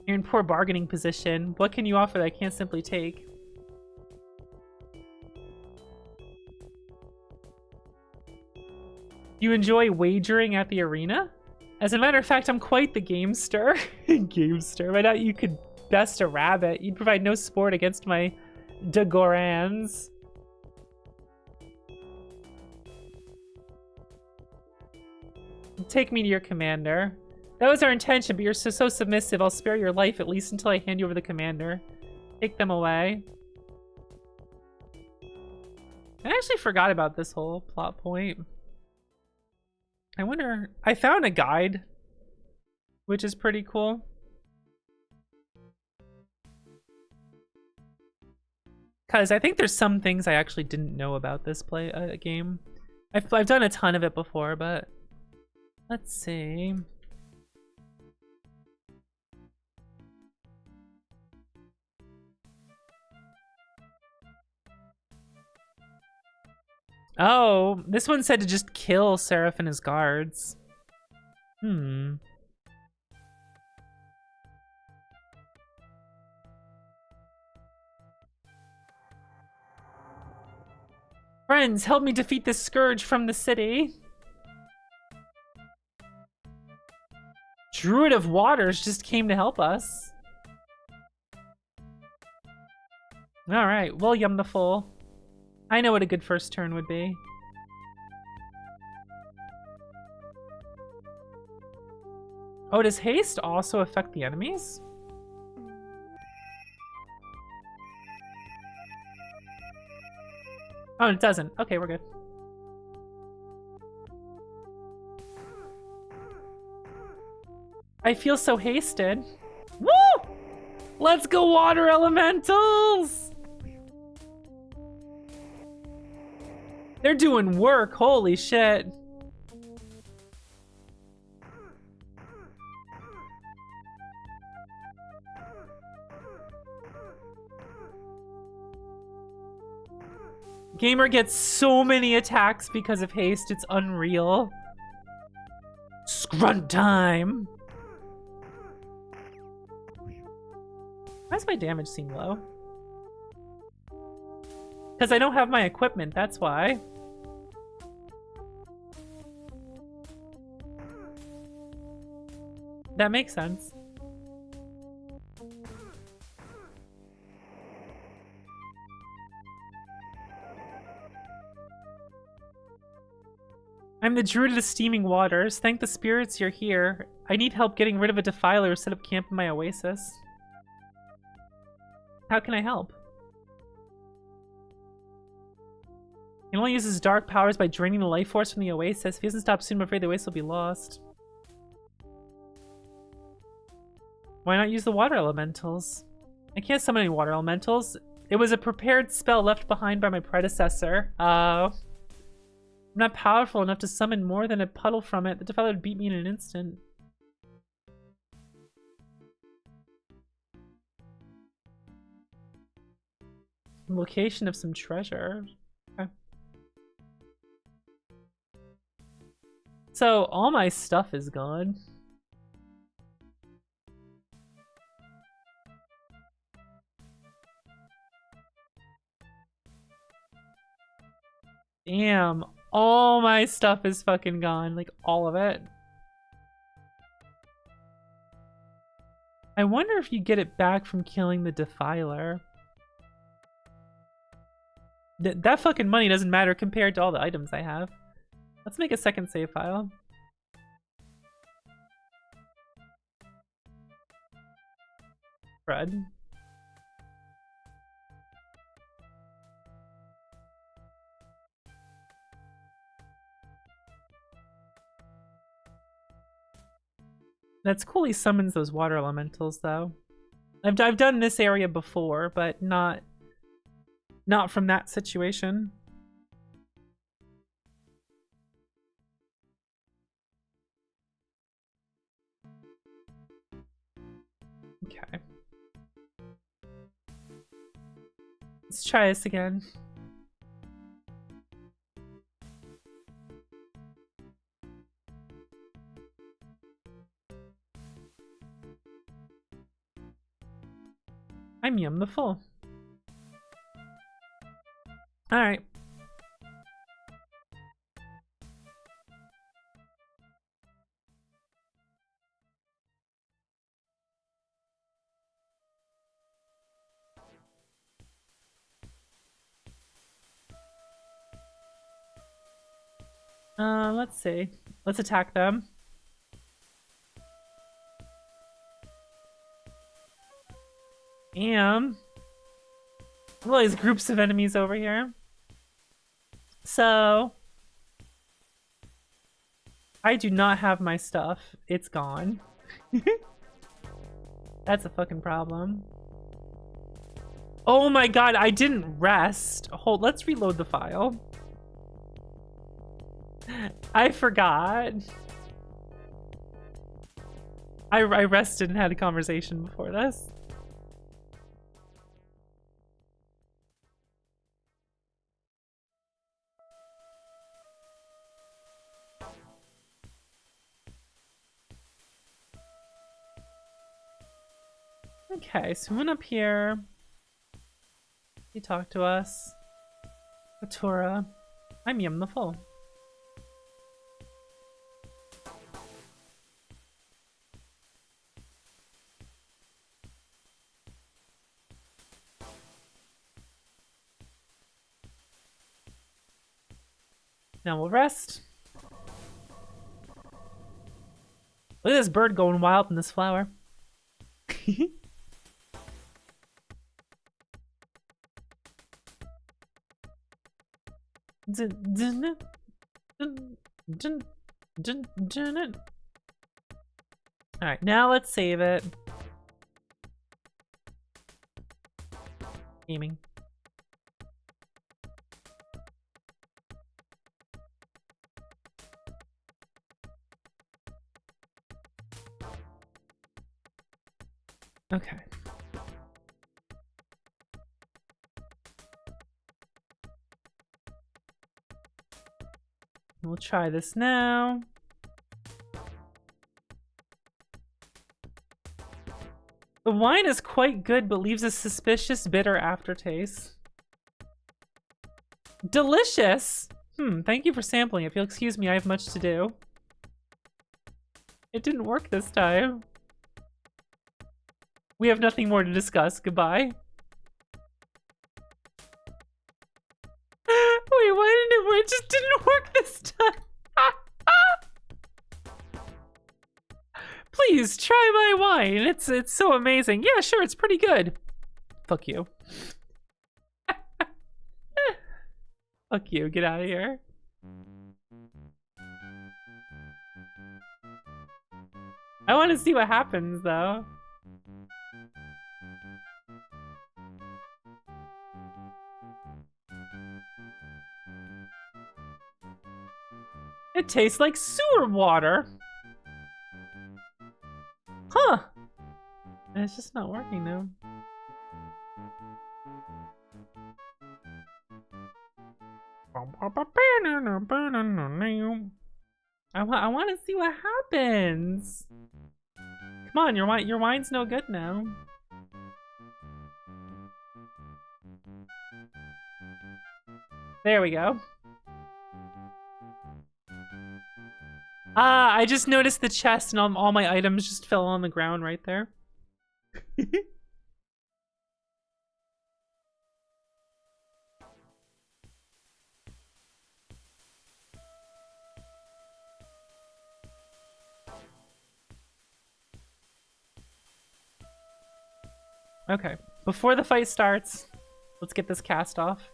You're in poor bargaining position. What can you offer that I can't simply take? You enjoy wagering at the arena? As a matter of fact, I'm quite the gamester. Gamester. Why not you could best a rabbit? You'd provide no sport against my Dagorans. Take me to your commander. That was our intention, but you're so submissive. I'll spare your life at least until I hand you over the commander. Take them away. I actually forgot about this whole plot point. I wonder... I found a guide, which is pretty cool. Because I think there's some things I actually didn't know about this game. I've done a ton of it before, but... Let's see... Oh, this one said to just kill Seraph and his guards. Friends, help me defeat this scourge from the city. Druid of Waters just came to help us. Alright, William the Full. I know what a good first turn would be. Oh, does haste also affect the enemies? Oh, it doesn't. Okay, we're good. I feel so hasted. Woo! Let's go, water elementals! They're doing work, holy shit. Gamer gets so many attacks because of haste, it's unreal. Scrunt time! Why does my damage seem low? Because I don't have my equipment, that's why. That makes sense. I'm the druid of the steaming waters. Thank the spirits you're here. I need help getting rid of a defiler or set up camp in my oasis. How can I help? He only uses dark powers by draining the life force from the oasis. If he doesn't stop soon, I'm afraid the oasis will be lost. Why not use the water elementals? I can't summon any water elementals. It was a prepared spell left behind by my predecessor. I'm not powerful enough to summon more than a puddle from it. The defiler would beat me in an instant. Location of some treasure. Okay. So all my stuff is gone. Damn, all my stuff is fucking gone, like all of it. I wonder if you get it back from killing the defiler. That fucking money doesn't matter compared to all the items I have. Let's make a second save file. Fred. That's cool he summons those water elementals though. I've done this area before, but not from that situation. Okay. Let's try this again. I'm Yum the Full. Alright. Let's see. Let's attack them. And well, there's groups of enemies over here. So I do not have my stuff. It's gone. That's a fucking problem. Oh my god, I didn't rest. Hold, let's reload the file. I forgot. I rested and had a conversation before this. Okay, so we went up here. He talked to us. Atura. I'm Yum the Full. Now we'll rest. Look at this bird going wild in this flower. Alright, now let's save it. Gaming. Okay. We'll try this now. The wine is quite good, but leaves a suspicious bitter aftertaste. Delicious! Thank you for sampling. If you'll excuse me, I have much to do. It didn't work this time. We have nothing more to discuss. Goodbye. Wait, why didn't it work? It just didn't work this time. Please try my wine. It's so amazing. Yeah, sure, it's pretty good. Fuck you. Fuck you. Get out of here. I want to see what happens though. It tastes like sewer water. Huh. It's just not working now. I want to see what happens. Come on, your wine's no good now. There we go. Ah, I just noticed the chest and all my items just fell on the ground right there. Okay, before the fight starts, let's get this cast off.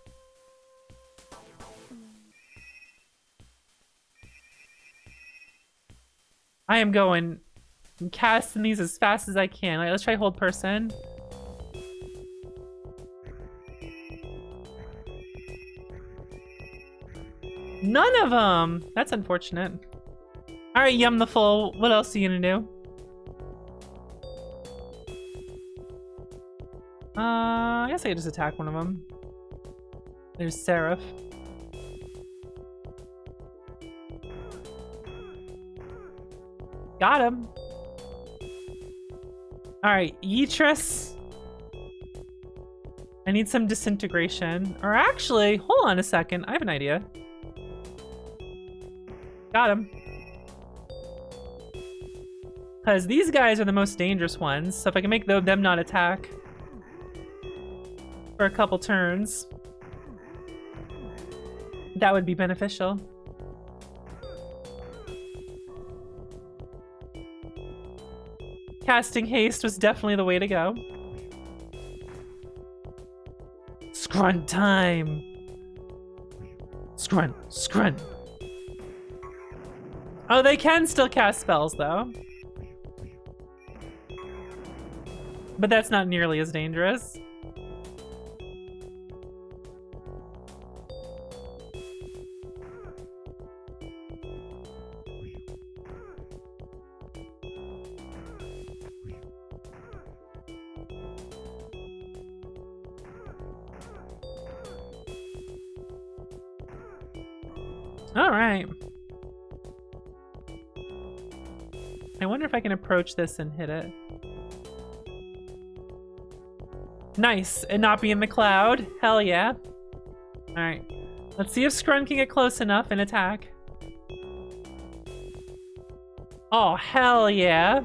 I am going and casting these as fast as I can. Let's try hold person. None of them! That's unfortunate. Alright, Yum the Full. What else are you gonna do? I guess I could just attack one of them. There's Seraph. Got him. Alright, Yitris. I need some disintegration. Or actually, hold on a second. I have an idea. Got him. Because these guys are the most dangerous ones. So if I can make them not attack for a couple turns, that would be beneficial. Casting haste was definitely the way to go. Scrunt time. Scrunt, scrunt. Oh, they can still cast spells though. But that's not nearly as dangerous. All right. I wonder if I can approach this and hit it. Nice, and not be in the cloud. Hell yeah. All right, let's see if Scrun can get close enough and attack. Oh, hell yeah.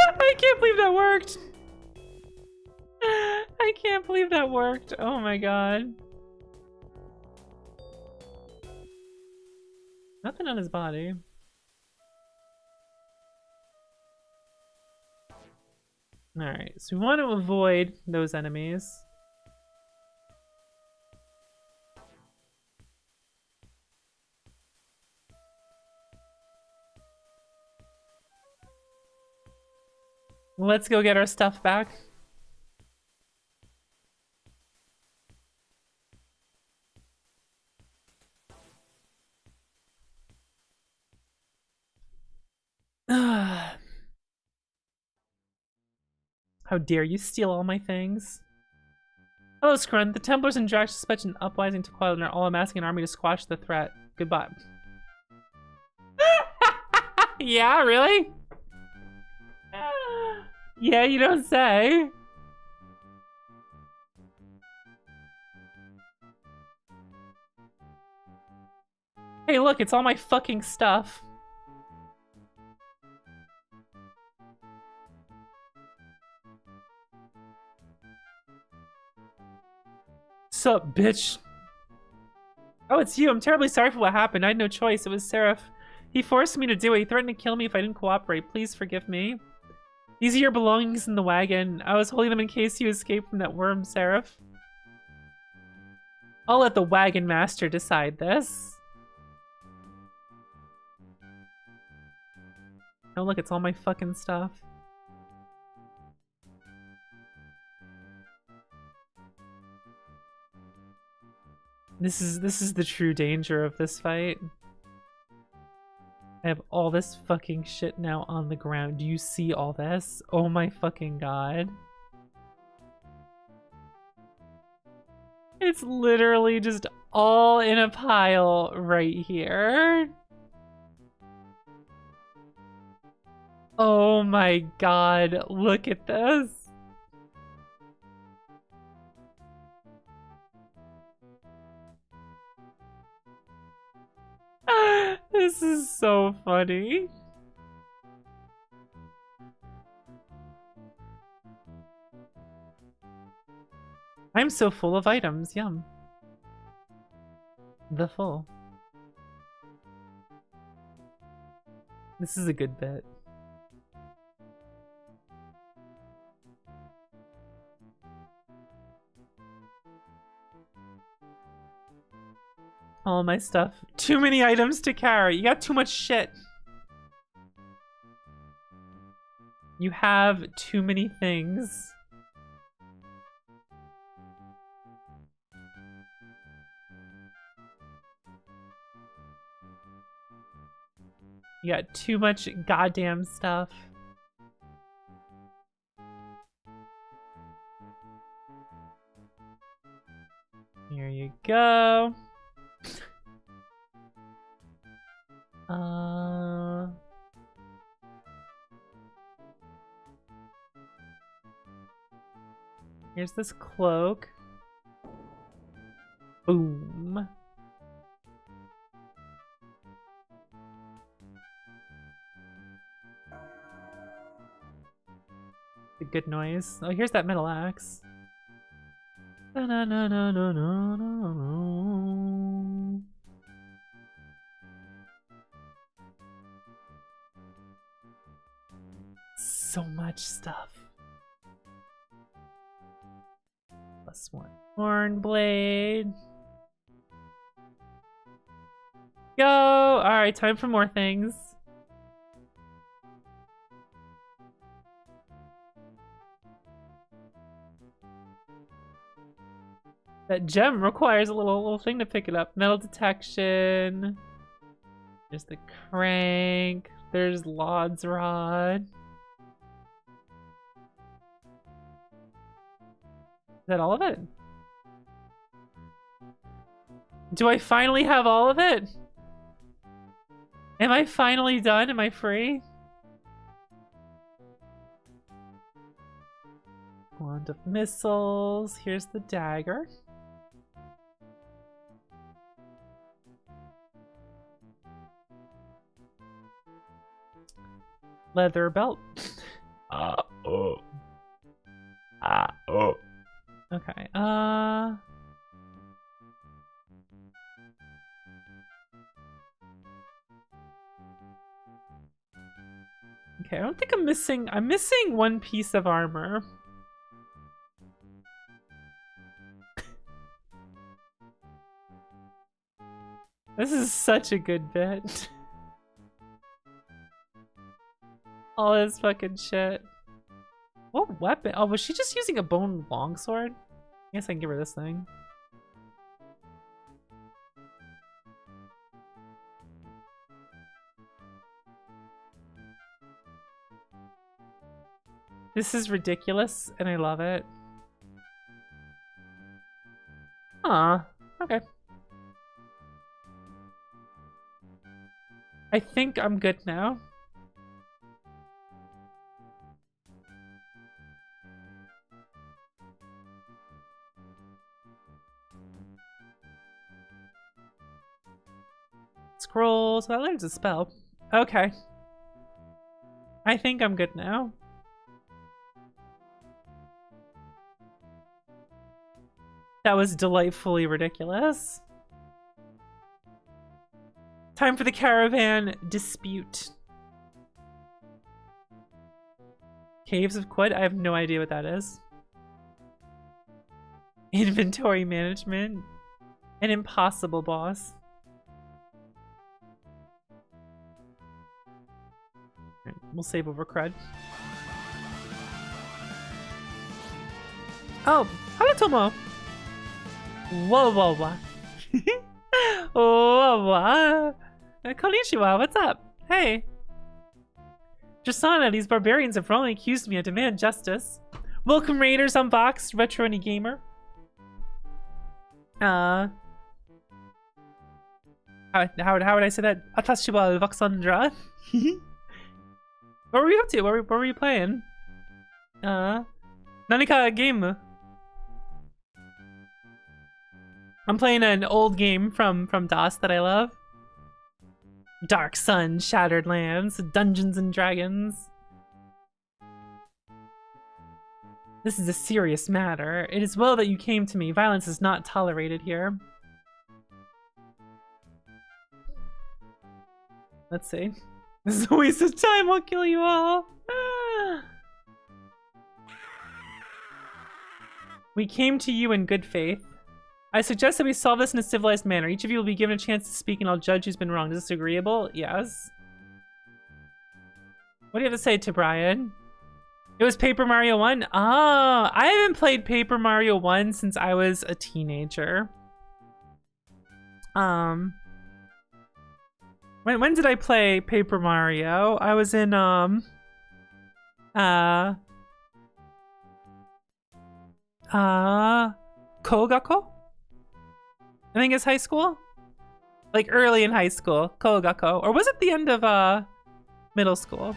I can't believe that worked. I can't believe that worked. Oh my god. Nothing on his body. Alright, so we want to avoid those enemies. Let's go get our stuff back. How dare you steal all my things? Hello, Scrun. The Templars and Drax suspect an uprising to Quail and are all amassing an army to squash the threat. Goodbye. Yeah, really? Yeah, you don't say. Hey, look, it's all my fucking stuff. Sup, bitch? Oh, it's you. I'm terribly sorry for what happened. I had no choice. It was Seraph. He forced me to do it. He threatened to kill me if I didn't cooperate. Please forgive me. These are your belongings in the wagon. I was holding them in case you escaped from that worm, Seraph. I'll let the wagon master decide this. Oh, look, it's all my fucking stuff. This is the true danger of this fight. I have all this fucking shit now on the ground. Do you see all this? Oh my fucking god. It's literally just all in a pile right here. Oh my god, look at this. This is so funny. I'm so full of items, yum. The full. This is a good bit. All my stuff. Too many items to carry. You got too much shit. You have too many things. You got too much goddamn stuff. Here you go. Here's this cloak. Boom. A good noise. Oh, here's that metal axe. Na na na na na na na. So much stuff. Plus one horn blade. Go! Alright, time for more things. That gem requires a little thing to pick it up. Metal detection. There's the crank. There's Lod's rod. Is that all of it? Do I finally have all of it? Am I finally done? Am I free? Wand of missiles. Here's the dagger. Leather belt. Oh. Okay. Okay, I don't think I'm missing one piece of armor. This is such a good bit. All this fucking shit. What weapon? Oh, was she just using a bone longsword? I guess I can give her this thing. This is ridiculous, and I love it. Aw, okay. I think I'm good now. Scroll, so that learns a spell. Okay. I think I'm good now. That was delightfully ridiculous. Time for the caravan dispute. Caves of Quid? I have no idea what that is. Inventory management. An impossible boss. We'll save over crud. Oh, Haratomo! Whoa, whoa, whoa. Whoa, whoa. Konnichiwa, what's up? Hey. Jasana, these barbarians have wrongly accused me. I demand justice. Welcome, Raiders Unboxed, Retro Any Gamer. How would I say that? Atashi wa Voxandra. What were you up to? What were you playing? Nanika game. I'm playing an old game from DOS that I love. Dark Sun, Shattered Lands, Dungeons and Dragons. This is a serious matter. It is well that you came to me. Violence is not tolerated here. Let's see. This is a waste of time. I'll kill you all. We came to you in good faith. I suggest that we solve this in a civilized manner. Each of you will be given a chance to speak and I'll judge who's been wrong. Is this agreeable? Yes. What do you have to say to Brian? It was Paper Mario 1? Ah, I haven't played Paper Mario 1 since I was a teenager. When did I play Paper Mario? I was in Kogako? I think it's high school? Like early in high school, Kogako. Or was it the end of middle school?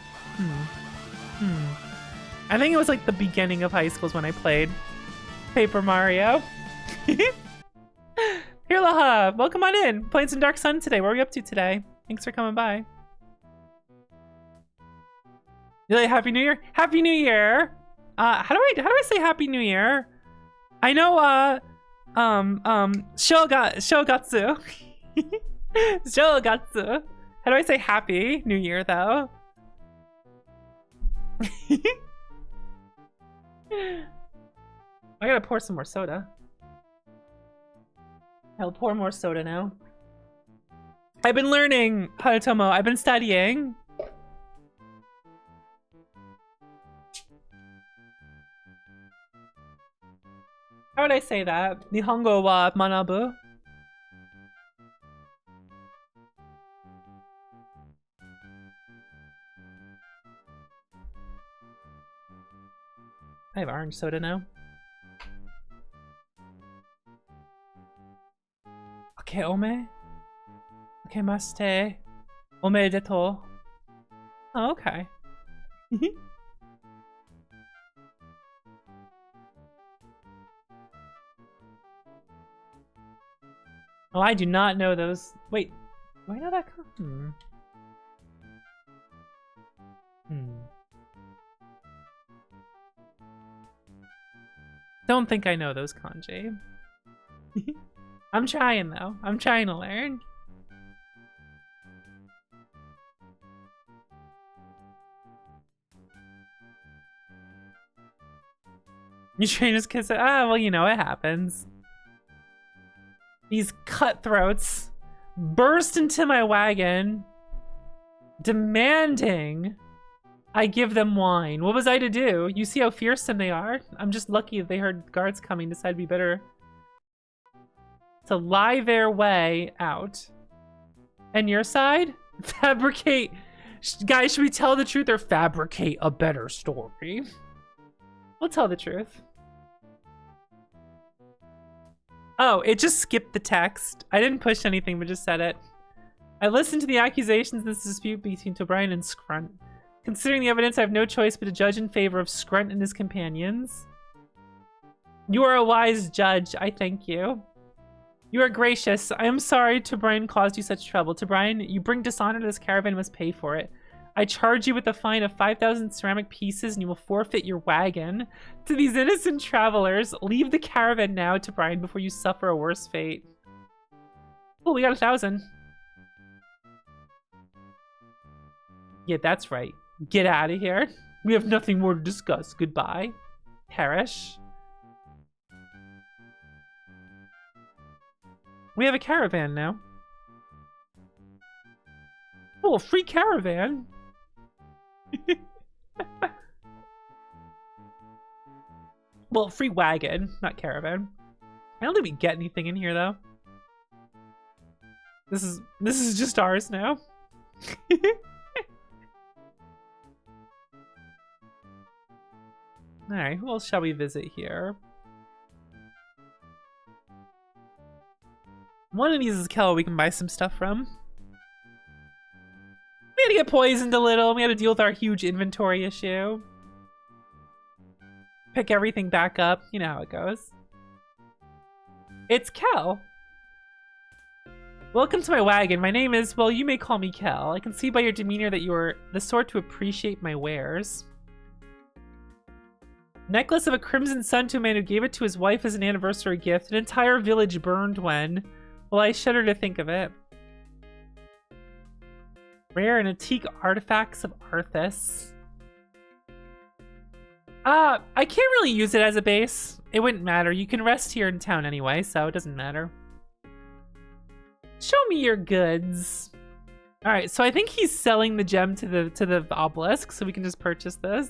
I think it was like the beginning of high school is when I played Paper Mario. Here, Laha, welcome on in. Playing some Dark Sun today. What are we up to today? Thanks for coming by. Really, Happy New Year? Happy New Year! How do I say Happy New Year? I know Shogatsu. Shogatsu. How do I say Happy New Year though? I gotta pour some more soda. I'll pour more soda now. I've been learning, Haratomo. I've been studying. How would I say that? Nihongo wa manabu. I have orange soda now. Okay, ome. Okay, mashite. Omedetou. Oh, okay. Oh, I do not know those. Wait, do I know that? Don't think I know those kanji. I'm trying though. I'm trying to learn. You train as kids? Ah, well, you know, it happens. These cutthroats burst into my wagon, demanding I give them wine. What was I to do? You see how fearsome they are? I'm just lucky they heard guards coming, decided it'd be better to lie their way out. And your side? Fabricate. Guys, should we tell the truth or fabricate a better story? We'll tell the truth. Oh, it just skipped the text. I didn't push anything, but just said it. I listened to the accusations in this dispute between Tobrian and Scrunt. Considering the evidence, I have no choice but to judge in favor of Scrunt and his companions. You are a wise judge. I thank you. You are gracious. I am sorry Tobrian caused you such trouble. Tobrian, you bring dishonor to this caravan and must pay for it. I charge you with a fine of 5,000 ceramic pieces, and you will forfeit your wagon. To these innocent travelers, leave the caravan now, Tobrian, before you suffer a worse fate. Oh, we got 1,000. Yeah, that's right. Get out of here. We have nothing more to discuss. Goodbye. Perish. We have a caravan now. Oh, a free caravan. Well, free wagon, not caravan. I don't think we get anything in here though. This is just ours now. Alright, who else shall we visit here? One of these is Kel we can buy some stuff from. We had to get poisoned a little. We had to deal with our huge inventory issue. Pick everything back up. You know how it goes. It's Kel. Welcome to my wagon. My name is, well, you may call me Kel. I can see by your demeanor that you are the sort to appreciate my wares. Necklace of a crimson sun to a man who gave it to his wife as an anniversary gift. An entire village burned when... Well, I shudder to think of it. Rare and antique artifacts of Arthas. I can't really use it as a base. It wouldn't matter. You can rest here in town anyway, so it doesn't matter. Show me your goods. All right, so I think he's selling the gem to the obelisk, so we can just purchase this.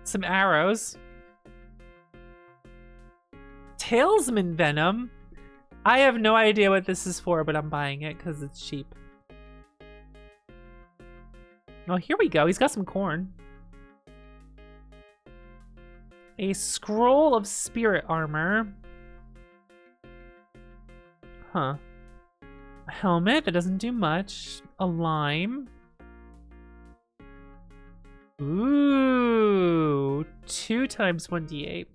Some arrows. Talesman venom. I have no idea what this is for, but I'm buying it because it's cheap. Oh, here we go. He's got some corn. A scroll of spirit armor. Huh. A helmet that doesn't do much. A lime. Ooh. 2 times 1d8,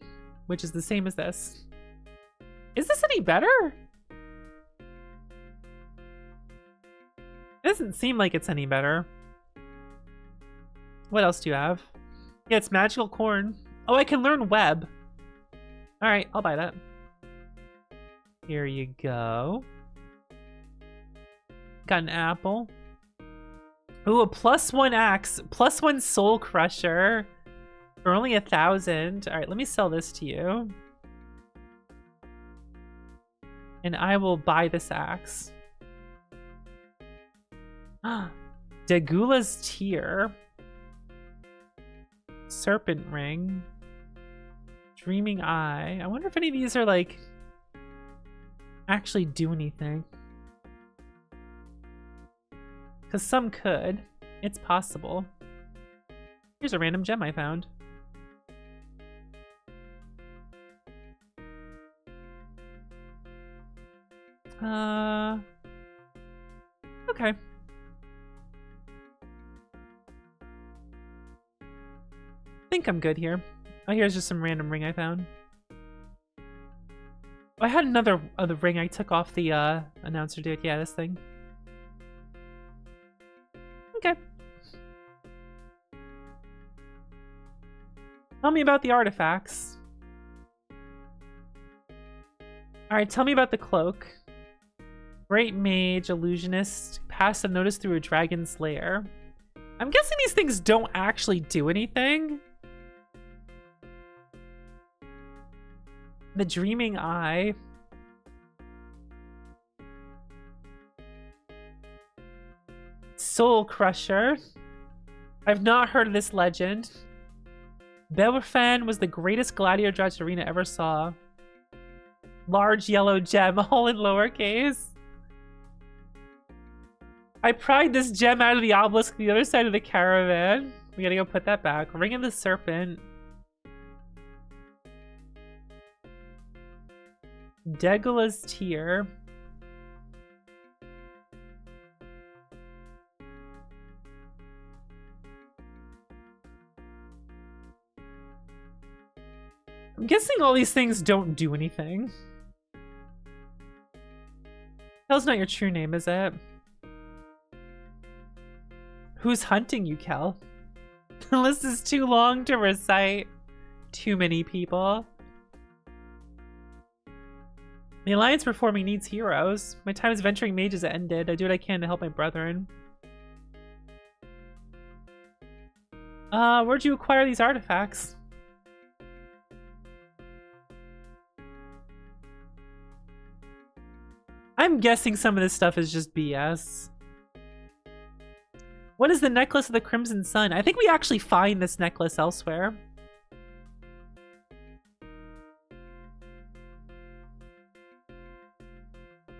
which is the same as this. Is this any better? It doesn't seem like it's any better. What else do you have? Yeah, it's magical corn. Oh, I can learn web. All right, I'll buy that. Here you go. Got an apple. Ooh, a +1 axe, +1 soul crusher for only 1,000. All right, let me sell this to you. And I will buy this axe. Dagula's tear. Serpent ring. Dreaming eye. I wonder if any of these are like actually do anything. Because some could. It's possible. Here's a random gem I found. Okay. I think I'm good here. Oh, here's just some random ring I found. Oh, I had another other ring I took off the announcer dude. Yeah, this thing. Okay. Tell me about the artifacts. Alright, tell me about the cloak. Great mage, illusionist, pass a notice through a dragon's lair. I'm guessing these things don't actually do anything. The dreaming eye. Soul crusher. I've not heard of this legend. Belrafan was the greatest gladiator judge Arena ever saw. Large yellow gem, all in lowercase. I pried this gem out of the obelisk on the other side of the caravan. We gotta go put that back. Ring of the Serpent. Degula's Tear. I'm guessing all these things don't do anything. Kel's not your true name, is it? Who's hunting you, Kel? The list is too long to recite. Too many people. The Alliance Reforming needs heroes. My time as venturing mages ended. I do what I can to help my brethren. Where'd you acquire these artifacts? I'm guessing some of this stuff is just BS. What is the necklace of the Crimson Sun? I think we actually find this necklace elsewhere.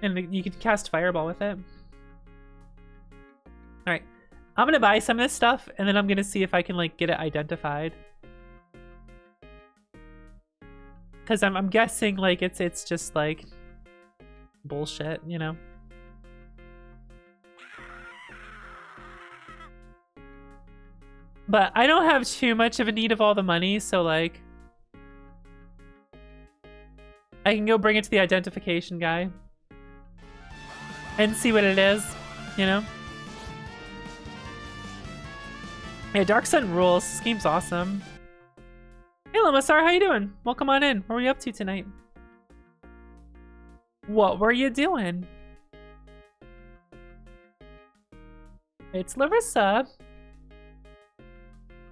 And you can cast Fireball with it. Alright. I'm gonna buy some of this stuff, and then I'm gonna see if I can, like, get it identified. Because I'm guessing, like, it's just, like, bullshit, you know? But I don't have too much of a need of all the money, so, like, I can go bring it to the identification guy and see what it is, you know? Yeah, Dark Sun rules. This game's awesome. Hey, Lomasar, how you doing? Welcome on in. What were you up to tonight? What were you doing? It's Larissa.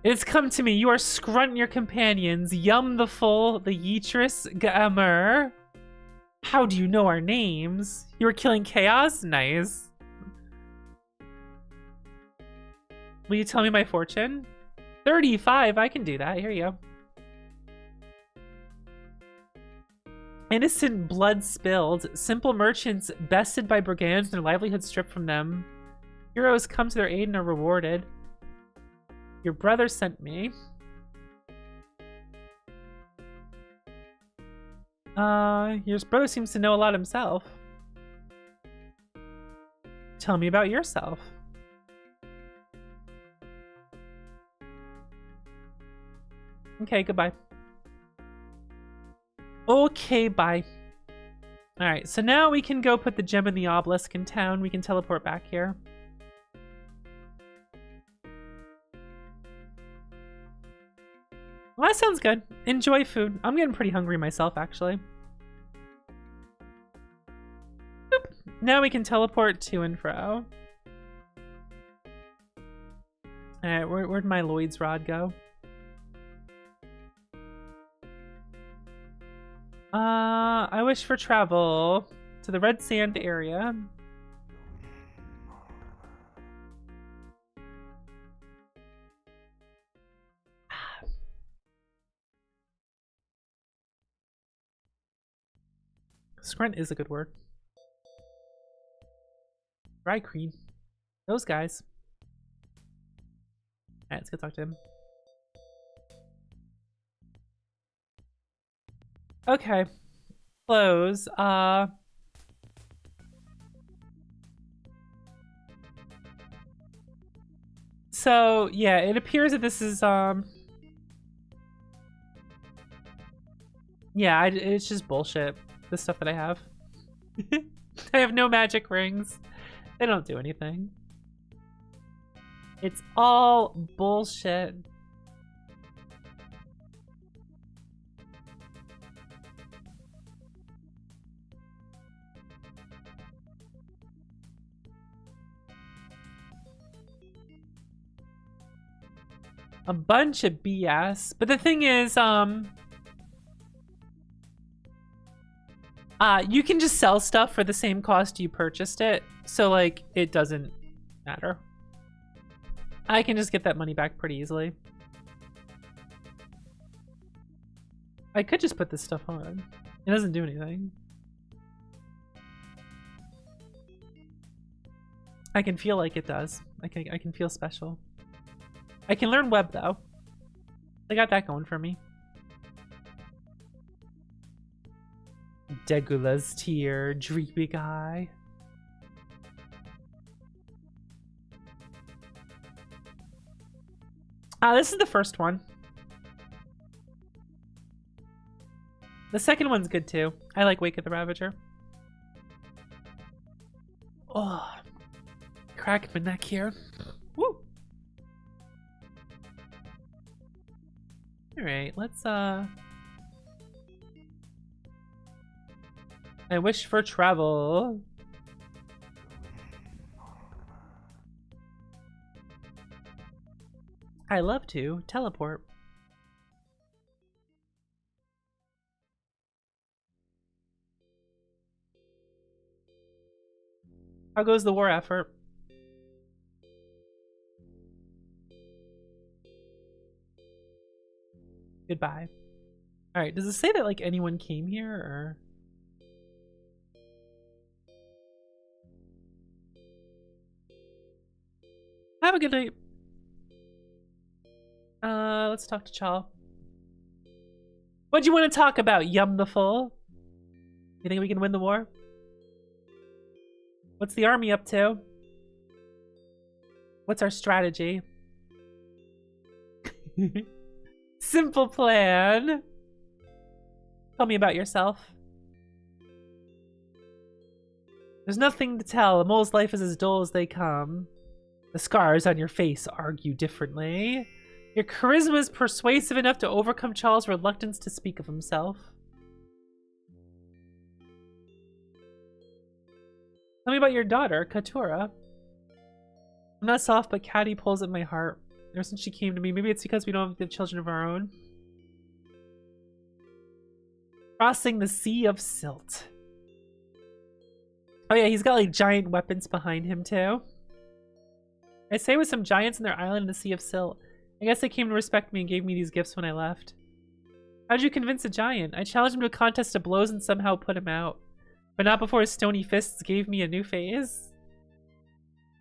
It's come to me. You are Scrunt your companions. Yum the Full, the Yeetris Gamer. How do you know our names? You were killing chaos? Nice. Will you tell me my fortune? 35. I can do that. Here you go. Innocent blood spilled. Simple merchants bested by brigands and their livelihood stripped from them. Heroes come to their aid and are rewarded. Your brother sent me. Your brother seems to know a lot himself. Tell me about yourself. Okay, goodbye. Okay, bye. Alright, so now we can go put the gem in the obelisk in town. We can teleport back here. Well, that sounds good. Enjoy food. I'm getting pretty hungry myself, actually. Boop. Now we can teleport to and fro. Alright, where'd my Lloyd's Rod go? I wish for travel to the Red Sand area. Scrunt is a good word. Dry Cream. Those guys. Alright, let's go talk to him. Okay. Close. So, yeah, it appears that this is, yeah, it's just bullshit. The stuff that I have. I have no magic rings. They don't do anything. It's all bullshit. A bunch of BS. But the thing is, you can just sell stuff for the same cost you purchased it. So, like, it doesn't matter. I can just get that money back pretty easily. I could just put this stuff on. It doesn't do anything. I can feel like it does. I can feel special. I can learn web though. I got that going for me. Degula's tear, dreamy eye. This is the first one. The second one's good too. I like Wake of the Ravager. Oh, crack my neck here. Woo. All right, let's I wish for travel. I love to teleport. How goes the war effort? Goodbye. All right, does it say that like anyone came here or? Have a good night. Let's talk to Chal. What do you want to talk about, Yum the Full? You think we can win the war? What's the army up to? What's our strategy? Simple plan. Tell me about yourself. There's nothing to tell. A mole's life is as dull as they come. The scars on your face argue differently. Your charisma is persuasive enough to overcome Charles' reluctance to speak of himself. Tell me about your daughter, Katura. I'm not soft, but Caddy pulls at my heart. Ever since she came to me, maybe it's because we don't have children of our own. Crossing the Sea of Silt. Oh yeah, he's got like giant weapons behind him too. I stayed with some giants in their island in the Sea of Silt. I guess they came to respect me and gave me these gifts when I left. How'd you convince a giant? I challenged him to a contest of blows and somehow put him out. But not before his stony fists gave me a new phase.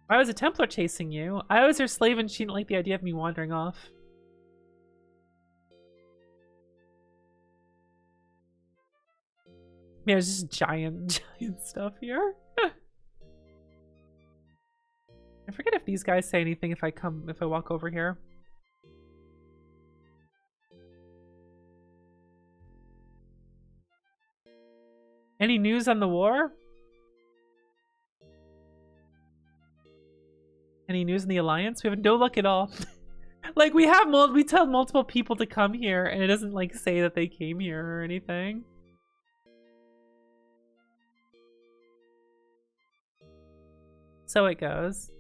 Why was a Templar chasing you? I was her slave and she didn't like the idea of me wandering off. Yeah, there's just giant stuff here. I forget if these guys say anything if I walk over here. Any news on the war? Any news in the Alliance? We have no luck at all. Like we tell multiple people to come here and it doesn't like say that they came here or anything. So it goes.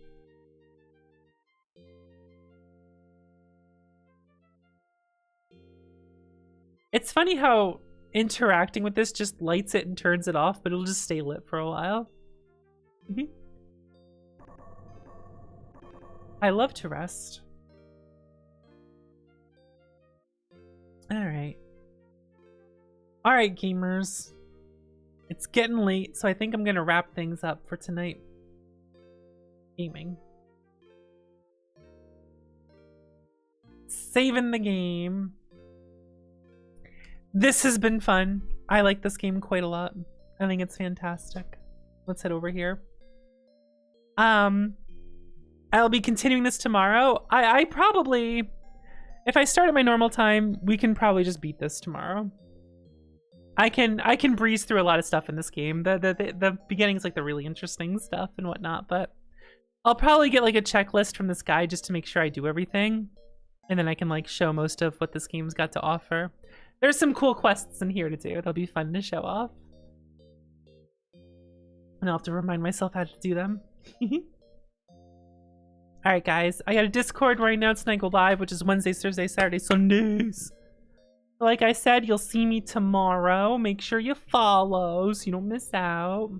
It's funny how interacting with this just lights it and turns it off, but it'll just stay lit for a while. I love to rest. Alright. Alright, gamers. It's getting late, so I think I'm gonna wrap things up for tonight. Gaming. Saving the game. This has been fun. I like this game quite a lot. I think it's fantastic. Let's head over here. I'll be continuing this tomorrow. I probably, if I start at my normal time, we can probably just beat this tomorrow. I can breeze through a lot of stuff in this game. The beginning's like the really interesting stuff and whatnot, but I'll probably get like a checklist from this guy just to make sure I do everything. And then I can like show most of what this game's got to offer. There's some cool quests in here to do. They'll be fun to show off. And I'll have to remind myself how to do them. Alright guys, I got a Discord where I announce when I go live, which is Wednesdays, Thursdays, Saturdays, Sundays. Like I said, you'll see me tomorrow. Make sure you follow so you don't miss out.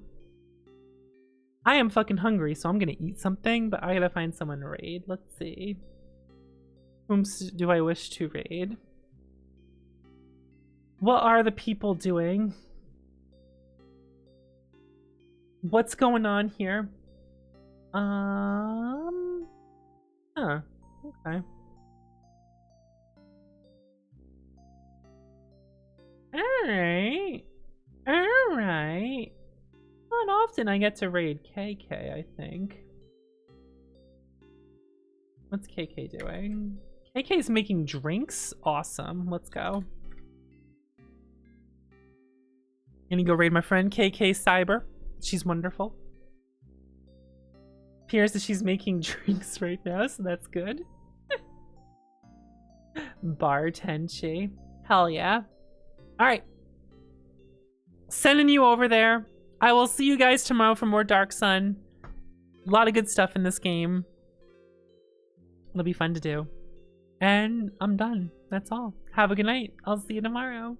I am fucking hungry, so I'm gonna eat something, but I gotta find someone to raid. Let's see. Whom do I wish to raid? What are the people doing? What's going on here? Huh. Okay. Alright. Alright. Not often I get to raid KK, I think. What's KK doing? KK's making drinks? Awesome. Let's go. Gonna go raid my friend KK Cyber. She's wonderful. Appears that she's making drinks right now, so that's good. Bartenchi. Hell yeah. Alright. Sending you over there. I will see you guys tomorrow for more Dark Sun. A lot of good stuff in this game. It'll be fun to do. And I'm done. That's all. Have a good night. I'll see you tomorrow.